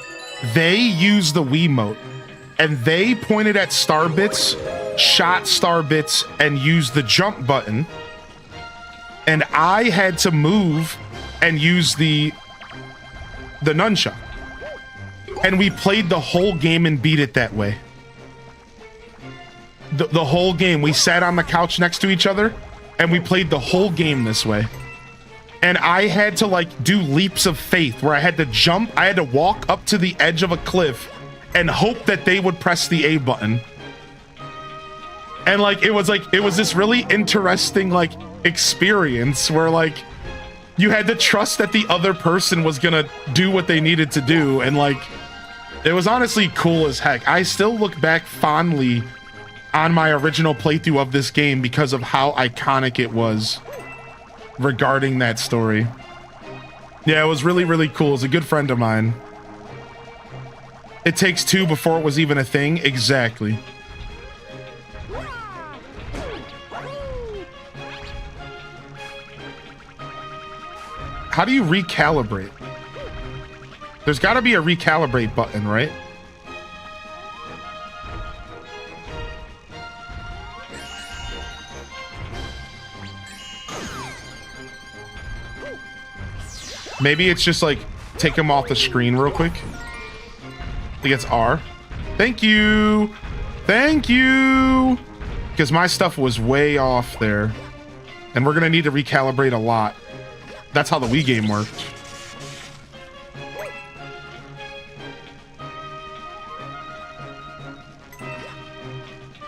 they used the Wiimote. And they pointed at star bits, shot star bits, and used the jump button. And I had to move and use the nunchuck. And we played the whole game and beat it that way. The whole game. We sat on the couch next to each other, and we played the whole game this way. And I had to, like, do leaps of faith where I had to jump. I had to walk up to the edge of a cliff and hope that they would press the A button. And it was this really interesting, like, experience where, like, you had to trust that the other person was gonna do what they needed to do. And, like, it was honestly cool as heck. I still look back fondly on my original playthrough of this game because of how iconic it was regarding that story. Yeah, it was really, really cool. It's a good friend of mine. It takes two before it was even a thing. Exactly. How do you recalibrate? There's got to be a recalibrate button, right? Maybe it's just like take him off the screen real quick. I think it's R. Thank you. Thank you. Because my stuff was way off there. And we're going to need to recalibrate a lot. That's how the Wii game worked.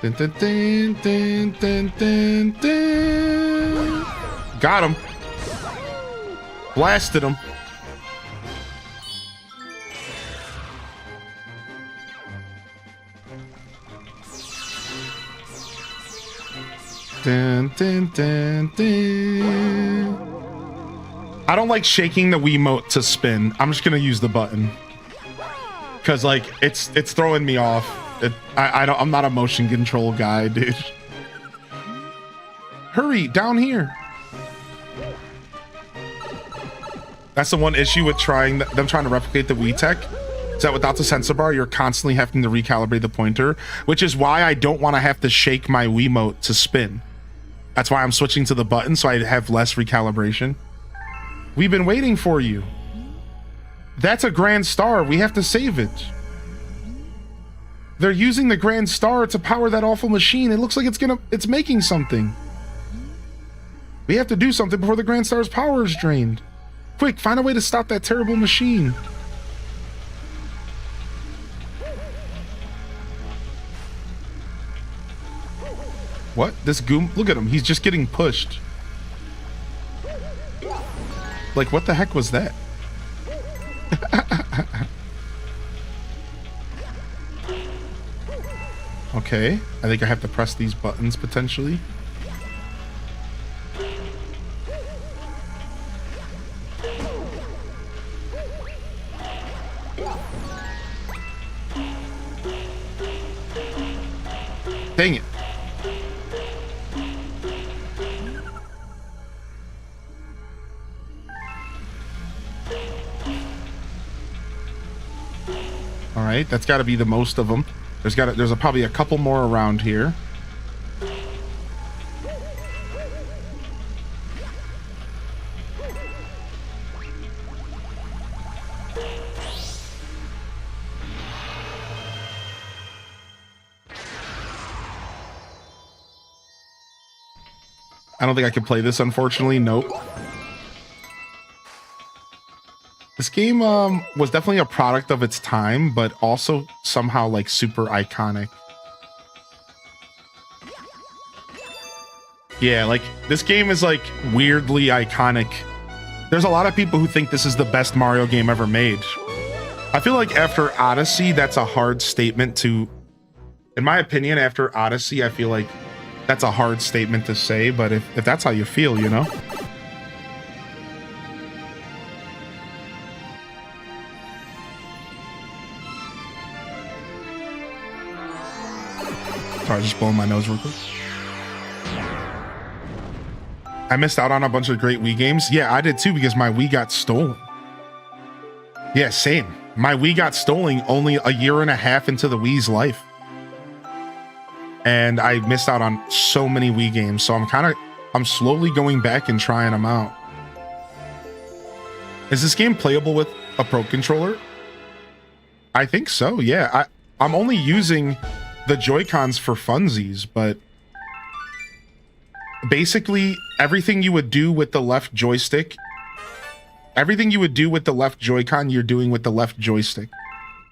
Dun, dun, dun, dun, dun, dun, dun. Got him. Blasted him. Dun, dun, dun, dun. I don't like shaking the Wiimote to spin. I'm just gonna use the button because like it's throwing me off. I'm not a motion control guy, dude. Hurry down here. That's the one issue with trying to replicate the Wii tech. Is that without the sensor bar, you're constantly having to recalibrate the pointer, which is why I don't want to have to shake my Wiimote to spin. That's why I'm switching to the button so I have less recalibration. We've been waiting for you. That's a grand star. We have to save it. They're using the grand star to power that awful machine. It looks like it's making something. We have to do something before the grand star's power is drained. Quick, find a way to stop that terrible machine. What? This goon? Look at him. He's just getting pushed. Like, what the heck was that? Okay. I think I have to press these buttons potentially. Dang it. All right, that's got to be the most of them. There's probably a couple more around here. I don't think I can play this, unfortunately. Nope. This game was definitely a product of its time, but also somehow like super iconic. Yeah, like this game is like weirdly iconic. There's a lot of people who think this is the best Mario game ever made. I feel like after Odyssey, that's a hard statement to, in my opinion, after Odyssey, I feel like that's a hard statement to say, but if that's how you feel, you know? Sorry, just blowing my nose real quick. I missed out on a bunch of great Wii games. Yeah, I did too, because my Wii got stolen. Yeah, same. My Wii got stolen only a year and a half into the Wii's life. And I missed out on so many Wii games. So I'm slowly going back and trying them out. Is this game playable with a Pro Controller? I think so, yeah. I'm only using the Joy-Cons for funsies, but basically everything you would do with the left joystick, everything you would do with the left Joy-Con, you're doing with the left joystick.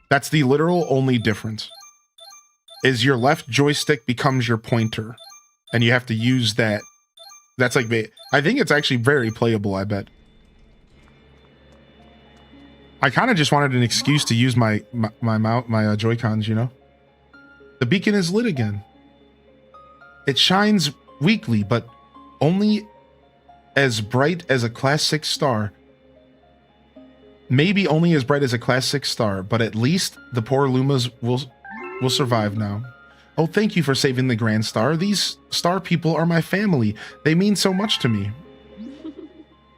That's the literal only difference. Is your left joystick becomes your pointer, and you have to use that. That's like, I think it's actually very playable, I bet. I kind of just wanted an excuse to use my Joy-Cons, you know? The beacon is lit again. It shines weakly, but only as bright as a Class 6 star. Maybe only as bright as a Class 6 star, but at least the poor Lumas will survive now. Oh, thank you for saving the Grand Star. These star people are my family. They mean so much to me.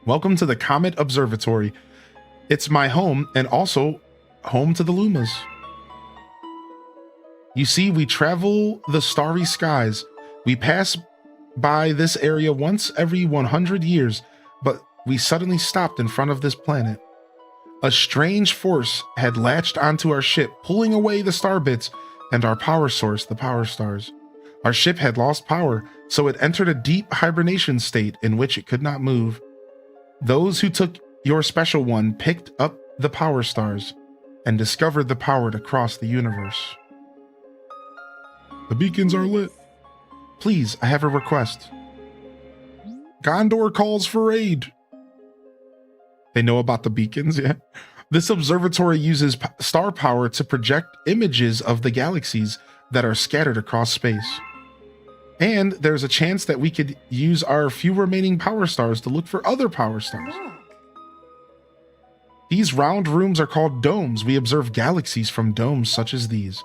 Welcome to the Comet Observatory. It's my home and also home to the Lumas. You see, we travel the starry skies. We pass by this area once every 100 years, but we suddenly stopped in front of this planet. A strange force had latched onto our ship, pulling away the star bits and our power source, the power stars. Our ship had lost power, so it entered a deep hibernation state in which it could not move. Those who took your special one picked up the power stars and discovered the power to cross the universe. The beacons are lit. Please, I have a request. Gondor calls for aid. They know about the beacons, yeah. This observatory uses star power to project images of the galaxies that are scattered across space. And there's a chance that we could use our few remaining power stars to look for other power stars. These round rooms are called domes. We observe galaxies from domes such as these.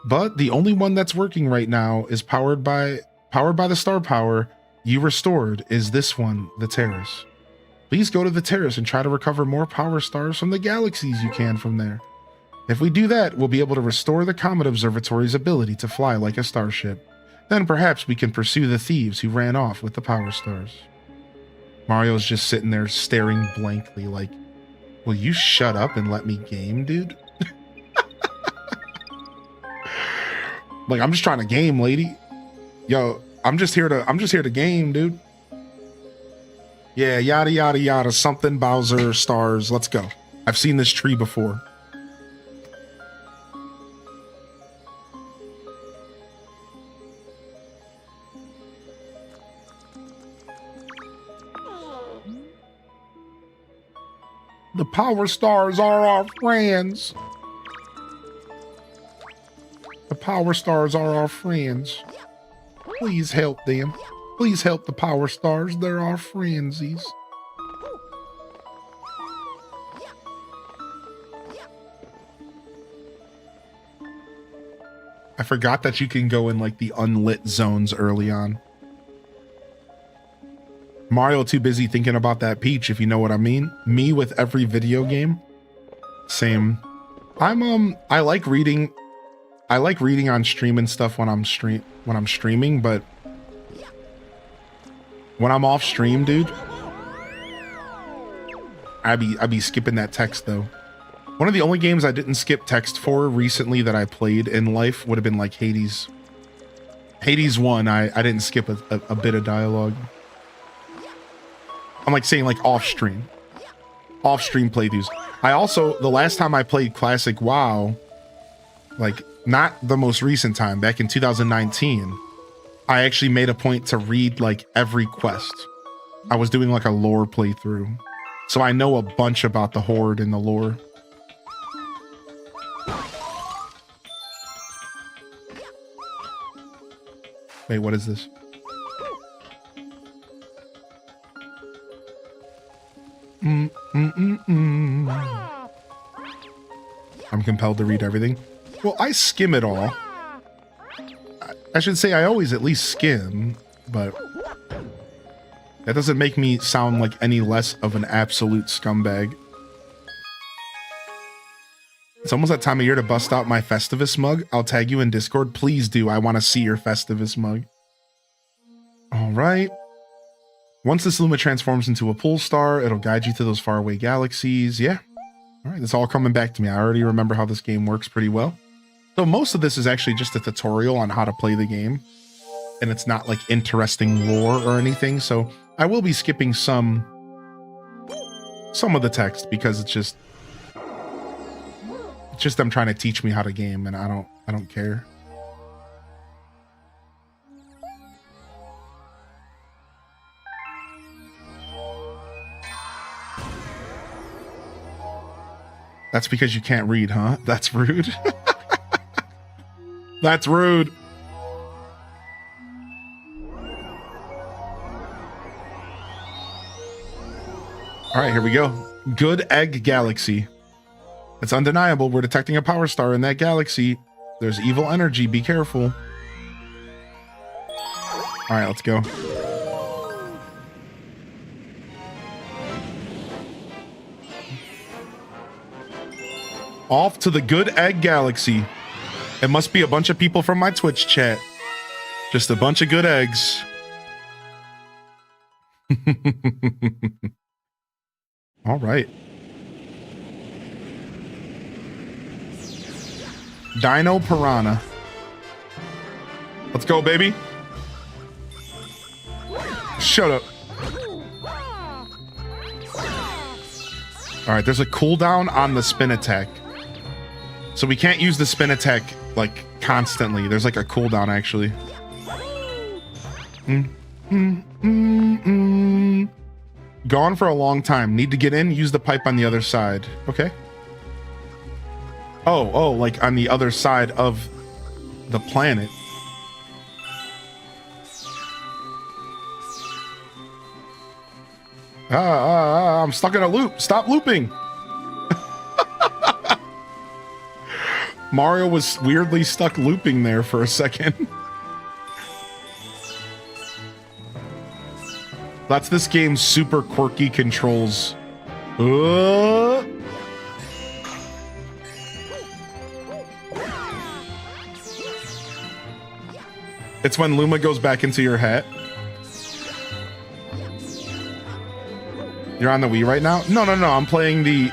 But the only one that's working right now is powered by the star power you restored is this one, the terrace. Please go to the terrace and try to recover more power stars from the galaxies you can from there. If we do that, we'll be able to restore the Comet Observatory's ability to fly like a starship. Then perhaps we can pursue the thieves who ran off with the power stars. Mario's just sitting there staring blankly like, will you shut up and let me game, dude? Like, I'm just trying to game, lady. Yo, I'm just here to game, dude. Yeah, yada yada yada, something Bowser stars. Let's go. I've seen this tree before. The power stars are our friends. The power stars are our friends. Please help them. Please help the power stars. They're our friendsies. I forgot that you can go in like the unlit zones early on. Mario too busy thinking about that peach, if you know what I mean. Me with every video game. Same. I like reading on stream and stuff when I'm streaming, but when I'm off stream, dude, I be skipping that text though. One of the only games I didn't skip text for recently that I played in life would have been like Hades. Hades 1, I didn't skip a bit of dialogue. I'm like saying like off stream playthroughs. I also, the last time I played classic WoW, like not the most recent time, back in 2019, I actually made a point to read like every quest. I was doing like a lore playthrough. So I know a bunch about the Horde and the lore. Wait, what is this? I'm compelled to read everything. Well, I skim it all. I should say I always at least skim, but that doesn't make me sound like any less of an absolute scumbag. It's almost that time of year to bust out my Festivus mug. I'll tag you in Discord. Please do. I want to see your Festivus mug. All right. Once this Luma transforms into a pool star, it'll guide you to those faraway galaxies. Yeah. All right. It's all coming back to me. I already remember how this game works pretty well. So most of this is actually just a tutorial on how to play the game. And it's not like interesting lore or anything. So I will be skipping some of the text because it's just them trying to teach me how to game, and I don't care. That's because you can't read, huh? That's rude. That's rude. All right, here we go. Good Egg Galaxy. It's undeniable. We're detecting a power star in that galaxy. There's evil energy. Be careful. All right, let's go. Off to the Good Egg Galaxy. It must be a bunch of people from my Twitch chat. Just a bunch of good eggs. All right. Dino Piranha. Let's go, baby. Shut up. All right, there's a cooldown on the spin attack. So we can't use the spin attack like constantly. There's like a cooldown actually. Gone for a long time. Need to get in. Use the pipe on the other side. Okay. Oh, like on the other side of the planet. I'm stuck in a loop. Stop looping. Mario was weirdly stuck looping there for a second. That's this game's super quirky controls. It's when Luma goes back into your hat. You're on the Wii right now? No. I'm playing the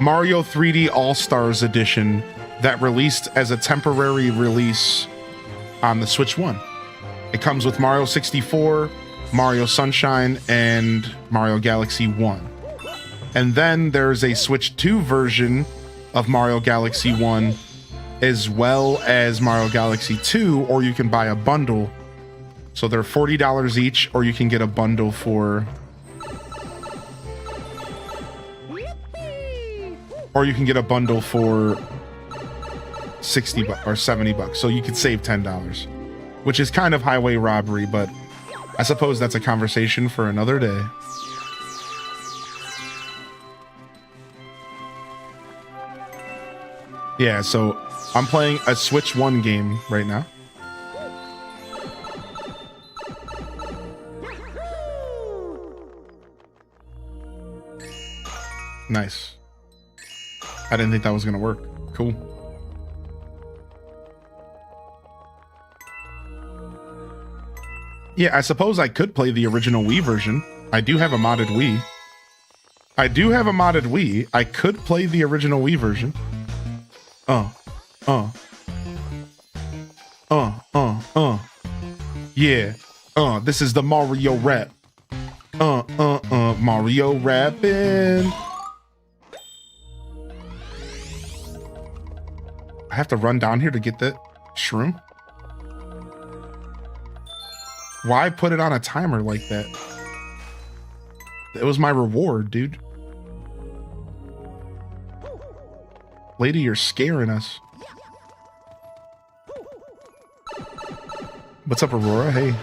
Mario 3D All-Stars edition that released as a temporary release on the Switch 1. It comes with Mario 64, Mario Sunshine, and Mario Galaxy 1. And then there's a Switch 2 version of Mario Galaxy 1, as well as Mario Galaxy 2, or you can buy a bundle. So they're $40 each, or you can get a bundle for... Or you can get a bundle for 60 bucks or 70 bucks. So you could save $10, which is kind of highway robbery, but I suppose that's a conversation for another day. Yeah, so I'm playing a Switch 1 game right now. Nice. I didn't think that was gonna work. Cool. Yeah, I suppose I could play the original Wii version. I do have a modded Wii. I could play the original Wii version. Yeah. This is the Mario rap. Mario rapping. I have to run down here to get that shroom? Why put it on a timer like that? It was my reward, dude. Lady, you're scaring us. What's up, Aurora? Hey.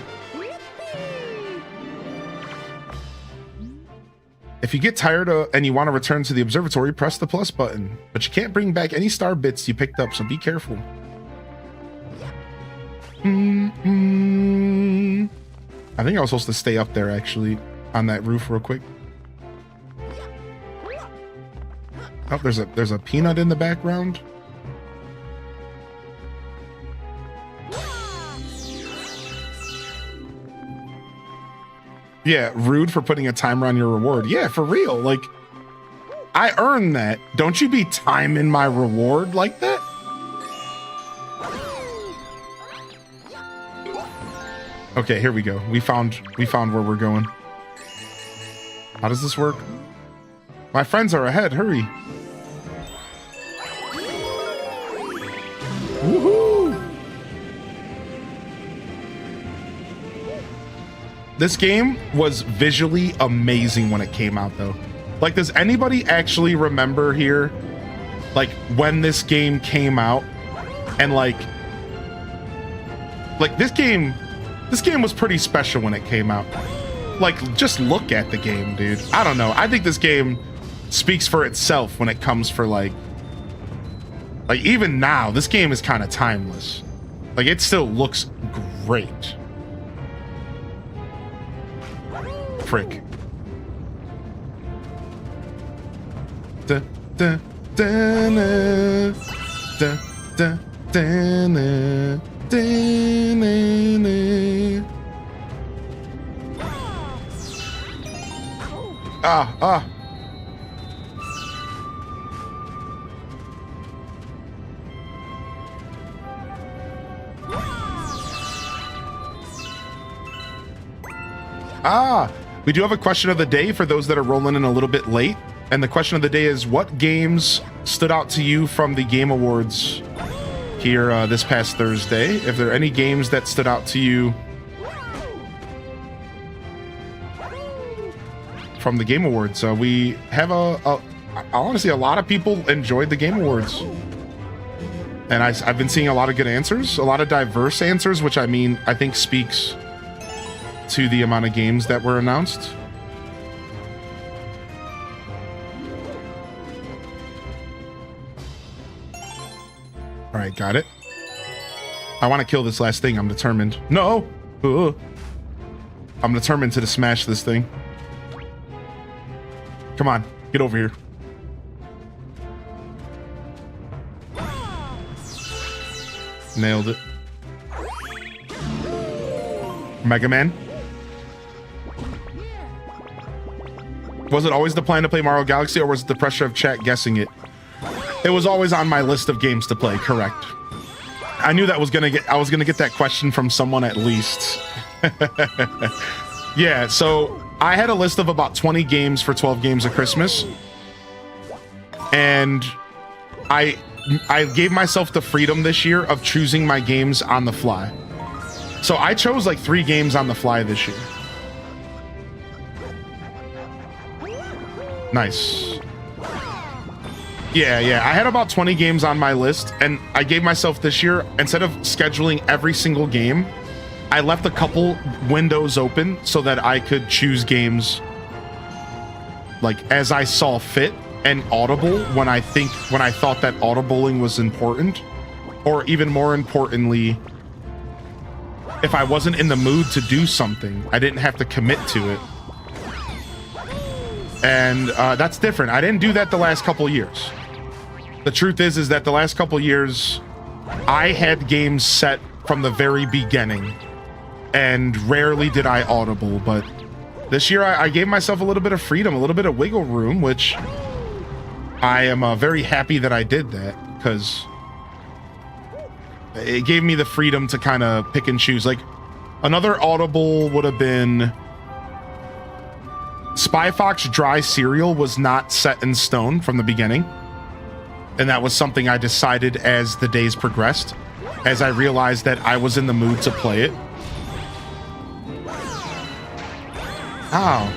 If you get tired and you want to return to the observatory, press the plus button. But you can't bring back any star bits you picked up, so be careful. I think I was supposed to stay up there, actually, on that roof real quick. Oh, there's a peanut in the background. Yeah, rude for putting a timer on your reward. Yeah, for real. Like, I earned that. Don't you be timing my reward like that? Okay, here we go. We found where we're going. How does this work? My friends are ahead. Hurry. Woohoo! This game was visually amazing when it came out, though. Like, does anybody actually remember here, like, when this game came out? And like this game was pretty special when it came out. Like, just look at the game, dude. I don't know. I think this game speaks for itself when it comes for like even now, this game is kind of timeless. Like, it still looks great. Frick. Da, da, da, na, da, da, da, na, da, na, na. Ah. We do have a question of the day for those that are rolling in a little bit late. And the question of the day is, what games stood out to you from the Game Awards here this past Thursday. If there are any games that stood out to you from the Game Awards, we have honestly a lot of people enjoyed the Game Awards, and I've been seeing a lot of good answers, a lot of diverse answers, which I think speaks to the amount of games that were announced. All right, got it. I want to kill this last thing. I'm determined. No! I'm determined to smash this thing. Come on, get over here. Nailed it. Mega Man. Was it always the plan to play Mario Galaxy, or was it the pressure of chat guessing it? It was always on my list of games to play, correct. I knew that I was gonna get that question from someone at least. Yeah, so I had a list of about 20 games for 12 games of Christmas. And I gave myself the freedom this year of choosing my games on the fly. So I chose like 3 games on the fly this year. Nice. Yeah, I had about 20 games on my list, and I gave myself this year, instead of scheduling every single game, I left a couple windows open so that I could choose games like as I saw fit and audible when I thought that audibling was important, or even more importantly, if I wasn't in the mood to do something, I didn't have to commit to it. And that's different. I didn't do that the last couple years. The truth is that the last couple years, I had games set from the very beginning, and rarely did I audible. But this year, I gave myself a little bit of freedom, a little bit of wiggle room, which I am very happy that I did that, because it gave me the freedom to kind of pick and choose. Like, another audible would have been Spy Fox Dry Cereal was not set in stone from the beginning. And that was something I decided as the days progressed, as I realized that I was in the mood to play it. Oh.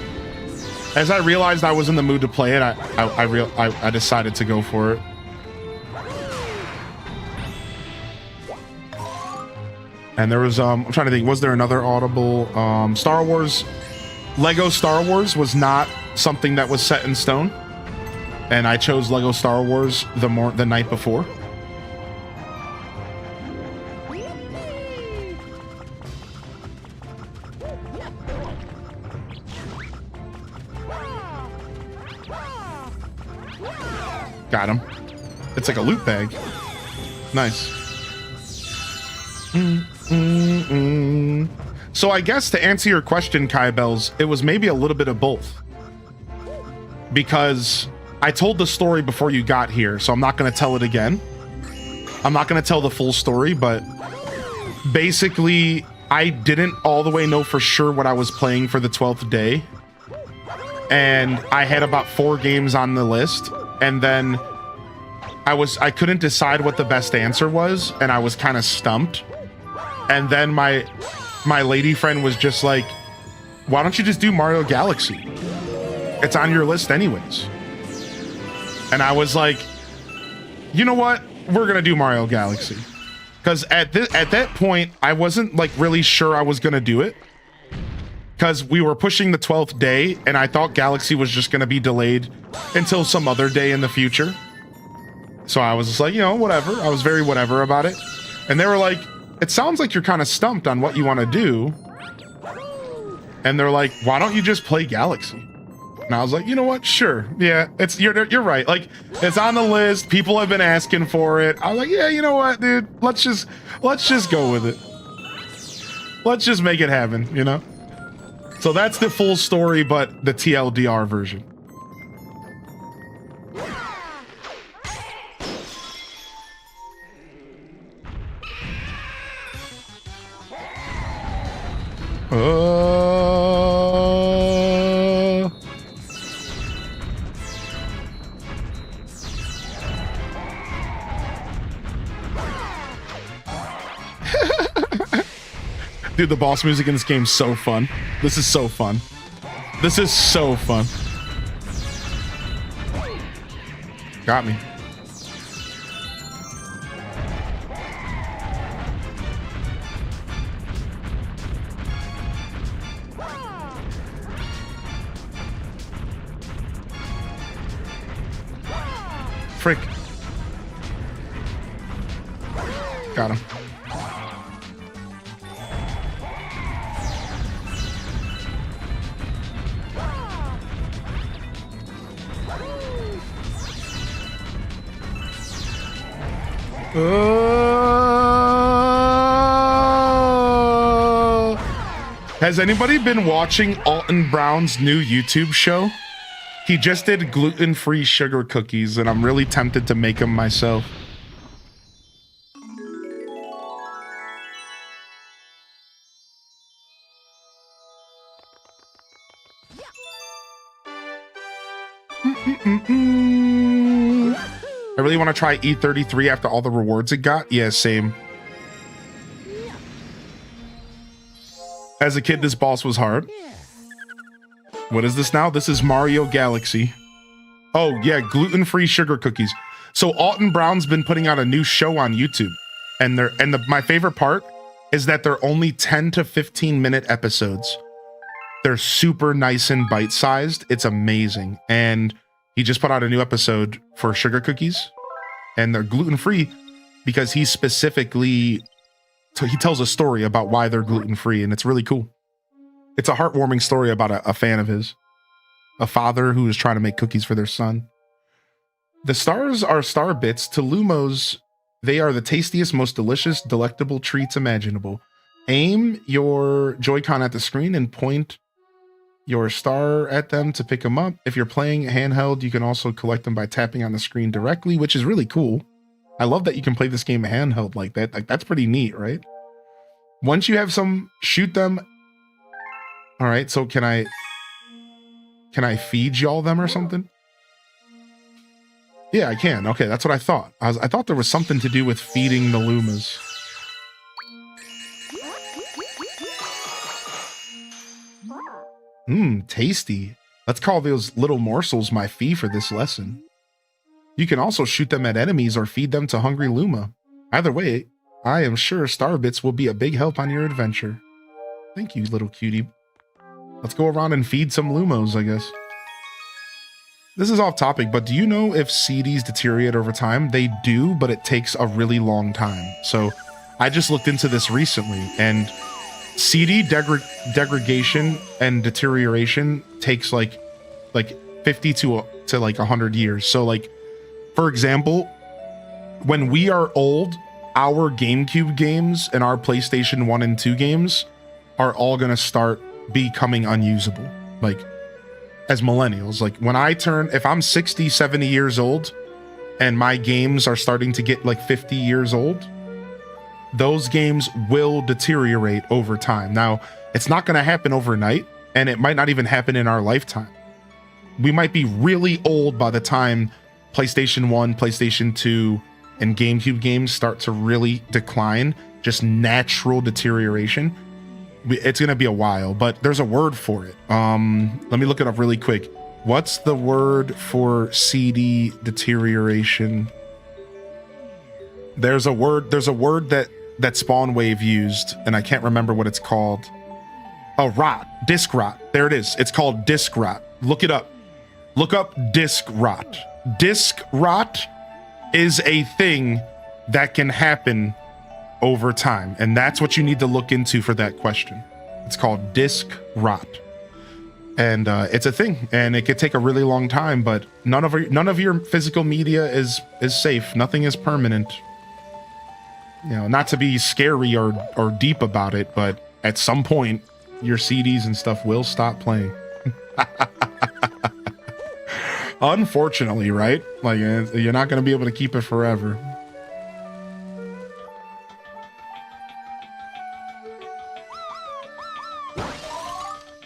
As I realized I was in the mood to play it, I decided to go for it. And there was, I'm trying to think, was there another audible? Star Wars, Lego Star Wars was not something that was set in stone. And I chose Lego Star Wars the night before. Got him. It's like a loot bag. Nice. So I guess to answer your question, Kai Bells, it was maybe a little bit of both. Because I told the story before you got here, so I'm not going to tell it again. I'm not going to tell the full story, but basically, I didn't all the way know for sure what I was playing for the 12th day. And I had about 4 games on the list, and then I couldn't decide what the best answer was, and I was kind of stumped. And then my lady friend was just like, why don't you just do Mario Galaxy? It's on your list anyways. And I was like, you know what? We're gonna do Mario Galaxy. Because at that point, I wasn't like really sure I was gonna do it. Because we were pushing the 12th day, and I thought Galaxy was just gonna be delayed until some other day in the future. So I was just like, you know, whatever. I was very whatever about it. And they were like, it sounds like you're kind of stumped on what you want to do. And they're like, why don't you just play Galaxy? And I was like, you know what? Sure. Yeah, you're right. Like, it's on the list. People have been asking for it. I was like, yeah, you know what, dude? Let's just go with it. Let's just make it happen, you know? So that's the full story, but the TLDR version. Dude, the boss music in this game is so fun. This is so fun. This is so fun. Got me. Frick. Got him. Has anybody been watching Alton Brown's new YouTube show? He just did gluten-free sugar cookies, and I'm really tempted to make them myself. I really want to try E33 after all the rewards it got. Yeah, same. As a kid, this boss was hard. What is this now? This is Mario Galaxy. Oh, yeah, gluten-free sugar cookies. So Alton Brown's been putting out a new show on YouTube. And my favorite part is that they're only 10 to 15 minute episodes. They're super nice and bite-sized. It's amazing. And he just put out a new episode for sugar cookies. And they're gluten-free because he specifically... he tells a story about why they're gluten-free, and it's really cool. It's a heartwarming story about a fan of his. A father who is trying to make cookies for their son. The stars are star bits to Lumos. They are the tastiest, most delicious, delectable treats imaginable. Aim your Joy-Con at the screen and point your star at them to pick them up. If you're playing handheld, you can also collect them by tapping on the screen directly, which is really cool. I love that you can play this game handheld like that. Like, that's pretty neat, right? Once you have some, shoot them. All right, so can I feed y'all them or something? Yeah, I can. Okay, that's what I thought. I thought there was something to do with feeding the Lumas. Tasty. Let's call those little morsels my fee for this lesson. You can also shoot them at enemies or feed them to hungry Luma. Either way, I am sure Starbits will be a big help on your adventure. Thank you, little cutie. Let's go around and feed some Lumos, I guess. This is off topic, but do you know if CDs deteriorate over time? They do, but it takes a really long time. So I just looked into this recently, and CD degradation and deterioration takes like 50 to like 100 years. So like, for example, when we are old, our GameCube games and our PlayStation 1 and 2 games are all going to start becoming unusable. Like, as millennials, like when if I'm 60, 70 years old and my games are starting to get like 50 years old, those games will deteriorate over time. Now, it's not going to happen overnight, and it might not even happen in our lifetime. We might be really old by the time PlayStation 1, PlayStation 2, and GameCube games start to really decline, just natural deterioration. It's going to be a while, but there's a word for it. Let me look it up really quick. What's the word for CD deterioration? There's a word that Spawnwave used, and I can't remember what it's called. Oh, rot. Disc rot. There it is. It's called disc rot. Look it up. Look up disc rot. Disc rot is a thing that can happen over time, and that's what you need to look into for that question. It's called disc rot, and it's a thing, and it could take a really long time, but none of your physical media is safe. Nothing is permanent. You know, not to be scary or deep about it, but at some point your CDs and stuff will stop playing. Unfortunately, right? Like, you're not going to be able to keep it forever.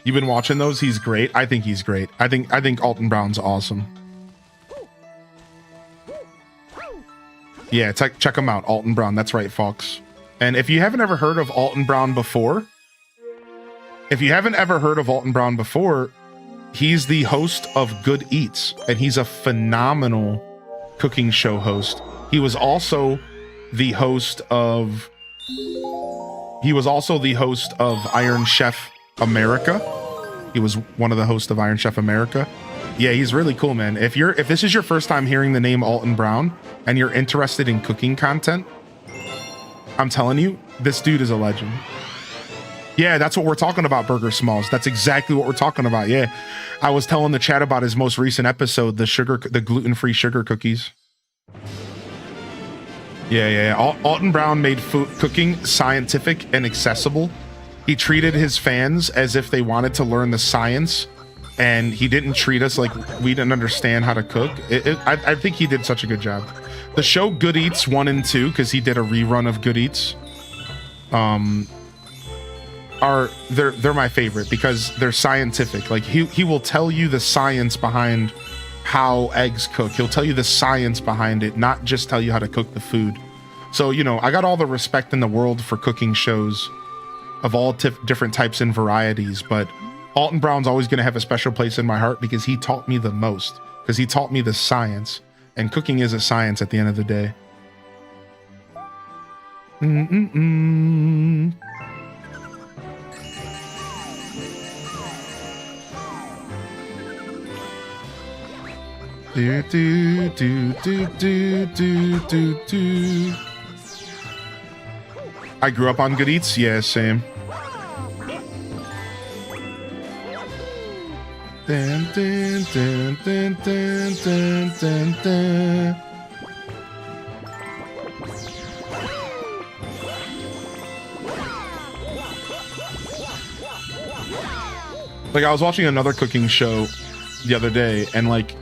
You've been watching those? He's great. I think he's great. I think Alton Brown's awesome. Yeah, check him out, Alton Brown. That's right, Fox. And if you haven't ever heard of Alton Brown before, If you haven't ever heard of Alton Brown before, he's the host of Good Eats, and he's a phenomenal cooking show host. He was also the host of Iron Chef America. He was one of the hosts of Iron Chef America. Yeah, he's really cool, man. If this is your first time hearing the name Alton Brown and you're interested in cooking content, I'm telling you, this dude is a legend. Yeah, that's what we're talking about, Burger Smalls. That's exactly what we're talking about. Yeah. I was telling the chat about his most recent episode, the gluten-free sugar cookies. Yeah. Alton Brown made cooking scientific and accessible. He treated his fans as if they wanted to learn the science, and he didn't treat us like we didn't understand how to cook. I think he did such a good job. The show Good Eats 1 and 2, because he did a rerun of Good Eats, they're my favorite because they're scientific. Like he will tell you the science behind how eggs cook. He'll tell you the science behind it, not just tell you how to cook the food. So, you know, I got all the respect in the world for cooking shows of all different types and varieties, but Alton Brown's always going to have a special place in my heart because he taught me the most, because he taught me the science, and cooking is a science at the end of the day. I grew up on Good Eats. Yeah, same. Dun, dun, dun, dun, dun, dun, dun, dun. Like, I was watching another cooking show the other day, and like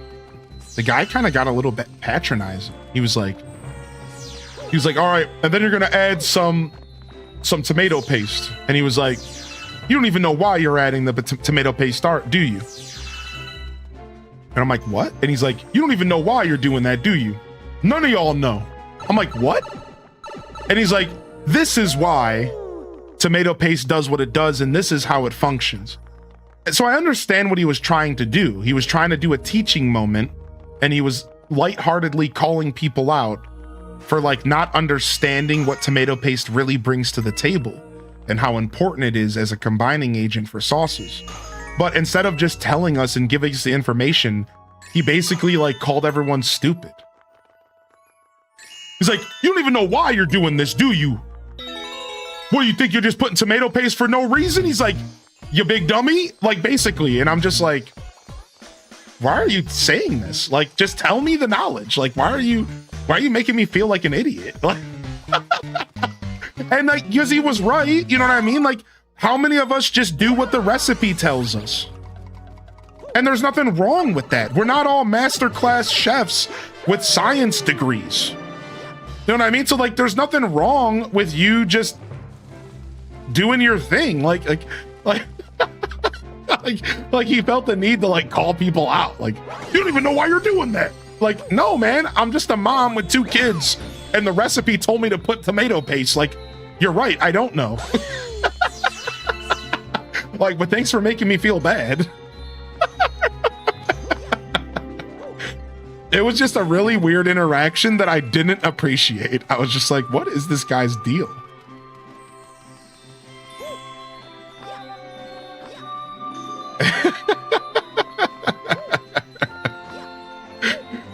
the guy kind of got a little bit patronizing. He was like, all right, and then you're gonna add some tomato paste. And he was like, you don't even know why you're adding the tomato paste, do you? And I'm like, what? And he's like, you don't even know why you're doing that, do you? None of y'all know. I'm like, what? And he's like, this is why tomato paste does what it does, and this is how it functions. And so I understand what he was trying to do. He was trying to do a teaching moment, and he was lightheartedly calling people out for like not understanding what tomato paste really brings to the table and how important it is as a combining agent for sauces. But instead of just telling us and giving us the information, he basically like called everyone stupid. He's like, you don't even know why you're doing this, do you? What, you think you're just putting tomato paste for no reason? He's like, you big dummy? Like, basically. And I'm just like, why are you saying this? Like, just tell me the knowledge. Like, why are you making me feel like an idiot? Like, and like, because he was right, you know what I mean? Like, how many of us just do what the recipe tells us? And there's nothing wrong with that. We're not all masterclass chefs with science degrees. You know what I mean? So like, there's nothing wrong with you just doing your thing. Like he felt the need to like call people out. Like, you don't even know why you're doing that. Like, no, man, I'm just a mom with 2 kids and the recipe told me to put tomato paste. Like, you're right, I don't know. Like, but thanks for making me feel bad. It was just a really weird interaction that I didn't appreciate. I was just like, what is this guy's deal?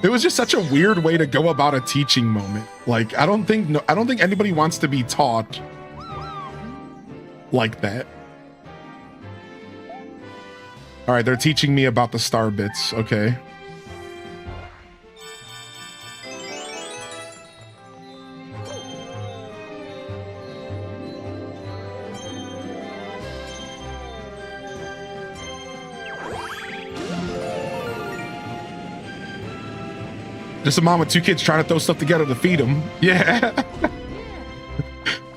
It was just such a weird way to go about a teaching moment. Like, I don't think anybody wants to be taught like that. All right, they're teaching me about the star bits. Okay. Just a mom with 2 kids trying to throw stuff together to feed them. Yeah.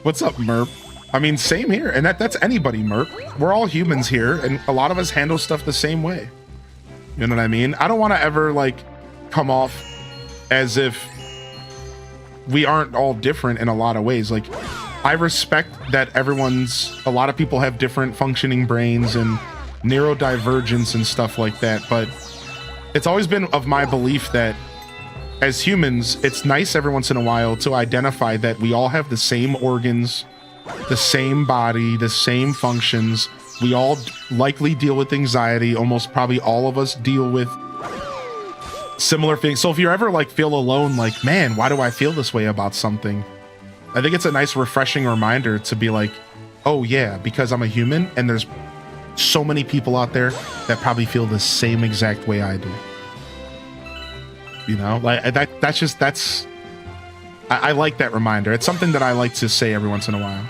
What's up, Merp? I mean, same here. And that's anybody, Merp. We're all humans here, and a lot of us handle stuff the same way. You know what I mean? I don't want to ever, like, come off as if we aren't all different in a lot of ways. Like, I respect that a lot of people have different functioning brains and neurodivergence and stuff like that, but it's always been of my belief that as humans, it's nice every once in a while to identify that we all have the same organs, the same body, the same functions. We all likely deal with anxiety. Almost probably all of us deal with similar things. So if you ever like feel alone, like, man, why do I feel this way about something? I think it's a nice refreshing reminder to be like, oh yeah, because I'm a human and there's so many people out there that probably feel the same exact way I do. You know, like I like that reminder. It's something that I like to say every once in a while.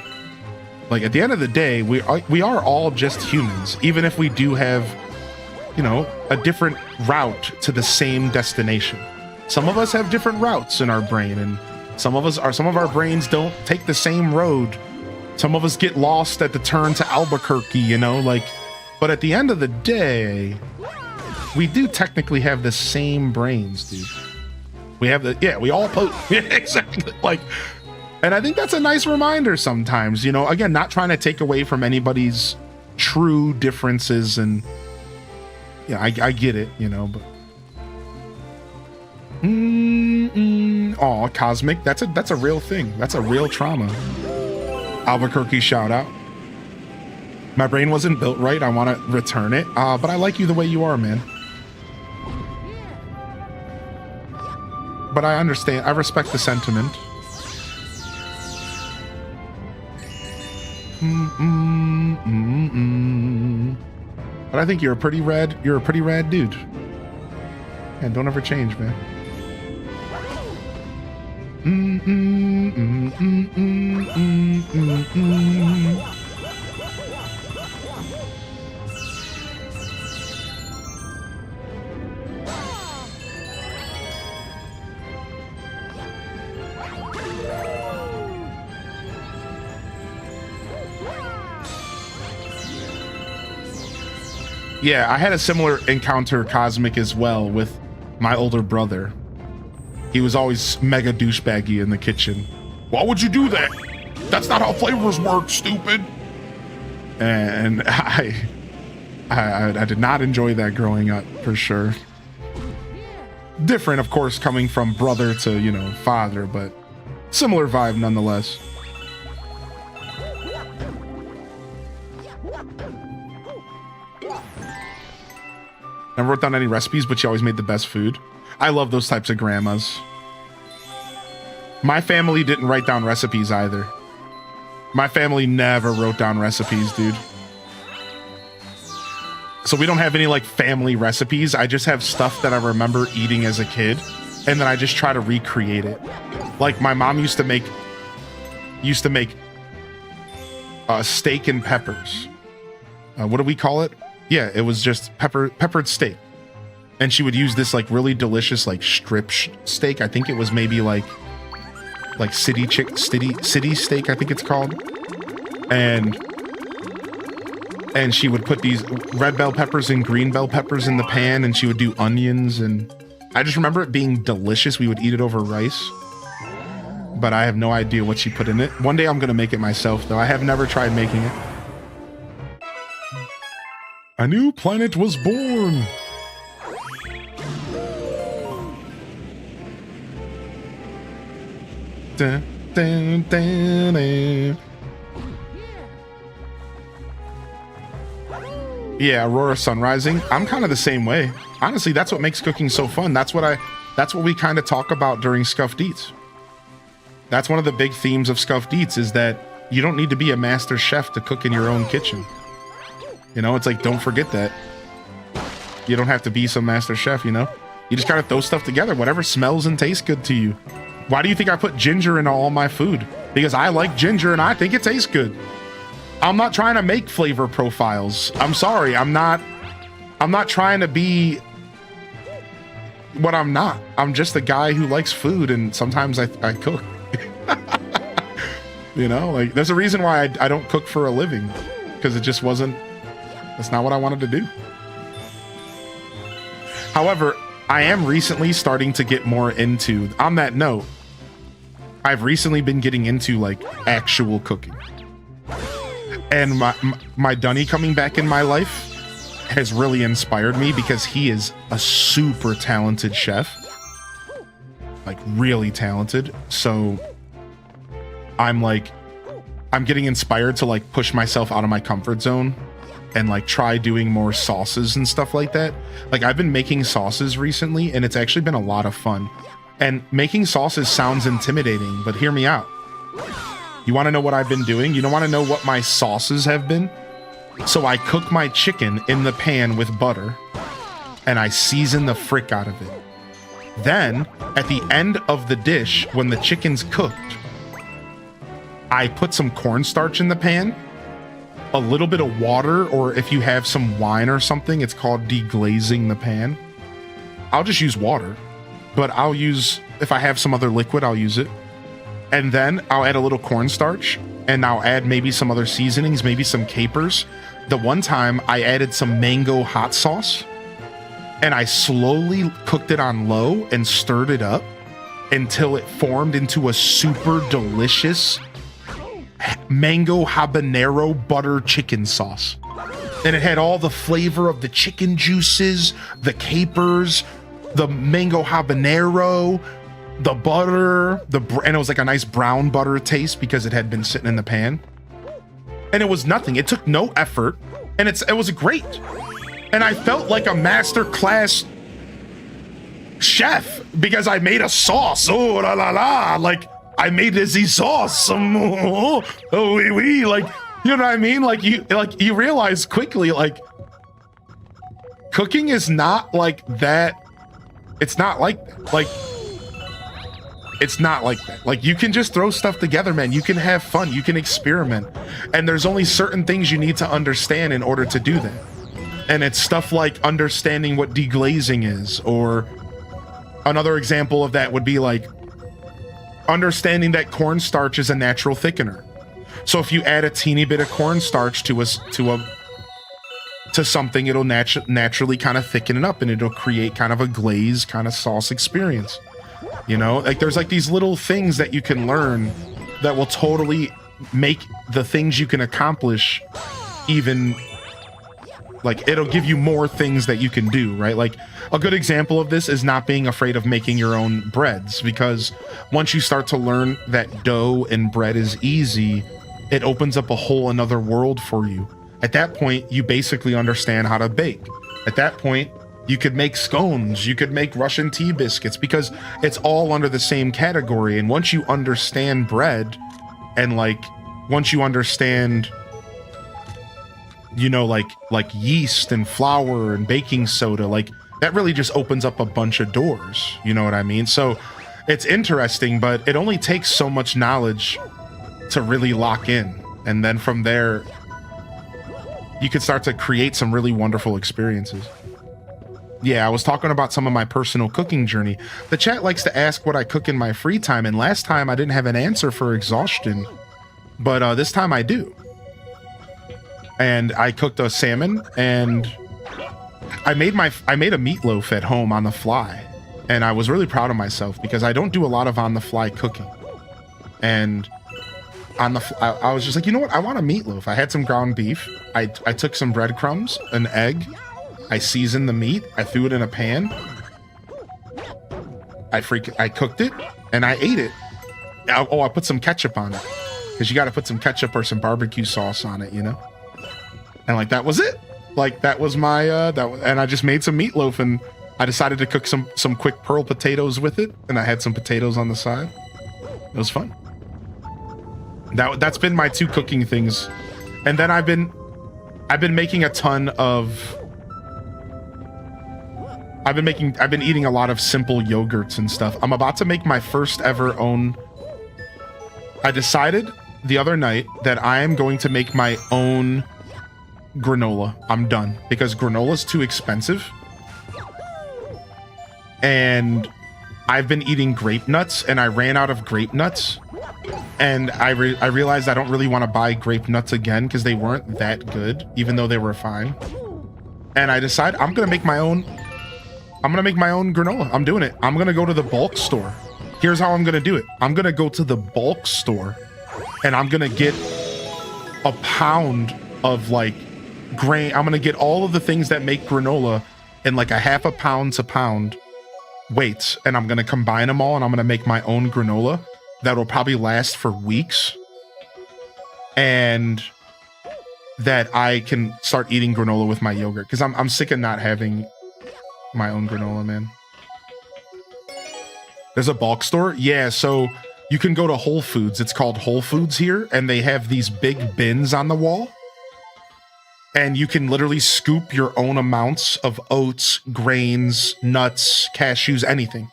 Like at the end of the day, we are all just humans, even if we do have, you know, a different route to the same destination. Some of us have different routes in our brain, and some of our brains don't take the same road. Some of us get lost at the turn to Albuquerque, you know, like, but at the end of the day, we do technically have the same brains, dude. We have we all yeah, exactly. Like, and I think that's a nice reminder sometimes, you know, again, not trying to take away from anybody's true differences, and yeah, I get it, you know, but oh, Cosmic, that's a real thing. That's a real trauma. Albuquerque shout out. My brain wasn't built right. I want to return it. But I like you the way you are, man. But I understand. I respect the sentiment. But I think you're a pretty rad dude. And don't ever change, man. Yeah, I had a similar encounter, Cosmic, as well, with my older brother. He was always mega douchebaggy in the kitchen. Why would you do that? That's not how flavors work, stupid. And I did not enjoy that growing up, for sure. Different, of course, coming from brother to, you know, father, but similar vibe nonetheless. Never wrote down any recipes, but she always made the best food. I love those types of grandmas. My family didn't write down recipes either. My family never wrote down recipes, dude. So we don't have any like family recipes. I just have stuff that I remember eating as a kid, and then I just try to recreate it. Like my mom used to make steak and peppers. What do we call it? Yeah, it was just peppered steak. And she would use this like really delicious like strip steak. I think it was maybe like city steak, I think it's called. And she would put these red bell peppers and green bell peppers in the pan, and she would do onions, and I just remember it being delicious. We would eat it over rice. But I have no idea what she put in it. One day I'm gonna make it myself though. I have never tried making it. A new planet was born. Dun, dun, dun, dun. Yeah, Aurora Sun Rising. I'm kind of the same way. Honestly, that's what makes cooking so fun. That's what we kind of talk about during Scuffed Eats. That's one of the big themes of Scuffed Eats, is that you don't need to be a master chef to cook in your own kitchen. You know, it's like, don't forget that. You don't have to be some master chef, you know? You just gotta throw stuff together, whatever smells and tastes good to you. Why do you think I put ginger in all my food? Because I like ginger and I think it tastes good. I'm not trying to make flavor profiles. I'm sorry, I'm not trying to be what I'm not. I'm just a guy who likes food, and sometimes I cook. You know, like there's a reason why I don't cook for a living, because it just wasn't, that's not what I wanted to do. However, I am recently starting to get more into, on that note, I've recently been getting into like actual cooking. And my Dunny coming back in my life has really inspired me because he is a super talented chef. Like really talented. So I'm getting inspired to like push myself out of my comfort zone and like try doing more sauces and stuff like that. Like I've been making sauces recently and it's actually been a lot of fun. And making sauces sounds intimidating, but hear me out. You want to know what I've been doing? You don't want to know what my sauces have been? So I cook my chicken in the pan with butter and I season the frick out of it. Then at the end of the dish, when the chicken's cooked, I put some cornstarch in the pan, a little bit of water, or if you have some wine or something, it's called deglazing the pan. I'll just use water, but I'll use, if I have some other liquid, I'll use it. And then I'll add a little cornstarch and I'll add maybe some other seasonings, maybe some capers. The one time I added some mango hot sauce and I slowly cooked it on low and stirred it up until it formed into a super delicious mango habanero butter chicken sauce. And it had all the flavor of the chicken juices, the capers, the mango habanero, the butter, and it was like a nice brown butter taste because it had been sitting in the pan. And it was nothing. It took no effort, and it was great. And I felt like a master class chef because I made a sauce. Oh la la la! Like I made this sauce. Oh oui oui. Like you know what I mean? Like you realize quickly like cooking is not like that. It's not like that. It's not like that. Like you can just throw stuff together, man. You can have fun. You can experiment. And there's only certain things you need to understand in order to do that. And it's stuff like understanding what deglazing is, or another example of that would be like understanding that cornstarch is a natural thickener. So if you add a teeny bit of cornstarch to something, it'll naturally kind of thicken it up and it'll create kind of a glaze kind of sauce experience. You know, like there's like these little things that you can learn that will totally make the things you can accomplish even like it'll give you more things that you can do, right? Like a good example of this is not being afraid of making your own breads, because once you start to learn that dough and bread is easy, it opens up a whole another world for you. At that point, you basically understand how to bake. At that point, you could make scones, you could make Russian tea biscuits, because it's all under the same category. And once you understand bread and like, once you understand, you know, like yeast and flour and baking soda, like that really just opens up a bunch of doors. You know what I mean? So it's interesting, but it only takes so much knowledge to really lock in. And then from there, you could start to create some really wonderful experiences. Yeah, I was talking about some of my personal cooking journey. The chat likes to ask what I cook in my free time, and last time I didn't have an answer for exhaustion, but this time I do. And I cooked a salmon, and I made a meatloaf at home on the fly, and I was really proud of myself because I don't do a lot of on the fly cooking. And I was just like, you know what? I want a meatloaf. I had some ground beef. I took some breadcrumbs, an egg. I seasoned the meat. I threw it in a pan. I cooked it and I ate it. I put some ketchup on it because you got to put some ketchup or some barbecue sauce on it, you know? And like, that was it. Like that was my, and I just made some meatloaf, and I decided to cook some quick pearl potatoes with it. And I had some potatoes on the side. It was fun. That's been my two cooking things. And then I've been making a ton of, I've been eating a lot of simple yogurts and stuff. I'm about to make my first ever own. I decided the other night that I am going to make my own granola. I'm done because granola's too expensive. And I've been eating grape nuts and I ran out of grape nuts. And I realized I don't really want to buy grape nuts again because they weren't that good, even though they were fine. And I decided I'm going to make my own granola. I'm doing it. I'm going to go to the bulk store Here's how I'm gonna do it. I'm gonna go to the bulk store and I'm gonna get a pound of like grain. I'm gonna get all of the things that make granola in like a half a pound to pound weights, and I'm gonna combine them all and I'm gonna make my own granola that'll probably last for weeks, and that I can start eating granola with my yogurt because I'm sick of not having my own granola, man. There's a bulk store? Yeah, so you can go to Whole Foods. It's called Whole Foods here, and they have these big bins on the wall. And you can literally scoop your own amounts of oats, grains, nuts, cashews, anything.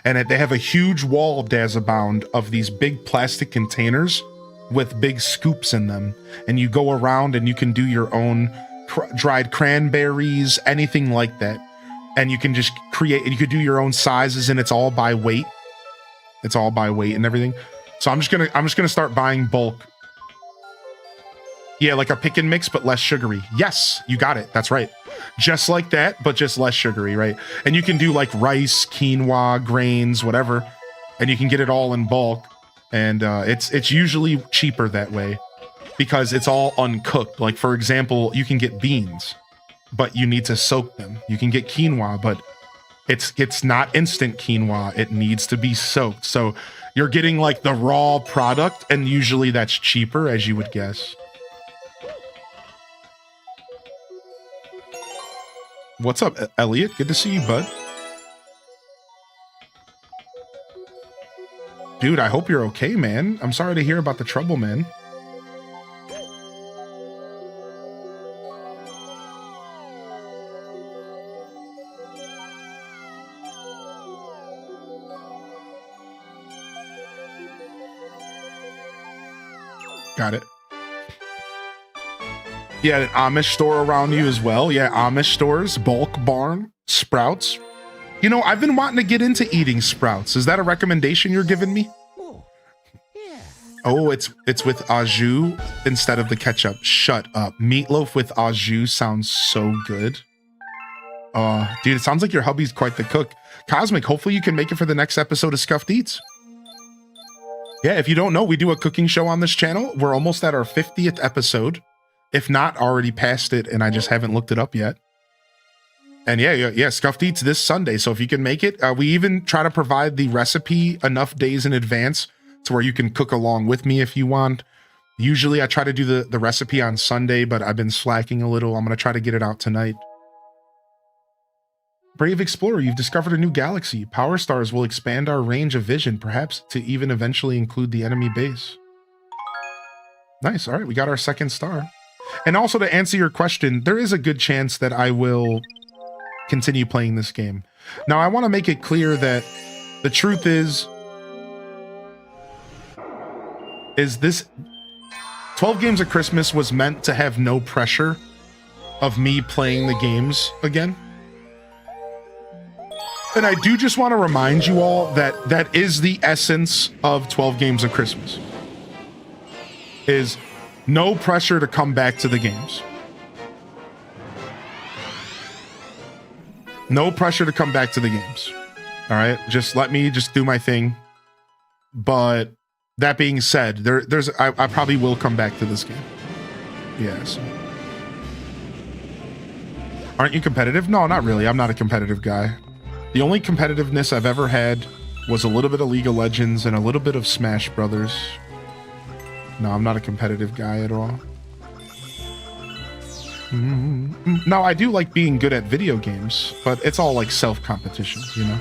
And they have a huge wall, Dazabound, of these big plastic containers with big scoops in them. And you go around and you can do your own dried cranberries, anything like that. And you can just create, you could do your own sizes, and it's all by weight. It's all by weight and everything. So I'm just gonna start buying bulk. Yeah, like a pick and mix, but less sugary. Yes, you got it. That's right. Just like that, but just less sugary, right? And you can do like rice, quinoa, grains, whatever, and you can get it all in bulk. And it's usually cheaper that way because it's all uncooked. Like for example, you can get beans, but you need to soak them. You can get quinoa, but it's not instant quinoa. It needs to be soaked. So you're getting like the raw product, and usually that's cheaper, as you would guess. What's up, Elliot? Good to see you, bud. Dude, I hope you're okay, man. I'm sorry to hear about the trouble, man. Got it. Yeah, an Amish store around you as well. Yeah, Amish stores, Bulk Barn, Sprouts. You know, I've been wanting to get into eating Sprouts. Is that a recommendation you're giving me? Oh, it's with au jus instead of the ketchup. Shut up. Meatloaf with au jus sounds so good. Dude, it sounds like your hubby's quite the cook. Cosmic, hopefully you can make it for the next episode of Scuffed Eats. Yeah, if you don't know, we do a cooking show on this channel. We're almost at our 50th episode. If not, already past it, and I just haven't looked it up yet. And yeah, Scuffed Eats this Sunday. So if you can make it, we even try to provide the recipe enough days in advance to where you can cook along with me if you want. Usually I try to do the recipe on Sunday, but I've been slacking a little. I'm going to try to get it out tonight. Brave Explorer, you've discovered a new galaxy. Power stars will expand our range of vision, perhaps to even eventually include the enemy base. Nice. All right, we got our second star. And also, to answer your question, there is a good chance that I will continue playing this game. Now, I want to make it clear that the truth is this 12 Games of Christmas was meant to have no pressure of me playing the games again. And I do just want to remind you all that that is the essence of 12 Games of Christmas. Is no pressure to come back to the games. No pressure to come back to the games. All right, just let me just do my thing. But that being said, I probably will come back to this game. Yes. Aren't you competitive? No, not really. I'm not a competitive guy. The only competitiveness I've ever had was a little bit of League of Legends and a little bit of Smash Brothers. No, I'm not a competitive guy at all. No, I do like being good at video games, but it's all like self-competition, you know?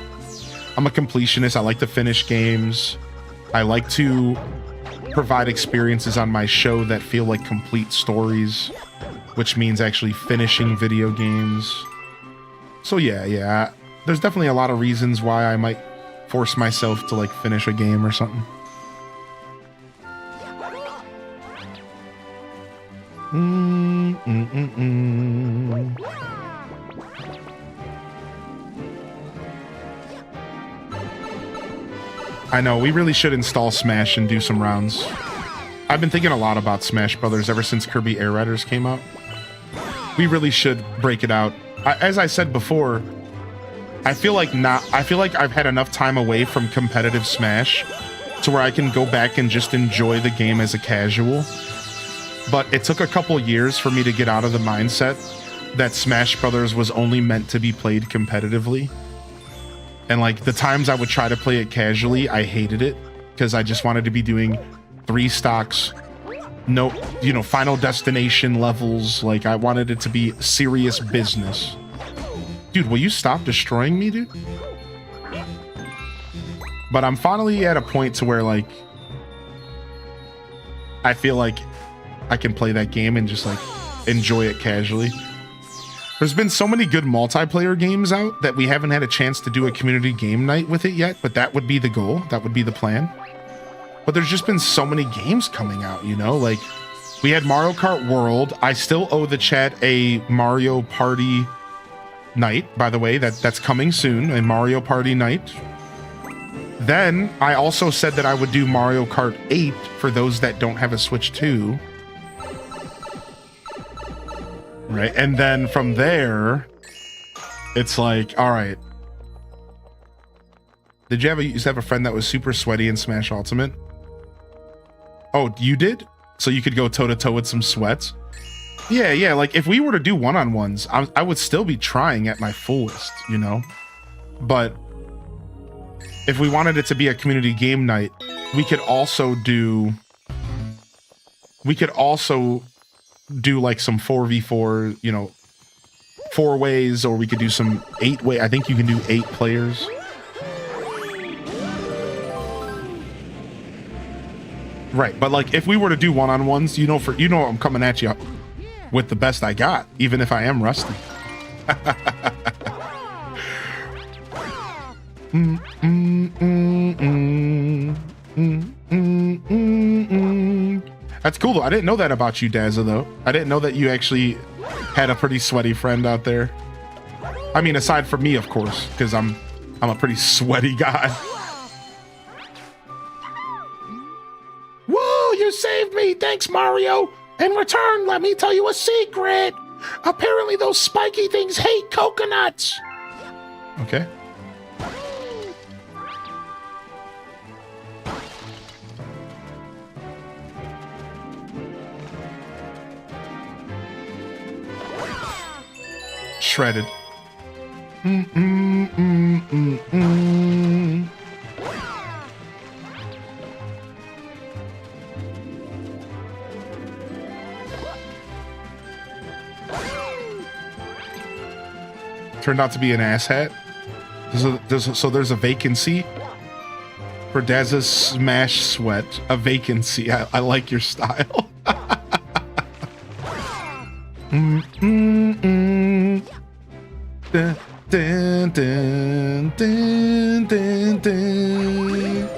I'm a completionist. I like to finish games. I like to provide experiences on my show that feel like complete stories, which means actually finishing video games. So yeah. There's definitely a lot of reasons why I might force myself to like finish a game or something. I know, we really should install Smash and do some rounds. I've been thinking a lot about Smash Brothers ever since Kirby Air Raiders came out. We really should break it out. As I said before, I feel like I've had enough time away from competitive Smash to where I can go back and just enjoy the game as a casual. But it took a couple years for me to get out of the mindset that Smash Brothers was only meant to be played competitively. And like the times I would try to play it casually, I hated it because I just wanted to be doing 3 stocks, no, you know, Final Destination levels. Like I wanted it to be serious business. Dude, will you stop destroying me, dude? But I'm finally at a point to where like I feel like I can play that game and just like enjoy it casually. There's been so many good multiplayer games out that we haven't had a chance to do a community game night with it yet, but that would be the goal. That would be the plan. But there's just been so many games coming out, you know? Like, we had Mario Kart World. I still owe the chat a Mario Party night, by the way. That's coming soon, a Mario Party night. Then, I also said that I would do Mario Kart 8 for those that don't have a Switch 2. Right, and then from there, it's like, all right. Did you used to have a friend that was super sweaty in Smash Ultimate? Oh, you did? So you could go toe-to-toe with some sweats? Yeah, like if we were to do one-on-ones, I would still be trying at my fullest, you know? But if we wanted it to be a community game night, we could also do like some 4v4, you know, 4 ways, or we could do some 8 way. I think you can do 8 players. Right, but like if we were to do one-on-ones, you know, I'm coming at you with the best I got, even if I am rusty. That's cool though. I didn't know that about you, Dazza, though. I didn't know that you actually had a pretty sweaty friend out there. I mean, aside from me, of course, because I'm a pretty sweaty guy. Whoa, you saved me! Thanks, Mario! In return, let me tell you a secret! Apparently those spiky things hate coconuts! Okay. Shredded. Turned out to be an asshat. So there's a vacancy for Daz's Smash Sweat. A vacancy. I like your style. Dun, dun, dun, dun, dun, dun.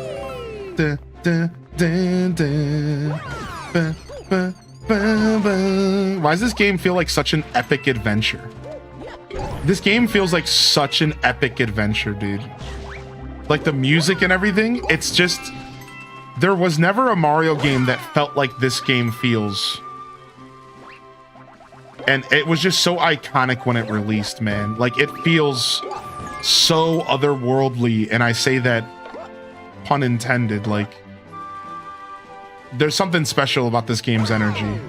Dun, dun, dun, dun. Ba, ba, ba, ba. Why does this game feel like such an epic adventure? This game feels like such an epic adventure, dude. Like the music and everything, it's just... There was never a Mario game that felt like this game feels. And it was just so iconic when it released, man. Like, it feels so otherworldly, and I say that pun intended. Like, there's something special about this game's energy.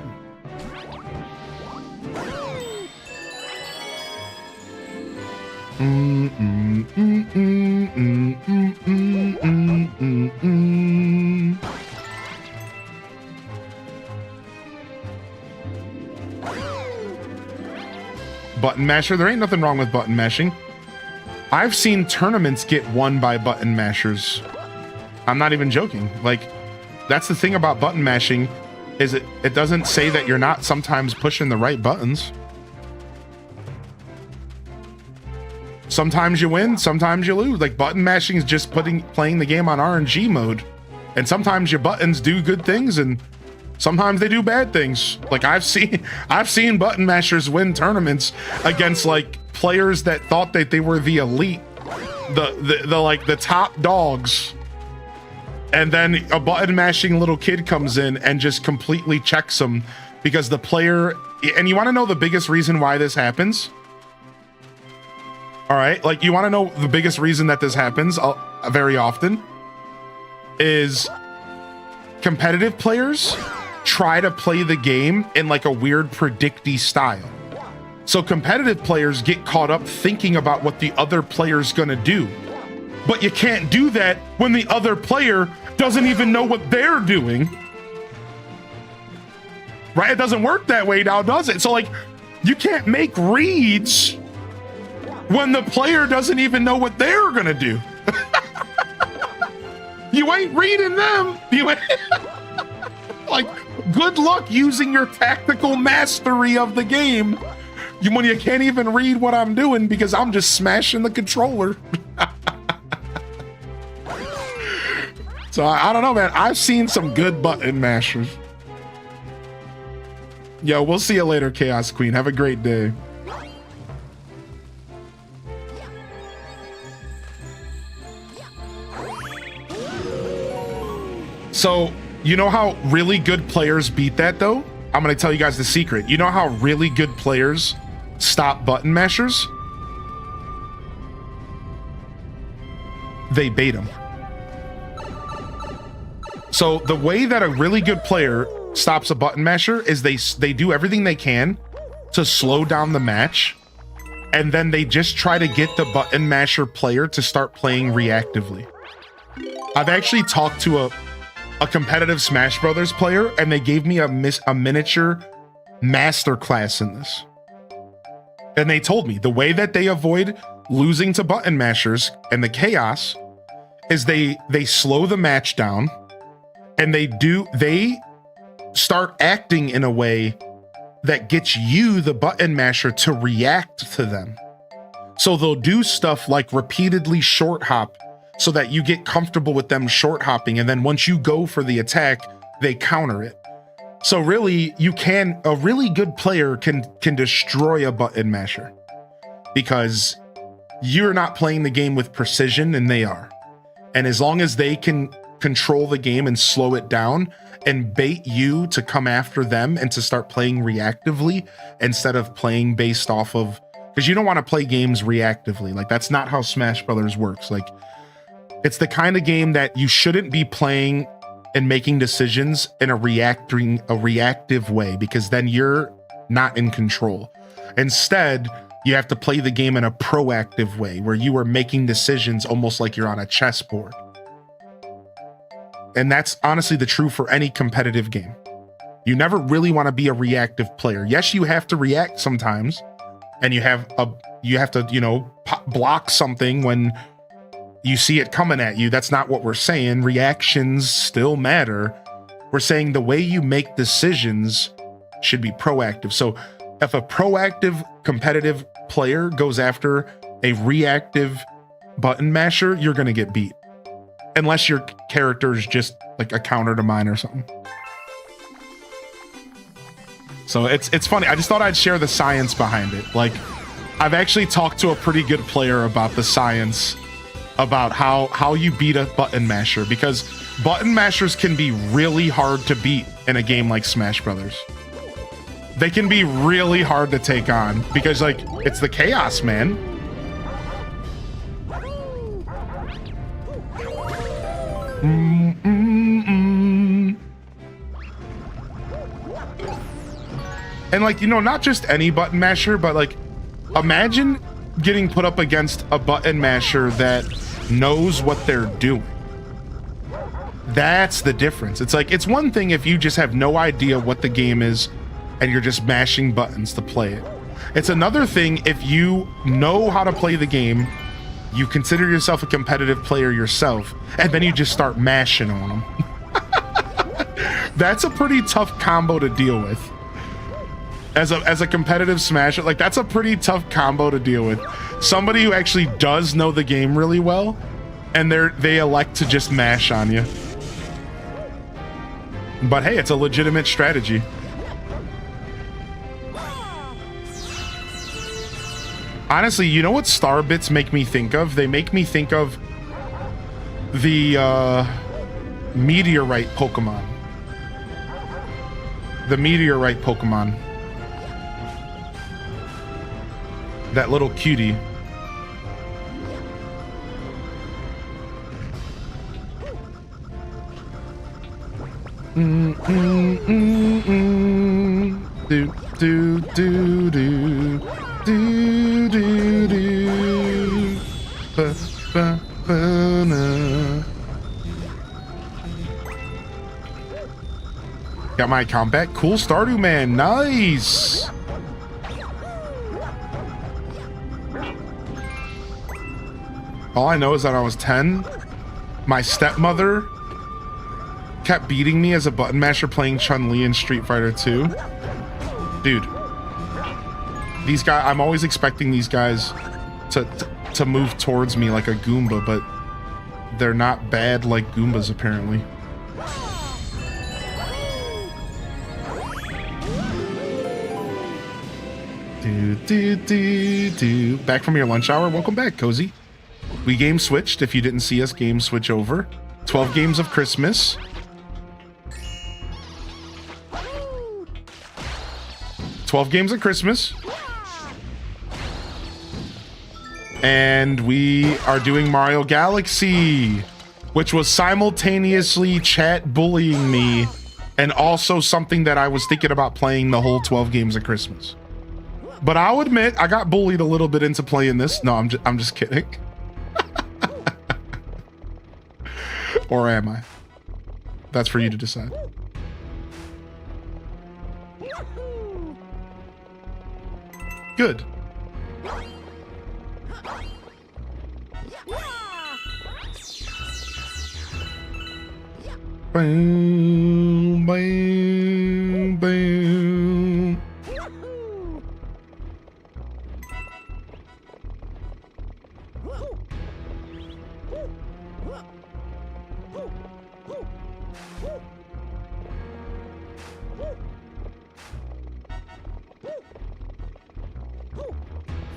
Button masher. There ain't nothing wrong with button mashing. I've seen tournaments get won by button mashers. I'm not even joking. Like, that's the thing about button mashing, is it doesn't say that you're not sometimes pushing the right buttons. Sometimes you win, sometimes you lose. Like, button mashing is just playing the game on RNG mode. And sometimes your buttons do good things, and sometimes they do bad things. Like, I've seen button mashers win tournaments against like players that thought that they were the elite, the like the top dogs. And then a button mashing little kid comes in and just completely checks them because the player, and you want to know the biggest reason why this happens? All right, like you want to know the biggest reason that this happens very often is competitive players try to play the game in like a weird predicty style. So competitive players get caught up thinking about what the other player's gonna do. But you can't do that when the other player doesn't even know what they're doing. Right? It doesn't work that way now, does it? So like, you can't make reads when the player doesn't even know what they're gonna do. You ain't reading them. You ain't like, good luck using your tactical mastery of the game when you can't even read what I'm doing because I'm just smashing the controller. So I don't know, man. I've seen some good button mashers. Yo, we'll see you later, Chaos Queen. Have a great day. So, you know how really good players beat that, though? I'm going to tell you guys the secret. You know how really good players stop button mashers? They bait them. So, the way that a really good player stops a button masher is they do everything they can to slow down the match, and then they just try to get the button masher player to start playing reactively. I've actually talked to a competitive Smash Brothers player, and they gave me a miniature master class in this. And they told me the way that they avoid losing to button mashers and the chaos is they slow the match down, and they start acting in a way that gets you, the button masher, to react to them. So they'll do stuff like repeatedly short hop so that you get comfortable with them short hopping, and then once you go for the attack, they counter it. So really, a really good player can destroy a button masher because you're not playing the game with precision and they are. And as long as they can control the game and slow it down and bait you to come after them and to start playing reactively instead of playing based off of, because you don't want to play games reactively. Like, that's not how Smash Brothers works. Like, it's the kind of game that you shouldn't be playing and making decisions in a reactive way, because then you're not in control. Instead, you have to play the game in a proactive way where you are making decisions almost like you're on a chessboard. And that's honestly the truth for any competitive game. You never really want to be a reactive player. Yes, you have to react sometimes, and you have to, block something when you see it coming at you. That's not what we're saying. Reactions still matter. We're saying the way you make decisions should be proactive. So if a proactive competitive player goes after a reactive button masher, you're going to get beat. Unless your character is just like a counter to mine or something. So it's funny. I just thought I'd share the science behind it. Like, I've actually talked to a pretty good player about the science about how you beat a button masher, because button mashers can be really hard to beat in a game like Smash Brothers. They can be really hard to take on because, like, it's the chaos, man. And, like, not just any button masher, but, like, imagine getting put up against a button masher that knows what they're doing. That's the difference. It's like, it's one thing if you just have no idea what the game is and you're just mashing buttons to play it. It's another thing if you know how to play the game, you consider yourself a competitive player yourself, and then you just start mashing on them. That's a pretty tough combo to deal with. As a competitive smasher, like, that's a pretty tough combo to deal with. Somebody who actually does know the game really well, and they elect to just mash on you. But hey, it's a legitimate strategy. Honestly, you know what star bits make me think of? They make me think of the meteorite Pokemon. The meteorite Pokemon. That little cutie. Mm, mm, mm, mm. Do, do, do, do. Do, do, do. Ba, ba, ba, na. Got my account back. Cool Stardew Man. Nice. All I know is that I was 10. My stepmother kept beating me as a button masher playing Chun-Li in Street Fighter 2. Dude. These guys, I'm always expecting these guys to move towards me like a Goomba, but they're not bad like Goombas apparently. Do. Back from your lunch hour? Welcome back, Cozy. We game switched. If you didn't see us game switch over. 12 games of Christmas. And we are doing Mario Galaxy, which was simultaneously chat bullying me and also something that I was thinking about playing the whole 12 games of Christmas. But I'll admit, I got bullied a little bit into playing this. No, I'm just kidding. Or am I? That's for you to decide. Good. Boom, boom, boom.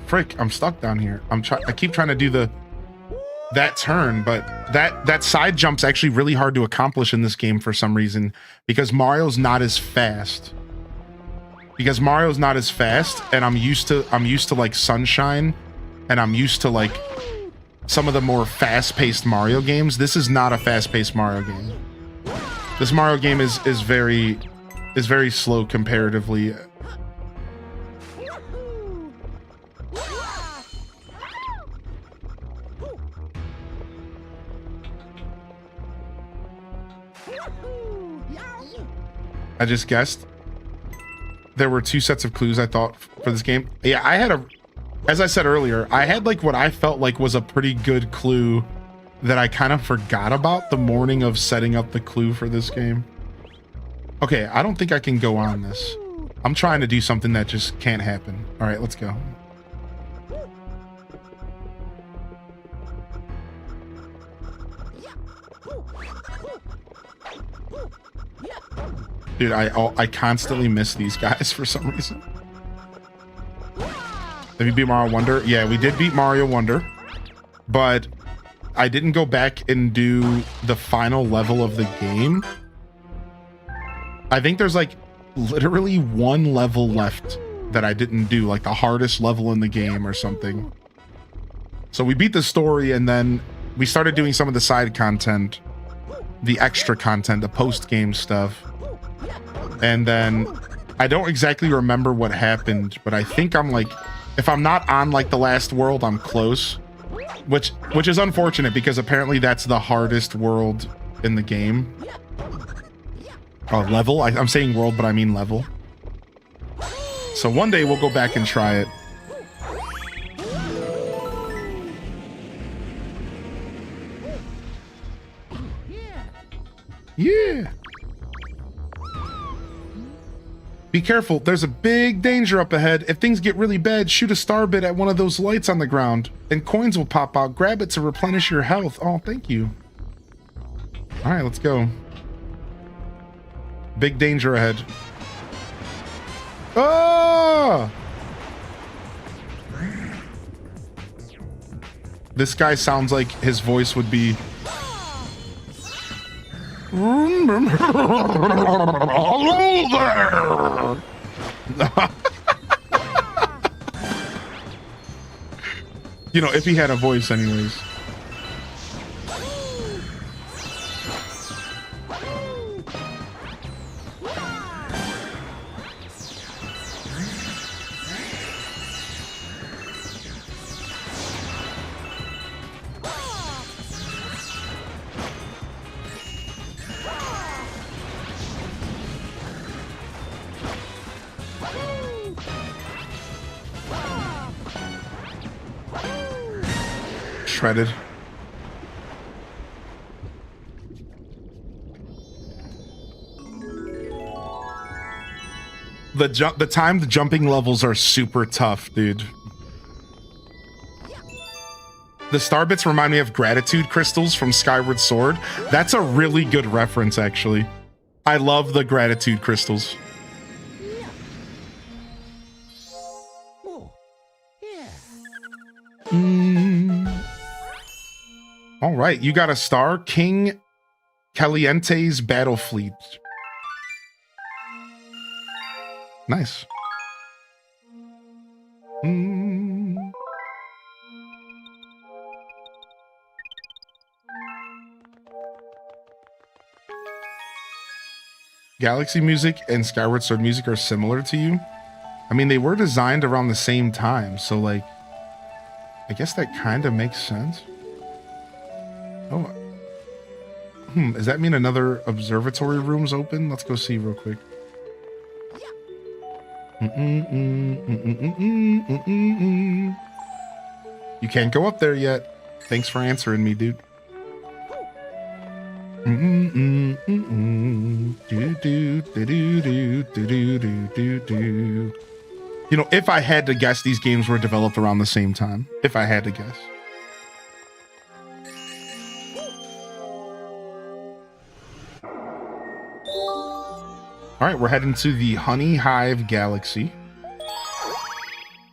Frick, I'm stuck down here. I keep trying to do that turn, but that side jump's actually really hard to accomplish in this game for some reason because Mario's not as fast. And I'm used to like Sunshine, and I'm used to like some of the more fast-paced Mario games. This is not a fast-paced Mario game. This Mario game is very slow comparatively. I just guessed. There were 2 sets of clues I thought for this game. Yeah, as I said earlier, I had like what I felt like was a pretty good clue that I kind of forgot about the morning of setting up the clue for this game. Okay, I don't think I can go on this. I'm trying to do something that just can't happen. All right, let's go. Dude, I constantly miss these guys for some reason. Have you beat Mario Wonder? Yeah, we did beat Mario Wonder, but I didn't go back and do the final level of the game. I think there's like literally 1 level left that I didn't do, like the hardest level in the game or something. So we beat the story and then we started doing some of the side content, the extra content, the post-game stuff. And then I don't exactly remember what happened, but I think I'm like, if I'm not on like the last world, I'm close, which is unfortunate because apparently that's the hardest world in the game. Level. I'm saying world, but I mean level. So one day we'll go back and try it. Yeah. Be careful, there's a big danger up ahead. If things get really bad, shoot a star bit at one of those lights on the ground, and coins will pop out. Grab it to replenish your health. Oh, thank you. All right, let's go. Big danger ahead. Oh! This guy sounds like his voice would be... Hello there! You know, if he had a voice anyways. shredded. The timed jumping levels are super tough, dude. The star bits remind me of gratitude crystals from Skyward Sword. That's a really good reference, actually. I love the gratitude crystals. All right, you got a star. King Caliente's Battle Fleet. Nice. Galaxy music and Skyward Sword music are similar to you. I mean, they were designed around the same time, so like, I guess that kind of makes sense. Oh, does that mean another observatory room's open? Let's go see real quick. You can't go up there yet. Thanks for answering me, dude. You know, if I had to guess, these games were developed around the same time. If I had to guess. All right, we're heading to the Honey Hive Galaxy.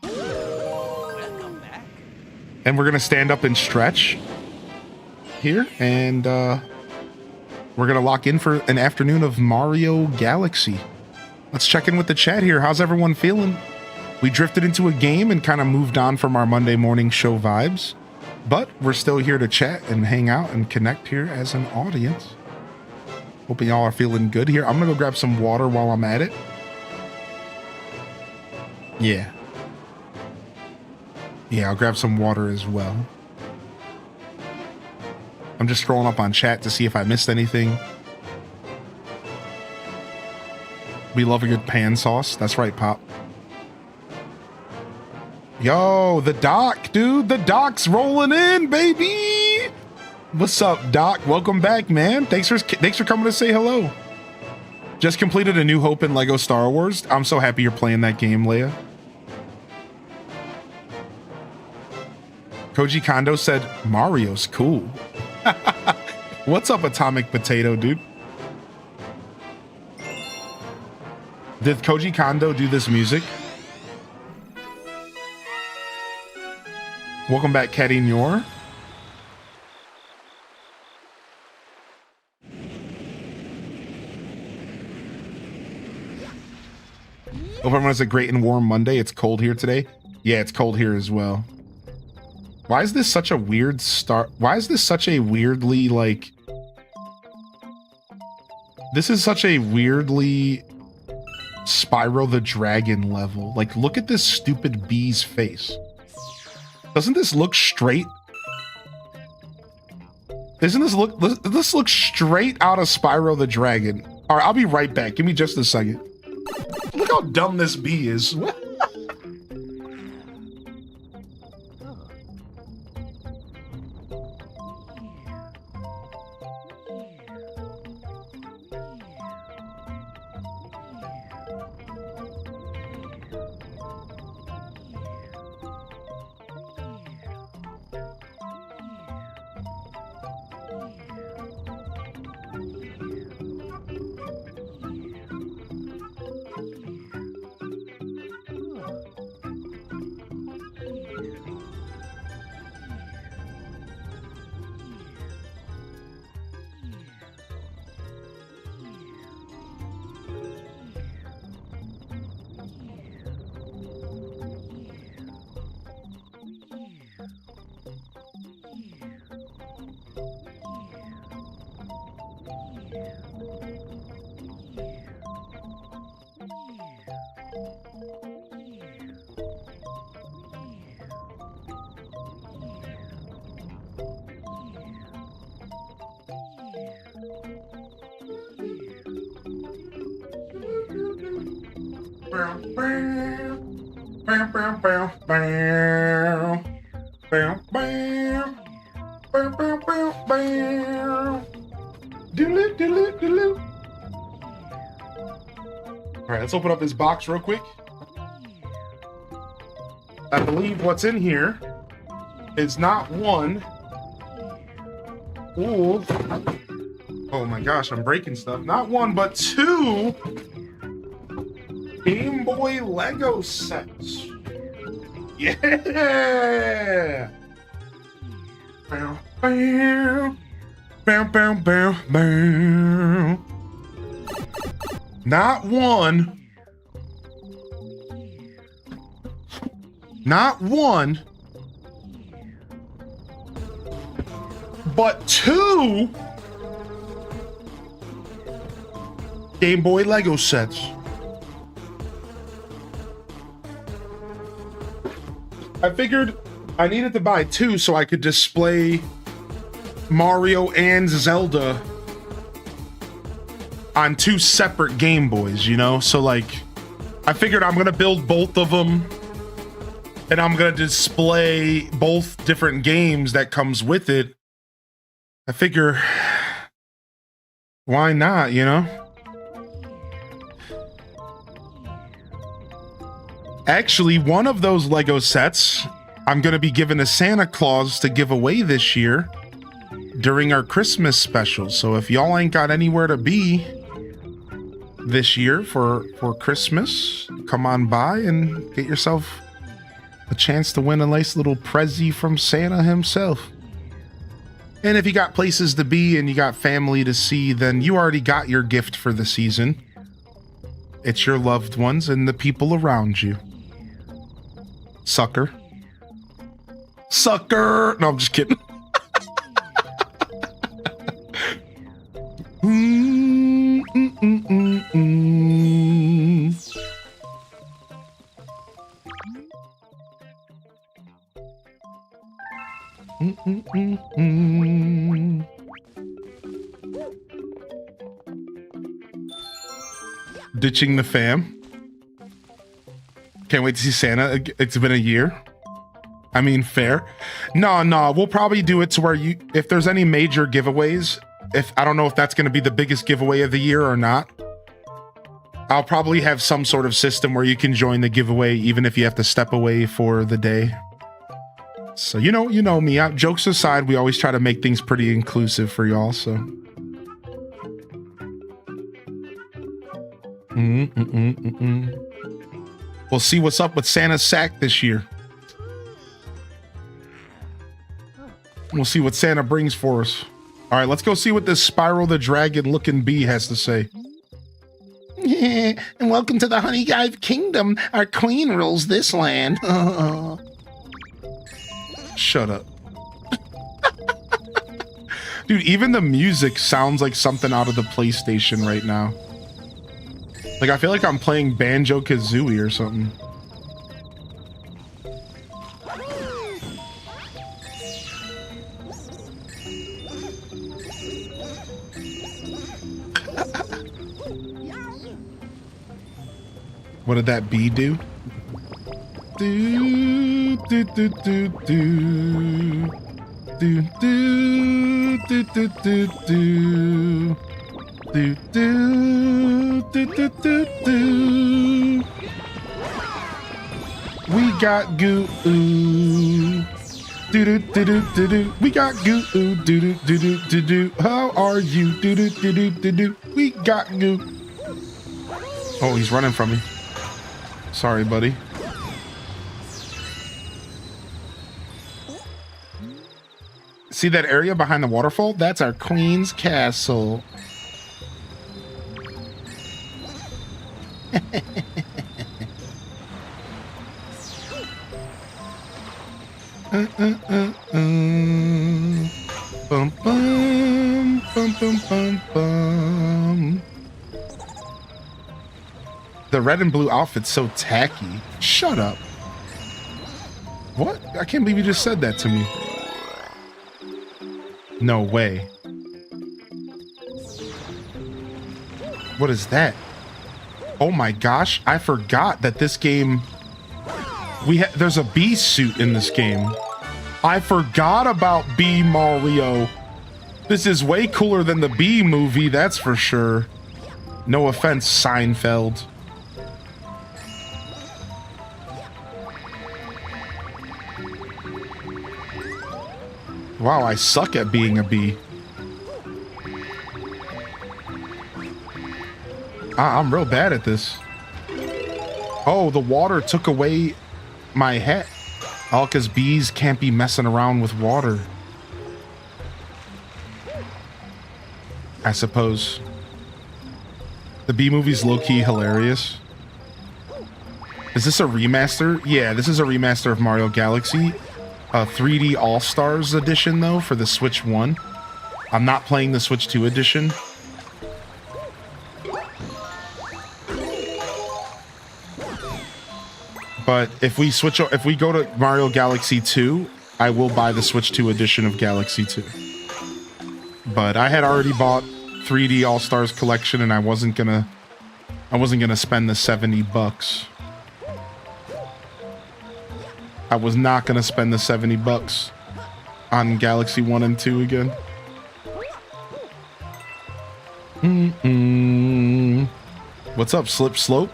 Welcome back. And we're going to stand up and stretch here. And we're going to lock in for an afternoon of Mario Galaxy. Let's check in with the chat here. How's everyone feeling? We drifted into a game and kind of moved on from our Monday morning show vibes. But we're still here to chat and hang out and connect here as an audience. Hoping y'all are feeling good here. I'm going to go grab some water while I'm at it. Yeah. Yeah, I'll grab some water as well. I'm just scrolling up on chat to see if I missed anything. We love a good pan sauce. That's right, Pop. Yo, the doc, dude. The doc's rolling in, baby. What's up, Doc? Welcome back, man. Thanks for coming to say hello. Just completed A New Hope in Lego Star Wars. I'm so happy you're playing that game, Leia. Koji Kondo said, Mario's cool. What's up, Atomic Potato, dude? Did Koji Kondo do this music? Welcome back, Caddy Noor. Hope everyone has a great and warm Monday. It's cold here today. Yeah, it's cold here as well. Why is this such a weird start? Why is this such a weirdly, like... This is such a weirdly Spyro the Dragon level. Like, look at this stupid bee's face. Doesn't this look straight? Doesn't this look... This looks straight out of Spyro the Dragon. All right, I'll be right back. Give me just a second. Look how dumb this bee is. What? Bow, bow, bow, bow. Doodle, doodle, doodle. All right, let's open up this box real quick. I believe what's in here is not one. Ooh. Oh my gosh, I'm breaking stuff. Not one, but two Game Boy Lego sets. Yeah! Bow, bow. Bow, bow, bow, bow. Not one. Not one. But two Game Boy Lego sets. I figured I needed to buy two so I could display Mario and Zelda on two separate Game Boys, you know? So like, I figured I'm gonna build both of them and I'm gonna display both different games that comes with it. I figure, why not, you know? Actually, one of those Lego sets, I'm gonna be given a Santa Claus to give away this year during our Christmas special. So if y'all ain't got anywhere to be this year for Christmas, come on by and get yourself a chance to win a nice little prezi from Santa himself. And if you got places to be and you got family to see, then you already got your gift for the season. It's your loved ones and the people around you. Sucker. Sucker! No, I'm just kidding. Ditching the fam. Can't wait to see Santa. It's been a year. I mean, fair. No, we'll probably do it to where you, if there's any major giveaways, I don't know if that's going to be the biggest giveaway of the year or not. I'll probably have some sort of system where you can join the giveaway even if you have to step away for the day. So, you know me. Jokes aside, we always try to make things pretty inclusive for y'all, so. We'll see what's up with Santa's sack this year. We'll see what Santa brings for us. All right, let's go see what this Spyro the Dragon looking bee has to say. Yeah, and welcome to the Honey Hive Kingdom. Our queen rules this land. Shut up. Dude, even the music sounds like something out of the PlayStation right now. Like, I feel like I'm playing Banjo-Kazooie or something. What did that bee do? Do do do do do do do do do do do do do do do do. We got goo. Do do do do do do. We got goo. Do do do do do do. How are you? Do do do do do do. We got goo. Oh, he's running from me. Sorry, buddy. See that area behind the waterfall? That's our queen's castle. Bum, bum, bum, bum, bum, bum. The red and blue outfit's so tacky. Shut up. What? I can't believe you just said that to me. No way. What is that? Oh my gosh, I forgot that this game... There's a bee suit in this game. I forgot about B Mario. This is way cooler than the B movie, that's for sure. No offense, Seinfeld. Wow, I suck at being a bee. I'm real bad at this. Oh, the water took away my hat. Oh, because bees can't be messing around with water. I suppose. The bee movie's low-key hilarious. Is this a remaster? Yeah, this is a remaster of Mario Galaxy. 3D All-Stars edition, though, for the Switch 1. I'm not playing the Switch 2 edition. But if we go to Mario Galaxy 2, I will buy the Switch 2 edition of Galaxy 2. But I had already bought 3D All-Stars collection, and I wasn't gonna spend the $70. I was not gonna spend the $70 on Galaxy 1 and 2 again. What's up, Slip Slope?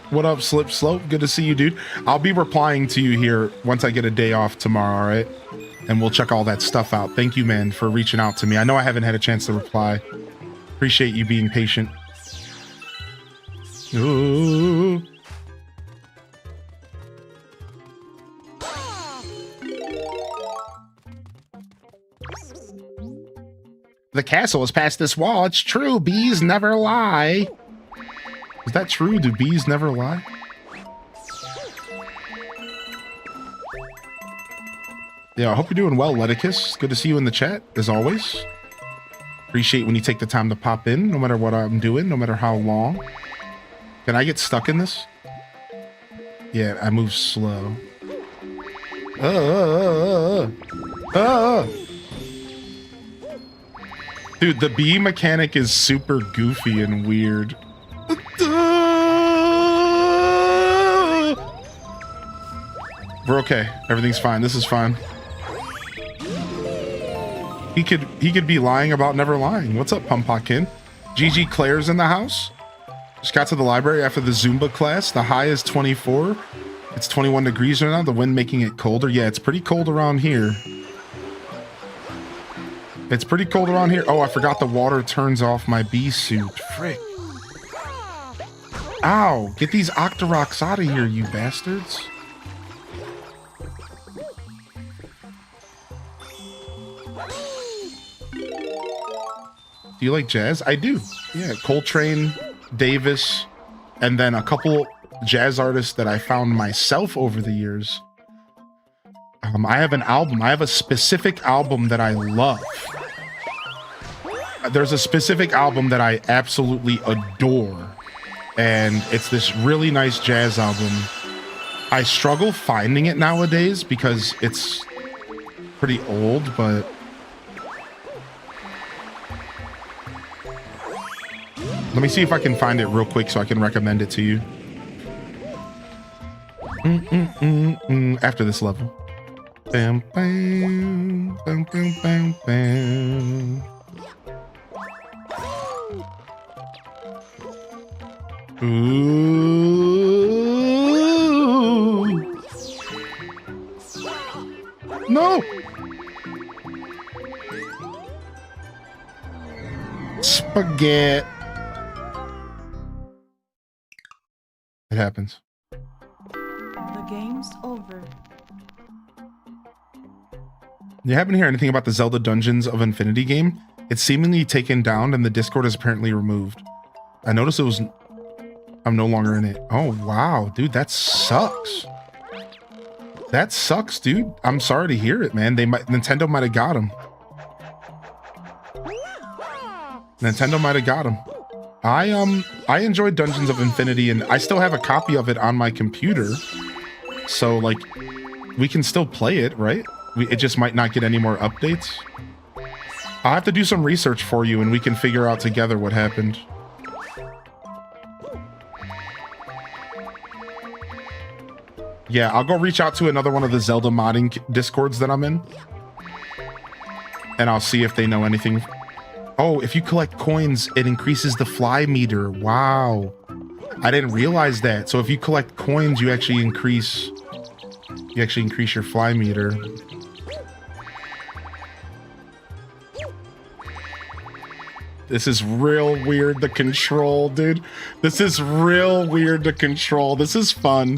What up, Slip Slope? Good to see you, dude. I'll be replying to you here once I get a day off tomorrow, all right? And we'll check all that stuff out. Thank you, man, for reaching out to me. I know I haven't had a chance to reply. Appreciate you being patient. Ooh. The castle is past this wall. It's true. Bees never lie. Is that true? Do bees never lie? Yeah, I hope you're doing well, Leticus. Good to see you in the chat, as always. Appreciate when you take the time to pop in, no matter what I'm doing, no matter how long. Can I get stuck in this? Yeah, I move slow. Dude, the bee mechanic is super goofy and weird. We're okay. Everything's fine. This is fine. He could be lying about never lying. What's up, Pumpkin? GG Claire's in the house. Just got to the library after the Zumba class. The high is 24. It's 21 degrees right now. The wind making it colder. Yeah, it's pretty cold around here. It's pretty cold around here. Oh, I forgot the water turns off my bee suit. Frick. Ow. Get these Octoroks out of here, you bastards. Do you like jazz? I do. Yeah, Coltrane, Davis, and then a couple jazz artists that I found myself over the years. I have an album. I have a specific album that I love. There's a specific album that I absolutely adore. And it's this really nice jazz album. I struggle finding it nowadays because it's pretty old, but let me see if I can find it real quick so I can recommend it to you. After this level. Bam, bam, bam, bam, bam, bam. Ooh. No. Spaghetti. It happens. The game's over. You happen to hear anything about the Zelda Dungeons of Infinity game? It's seemingly taken down and the Discord is apparently removed. I noticed I'm no longer in it. Oh, wow, dude, that sucks. That sucks, dude. I'm sorry to hear it, man. Nintendo might have got him. Nintendo might have got him. I enjoyed Dungeons of Infinity, and I still have a copy of it on my computer. So, like, we can still play it, right? It just might not get any more updates. I'll have to do some research for you, and we can figure out together what happened. Yeah, I'll go reach out to another one of the Zelda modding discords that I'm in. And I'll see if they know anything. Oh, if you collect coins, it increases the fly meter. Wow. I didn't realize that. So if you collect coins, you actually increase your fly meter. This is real weird to control, dude. This is real weird to control. This is fun.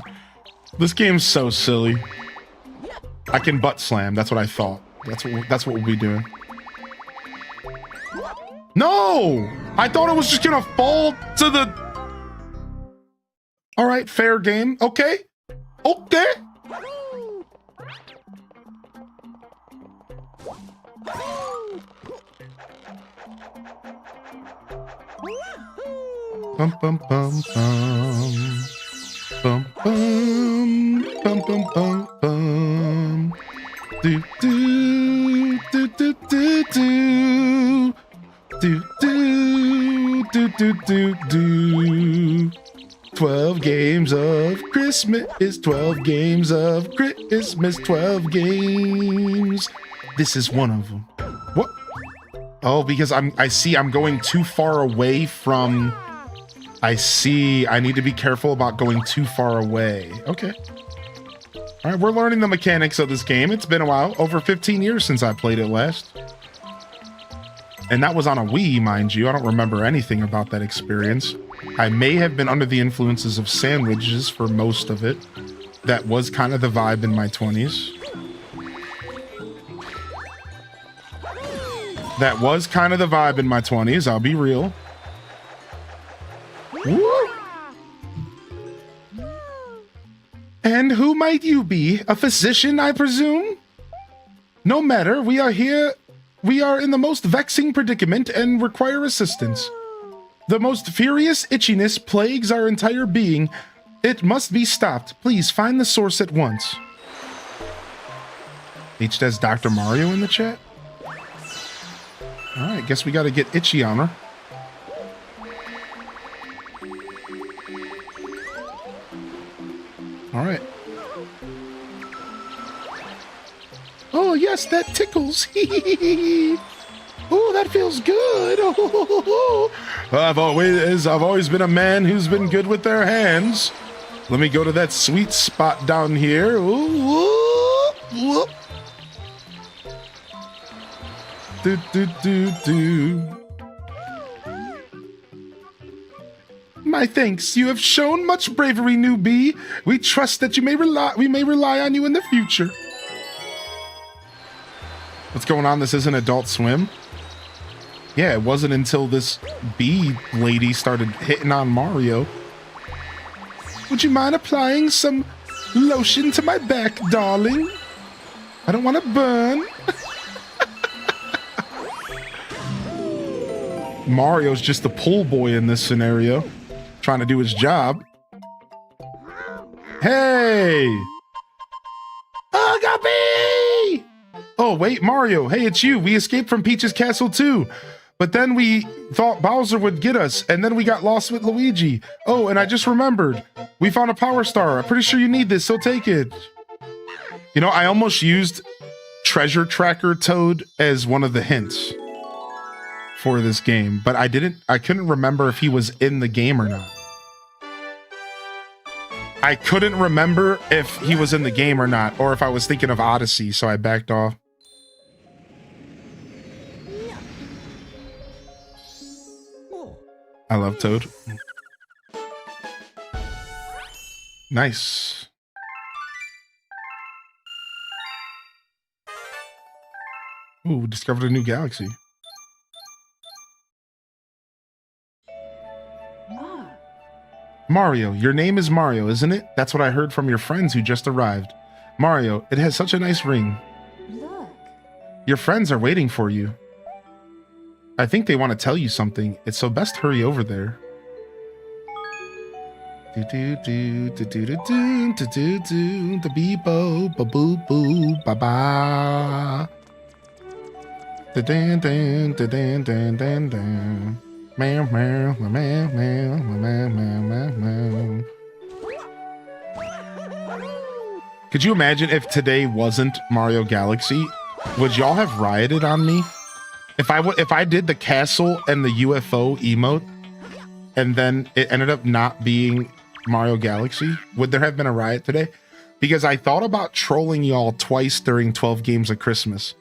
This game's so silly. I can butt slam. That's what I thought. That's what we'll be doing. No! I thought it was just gonna fall to the... All right, fair game. Okay. Okay. Bum bum bum bum. Bum bum bum bum bum bum. Do do do do do do. Do do do do do do. 12 games of Christmas is 12 games of Christmas. 12 games. This is one of them. What? Oh, because I see I'm going too far away from... I see. I need to be careful about going too far away. Okay. All right, we're learning the mechanics of this game. It's been a while. Over 15 years since I played it last. And that was on a Wii, mind you. I don't remember anything about that experience. I may have been under the influences of sandwiches for most of it. That was kind of the vibe in my 20s. That was kind of the vibe in my 20s, I'll be real. Woo! And who might you be? A physician, I presume? No matter, we are here. We are in the most vexing predicament and require assistance. The most furious itchiness plagues our entire being. It must be stopped. Please find the source at once. H has Dr. Mario in the chat? Alright, guess we gotta get itchy on her. Alright. Oh, yes, that tickles. Oh, that feels good. Oh, I've always been a man who's been good with their hands. Let me go to that sweet spot down here. Ooh, ooh, ooh. Do, do, do, do. My thanks. You have shown much bravery, newbie. We trust that we may rely on you in the future. What's going on? This isn't Adult Swim? Yeah, it wasn't until this bee lady started hitting on Mario. Would you mind applying some lotion to my back, darling? I don't want to burn. Mario's just the pool boy in this scenario, trying to do his job. Hey! Agape! Oh, wait, Mario. Hey, it's you. We escaped from Peach's castle, too. But then we thought Bowser would get us, and then we got lost with Luigi. Oh, and I just remembered. We found a power star. I'm pretty sure you need this, so take it. You know, I almost used Treasure Tracker Toad as one of the hints for this game, but I couldn't remember if he was in the game or not. I couldn't remember if he was in the game or not, or if I was thinking of Odyssey, so I backed off. I love Toad. Nice. Ooh, discovered a new galaxy. Mario, your name is Mario, isn't it? That's what I heard from your friends who just arrived. Mario, it has such a nice ring. Look. Your friends are waiting for you. I think they want to tell you something. It's so best hurry over there. Do do do do do do do do do do the beebo ba boo boo ba ba. Da dan dan da dan dan dan dan. Meow meow meow meow meow meow meow meow. Could you imagine if today wasn't Mario Galaxy? Would y'all have rioted on me? If I did the castle and the UFO emote, and then it ended up not being Mario Galaxy, would there have been a riot today? Because I thought about trolling y'all twice during 12 games of Christmas.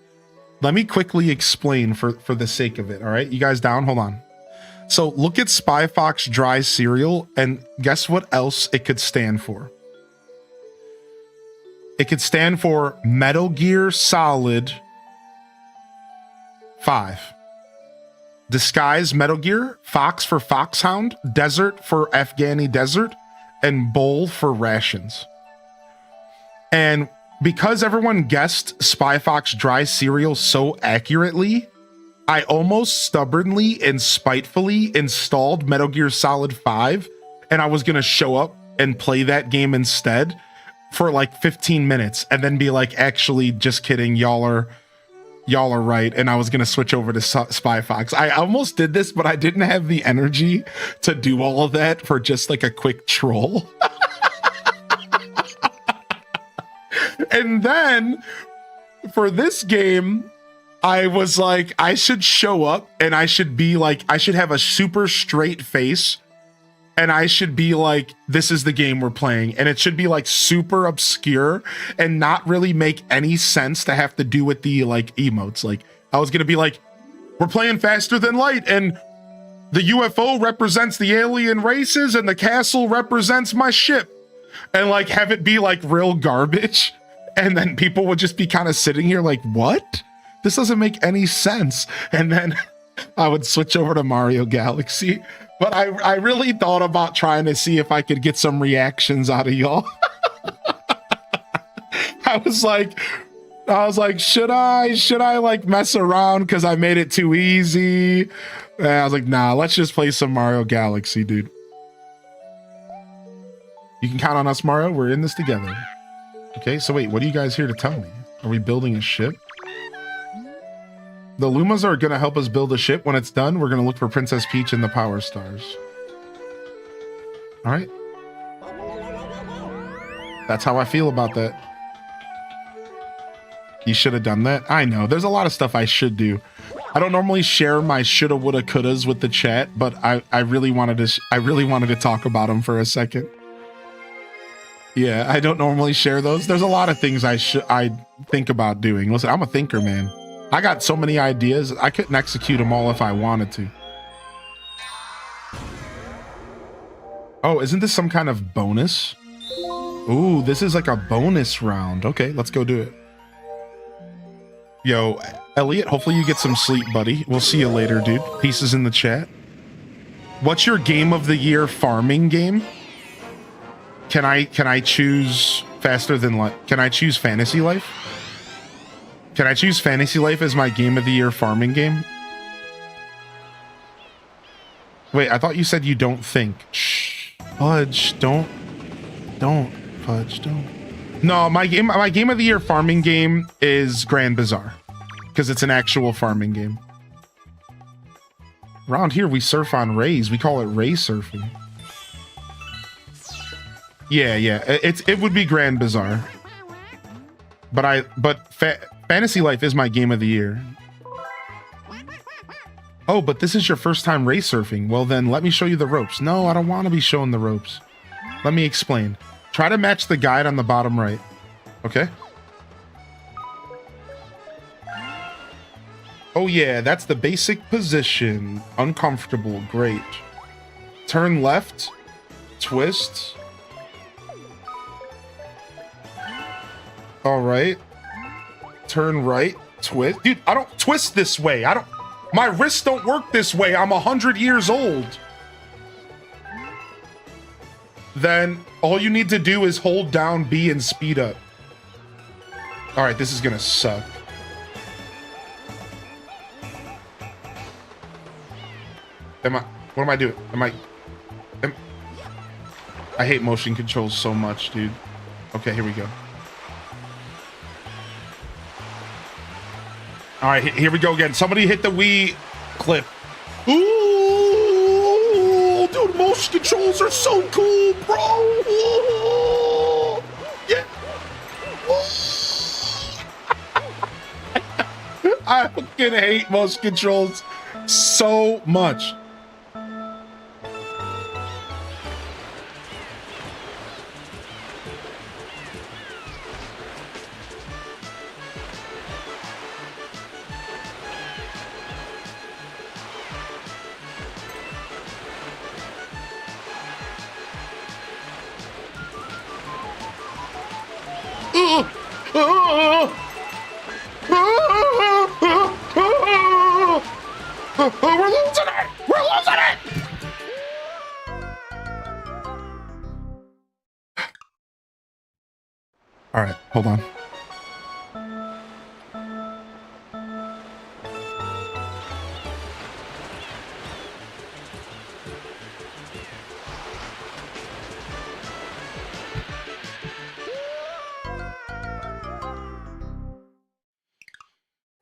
Let me quickly explain for the sake of it, all right? You guys down? Hold on. So look at Spy Fox Dry Cereal, and guess what else it could stand for? It could stand for Metal Gear Solid 5. Disguise Metal Gear, Fox for Foxhound, Desert for Afghani Desert, and Bowl for Rations. And because everyone guessed Spy Fox Dry Cereal so accurately, I almost stubbornly and spitefully installed Metal Gear Solid 5, and I was going to show up and play that game instead for like 15 minutes and then be like, actually, just kidding, y'all are right, and I was going to switch over to Spy Fox. I almost did this, but I didn't have the energy to do all of that for just like a quick troll. And then for this game, I was like, I should show up and I should be like, I should have a super straight face and I should be like, this is the game we're playing. And it should be like super obscure and not really make any sense to have to do with the like emotes. Like I was going to be like, we're playing Faster Than Light and the UFO represents the alien races and the castle represents my ship. And like have it be like real garbage. And then people would just be kind of sitting here like, what? This doesn't make any sense. And then I would switch over to Mario Galaxy. But I really thought about trying to see if I could get some reactions out of y'all. I was like, should I like mess around because I made it too easy? And I was like, nah, let's just play some Mario Galaxy, dude. You can count on us, Mario. We're in this together. Okay, so wait, what are you guys here to tell me? Are we building a ship? The Lumas are going to help us build a ship. When it's done, we're going to look for Princess Peach and the Power Stars. All right. That's how I feel about that. You should have done that. I know. There's a lot of stuff I should do. I don't normally share my shoulda, woulda, couldas with the chat, but I really wanted to talk about them for a second. Yeah, I don't normally share those. There's a lot of things I think about doing. Listen, I'm a thinker, man. I got so many ideas. I couldn't execute them all if I wanted to. Oh, isn't this some kind of bonus? Ooh, this is like a bonus round. Okay, let's go do it. Yo, Elliot, hopefully you get some sleep, buddy. We'll see you later, dude. Pieces in the chat. What's your game of the year farming game? Can I choose Faster Than Light? Can I choose Fantasy Life? Can I choose Fantasy Life as my game of the year farming game? Wait, I thought you said you don't think. Shh, Fudge, don't, Fudge, don't. No, my game of the year farming game is Grand Bazaar because it's an actual farming game. Around here, we surf on rays. We call it ray surfing. Yeah, it would be Grand Bazaar. But Fantasy Life is my game of the year. Oh, but this is your first time ray surfing. Well, then let me show you the ropes. No, I don't want to be shown the ropes. Let me explain. Try to match the guide on the bottom right. Okay? Oh yeah, that's the basic position. Uncomfortable, great. Turn left, twist. All right. Turn right, twist. Dude, I don't twist this way. My wrists don't work this way. I'm 100 years old. Then all you need to do is hold down B and speed up. All right, this is gonna suck. What am I doing? I hate motion controls so much, dude. Okay, here we go. All right, here we go again. Somebody hit the Wii clip. Ooh, dude, motion controls are so cool, bro. Ooh, yeah. I fucking hate motion controls so much. We're losing it! We're losing it! All right, hold on.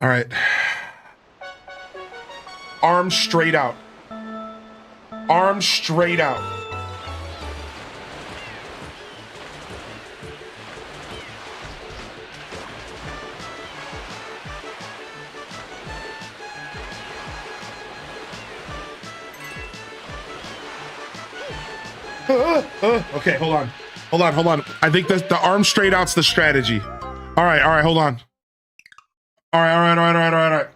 All right. Arms straight out. Arms straight out. Okay, hold on. Hold on. I think the arm straight out's the strategy. All right, hold on. All right.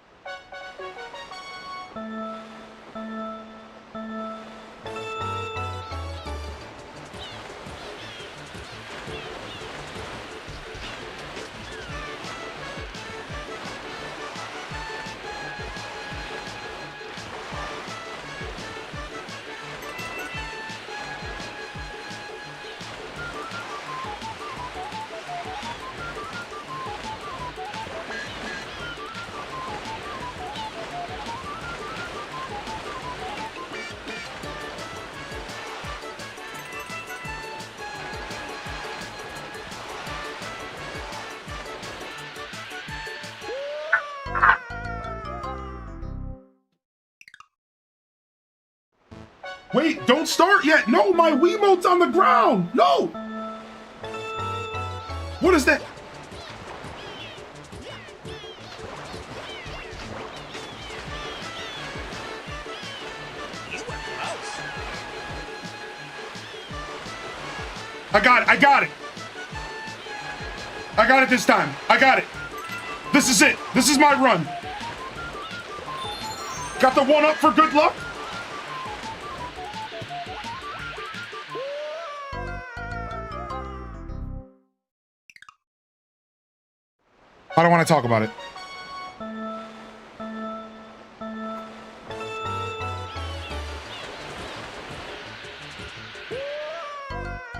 Wait, don't start yet. No, my Wiimote's on the ground. No. What is that? I got it. I got it this time. I got it. This is it. This is my run. Got the one up for good luck. I don't want to talk about it.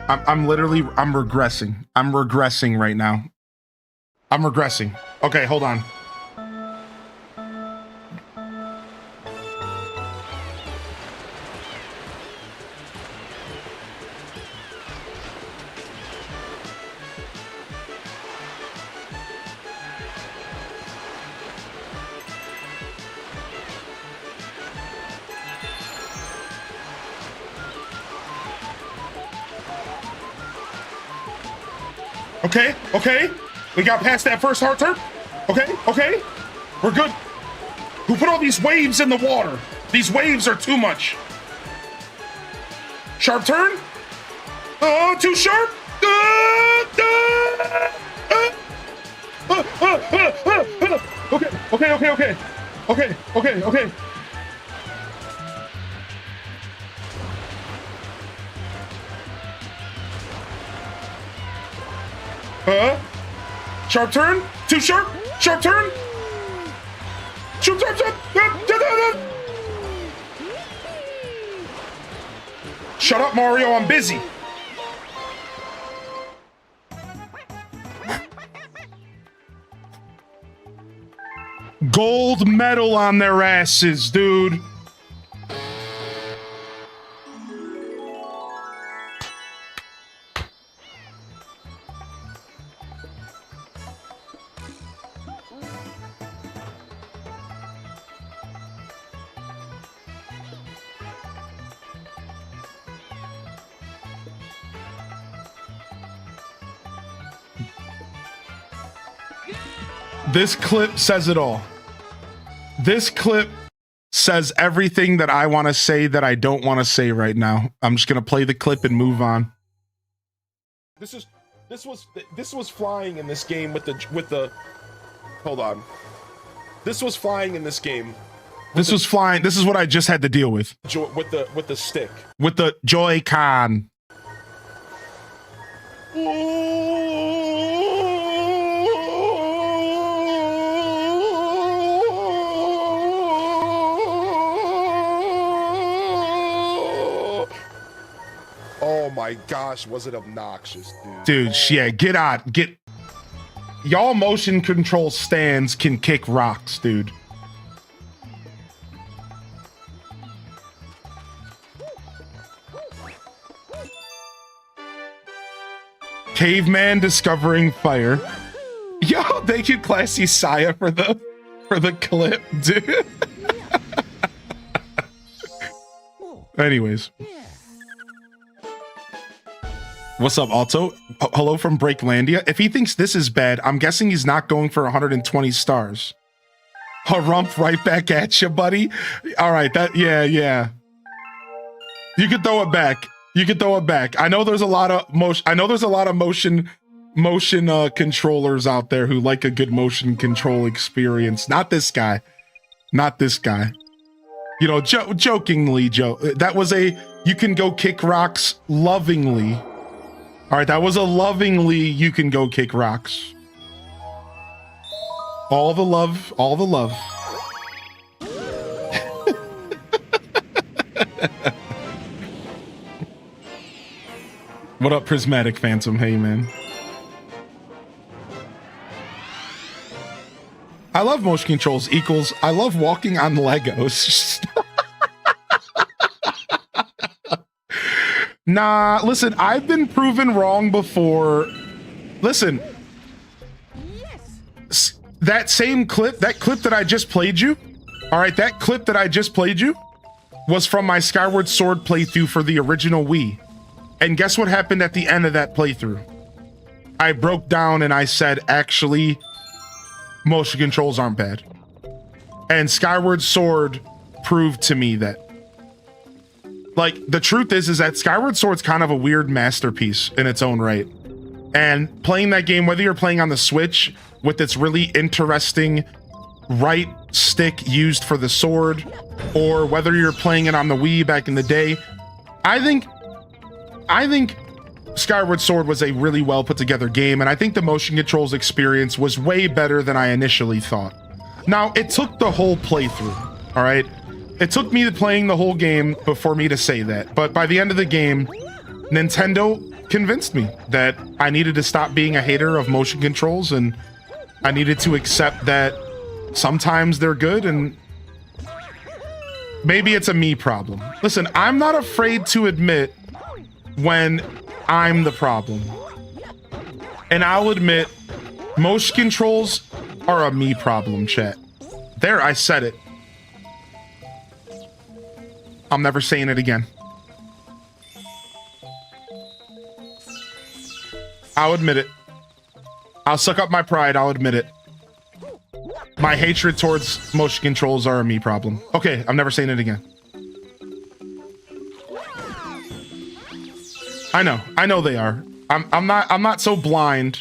I'm regressing. I'm regressing right now. I'm regressing. Okay, hold on. Okay. We got past that first hard turn. Okay. We're good. Who put all these waves in the water? These waves are too much. Sharp turn. Oh, too sharp. Okay. Sharp turn. Too sharp. Sharp turn. Sharp. Shut up, Mario. I'm busy. Gold medal on their asses, dude. This clip says it all. This clip says everything that I want to say that I don't want to say right now. I'm just gonna play the clip and move on. This was flying in this game with the hold on. This was flying in this game. This was flying. This is what I just had to deal with. With the stick. With the Joy-Con. Oh my gosh, was it obnoxious, dude? Dude, yeah, get out. Y'all motion control stands can kick rocks, dude. Caveman discovering fire. Yo, thank you, Classy Saya, for the clip, dude. Anyways. What's up, Alto? Hello from Breaklandia. If he thinks this is bad, I'm guessing he's not going for 120 stars. Harump right back at you, buddy. All right, yeah. You could throw it back. I know there's a lot of motion controllers out there who like a good motion control experience. Not this guy. You know, jokingly, Joe. That was you can go kick rocks lovingly. All right, that was a lovingly you can go kick rocks. All the love. What up, Prismatic Phantom? Hey, man. I love motion controls equals I love walking on Legos. Nah, listen, I've been proven wrong before. Listen. That same clip, that clip that I just played you, all right, that clip that I just played you was from my Skyward Sword playthrough for the original Wii. And guess what happened at the end of that playthrough? I broke down and I said, actually, motion controls aren't bad. And Skyward Sword proved to me that. Like, the truth is that Skyward Sword's kind of a weird masterpiece in its own right. And playing that game, whether you're playing on the Switch with its really interesting right stick used for the sword, or whether you're playing it on the Wii back in the day, I think Skyward Sword was a really well put together game, and I think the motion controls experience was way better than I initially thought. Now, it took the whole playthrough, all right? It took me playing the whole game before me to say that, but by the end of the game, Nintendo convinced me that I needed to stop being a hater of motion controls, and I needed to accept that sometimes they're good, and maybe it's a me problem. Listen, I'm not afraid to admit when I'm the problem. And I'll admit, motion controls are a me problem, chat. There, I said it. I'm never saying it again. I'll admit it. I'll suck up my pride, I'll admit it. My hatred towards motion controls are a me problem. Okay, I'm never saying it again. I know they are. I'm not so blind.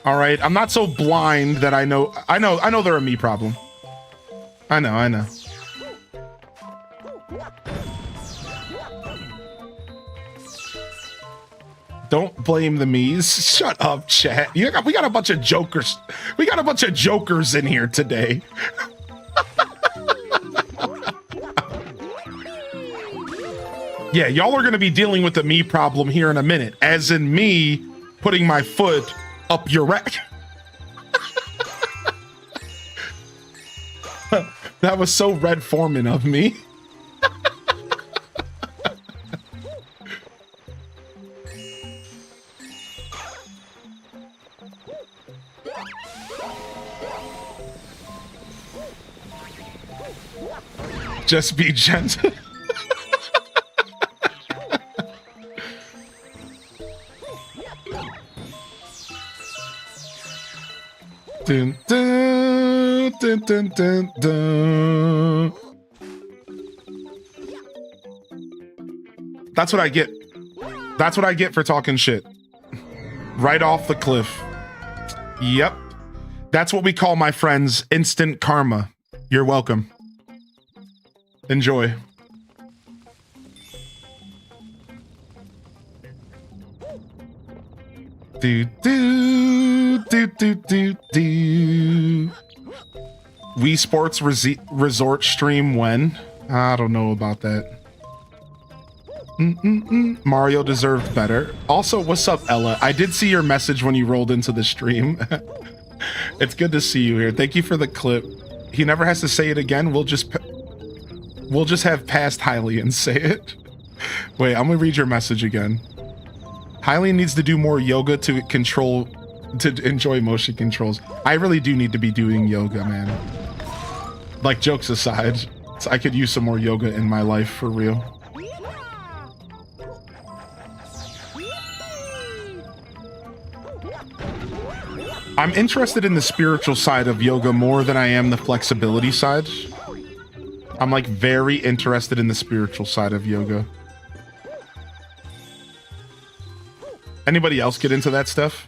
All right, I'm not so blind that I know they're a me problem. I know. Don't blame the me's. Shut up, chat. We got a bunch of jokers. We got a bunch of jokers in here today. Yeah, y'all are going to be dealing with the me problem here in a minute, as in me putting my foot up your rack. That was so Red Foreman of me. Just be gentle. Dun, dun. dun, dun, dun, dun. That's what I get. That's what I get for talking shit. Right off the cliff. Yep. That's what we call, my friends, instant karma. You're welcome. Enjoy. Do do do do do do. Wii Sports Resort stream when? I don't know about that. Mario deserved better. Also, what's up, Ella? I did see your message when you rolled into the stream. It's good to see you here. Thank you for the clip. He never has to say it again. We'll just have past Hylian say it. Wait, I'm gonna read your message again. Hylian needs to do more yoga to enjoy motion controls. I really do need to be doing yoga, man. Like, jokes aside, I could use some more yoga in my life for real. I'm interested in the spiritual side of yoga more than I am the flexibility side. I'm like very interested in the spiritual side of yoga. Anybody else get into that stuff?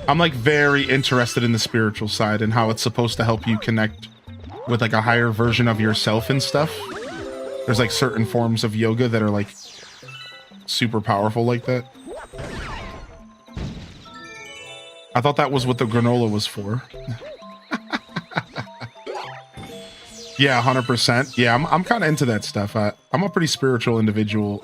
I'm like very interested in the spiritual side and how it's supposed to help you connect with like a higher version of yourself and stuff. There's like certain forms of yoga that are like super powerful like that. I thought that was what the granola was for. Yeah, 100%. Yeah, I'm kind of into that stuff. I'm a pretty spiritual individual.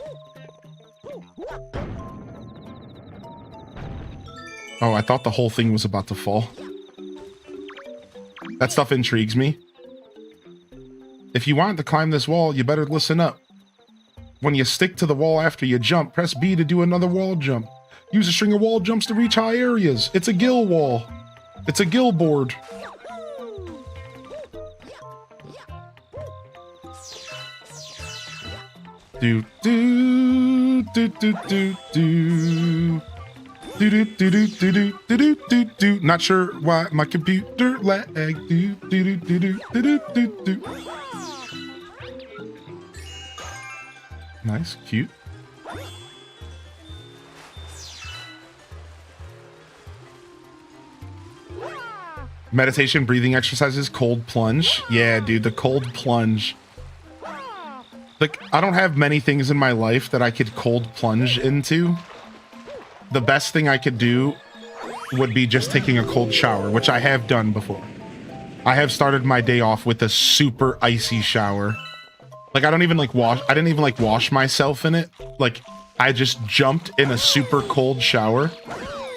Oh, I thought the whole thing was about to fall. That stuff intrigues me. If you want to climb this wall, you better listen up. When you stick to the wall after you jump, press B to do another wall jump. Use a string of wall jumps to reach high areas. It's a gill wall. It's a gill board. Do do do do do do. Do do do do do do do do do. Not sure why my computer lag. Do do do do do do do do. Nice, cute. Meditation, breathing exercises, cold plunge. Yeah, dude, the cold plunge. Like, I don't have many things in my life that I could cold plunge into. The best thing I could do would be just taking a cold shower, which I have done before. I have started my day off with a super icy shower. Like, I didn't even like wash myself in it. Like, I just jumped in a super cold shower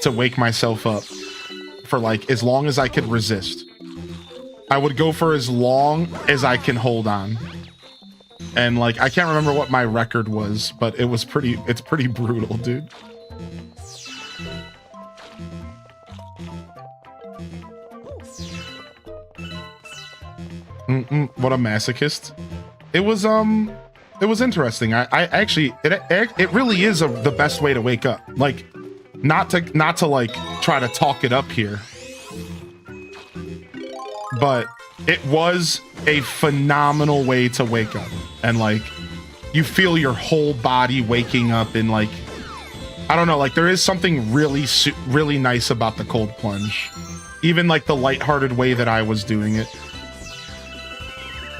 to wake myself up for like as long as I could resist. I would go for as long as I can hold on. And like, I can't remember what my record was, but it's pretty brutal, dude. What a masochist. It was interesting. I actually, it really is the best way to wake up. Like, not to like try to talk it up here, but it was a phenomenal way to wake up. And like, you feel your whole body waking up in like, I don't know, like there is something really nice about the cold plunge. Even like the lighthearted way that I was doing it.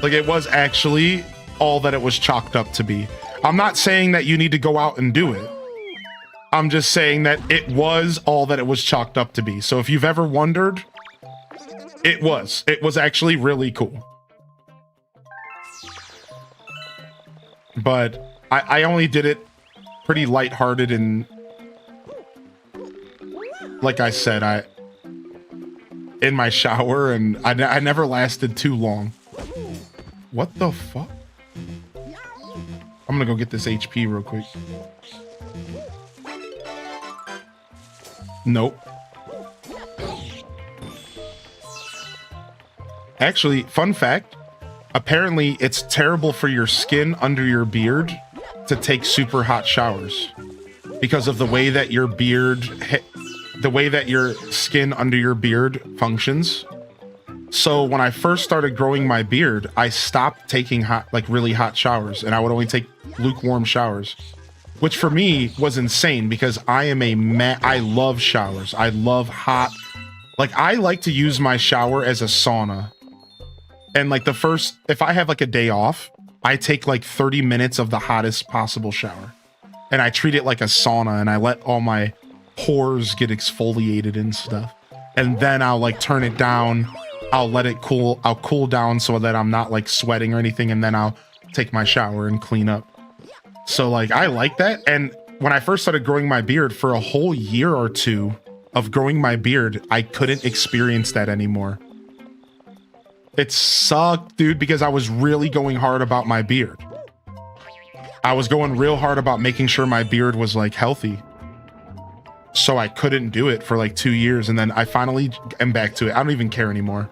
Like, it was actually all that it was chalked up to be. I'm not saying that you need to go out and do it. I'm just saying that it was all that it was chalked up to be. So if you've ever wondered, it was actually really cool. But I only did it pretty lighthearted, and like I said, in my shower, and I never lasted too long. What the fuck? I'm gonna go get this HP real quick. Nope. Actually, fun fact, apparently it's terrible for your skin under your beard to take super hot showers because of the way that your beard, the way that your skin under your beard functions. So when I first started growing my beard, I stopped taking hot, like really hot showers, and I would only take lukewarm showers, which for me was insane because I am I love showers. I love hot. Like I like to use my shower as a sauna. And like if I have like a day off, I take like 30 minutes of the hottest possible shower. And I treat it like a sauna, and I let all my pores get exfoliated and stuff. And then I'll like turn it down. I'll let it cool. I'll cool down so that I'm not like sweating or anything. And then I'll take my shower and clean up. So like, I like that. And when I first started growing my beard, for a whole year or two of growing my beard, I couldn't experience that anymore. It sucked, dude, because I was really going hard about my beard. I was going real hard about making sure my beard was like healthy. So I couldn't do it for like 2 years, and then I finally am back to it. I don't even care anymore.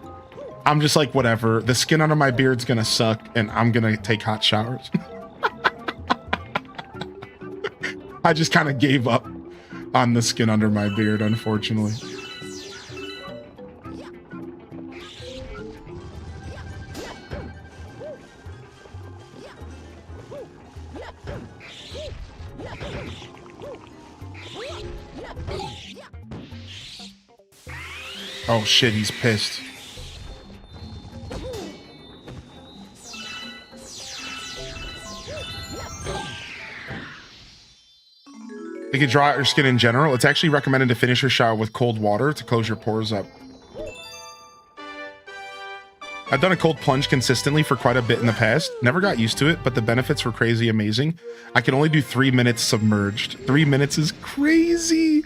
I'm just like, whatever. The skin under my beard's gonna suck, and I'm gonna take hot showers. I just kind of gave up on the skin under my beard, unfortunately. Oh shit, he's pissed. It can dry out your skin in general. It's actually recommended to finish your shower with cold water to close your pores up. I've done a cold plunge consistently for quite a bit in the past. Never got used to it, but the benefits were crazy amazing. I can only do 3 minutes submerged. 3 minutes is crazy.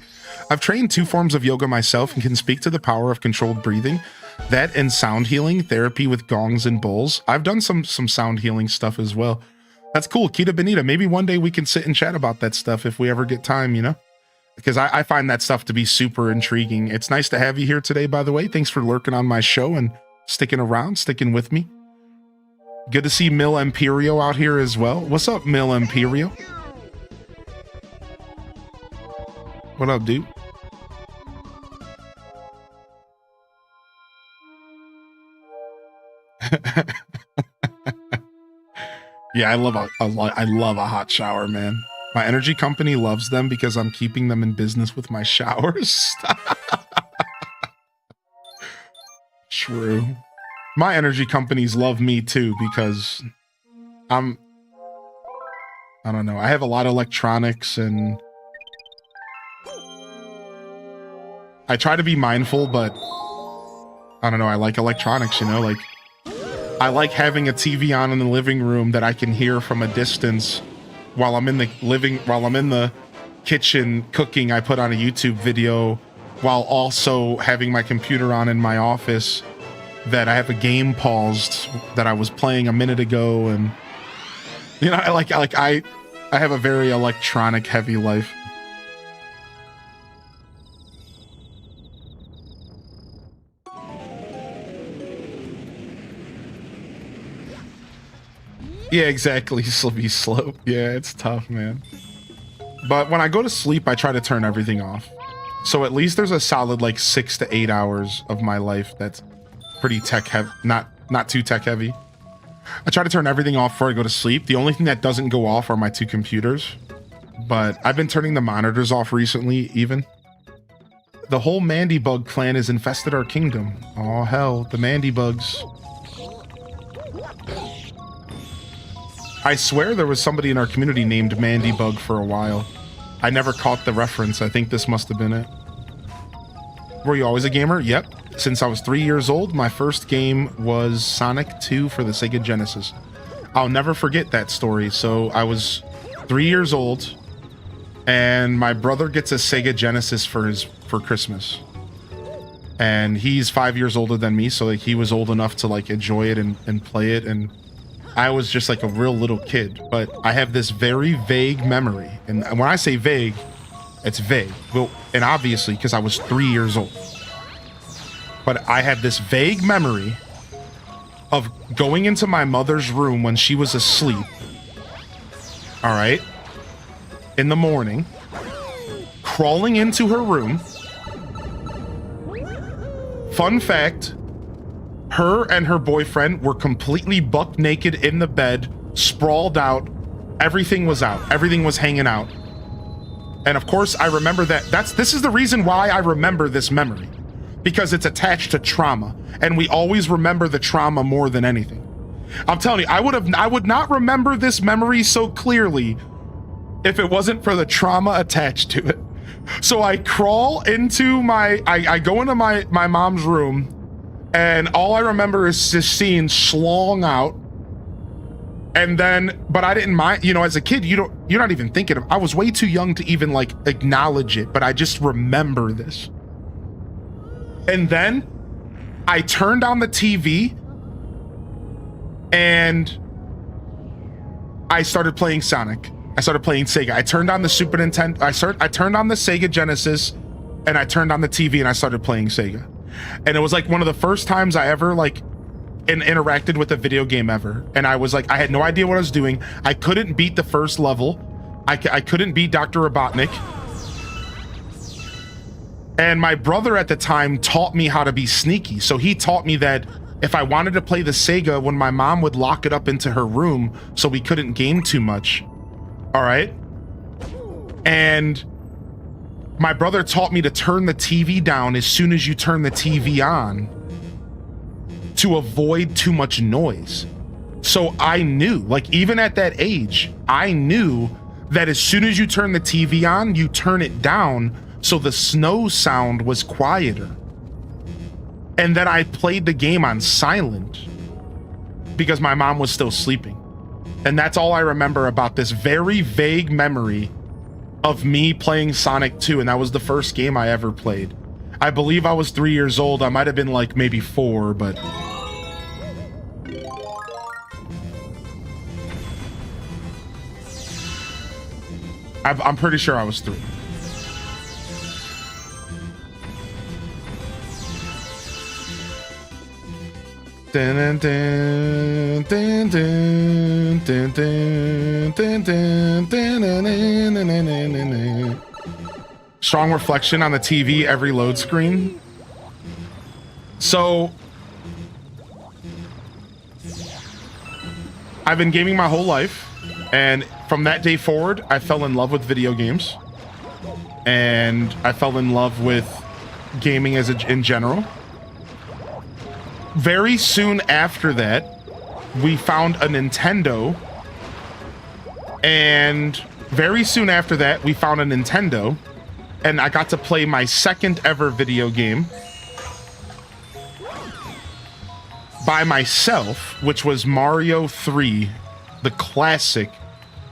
I've trained 2 forms of yoga myself and can speak to the power of controlled breathing. That and sound healing, therapy with gongs and bowls. I've done some sound healing stuff as well. That's cool. Kita Benita, maybe one day we can sit and chat about that stuff if we ever get time, you know? Because I find that stuff to be super intriguing. It's nice to have you here today, by the way. Thanks for lurking on my show and sticking around, sticking with me. Good to see Mil Imperio out here as well. What's up, Mil Imperio? What up, dude? Yeah, I love a hot shower, man. My energy company loves them because I'm keeping them in business with my showers. True. My energy companies love me too because I don't know. I have a lot of electronics and I try to be mindful, but I don't know. I like electronics, you know, like I like having a TV on in the living room that I can hear from a distance while I'm in the kitchen cooking. I put on a YouTube video while also having my computer on in my office that I have a game paused that I was playing a minute ago. And, you know, I have a very electronic heavy life. Yeah, exactly. Slippery slope. Yeah, it's tough, man. But when I go to sleep, I try to turn everything off. So at least there's a solid like 6 to 8 hours of my life that's pretty tech heavy, not too tech heavy. I try to turn everything off before I go to sleep. The only thing that doesn't go off are my 2 computers. But I've been turning the monitors off recently, even. The whole Mandy Bug clan has infested our kingdom. Oh hell, the Mandy Bugs. I swear there was somebody in our community named Mandy Bug for a while. I never caught the reference. I think this must have been it. Were you always a gamer? Yep. Since I was 3 years old, my first game was Sonic 2 for the Sega Genesis. I'll never forget that story. So I was 3 years old, and my brother gets a Sega Genesis for Christmas. And he's 5 years older than me, so like he was old enough to like enjoy it and play it, and I was just like a real little kid. But I have this very vague memory, and when I say vague, it's vague. Well, and obviously because I was 3 years old. But I had this vague memory of going into my mother's room when she was asleep. All right. In the morning, crawling into her room. Fun fact, Her and her boyfriend were completely buck naked in the bed, sprawled out. Everything was out. Everything was hanging out. And of course, I remember that. This is the reason why I remember this memory, because it's attached to trauma, and we always remember the trauma more than anything. I'm telling you, I would not remember this memory so clearly if it wasn't for the trauma attached to it. So I crawl into I go into my mom's room, and all I remember is just seeing schlong out. And then, but I didn't mind, you know, as a kid, you're not even thinking of, I was way too young to even like acknowledge it, but I just remember this. And then I turned on the TV and I started playing Sonic. I started playing Sega. I turned on the Super Nintendo. I turned on the Sega Genesis, and I turned on the TV and I started playing Sega. And it was like one of the first times I ever like interacted with a video game ever. And I was like, I had no idea what I was doing. I couldn't beat the first level. I couldn't beat Dr. Robotnik. And my brother at the time taught me how to be sneaky. So he taught me that if I wanted to play the Sega, when my mom would lock it up into her room so we couldn't game too much. All right. And my brother taught me to turn the TV down as soon as you turn the TV on to avoid too much noise. So I knew, like, even at that age, I knew that as soon as you turn the TV on, you turn it down so the snow sound was quieter. And then I played the game on silent because my mom was still sleeping. And that's all I remember about this very vague memory of me playing Sonic 2, and that was the first game I ever played. I believe I was 3 years old. I might have been like maybe 4, but I'm pretty sure I was 3. Dun, dun, dun, dun, dun, dun, dun, dun, dun, dun, dun, dun, dun. Strong reflection on the TV every load screen. So I've been gaming my whole life, and from that day forward, I fell in love with video games, and I fell in love with gaming in general. Very soon after that, we found a Nintendo, and very soon after that, we found a Nintendo, and I got to play my second ever video game by myself, which was Mario 3, the classic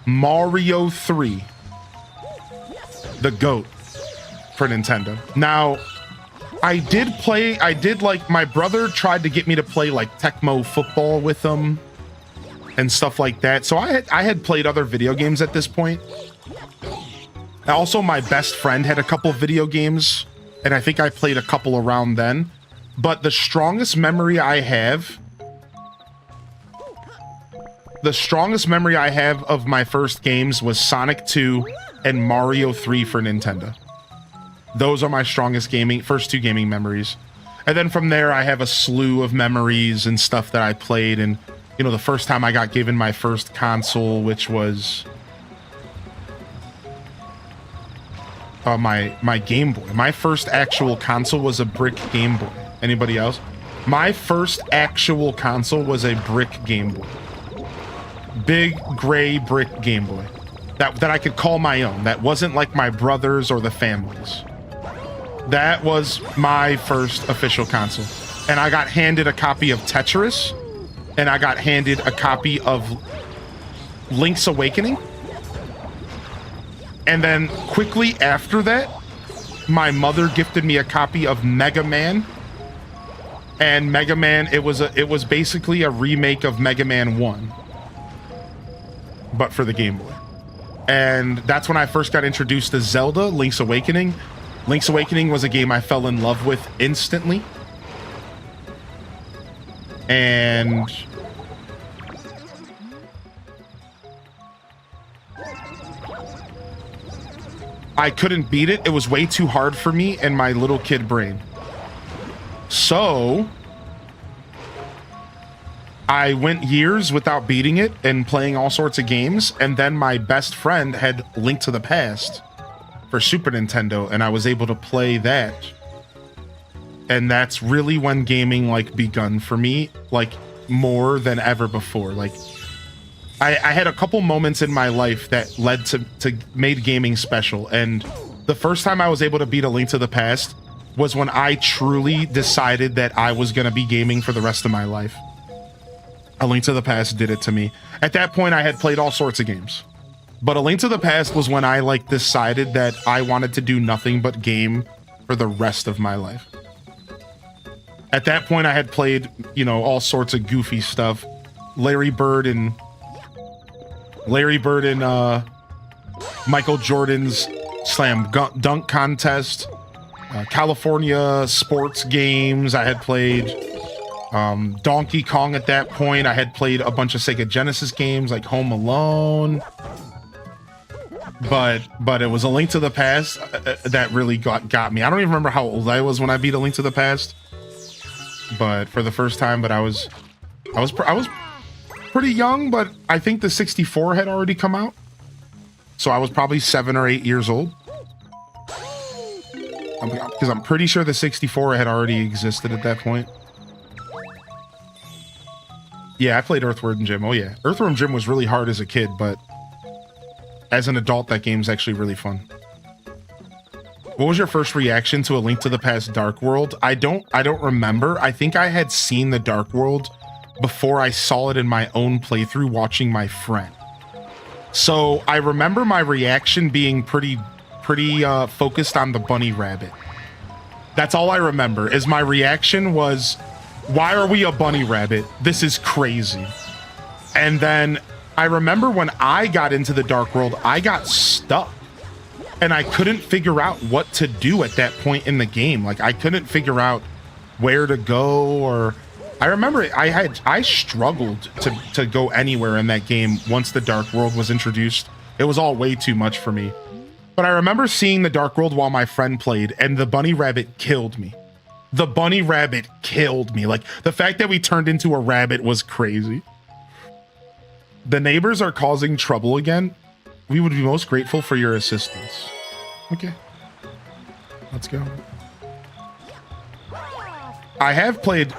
Mario 3, the GOAT for Nintendo. Now, I did like, my brother tried to get me to play like Tecmo Football with him and stuff like that. So I had played other video games at this point. And also, my best friend had a couple video games, and I think I played a couple around then. But the strongest memory I have of my first games was Sonic 2 and Mario 3 for Nintendo. Those are my strongest first two gaming memories. And then from there, I have a slew of memories and stuff that I played. And, you know, the first time I got given my first console, which was my Game Boy. My first actual console was a brick Game Boy. Anybody else? My first actual console was a brick Game Boy. Big gray brick Game Boy. That I could call my own. That wasn't like my brother's or the family's. That was my first official console. And I got handed a copy of Tetris, and I got handed a copy of Link's Awakening. And then quickly after that, my mother gifted me a copy of Mega Man. And Mega Man, it was basically a remake of Mega Man 1, but for the Game Boy. And that's when I first got introduced to Zelda, Link's Awakening. Link's Awakening was a game I fell in love with instantly. And I couldn't beat it. It was way too hard for me and my little kid brain. So I went years without beating it and playing all sorts of games, and then my best friend had Link to the Past for Super Nintendo, and I was able to play that. And that's really when gaming like begun for me, like more than ever before. Like I had a couple moments in my life that led to made gaming special, and the first time I was able to beat A Link to the Past was when I truly decided that I was gonna be gaming for the rest of my life. A Link to the Past did it to me. At that point, I had played all sorts of games, but A Link to the Past was when I like decided that I wanted to do nothing but game for the rest of my life. At that point, I had played, you know, all sorts of goofy stuff. Larry Bird and Michael Jordan's slam dunk contest, California sports games. I had played Donkey Kong at that point. I had played a bunch of Sega Genesis games like Home Alone. But it was A Link to the Past that really got me. I don't even remember how old I was when I beat A Link to the Past. But for the first time, but I was pretty young, but I think the 64 had already come out. So I was probably 7 or 8 years old. Because I'm pretty sure the 64 had already existed at that point. Yeah, I played Earthworm Jim. Oh yeah. Earthworm Jim was really hard as a kid, but as an adult, that game's actually really fun. What was your first reaction to A Link to the Past Dark World? I don't remember. I think I had seen the Dark World before I saw it in my own playthrough watching my friend. So I remember my reaction being pretty focused on the bunny rabbit. That's all I remember, is my reaction was, why are we a bunny rabbit? This is crazy. And then I remember when I got into the Dark World, I got stuck. And I couldn't figure out what to do at that point in the game. Like, I couldn't figure out where to go, or I remember I struggled to go anywhere in that game once the Dark World was introduced. It was all way too much for me. But I remember seeing the Dark World while my friend played, and the bunny rabbit killed me. The bunny rabbit killed me. Like, the fact that we turned into a rabbit was crazy. The neighbors are causing trouble again. We would be most grateful for your assistance. Okay. Let's go. I played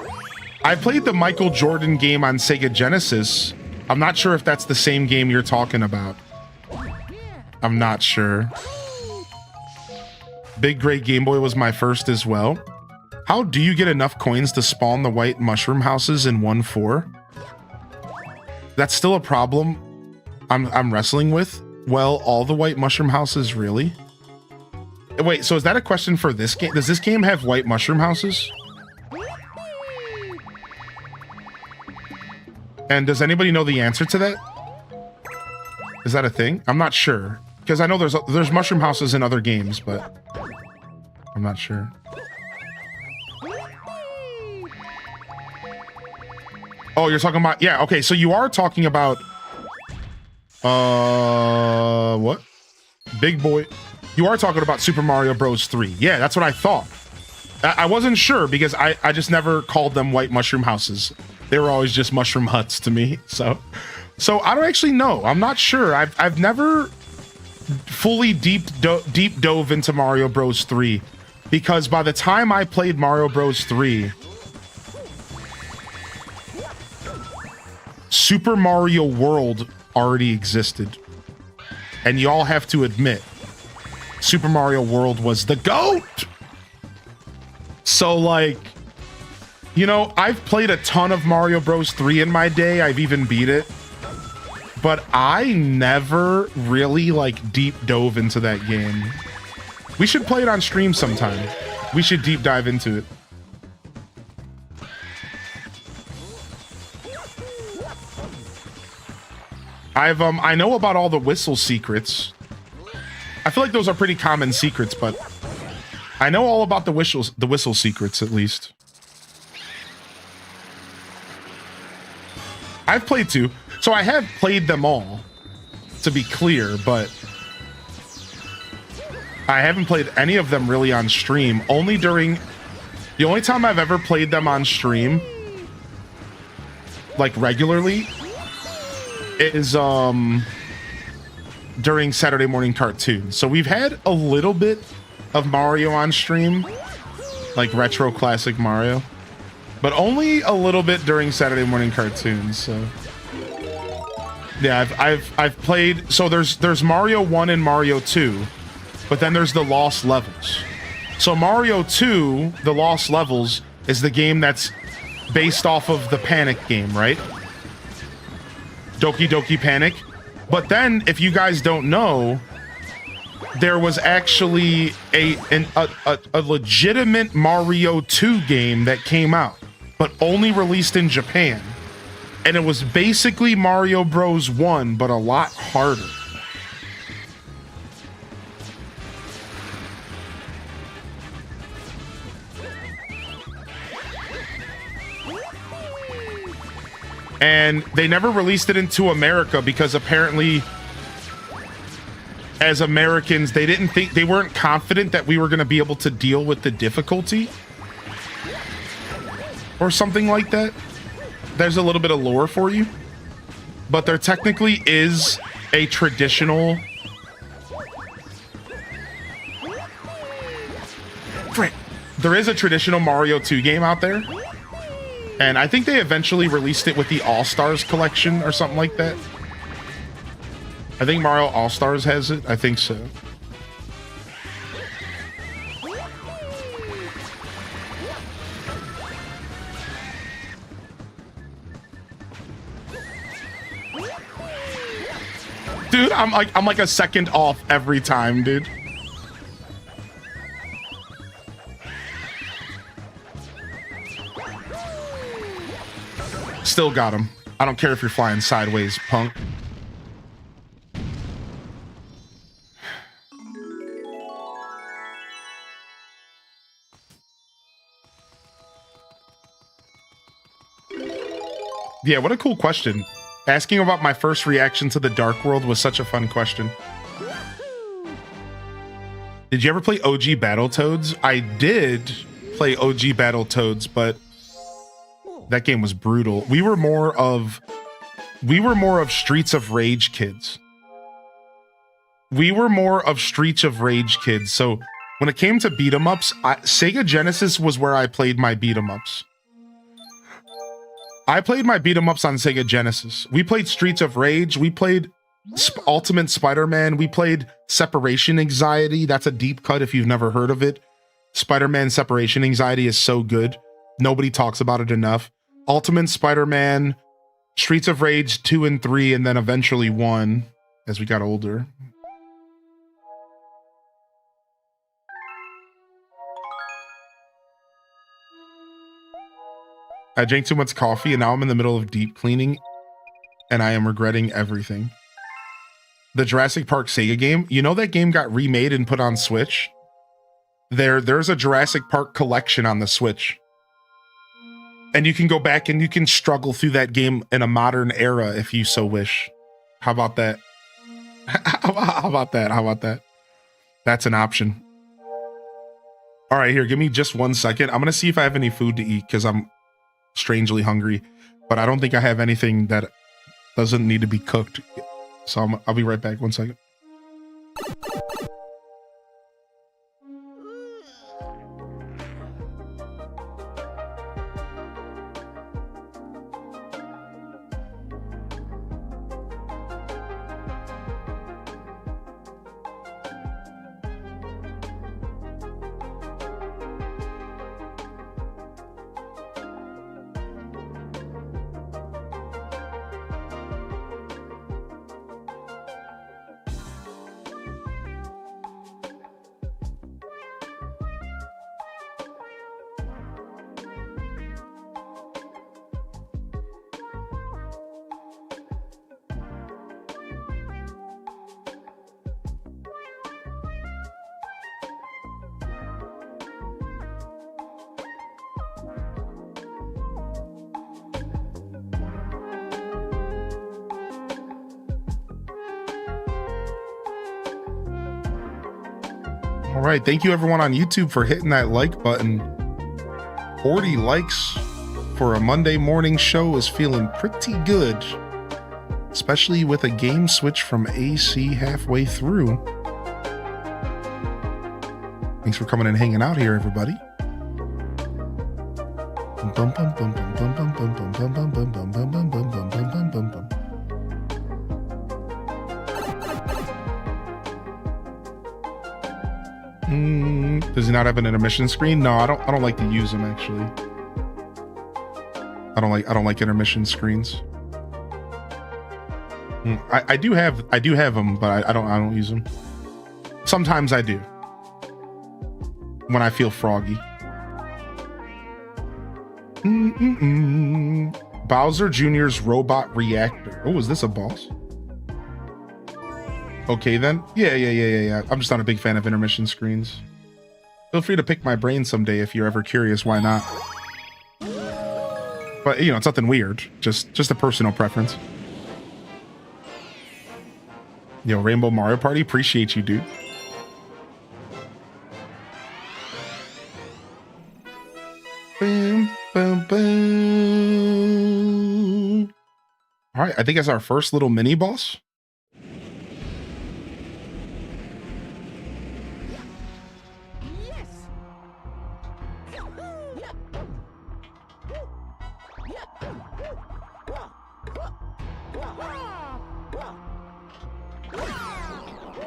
the Michael Jordan game on Sega Genesis. I'm not sure if that's the same game you're talking about. I'm not sure. Big Great Game Boy was my first as well. How do you get enough coins to spawn the white mushroom houses in 1.4? That's still a problem I'm wrestling with. Well, all the white mushroom houses, really? Wait, so is that a question for this game? Does this game have white mushroom houses? And does anybody know the answer to that? Is that a thing? I'm not sure. Because I know there's mushroom houses in other games, but I'm not sure. Oh, you're talking about, yeah, okay, so you are talking about what? Big boy. You are talking about Super Mario Bros. 3. Yeah, that's what I thought. I wasn't sure because I just never called them white mushroom houses. They were always just mushroom huts to me. So I don't actually know. I'm not sure. I've never fully deep dove into Mario Bros. 3 because by the time I played Mario Bros. 3, Super Mario World already existed. And y'all have to admit, Super Mario World was the GOAT! So, like, you know, I've played a ton of Mario Bros. 3 in my day. I've even beat it. But I never really, like, deep dove into that game. We should play it on stream sometime. We should deep dive into it. I know about all the whistle secrets. I feel like those are pretty common secrets, but I know all about the whistle secrets at least. I've played 2, so I have played them all, to be clear, but I haven't played any of them really on stream. The only time I've ever played them on stream like regularly is during Saturday morning cartoons. So we've had a little bit of Mario on stream, like retro classic Mario, but only a little bit during Saturday morning cartoons. So yeah, I've played. So there's Mario 1 and Mario 2, but then there's the Lost Levels. So Mario 2, the Lost Levels, is the game that's based off of the Panic game, right? Doki Doki Panic. But then, if you guys don't know, there was actually a legitimate Mario 2 game that came out, but only released in Japan. And it was basically Mario Bros. 1, but a lot harder. And they never released it into America because apparently, as Americans, they weren't confident that we were going to be able to deal with the difficulty or something like that. There's a little bit of lore for you, but there technically is a traditional Mario 2 game out there. And I think they eventually released it with the All-Stars collection or something like that. I think Mario All-Stars has it. I think so. Dude, I'm like a second off every time, dude. Still got him. I don't care if you're flying sideways, punk. Yeah, what a cool question. Asking about my first reaction to the Dark World was such a fun question. Did you ever play OG Battletoads? I did play OG Battletoads, but that game was brutal. We were more of Streets of Rage kids. So when it came to beat 'em ups, Sega Genesis was where I played my beat 'em ups. I played my beat 'em ups on Sega Genesis. We played Streets of Rage. We played Ultimate Spider-Man. We played Separation Anxiety. That's a deep cut if you've never heard of it. Spider-Man Separation Anxiety is so good. Nobody talks about it enough. Ultimate Spider-Man, Streets of Rage 2 and 3, and then eventually 1 as we got older. I drank too much coffee and now I'm in the middle of deep cleaning and I am regretting everything. The Jurassic Park Sega game, you know that game got remade and put on Switch? There's a Jurassic Park collection on the Switch. And you can go back and you can struggle through that game in a modern era if you so wish. How about that? How about that? That's an option. All right, here, give me just 1 second. I'm going to see if I have any food to eat because I'm strangely hungry, but I don't think I have anything that doesn't need to be cooked. So I'll be right back. 1 second. All right, thank you everyone on YouTube for hitting that like button. 40 likes for a Monday morning show is feeling pretty good, especially with a game switch from AC halfway through. Thanks for coming and hanging out here, everybody. Does he not have an intermission screen? No, I don't like to use them actually. I don't like intermission screens. I do have them, but I don't use them. Sometimes I do. When I feel froggy. Bowser Jr.'s robot reactor. Oh, is this a boss? Okay then. Yeah. I'm just not a big fan of intermission screens. Feel free to pick my brain someday if you're ever curious. Why not? But you know, it's nothing weird. Just a personal preference. Yo, Rainbow Mario Party, appreciate you, dude. Boom, boom, boom. All right, I think that's our first little mini boss.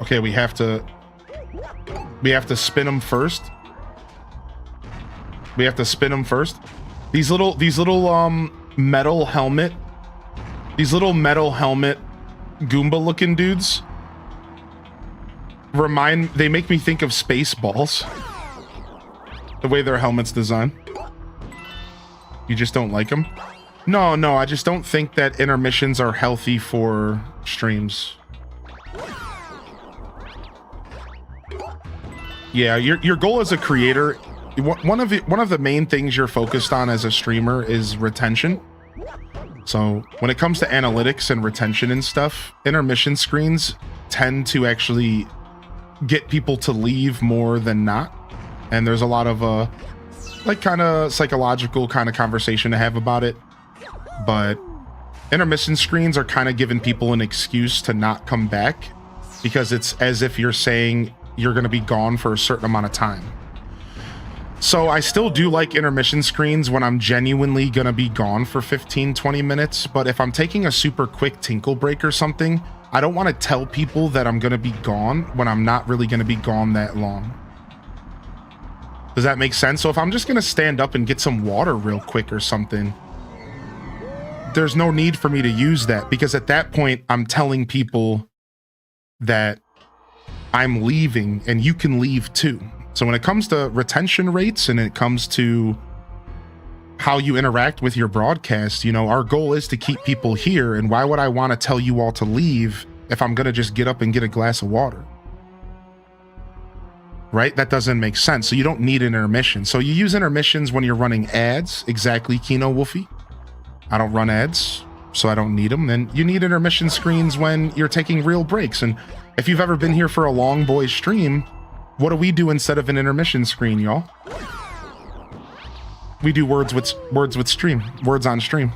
Okay, we have to spin them first. We have to spin them first. These little metal helmet Goomba looking dudes they make me think of Spaceballs. The way their helmet's designed. You just don't like them? No, I just don't think that intermissions are healthy for streams. Yeah, your goal as a creator, one of the main things you're focused on as a streamer is retention. So when it comes to analytics and retention and stuff, intermission screens tend to actually get people to leave more than not. And there's a lot of like kind of psychological kind of conversation to have about it. But intermission screens are kind of giving people an excuse to not come back, because it's as if you're saying you're going to be gone for a certain amount of time. So I still do like intermission screens when I'm genuinely going to be gone for 15-20 minutes, but if I'm taking a super quick tinkle break or something, I don't want to tell people that I'm going to be gone when I'm not really going to be gone that long. Does that make sense? So if I'm just going to stand up and get some water real quick or something, there's no need for me to use that, because at that point I'm telling people that I'm leaving and you can leave too. So when it comes to retention rates and it comes to how you interact with your broadcast, you know, our goal is to keep people here. And why would I want to tell you all to leave if I'm going to just get up and get a glass of water? Right? That doesn't make sense. So you don't need an intermission. So you use intermissions when you're running ads. Exactly, Kino Wolfie. I don't run ads, so I don't need them. And you need intermission screens when you're taking real breaks. And if you've ever been here for a Long Boy stream, what do we do instead of an intermission screen, y'all? We do words on stream,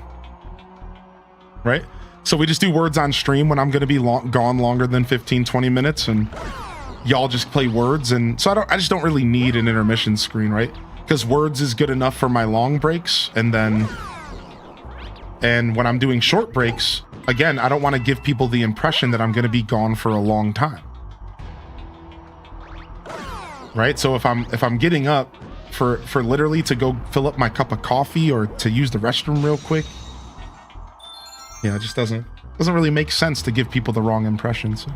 right? So we just do words on stream when I'm going to be gone longer than 15-20 minutes, and y'all just play words. And so I just don't really need an intermission screen, right? Because words is good enough for my long breaks, and when I'm doing short breaks, again, I don't want to give people the impression that I'm going to be gone for a long time. Right? So if I'm getting up for literally to go fill up my cup of coffee or to use the restroom real quick, yeah, it just doesn't really make sense to give people the wrong impression. So.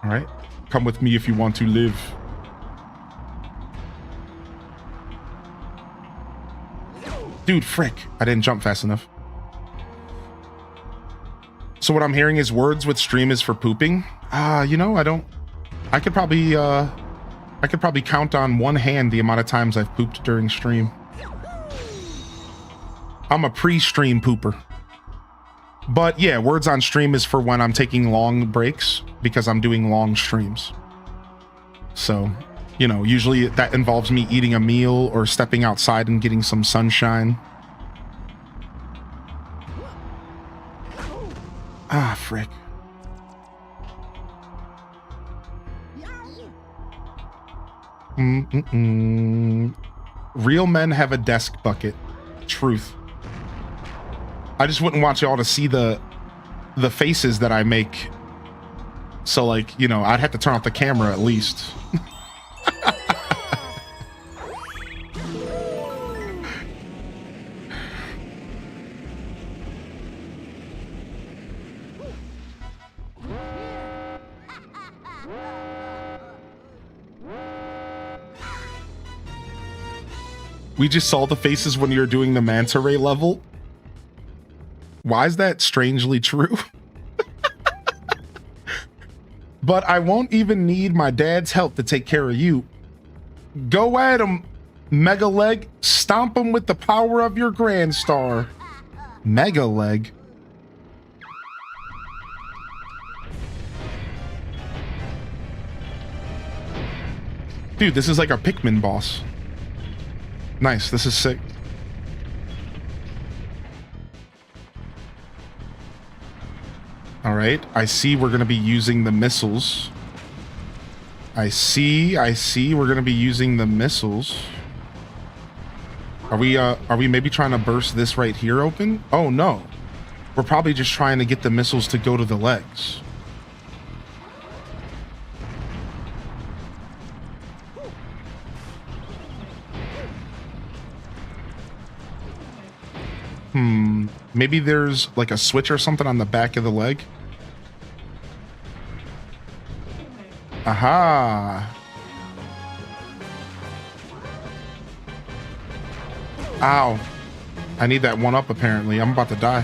All right, come with me if you want to live. Dude, frick, I didn't jump fast enough. So what I'm hearing is words with stream is for pooping. You know, I could probably count on one hand the amount of times I've pooped during stream. I'm a pre-stream pooper. But yeah, words on stream is for when I'm taking long breaks, because I'm doing long streams. So, you know, usually that involves me eating a meal or stepping outside and getting some sunshine. Ah, frick. Real men have a desk bucket. Truth. I just wouldn't want y'all to see the faces that I make. So, like, you know, I'd have to turn off the camera at least. We just saw the faces when you're doing the manta ray level. Why is that strangely true? But I won't even need my dad's help to take care of you. Go at him, Mega Leg. Stomp him with the power of your Grand Star. Mega Leg. Dude, this is like a Pikmin boss. Nice, this is sick. All right, I see we're gonna be using the missiles. I see, we're gonna be using the missiles. Are we maybe trying to burst this right here open? Oh no, we're probably just trying to get the missiles to go to the legs. Maybe there's like a switch or something on the back of the leg. Aha. Ow. I need that one up apparently. I'm about to die.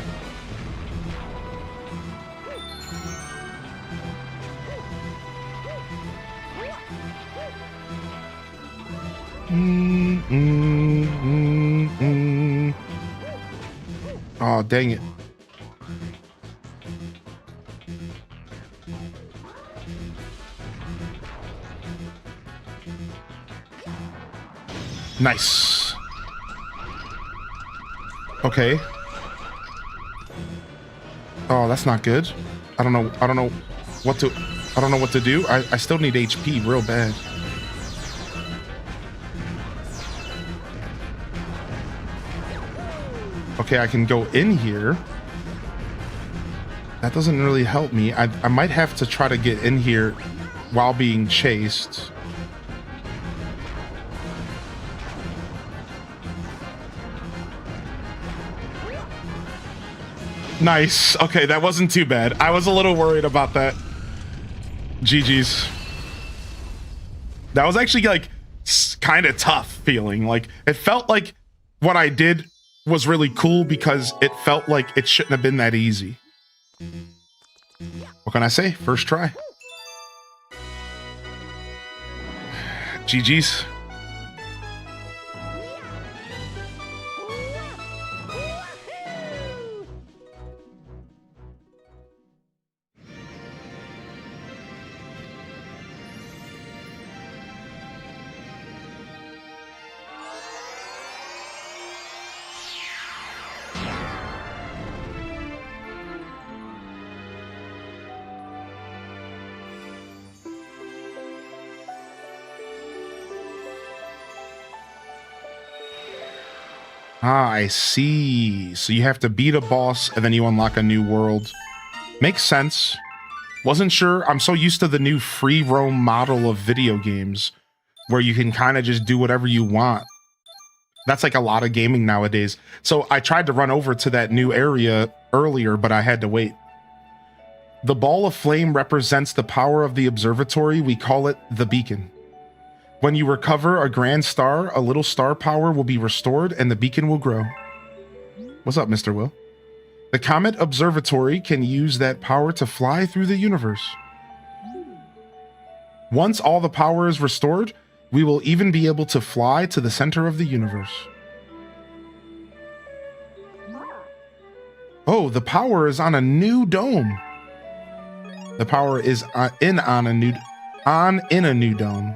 Oh, dang it. Nice. Okay. Oh, that's not good. I don't know what to do. I still need HP real bad. Okay, I can go in here. That doesn't really help me. I might have to try to get in here while being chased. Nice. Okay, that wasn't too bad. I was a little worried about that. GG's. That was actually like kind of tough feeling. Like it felt like what I did was really cool because it felt like it shouldn't have been that easy. What can I say? First try. GG's. Ah, I see. So you have to beat a boss and then you unlock a new world. Makes sense. Wasn't sure. I'm so used to the new free roam model of video games where you can kind of just do whatever you want. That's like a lot of gaming nowadays. So I tried to run over to that new area earlier, but I had to wait. The ball of flame represents the power of the observatory. We call it the beacon. When you recover a grand star, a little star power will be restored and the beacon will grow. What's up, Mr. Will? The Comet Observatory can use that power to fly through the universe. Once all the power is restored, we will even be able to fly to the center of the universe. Oh, the power is on a new dome. The power is in a new dome.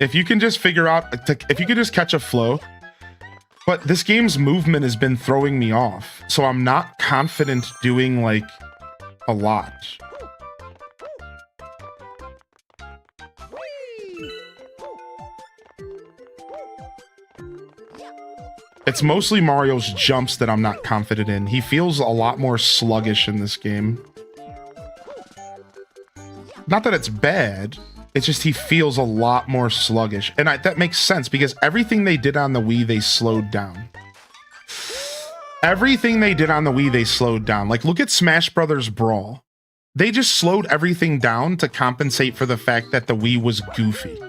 If you can just figure out, if you could just catch a flow. But this game's movement has been throwing me off, so I'm not confident doing like a lot. It's mostly Mario's jumps that I'm not confident in. He feels a lot more sluggish in this game. Not that it's bad, it's just he feels a lot more sluggish. And that makes sense because everything they did on the Wii, they slowed down. Everything they did on the Wii, they slowed down. Like, look at Smash Brothers Brawl. They just slowed everything down to compensate for the fact that the Wii was goofy.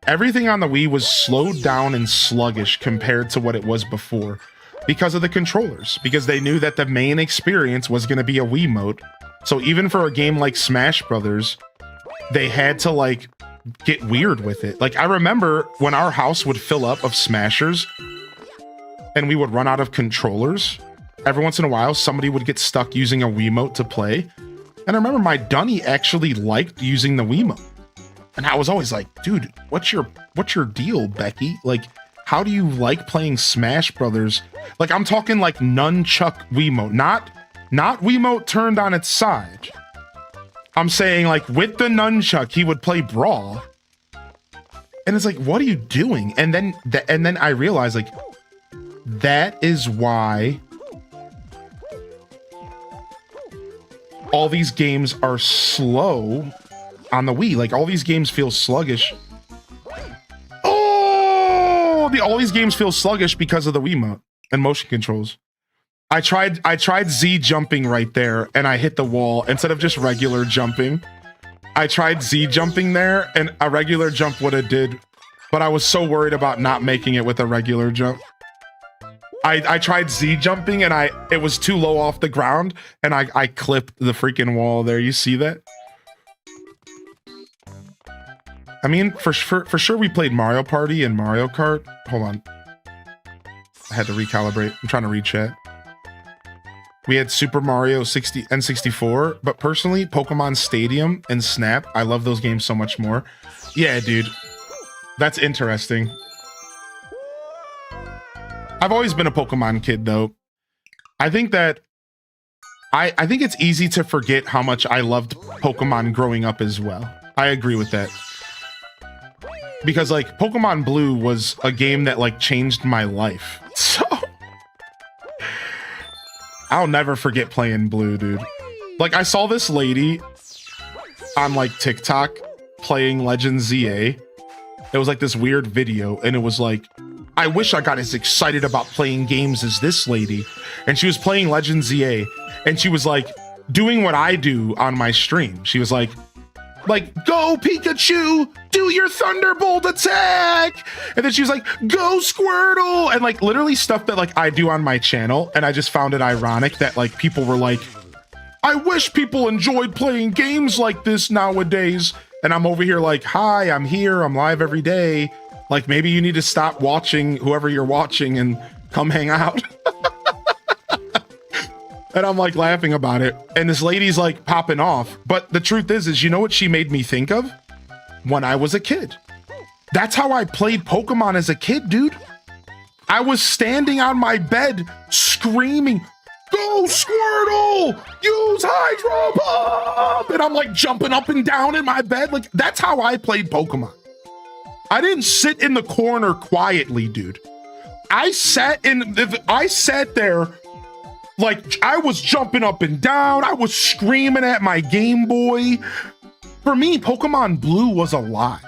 Everything on the Wii was slowed down and sluggish compared to what it was before because of the controllers, because they knew that the main experience was going to be a Wiimote. So even for a game like Smash Brothers, they had to like get weird with it. Like, I remember when our house would fill up of Smashers and we would run out of controllers. Every once in a while, somebody would get stuck using a Wiimote to play. And I remember my Dunny actually liked using the Wiimote. And I was always like, dude, what's your deal, Becky? Like, how do you like playing Smash Brothers? Like, I'm talking like nunchuck Wiimote, not Wiimote turned on its side. I'm saying like with the nunchuck, he would play Brawl. And it's like, what are you doing? And then I realized like, that is why all these games are slow on the Wii. Like, all these games feel sluggish. Oh, all these games feel sluggish because of the Wiimote and motion controls. I tried Z jumping right there and I hit the wall instead of just regular jumping. I tried Z jumping there and a regular jump would have did, but I was so worried about not making it with a regular jump. I tried Z jumping and it was too low off the ground and I clipped the freaking wall there. You see that? I mean, for sure we played Mario Party and Mario Kart. Hold on. I had to recalibrate. I'm trying to read chat. We had Super Mario 60 and 64, but personally, Pokemon Stadium and Snap, I love those games so much more. Yeah, dude. That's interesting. I've always been a Pokemon kid, though. I think that I think it's easy to forget how much I loved Pokemon growing up as well. I agree with that. Because like Pokemon Blue was a game that like changed my life. So I'll never forget playing Blue, dude. Like, I saw this lady on like TikTok playing Legend ZA. It was like this weird video and it was like, I wish I got as excited about playing games as this lady. And she was playing Legend ZA and she was like doing what I do on my stream. She was like, go Pikachu, do your Thunderbolt attack. And then she was like, go Squirtle. And like literally stuff that like I do on my channel. And I just found it ironic that like people were like, I wish people enjoyed playing games like this nowadays. And I'm over here like, hi, I'm here. I'm live every day. Like, maybe you need to stop watching whoever you're watching and come hang out. And I'm like laughing about it. And this lady's like popping off. But the truth is you know what she made me think of? When I was a kid. That's how I played Pokemon as a kid, dude. I was standing on my bed screaming, go Squirtle! Use Hydro Pump! And I'm like jumping up and down in my bed. Like, that's how I played Pokemon. I didn't sit in the corner quietly, dude. I sat there like I was jumping up and down. I was screaming at my Game Boy. For me, Pokemon Blue was alive.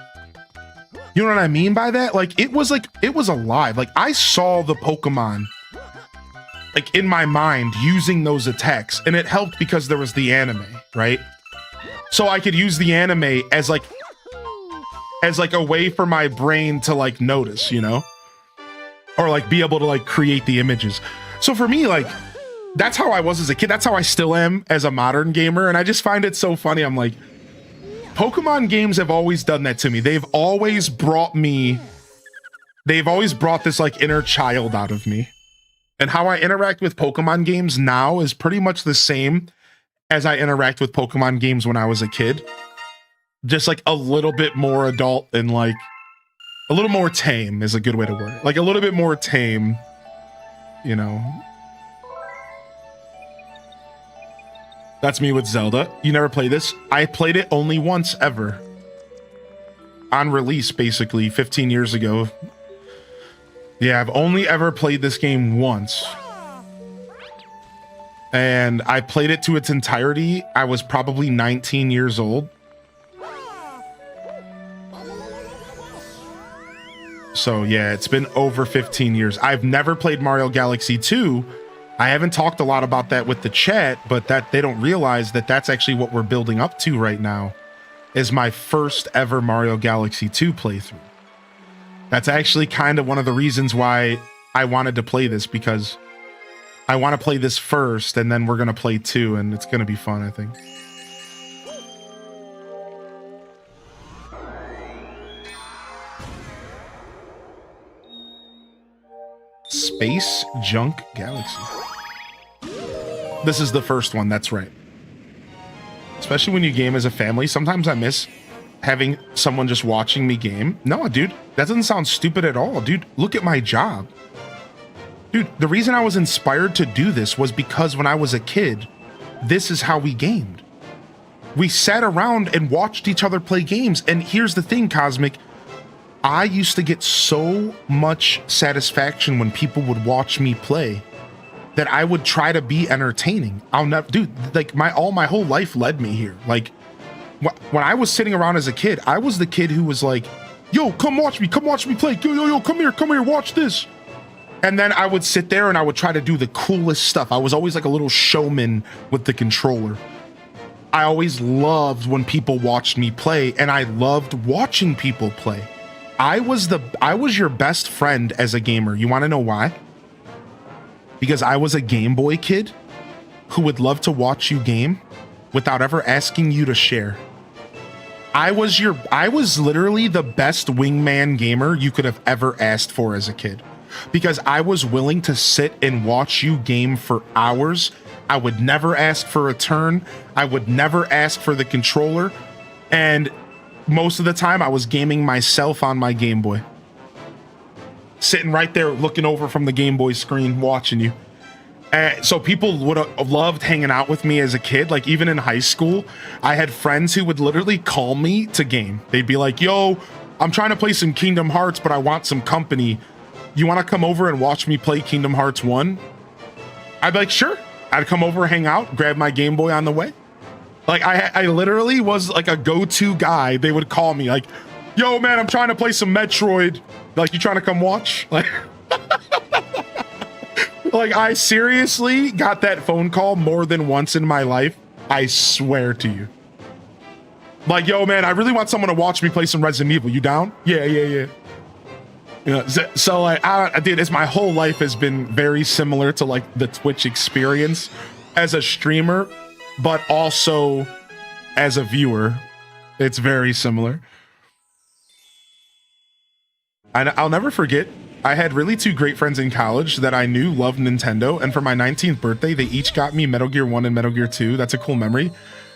You know what I mean by that? Like, it was alive. Like, I saw the Pokemon like in my mind using those attacks, and it helped because there was the anime, right? So I could use the anime as like a way for my brain to like notice, you know, or like be able to like create the images. So for me, like, that's how I was as a kid. That's how I still am as a modern gamer. And I just find it so funny. I'm like, Pokemon games have always done that to me. They've always brought this like inner child out of me. And how I interact with Pokemon games now is pretty much the same as I interact with Pokemon games when I was a kid. Just like a little bit more adult and like A little more tame is a good way to word it. Like a little bit more tame, you know. That's me with Zelda. You never played this? I played it only once ever. On release, basically, 15 years ago. Yeah, I've only ever played this game once. And I played it to its entirety. I was probably 19 years old. So yeah, it's been over 15 years. I've never played Mario Galaxy 2. I haven't talked a lot about that with the chat, but that they don't realize that that's actually what we're building up to right now, is my first ever Mario Galaxy 2 playthrough. That's actually kind of one of the reasons why I wanted to play this, because I want to play this first and then we're going to play 2 and it's going to be fun, I think. Space Junk Galaxy. This is the first one, that's right. Especially when you game as a family. Sometimes I miss having someone just watching me game. No, dude, that doesn't sound stupid at all. Dude, look at my job. Dude, the reason I was inspired to do this was because when I was a kid, this is how we gamed. We sat around and watched each other play games. And here's the thing, Cosmic. I used to get so much satisfaction when people would watch me play that I would try to be entertaining. I'll never, dude, like my whole life led me here. Like when I was sitting around as a kid, I was the kid who was like, yo, come watch me play. Yo, come here, watch this. And then I would sit there and I would try to do the coolest stuff. I was always like a little showman with the controller. I always loved when people watched me play, and I loved watching people play. I was your best friend as a gamer. You want to know why? Because I was a Game Boy kid who would love to watch you game without ever asking you to share. I was literally the best wingman gamer you could have ever asked for as a kid, because I was willing to sit and watch you game for hours. I would never ask for a turn. I would never ask for the controller. And most of the time I was gaming myself on my Game Boy. Sitting right there looking over from the Game Boy screen watching you. So people would have loved hanging out with me as a kid. Like even in high school, I had friends who would literally call me to game. They'd be like, yo, I'm trying to play some Kingdom Hearts, but I want some company. You want to come over and watch me play Kingdom Hearts 1? I'd be like, sure. I'd come over, hang out, grab my Game Boy on the way. Like I literally was like a go-to guy. They would call me like, yo man, I'm trying to play some Metroid. Like, you trying to come watch? Like, like I seriously got that phone call more than once in my life. I swear to you. Like, yo man, I really want someone to watch me play some Resident Evil. You down? Yeah. You know, so like, I did. It's my whole life has been very similar to like the Twitch experience as a streamer, but also as a viewer. It's very similar. I'll never forget, I had really two great friends in college that I knew loved Nintendo, and for my 19th birthday, they each got me Metal Gear 1 and Metal Gear 2. That's a cool memory.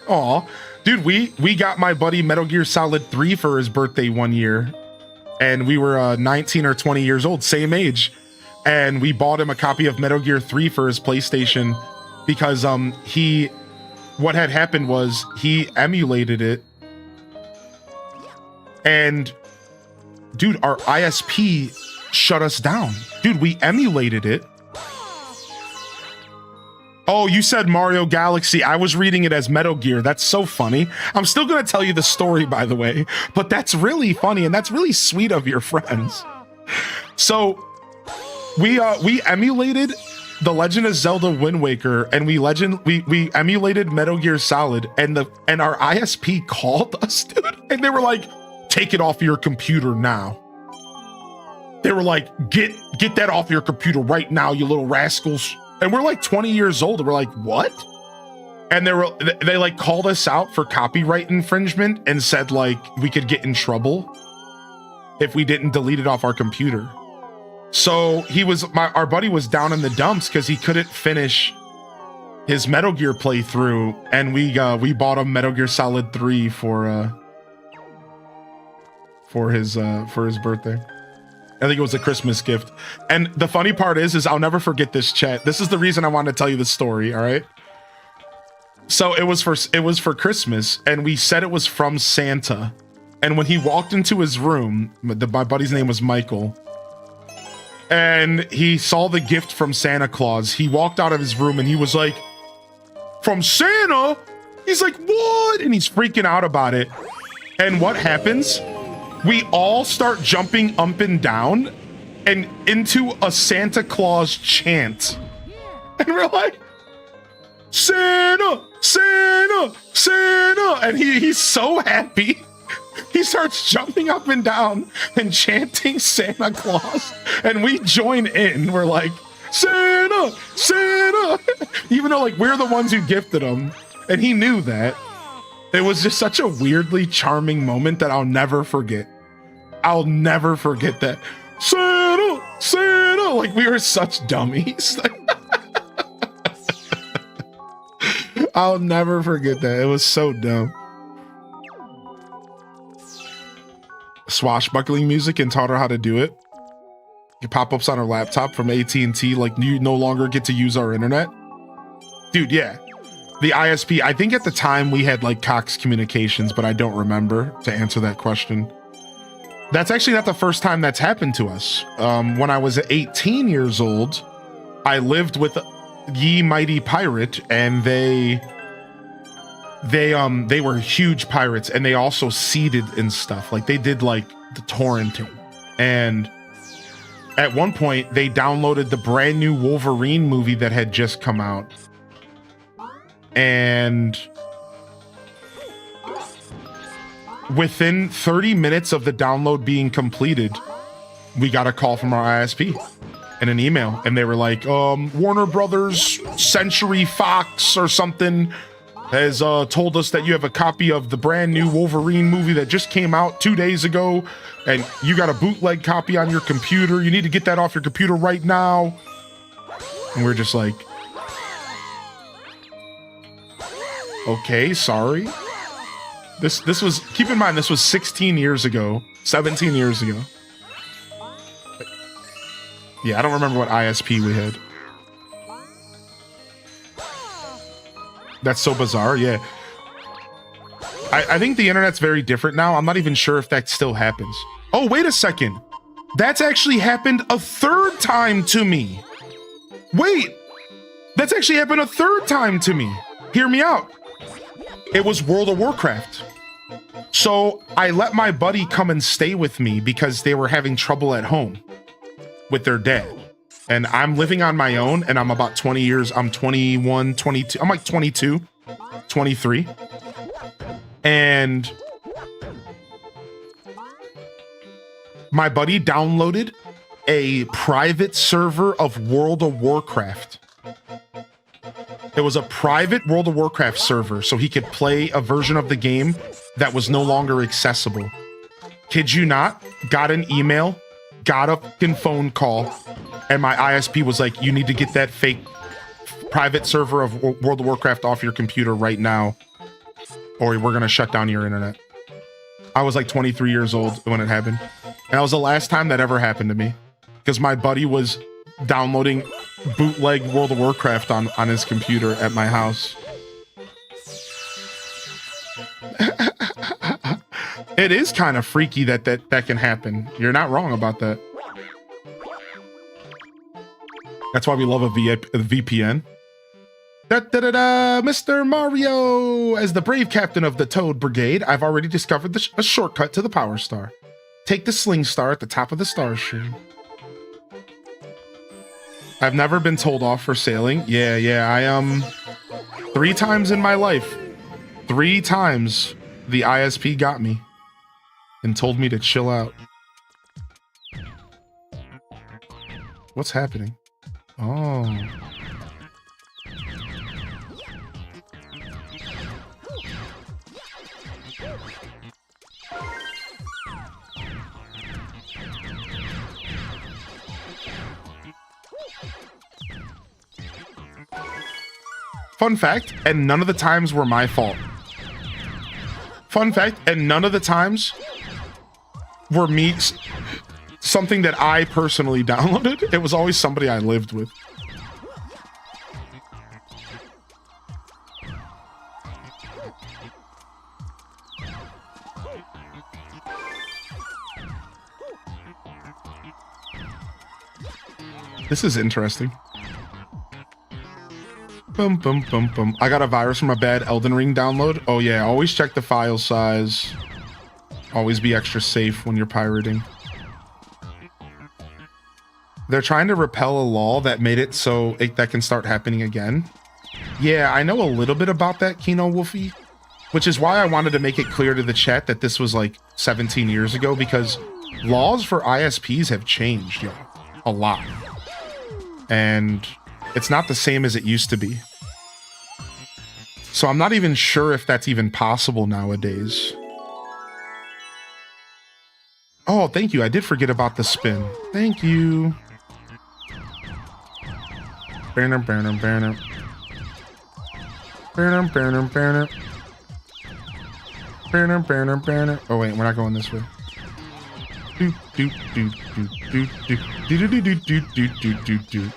Aw, dude, we got my buddy Metal Gear Solid 3 for his birthday one year, and we were 19 or 20 years old, same age, and we bought him a copy of Metal Gear 3 for his PlayStation because what had happened was he emulated it, and dude, our ISP shut us down. Dude, we emulated it. Oh, you said Mario Galaxy. I was reading it as Metal Gear. That's so funny. I'm still going to tell you the story, by the way, but that's really funny and that's really sweet of your friends. So we emulated The Legend of Zelda Wind Waker, and we emulated Metal Gear Solid, and our ISP called us, dude, and they were like, take it off your computer now. They were like, get that off your computer right now, you little rascals. And we're like 20 years old, and we're like, what? And they like called us out for copyright infringement and said like we could get in trouble if we didn't delete it off our computer. So our buddy was down in the dumps because he couldn't finish his Metal Gear playthrough, and we bought him Metal Gear Solid 3 for for his birthday. I think it was a Christmas gift. And the funny part is I'll never forget this, chat. This is the reason I wanted to tell you this story, all right? So it was for Christmas, and we said it was from Santa. And when he walked into his room, my buddy's name was Michael, and he saw the gift from Santa Claus, he walked out of his room and he was like, "From Santa?" He's like, "What?" And he's freaking out about it. And what happens? We all start jumping up and down and into a Santa Claus chant. And we're like, "Santa, Santa, Santa." And he's so happy. He starts jumping up and down and chanting Santa Claus. And we join in. We're like, "Santa, Santa." Even though like we're the ones who gifted him. And he knew that. It was just such a weirdly charming moment that I'll never forget. I'll never forget that. "Santa, Santa." Like we were such dummies. I'll never forget that. It was so dumb. Swashbuckling music and taught her how to do it. Pop-ups on her laptop from AT&T, like you no longer get to use our internet. Dude, yeah. The ISP, I think at the time we had like Cox Communications, but I don't remember to answer that question. That's actually not the first time that's happened to us. When I was 18 years old, I lived with Ye Mighty Pirate, and they were huge pirates, and they also seeded and stuff. Like they did like the torrenting. And at one point they downloaded the brand new Wolverine movie that had just come out. And within 30 minutes of the download being completed, we got a call from our ISP and an email, and they were like, Warner Brothers Century Fox or something has told us that you have a copy of the brand new Wolverine movie that just came out 2 days ago, and you got a bootleg copy on your computer. You need to get that off your computer right now. And we're just like, okay, sorry. This was, keep in mind, this was 16 years ago, 17 years ago. Yeah, I don't remember what ISP we had. That's so bizarre, yeah. I think the internet's very different now. I'm not even sure if that still happens. Oh, wait a second. That's actually happened a third time to me. Wait, that's actually happened a third time to me. Hear me out. It was World of Warcraft. So I let my buddy come and stay with me because they were having trouble at home with their dad. And I'm living on my own, and I'm about 20 years. I'm 21, 22. I'm like 22, 23. And my buddy downloaded a private server of World of Warcraft. It was a private World of Warcraft server, so he could play a version of the game that was no longer accessible. Kid you not, got an email, got a fucking phone call, and my ISP was like, you need to get that fake private server of World of Warcraft off your computer right now, or we're gonna shut down your internet. I was like 23 years old when it happened. And that was the last time that ever happened to me, because my buddy was downloading bootleg World of Warcraft on his computer at my house. It is kind of freaky that can happen. You're not wrong about that. That's why we love a VPN. Mr. Mario! As the brave captain of the Toad Brigade, I've already discovered a shortcut to the Power Star. Take the Sling Star at the top of the star stream. I've never been told off for sailing. Yeah, I 3 times in my life. 3 times the ISP got me and told me to chill out. What's happening? Oh. Fun fact, and none of the times were my fault. Fun fact, and none of the times were something that I personally downloaded. It was always somebody I lived with. This is interesting. Bum, bum, bum, bum. I got a virus from a bad Elden Ring download. Oh yeah, always check the file size. Always be extra safe when you're pirating. They're trying to repeal a law that made it so that can start happening again. Yeah, I know a little bit about that, Kino Wolfie, which is why I wanted to make it clear to the chat that this was like 17 years ago, because laws for ISPs have changed, y'all, a lot. And it's not the same as it used to be. So I'm not even sure if that's even possible nowadays. Oh, thank you. I did forget about the spin. Thank you. Banner, banner, banner. Banner, banner, banner. Banner, banner, banner. Oh, wait, we're not going this way. Do, do, do, do, do, do, do, do, do, do, do, do, do, do.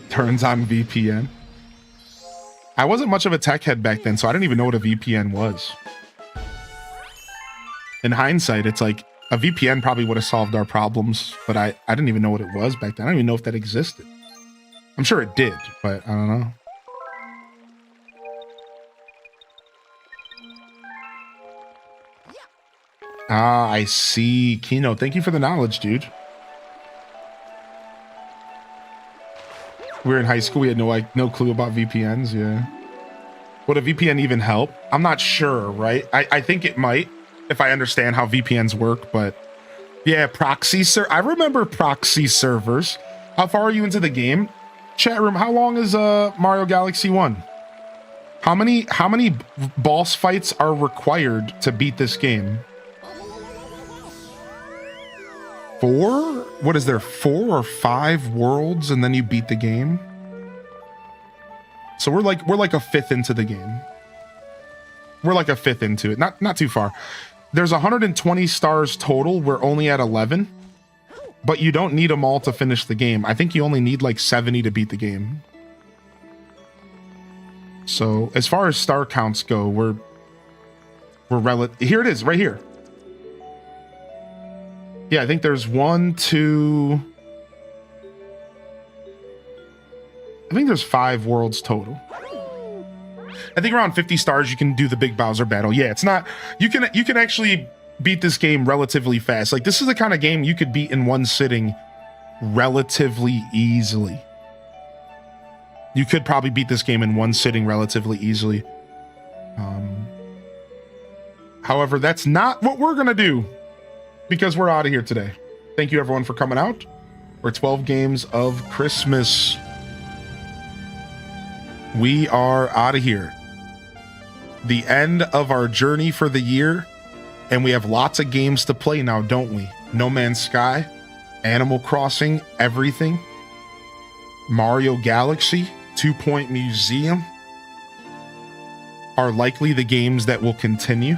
Turns on VPN. I wasn't much of a tech head back then, so I didn't even know what a VPN was. In hindsight, it's like a VPN probably would have solved our problems, but I didn't even know what it was back then. I don't even know if that existed. I'm sure it did, but I don't know. Ah, I see. Kino, thank you for the knowledge, dude. We were in high school. We had no clue about VPNs. Yeah. Would a VPN even help? I'm not sure, right? I think it might if I understand how VPNs work, but yeah, I remember proxy servers. How far are you into the game? Chat room, how long is Mario Galaxy 1? How many boss fights are required to beat this game? 4? What is there, 4 or 5 worlds and then you beat the game? So we're like a fifth into the game. We're like a fifth into it. Not too far. There's 120 stars total. We're only at 11. But you don't need them all to finish the game. I think you only need like 70 to beat the game. So as far as star counts go, we're here it is, right here. Yeah, I think there's 1, 2. I think there's 5 worlds total. I think around 50 stars you can do the big Bowser battle. Yeah, it's not, you can actually beat this game relatively fast. Like, this is the kind of game you could beat in one sitting relatively easily. You could probably beat this game in one sitting relatively easily. However, that's not what we're gonna do, because we're out of here today. Thank you everyone for coming out. We're 12 games of Christmas. We are out of here. The end of our journey for the year, and we have lots of games to play now, don't we? No Man's Sky, Animal Crossing, everything. Mario Galaxy, 2 Point Museum are likely the games that will continue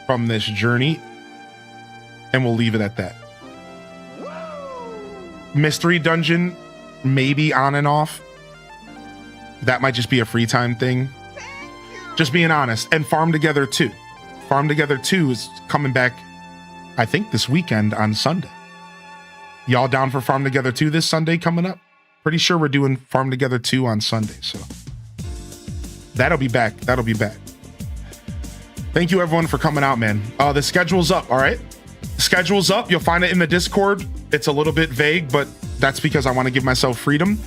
from this journey, and we'll leave it at that. Mystery Dungeon, maybe on and off. That might just be a free time thing. Just being honest. And Farm Together 2. Farm Together 2 is coming back, I think, this weekend on Sunday. Y'all down for Farm Together 2 this Sunday coming up? Pretty sure we're doing Farm Together 2 on Sunday, so that'll be back. That'll be back. Thank you everyone for coming out, man. The schedule's up, all right? The schedule's up. You'll find it in the Discord. It's a little bit vague, but that's because I want to give myself freedom.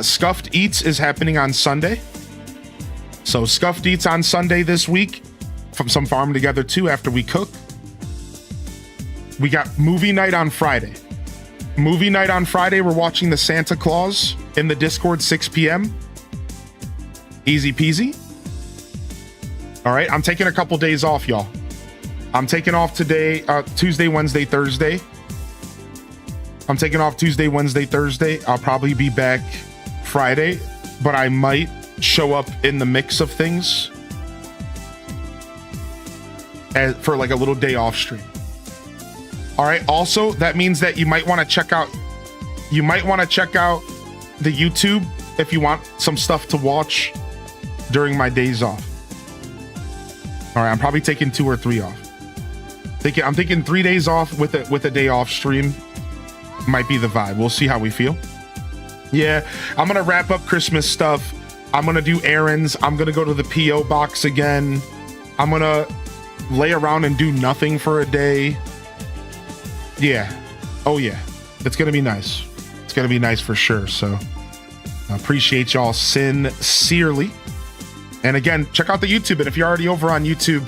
Scuffed Eats is happening on Sunday. So Scuffed Eats on Sunday this week. From some Farm Together 2 after we cook. We got movie night on Friday. Movie night on Friday, we're watching the Santa Claus in the Discord, 6 p.m. Easy peasy. All right, I'm taking a couple days off, y'all. I'm taking off today, Tuesday, Wednesday, Thursday. I'm taking off Tuesday, Wednesday, Thursday. I'll probably be back Friday, but I might show up in the mix of things for like a little day off stream. All right. Also, that means that you might want to check out the YouTube if you want some stuff to watch during my days off. All right, I'm probably taking 2 or 3 off. I'm thinking 3 days off with a day off stream might be the vibe. We'll see how we feel. Yeah, I'm gonna wrap up Christmas stuff. I'm gonna do errands. I'm gonna go to the PO box again. I'm gonna lay around and do nothing for a day. Yeah. Oh yeah. It's gonna be nice. It's gonna be nice for sure. So I appreciate y'all sincerely. And again, check out the YouTube. And if you're already over on YouTube,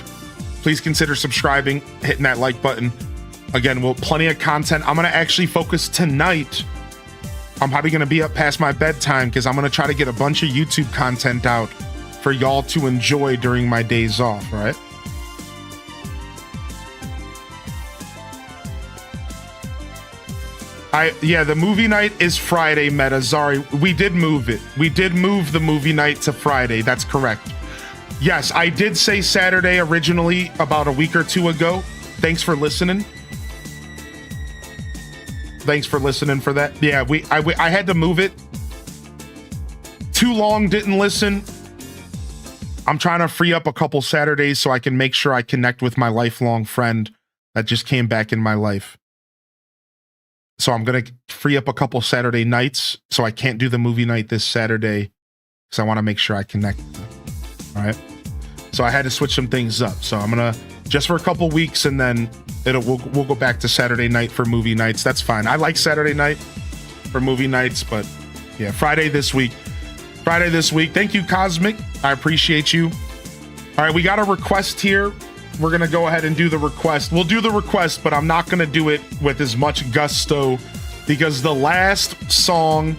please consider subscribing, hitting that like button. Again, we'll plenty of content. I'm gonna actually focus tonight. I'm probably gonna be up past my bedtime because I'm gonna try to get a bunch of YouTube content out for y'all to enjoy during my days off, right? Yeah, the movie night is Friday, Meta. Sorry, we did move it. We did move the movie night to Friday. That's correct. Yes, I did say Saturday originally about a week or 2 ago. Thanks for listening. Thanks for listening for that. Yeah, I had to move it. Too long, didn't listen. I'm trying to free up a couple Saturdays so I can make sure I connect with my lifelong friend that just came back in my life. So I'm going to free up a couple Saturday nights so I can't do the movie night this Saturday because I want to make sure I connect with them. All right. So I had to switch some things up. So I'm going to just for a couple weeks and then we'll go back to Saturday night for movie nights. That's fine. I like Saturday night for movie nights, but yeah, Friday this week. Thank you, Cosmic. I appreciate you. All right. We got a request here. We're going to go ahead and do the request. We'll do the request, but I'm not going to do it with as much gusto because the last song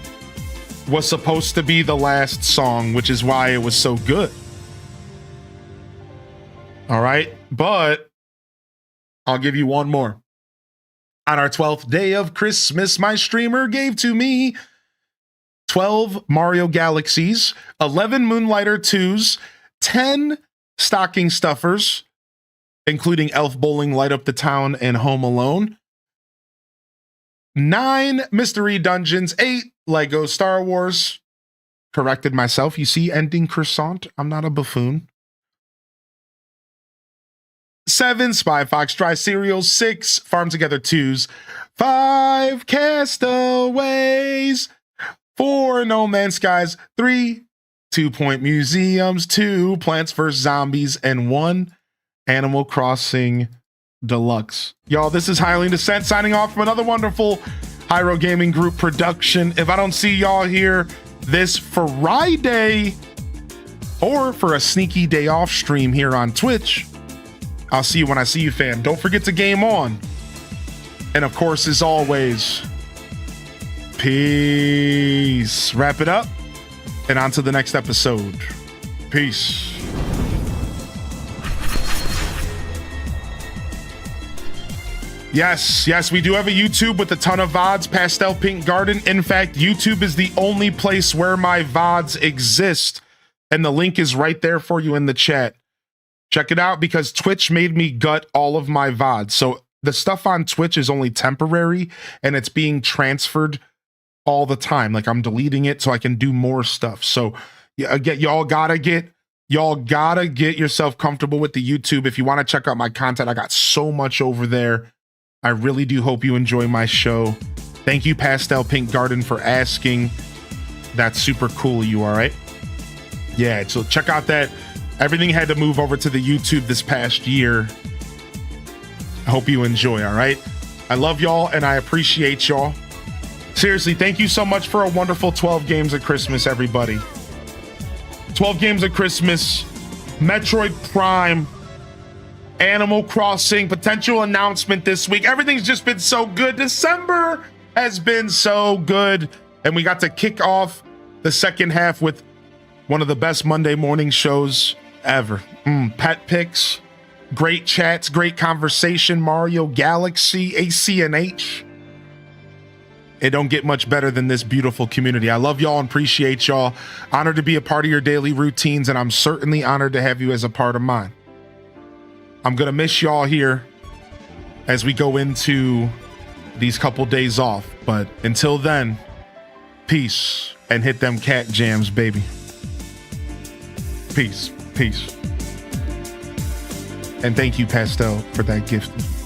was supposed to be the last song, which is why it was so good. All right. But I'll give you one more. On our 12th day of Christmas, my streamer gave to me 12 Mario Galaxies, 11 Moonlighter 2s, 10 stocking stuffers, including Elf Bowling, Light Up the Town, and Home Alone, 9 Mystery Dungeons, 8 Lego Star Wars. Corrected myself. You see, ending croissant. I'm not a buffoon. 7 Spy Fox Dry Cereals, 6 Farm Together 2s, 5 Castaways, 4 No Man's Skies, 3 2 Point Museums, 2 Plants vs. Zombies, and 1 Animal Crossing Deluxe. Y'all, this is Highly Descent signing off from another wonderful Hyro Gaming Group production. If I don't see y'all here this Friday or for a sneaky day off stream here on Twitch, I'll see you when I see you, fam. Don't forget to game on. And of course, as always, peace. Wrap it up and on to the next episode. Peace. Yes, we do have a YouTube with a ton of VODs, Pastel Pink Garden. In fact, YouTube is the only place where my VODs exist. And the link is right there for you in the chat. Check it out because Twitch made me gut all of my VODs. So the stuff on Twitch is only temporary and it's being transferred all the time. Like I'm deleting it so I can do more stuff. So yeah, again, y'all gotta get yourself comfortable with the YouTube. If you want to check out my content, I got so much over there. I really do hope you enjoy my show. Thank you, Pastel Pink Garden, for asking. That's super cool of you, all right? Yeah, so check out that. Everything had to move over to the YouTube this past year. I hope you enjoy, all right? I love y'all and I appreciate y'all. Seriously, thank you so much for a wonderful 12 games of Christmas, everybody. 12 games of Christmas, Metroid Prime, Animal Crossing, potential announcement this week. Everything's just been so good. December has been so good. And we got to kick off the second half with one of the best Monday morning shows ever. Pet picks, great chats, great conversation, Mario Galaxy, ACNH. It don't get much better than this beautiful community. I love y'all and appreciate y'all. Honored to be a part of your daily routines, and I'm certainly honored to have you as a part of mine. I'm going to miss y'all here as we go into these couple days off. But until then, peace and hit them cat jams, baby. Peace. Peace. And thank you, Pastel, for that gift.